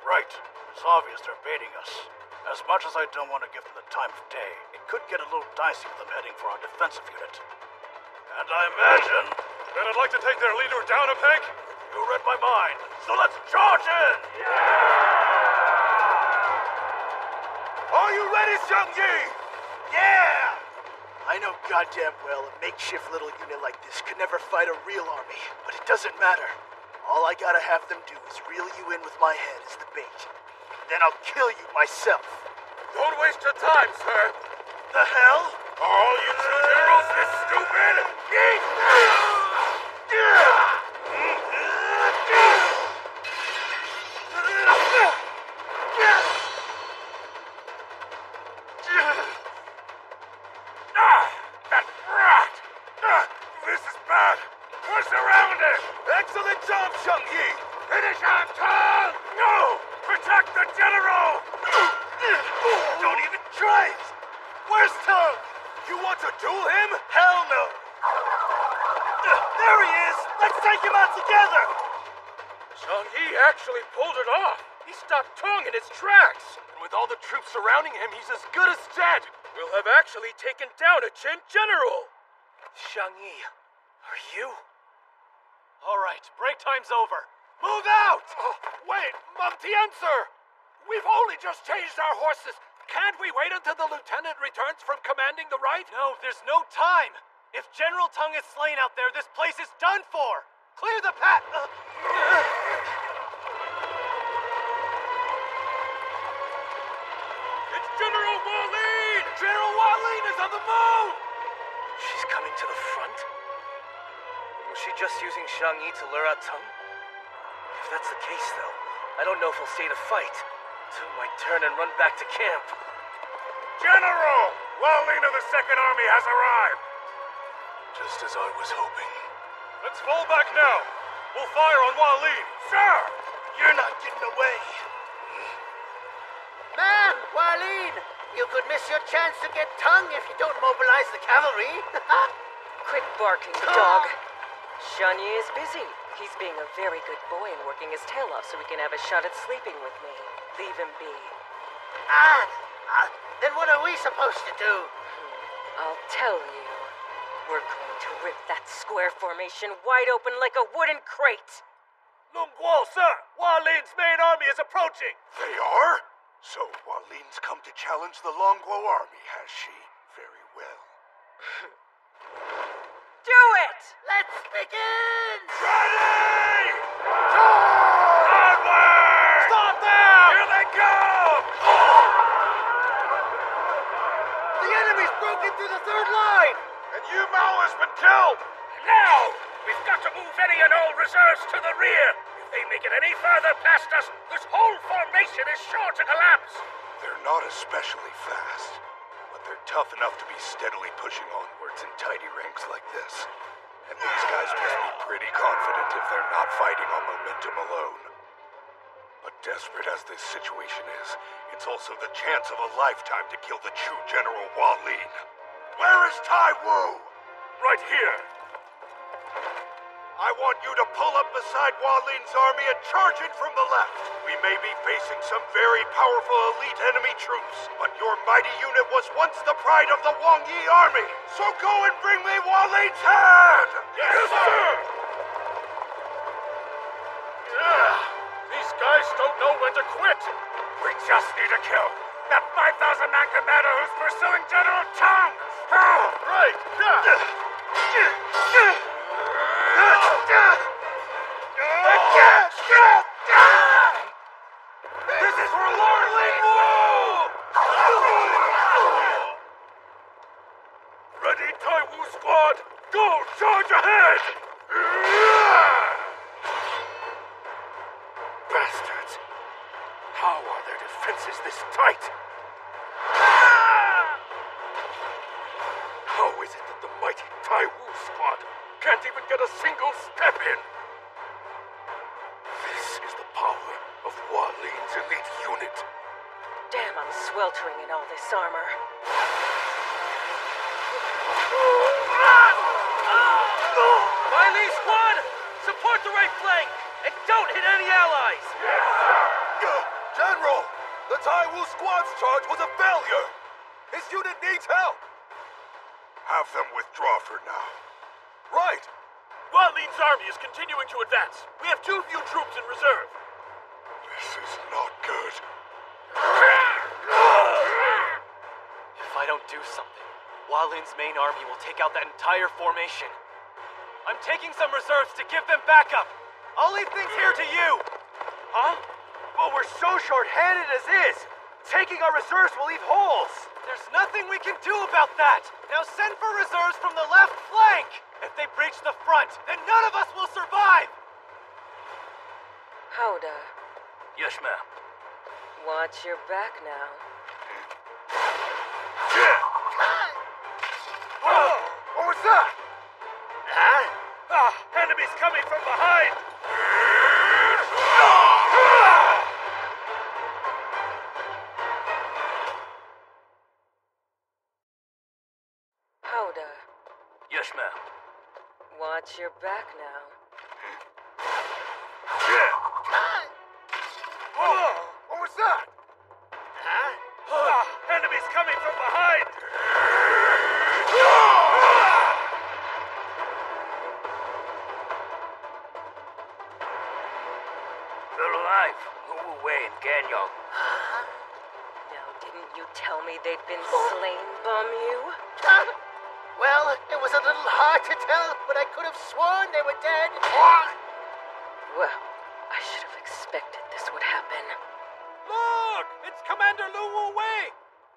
Right. It's obvious they're baiting us. As much as I don't want to give them the time of day, it could get a little dicey with them heading for our defensive unit. And I imagine... Then I'd like to take their leader down a peg? You read my mind, so let's charge in! Are you ready, Xiang Yi? Yeah! I know goddamn well a makeshift little unit like this could never fight a real army, but it doesn't matter. All I gotta have them do is reel you in with my head as the bait. Then I'll kill you myself. Don't waste your time, sir. The hell? Are all you two generals this stupid? That brat! This is bad. We're surrounded. Excellent job, Xiang Yi. Finish our tongue! No! Protect the general! Don't even try it! Where's Tang? You want to duel him? Hell no! There he is! Let's take him out together! Zhang Yi actually pulled it off. He stopped Tong in its tracks. And with all the troops surrounding him, he's as good as dead. We'll have actually taken down a Qin general. Zhang Yi, are you? All right, break time's over. Move out! Oh, wait, Meng Tian, sir! We've only just changed our horses. Can't we wait until the lieutenant returns from commanding the right? No, there's no time. If General Tong is slain out there, this place is done for. Clear the path. It's General Wah Lin! General Wah Lin is on the move! She's coming to the front? Was she just using Zhang Yi to lure out Tong? If that's the case, though, I don't know if he'll stay to fight. Tong might turn and run back to camp. General! Wah Lin of the Second Army has arrived! Just as I was hoping. Let's fall back now. We'll fire on Wah Lin. Sir! You're not getting away. Man, Wah Lin, you could miss your chance to get Tong if you don't mobilize the cavalry. Quit barking, dog. Zhang Yi is busy. He's being a very good boy and working his tail off so he can have a shot at sleeping with me. Leave him be. Then what are we supposed to do? I'll tell you. We're going to rip that square formation wide open like a wooden crate. Lung Guo, sir! Wah Lin's main army is approaching! They are? So Wah Lin's come to challenge the Longguo army, has she? Very well. Do it! Let's begin! Ready! Onward! Stop them! Here they come! The enemy's broken through the third line! And Yu Mao has been killed! Now! We've got to move any and all reserves to the rear! If they make it any further past us, this whole formation is sure to collapse! They're not especially fast, but they're tough enough to be steadily pushing onwards in tidy ranks like this. And these guys must be pretty confident if they're not fighting on momentum alone. But desperate as this situation is, it's also the chance of a lifetime to kill the Chu General Wah Lin. Where is Tai Wu? Right here! I want you to pull up beside Wah Lin's army and charge it from the left. We may be facing some very powerful elite enemy troops, but your mighty unit was once the pride of the Wang Yi army. So go and bring me Wah Lin's head! Yes, sir! These guys don't know when to quit. We just need to kill that 5,000-man commander who's pursuing General Tong! Right, This is for Lord Lingwu! Ready, Tai Wu squad! Go, charge ahead! Bastards! How are their defenses this tight? How is it that the mighty Tai Wu squad can't even get a single step in? This is the power of Wah Lin's elite unit. Damn, I'm sweltering in all this armor. Wai Li squad, support the right flank and don't hit any allies. General, the Tai Wu squad's charge was a failure. His unit needs help. Have them withdraw for now. Right. Wah Lin's army is continuing to advance. We have too few troops in reserve. This is not good. If I don't do something, Wah Lin's main army will take out that entire formation. I'm taking some reserves to give them backup. I'll leave things here to you. Huh? But we're so short-handed as is. Taking our reserves will leave holes. There's nothing we can do about that. Now send for reserves from the left flank. If they breach the front, then none of us will survive. Howda. Yes, ma'am. Watch your back now. What was that? Enemies coming from behind! Howda. Yes, ma'am. Watch your back now. Whoa! What was that? Enemies coming from behind! They're alive. Lu Wu Wei and Gan Yong. Now, didn't you tell me they'd been slain, Bumyu? Well, it was a little hard to tell, but I could have sworn they were dead. Well, I should have expected this would happen. Look! It's Commander Lu Wu Wei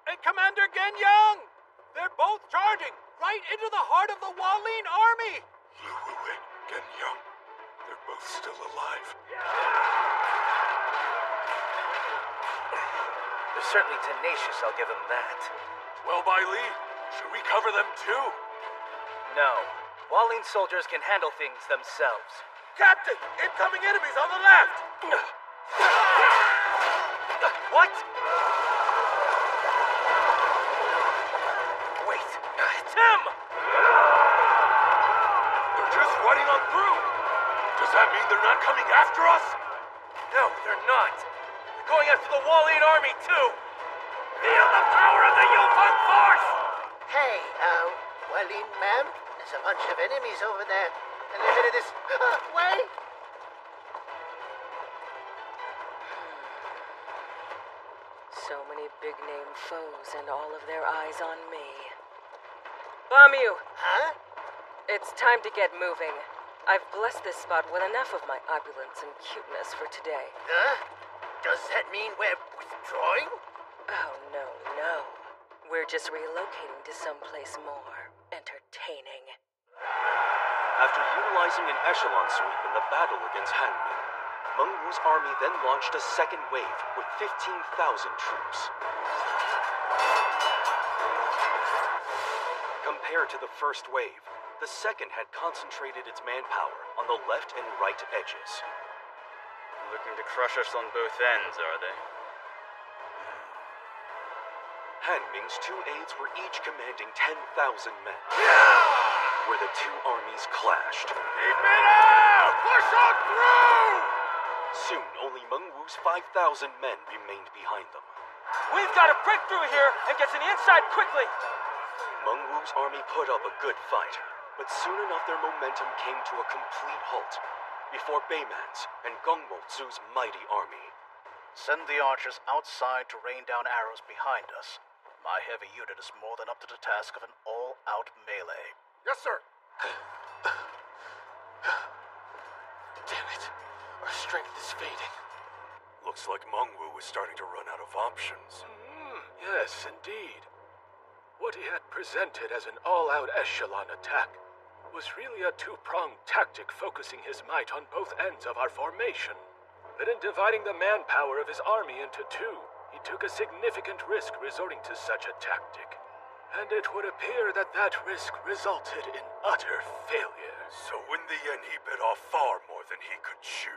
and Commander Gan Yong! They're both charging right into the heart of the Hualin army! Lu Wu Wei, Gan Yong, they're both still alive. They're certainly tenacious, I'll give them that. Well, Bai Li, should we cover them too? No. Hualin soldiers can handle things themselves. Captain, incoming enemies on the left! What? Wait, it's him! They're just running on through! Does that mean they're not coming after us? No, they're not. They're going after the Hualin army, too! Feel the power of the Yufeng force! Hey, Hualin, ma'am, there's a bunch of enemies over there, and they're headed this way. So many big-name foes and all of their eyes on me. Bumyu! Huh? It's time to get moving. I've blessed this spot with enough of my opulence and cuteness for today. Huh? Does that mean we're withdrawing? Oh, no. We're just relocating to someplace more entertaining. After utilizing an echelon sweep in the battle against Han Min, Meng Wu's army then launched a second wave with 15,000 troops. Compared to the first wave, the second had concentrated its manpower on the left and right edges. Looking to crush us on both ends, are they? Han Ming's two aides were each commanding 10,000 men, where the two armies clashed. Keep it out! Push on through! Soon, only Meng Wu's 5,000 men remained behind them. We've got to break through here and get to the inside quickly! Meng Wu's army put up a good fight, but soon enough their momentum came to a complete halt before Beiman's and Gong Mozu's mighty army. Send the archers outside to rain down arrows behind us. My heavy unit is more than up to the task of an all-out melee. Yes, sir. Damn it. Our strength is fading. Looks like Meng Wu is starting to run out of options. Yes, indeed. What he had presented as an all-out echelon attack was really a two-pronged tactic focusing his might on both ends of our formation. But in dividing the manpower of his army into two, he took a significant risk resorting to such a tactic. And it would appear that that risk resulted in utter failure. So in the end, he bit off far more than he could chew.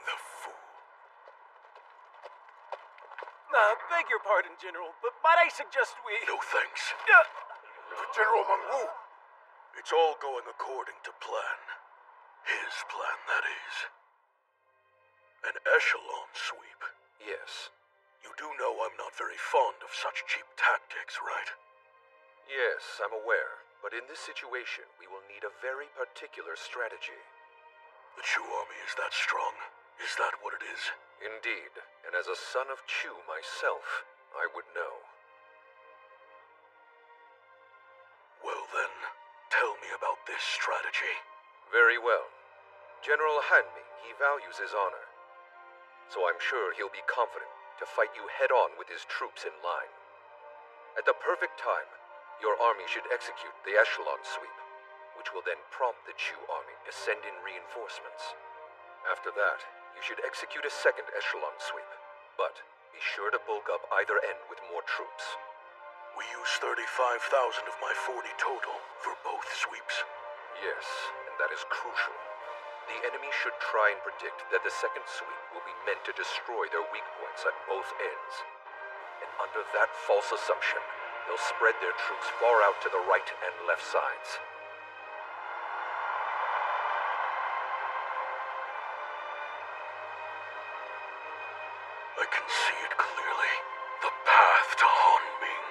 The fool. Beg your pardon, General, but might I suggest we... No thanks. But General Meng Wu, it's all going according to plan. His plan, that is. An echelon sweep. Yes. You do know I'm not very fond of such cheap tactics, right? Yes, I'm aware. But in this situation, we will need a very particular strategy. The Chu army is that strong? Is that what it is? Indeed. And as a son of Chu myself, I would know. Well then, tell me about this strategy. Very well. General Han Ming, he values his honor. So I'm sure he'll be confident to fight you head-on with his troops in line. At the perfect time, your army should execute the echelon sweep, which will then prompt the Chu army to send in reinforcements. After that, you should execute a second echelon sweep, but be sure to bulk up either end with more troops. We use 35,000 of my 40 total for both sweeps. Yes, and that is crucial. The enemy should try and predict that the second sweep will be meant to destroy their weak points at both ends. And under that false assumption, they'll spread their troops far out to the right and left sides. can see it clearly. The path to Hanming.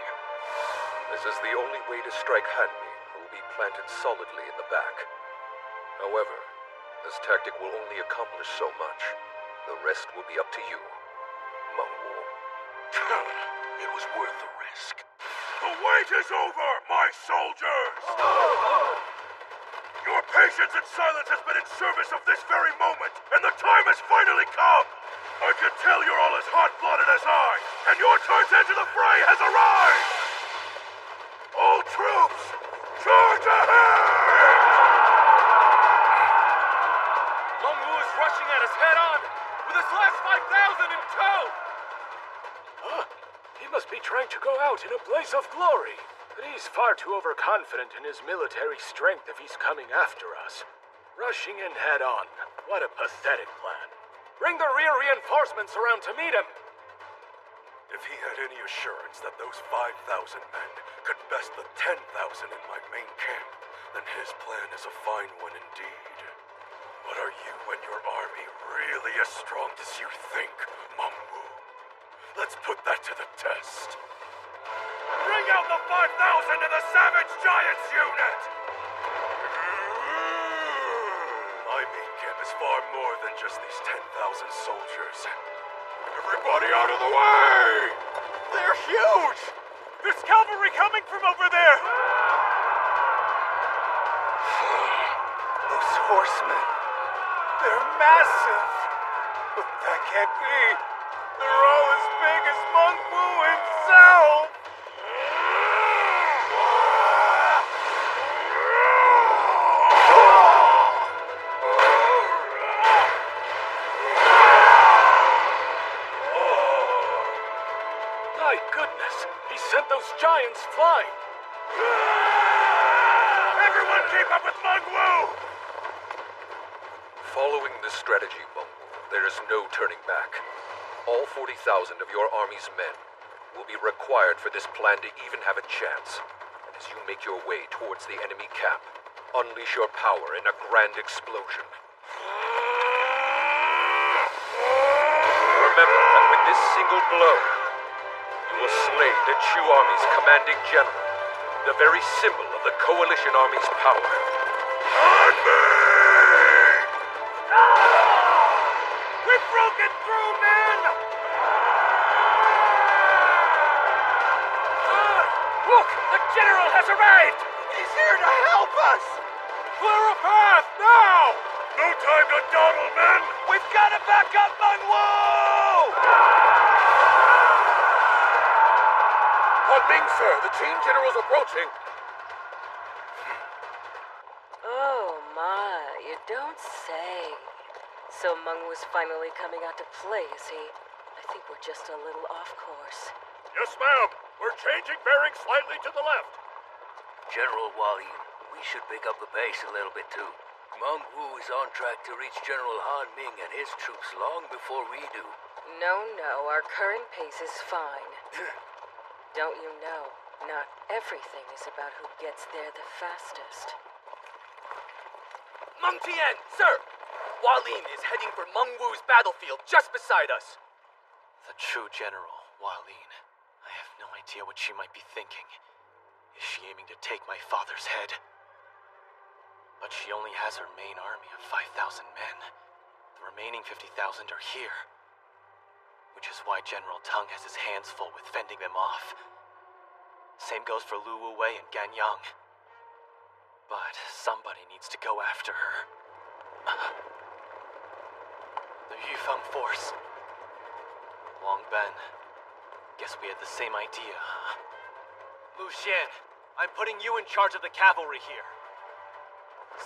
This is the only way to strike Hanming, who will be planted solidly in the back. However, this tactic will only accomplish so much. The rest will be up to you, Mengwu. It was worth the risk. The wait is over, my soldiers! Your patience and silence has been in service of this very moment, and the time has finally come! I can tell you're all as hot-blooded as I, and your turn to enter the fray has arrived! All troops, charge ahead! Mengwu is rushing at us head-on, with his last 5,000 in tow! He must be trying to go out in a blaze of glory. But he's far too overconfident in his military strength if he's coming after us. Rushing in head-on. What a pathetic plan. Bring the rear reinforcements around to meet him! If he had any assurance that those 5,000 men could best the 10,000 in my main camp, then his plan is a fine one indeed. But are you and your army really as strong as you think, Mengwu? Let's put that to the test. Bring out the 5,000 and the Savage Giants unit! My main camp is far more than just these 10,000 soldiers. Everybody out of the way! They're huge! There's cavalry coming from over there! Those horsemen, they're massive! But that can't be! They're all as big as Mengwu himself! My goodness, he sent those giants flying! Everyone keep up with Mengwu! Following this strategy, Mengwu, there is no turning back. All 40,000 of your army's men will be required for this plan to even have a chance. And as you make your way towards the enemy camp, unleash your power in a grand explosion. Remember that with this single blow, you will slay the Chu Army's commanding general, the very symbol of the Coalition Army's power. We've broken through, men! Look! The general has arrived! He's here to help us! Clear a path, now! No time to dawdle, men! We've got to back up Mengwu! Hanming, sir, the Qin general's approaching. Oh my, you don't say. So Mengwu's finally coming out to play, is he? I think we're just a little off course. Yes, ma'am. We're changing bearing slightly to the left. General Wali, we should pick up the pace a little bit too. Mengwu is on track to reach General Hanming and his troops long before we do. No, our current pace is fine. Don't you know, not everything is about who gets there the fastest. Meng Tian, sir! Walin is heading for Mengwu's battlefield just beside us. The true general, Walin. I have no idea what she might be thinking. Is she aiming to take my father's head? But she only has her main army of 5,000 men. The remaining 50,000 are here. Which is why General Tang has his hands full with fending them off. Same goes for Lu Wuwei and Gan Yang. But somebody needs to go after her. The Yufeng force. Wang Ben. Guess we had the same idea, huh? Lu Xian, I'm putting you in charge of the cavalry here.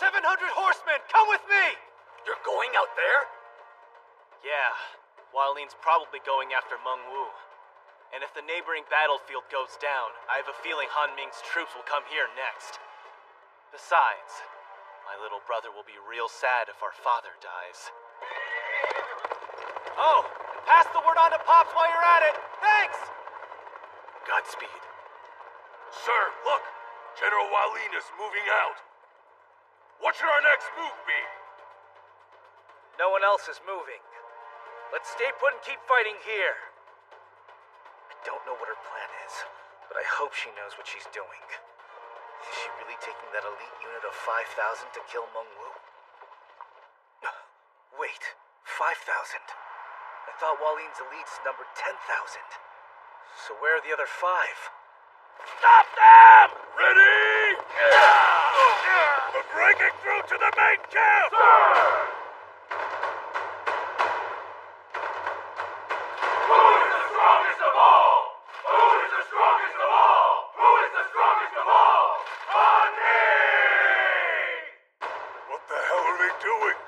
700 horsemen, come with me! You're going out there? Yeah. Walin's probably going after Mengwu. And if the neighboring battlefield goes down, I have a feeling Hanming's troops will come here next. Besides, my little brother will be real sad if our father dies. Oh, and pass the word on to Pops while you're at it. Thanks! Godspeed. Sir, look! General Walin is moving out. What should our next move be? No one else is moving. Let's stay put and keep fighting here. I don't know what her plan is, but I hope she knows what she's doing. Is she really taking that elite unit of 5,000 to kill Meng Wu? Wait, 5,000? I thought Waleen's elites numbered 10,000. So where are the other 5? Stop them! Ready? We're breaking through to the main camp! Sir! Who is the strongest of all? Who is the strongest of all? Who is the strongest of all? Han Ming! What the hell are they doing?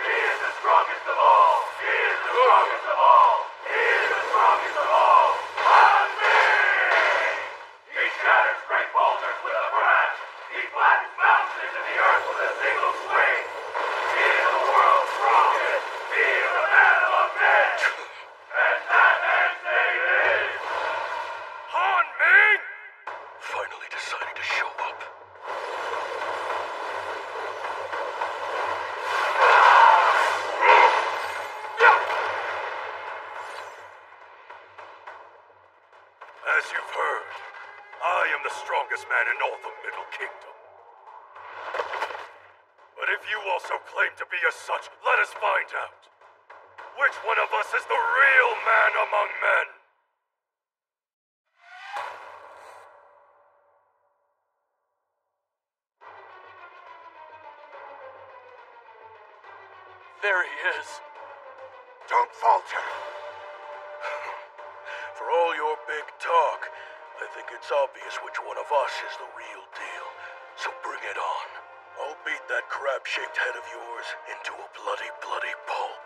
He is the strongest of all! He is the strongest of all! He is the strongest of all! Han Ming! He shatters great boulders with a branch! He flattens mountains into the earth with a single swing! He is the world's strongest! He is a man among men! And that man's name is... Han Ming! Finally deciding to show up. As you've heard, I am the strongest man in all the Middle Kingdom. But if you also claim to be as such, let us find out. Which one of us is the real man among men? There he is. Don't falter. For all your big talk, I think it's obvious which one of us is the real deal. So bring it on. I'll beat that crab-shaped head of yours into a bloody pulp.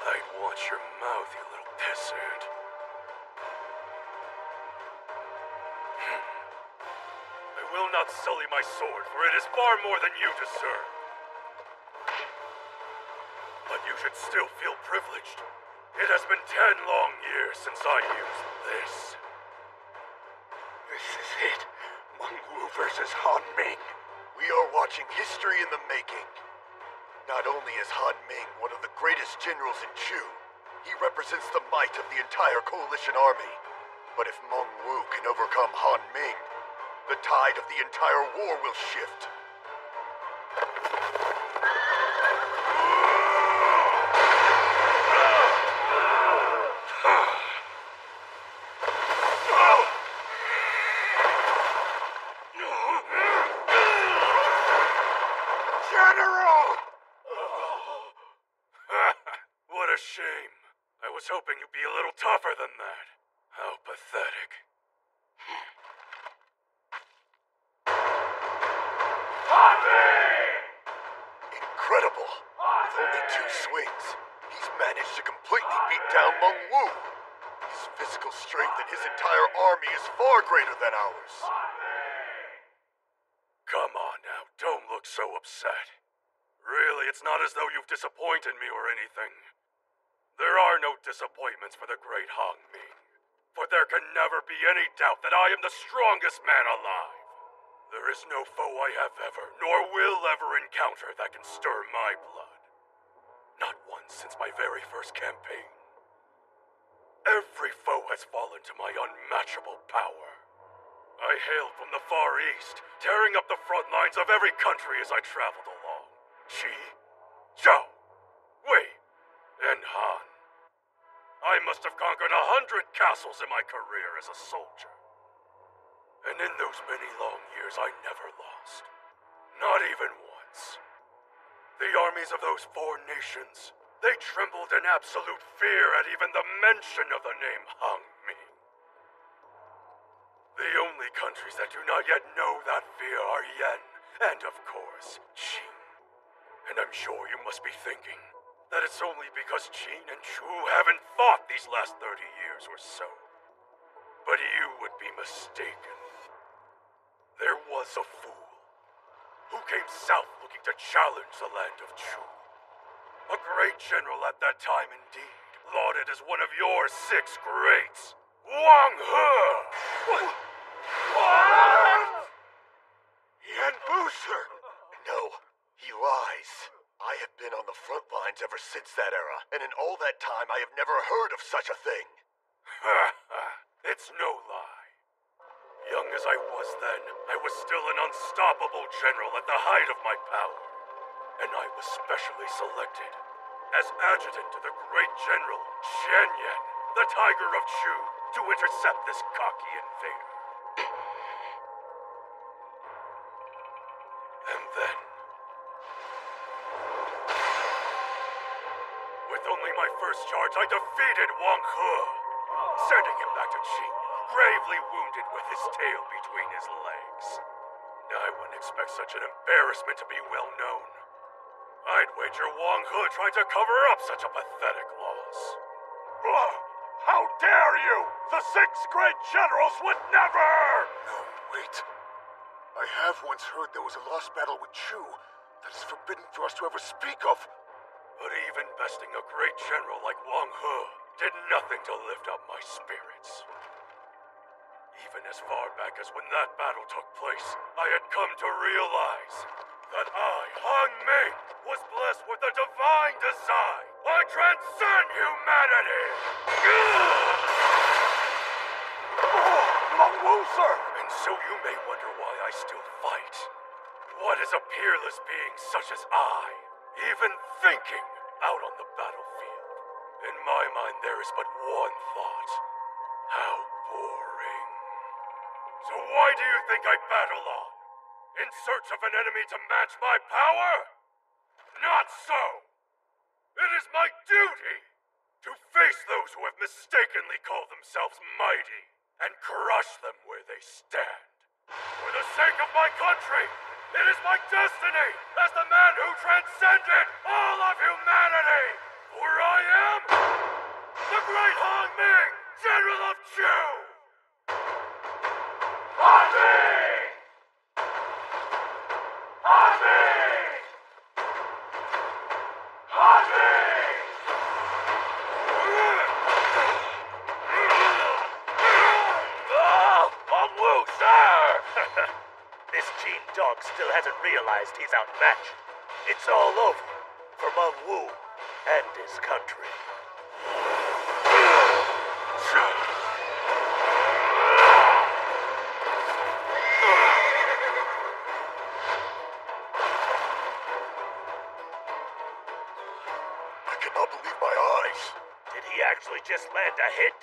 I'd watch your mouth, you little pissant. I will not sully my sword, for it is far more than you deserve. But you should still feel privileged. It has been 10 long years since I used this. This is it. Meng Wu versus Han Ming. We are watching history in the making. Not only is Han Ming one of the greatest generals in Chu, he represents the might of the entire coalition army. But if Meng Wu can overcome Han Ming, the tide of the entire war will shift. What a shame. I was hoping you'd be a little tougher than that. How pathetic. Incredible! With only 2 swings, he's managed to completely beat down Meng Wu. His physical strength and his entire army is far greater than ours. Come on now, don't look so upset. Really, it's not as though you've disappointed me or anything. There are no disappointments for the great Han Ming, for there can never be any doubt that I am the strongest man alive. There is no foe I have ever, nor will ever encounter that can stir my blood. Not once since my very first campaign. Every foe has fallen to my unmatchable power. I hailed from the Far East, tearing up the front lines of every country as I traveled along. Qi, Zhao, Wei, and Han. I must have conquered 100 castles in my career as a soldier. And in those many long years, I never lost. Not even once. The armies of those 4 nations, they trembled in absolute fear at even the mention of the name Han Ming. The only countries that do not yet know that fear are Yen, and of course, Qin. And I'm sure you must be thinking that it's only because Qin and Chu haven't fought these last 30 years or so. But you would be mistaken. There was a fool who came south looking to challenge the land of Chu. A great general at that time indeed, lauded as one of your 6 greats, Wang He! Yan Bu, sir! No, he lies. I have been on the front lines ever since that era, and in all that time I have never heard of such a thing. It's no lie. Young as I was then, I was still an unstoppable general at the height of my power. And I was specially selected as adjutant to the great general Xianyan, the Tiger of Chu, to intercept this cocky invader. And then, with only my first charge, I defeated Wang He, sending him back to Qin, gravely wounded with his tail between his legs. I wouldn't expect such an embarrassment to be well known. I'd wager Wang He tried to cover up such a pathetic loss. How dare you! The 6 great generals would never! No, wait. I have once heard there was a lost battle with Chu that is forbidden for us to ever speak of. But even besting a great general like Wang He did nothing to lift up my spirits. Even as far back as when that battle took place, I had come to realize that I, Han Ming, was blessed with a divine design. I transcend humanity! Meng Wu, sir! And so you may wonder why I still fight. What is a peerless being such as I even thinking out on the battlefield? In my mind, there is but one thought. How boring. So why do you think I battle on? In search of an enemy to match my power? Not so! It is my duty to face those who have mistakenly called themselves mighty and crush them where they stand. For the sake of my country, it is my destiny as the man who transcended all of humanity! For I am the great Han Ming, General of Chu! Han Ming! Han Ming! Han Ming! Meng Wu, sir! This Qin dog still hasn't realized he's outmatched. It's all over for Meng Wu and his country. I cannot believe my eyes. Did he actually just land a hit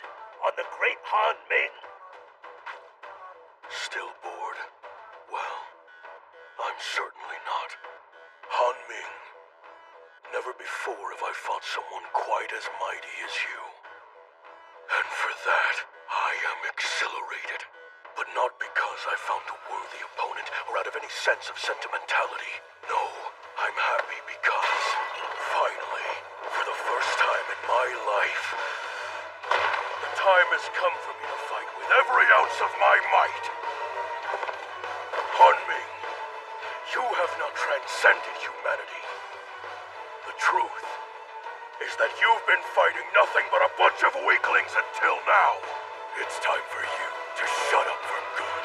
on the great Han Ming? Still bored? Well, I'm certainly not. Han Ming, never before have I fought someone quite as mighty as you. And for that, I am exhilarated. But not because I found a worthy opponent or out of any sense of sentimentality. No, I'm happy because, finally, for the first time in my life, the time has come for me to fight with every ounce of my might. Han Ming, you have not transcended humanity. The truth is that you've been fighting nothing but a bunch of weaklings until now. It's time for you to shut up for good.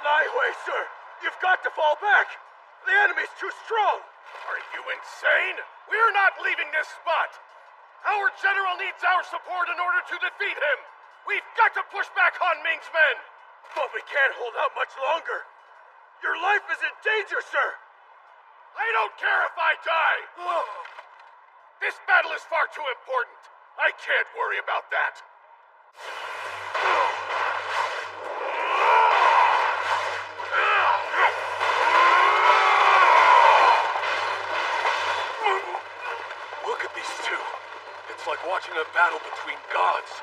Lai Hui, sir! You've got to fall back! The enemy's too strong! Are you insane? We're not leaving this spot! Our general needs our support in order to defeat him! We've got to push back Han Ming's men! But we can't hold out much longer! Your life is in danger, sir! I don't care if I die! This battle is far too important! I can't worry about that! Look at these two. It's like watching a battle between gods.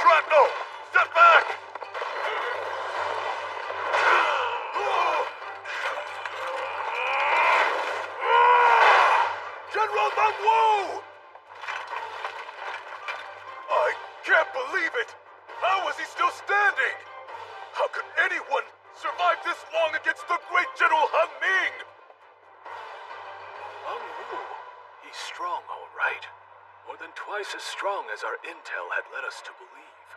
Shrapnel! Step back! General Meng Wu! I can't believe it! How is he still standing? How could anyone survive this long against the great General Han Ming? Meng Wu, he's strong, all right. More than twice as strong as our intel had led us to believe.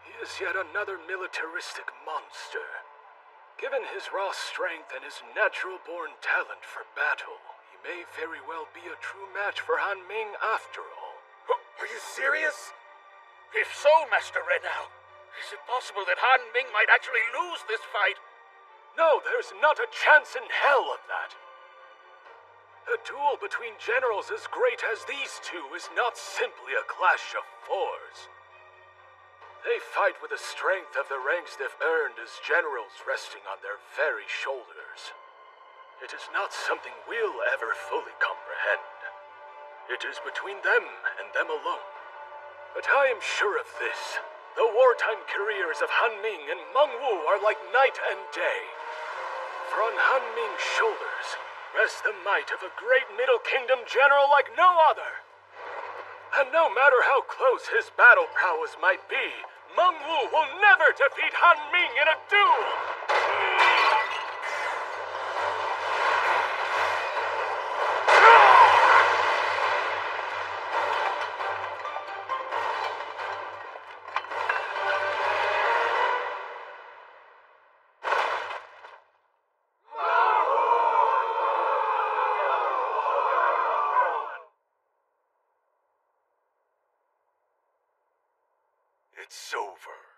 He is yet another militaristic monster. Given his raw strength and his natural-born talent for battle, he may very well be a true match for Han Ming after all. Are you serious? If so, Master Renau, is it possible that Han Ming might actually lose this fight? No, there's not a chance in hell of that. A duel between generals as great as these two is not simply a clash of fours. They fight with the strength of the ranks they've earned as generals resting on their very shoulders. It is not something we'll ever fully comprehend. It is between them and them alone. But I am sure of this. The wartime careers of Han Ming and Meng Wu are like night and day. For on Han Ming's shoulders rests the might of a great Middle Kingdom general like no other. And no matter how close his battle prowess might be, Meng Wu will never defeat Han Ming in a duel! It's over.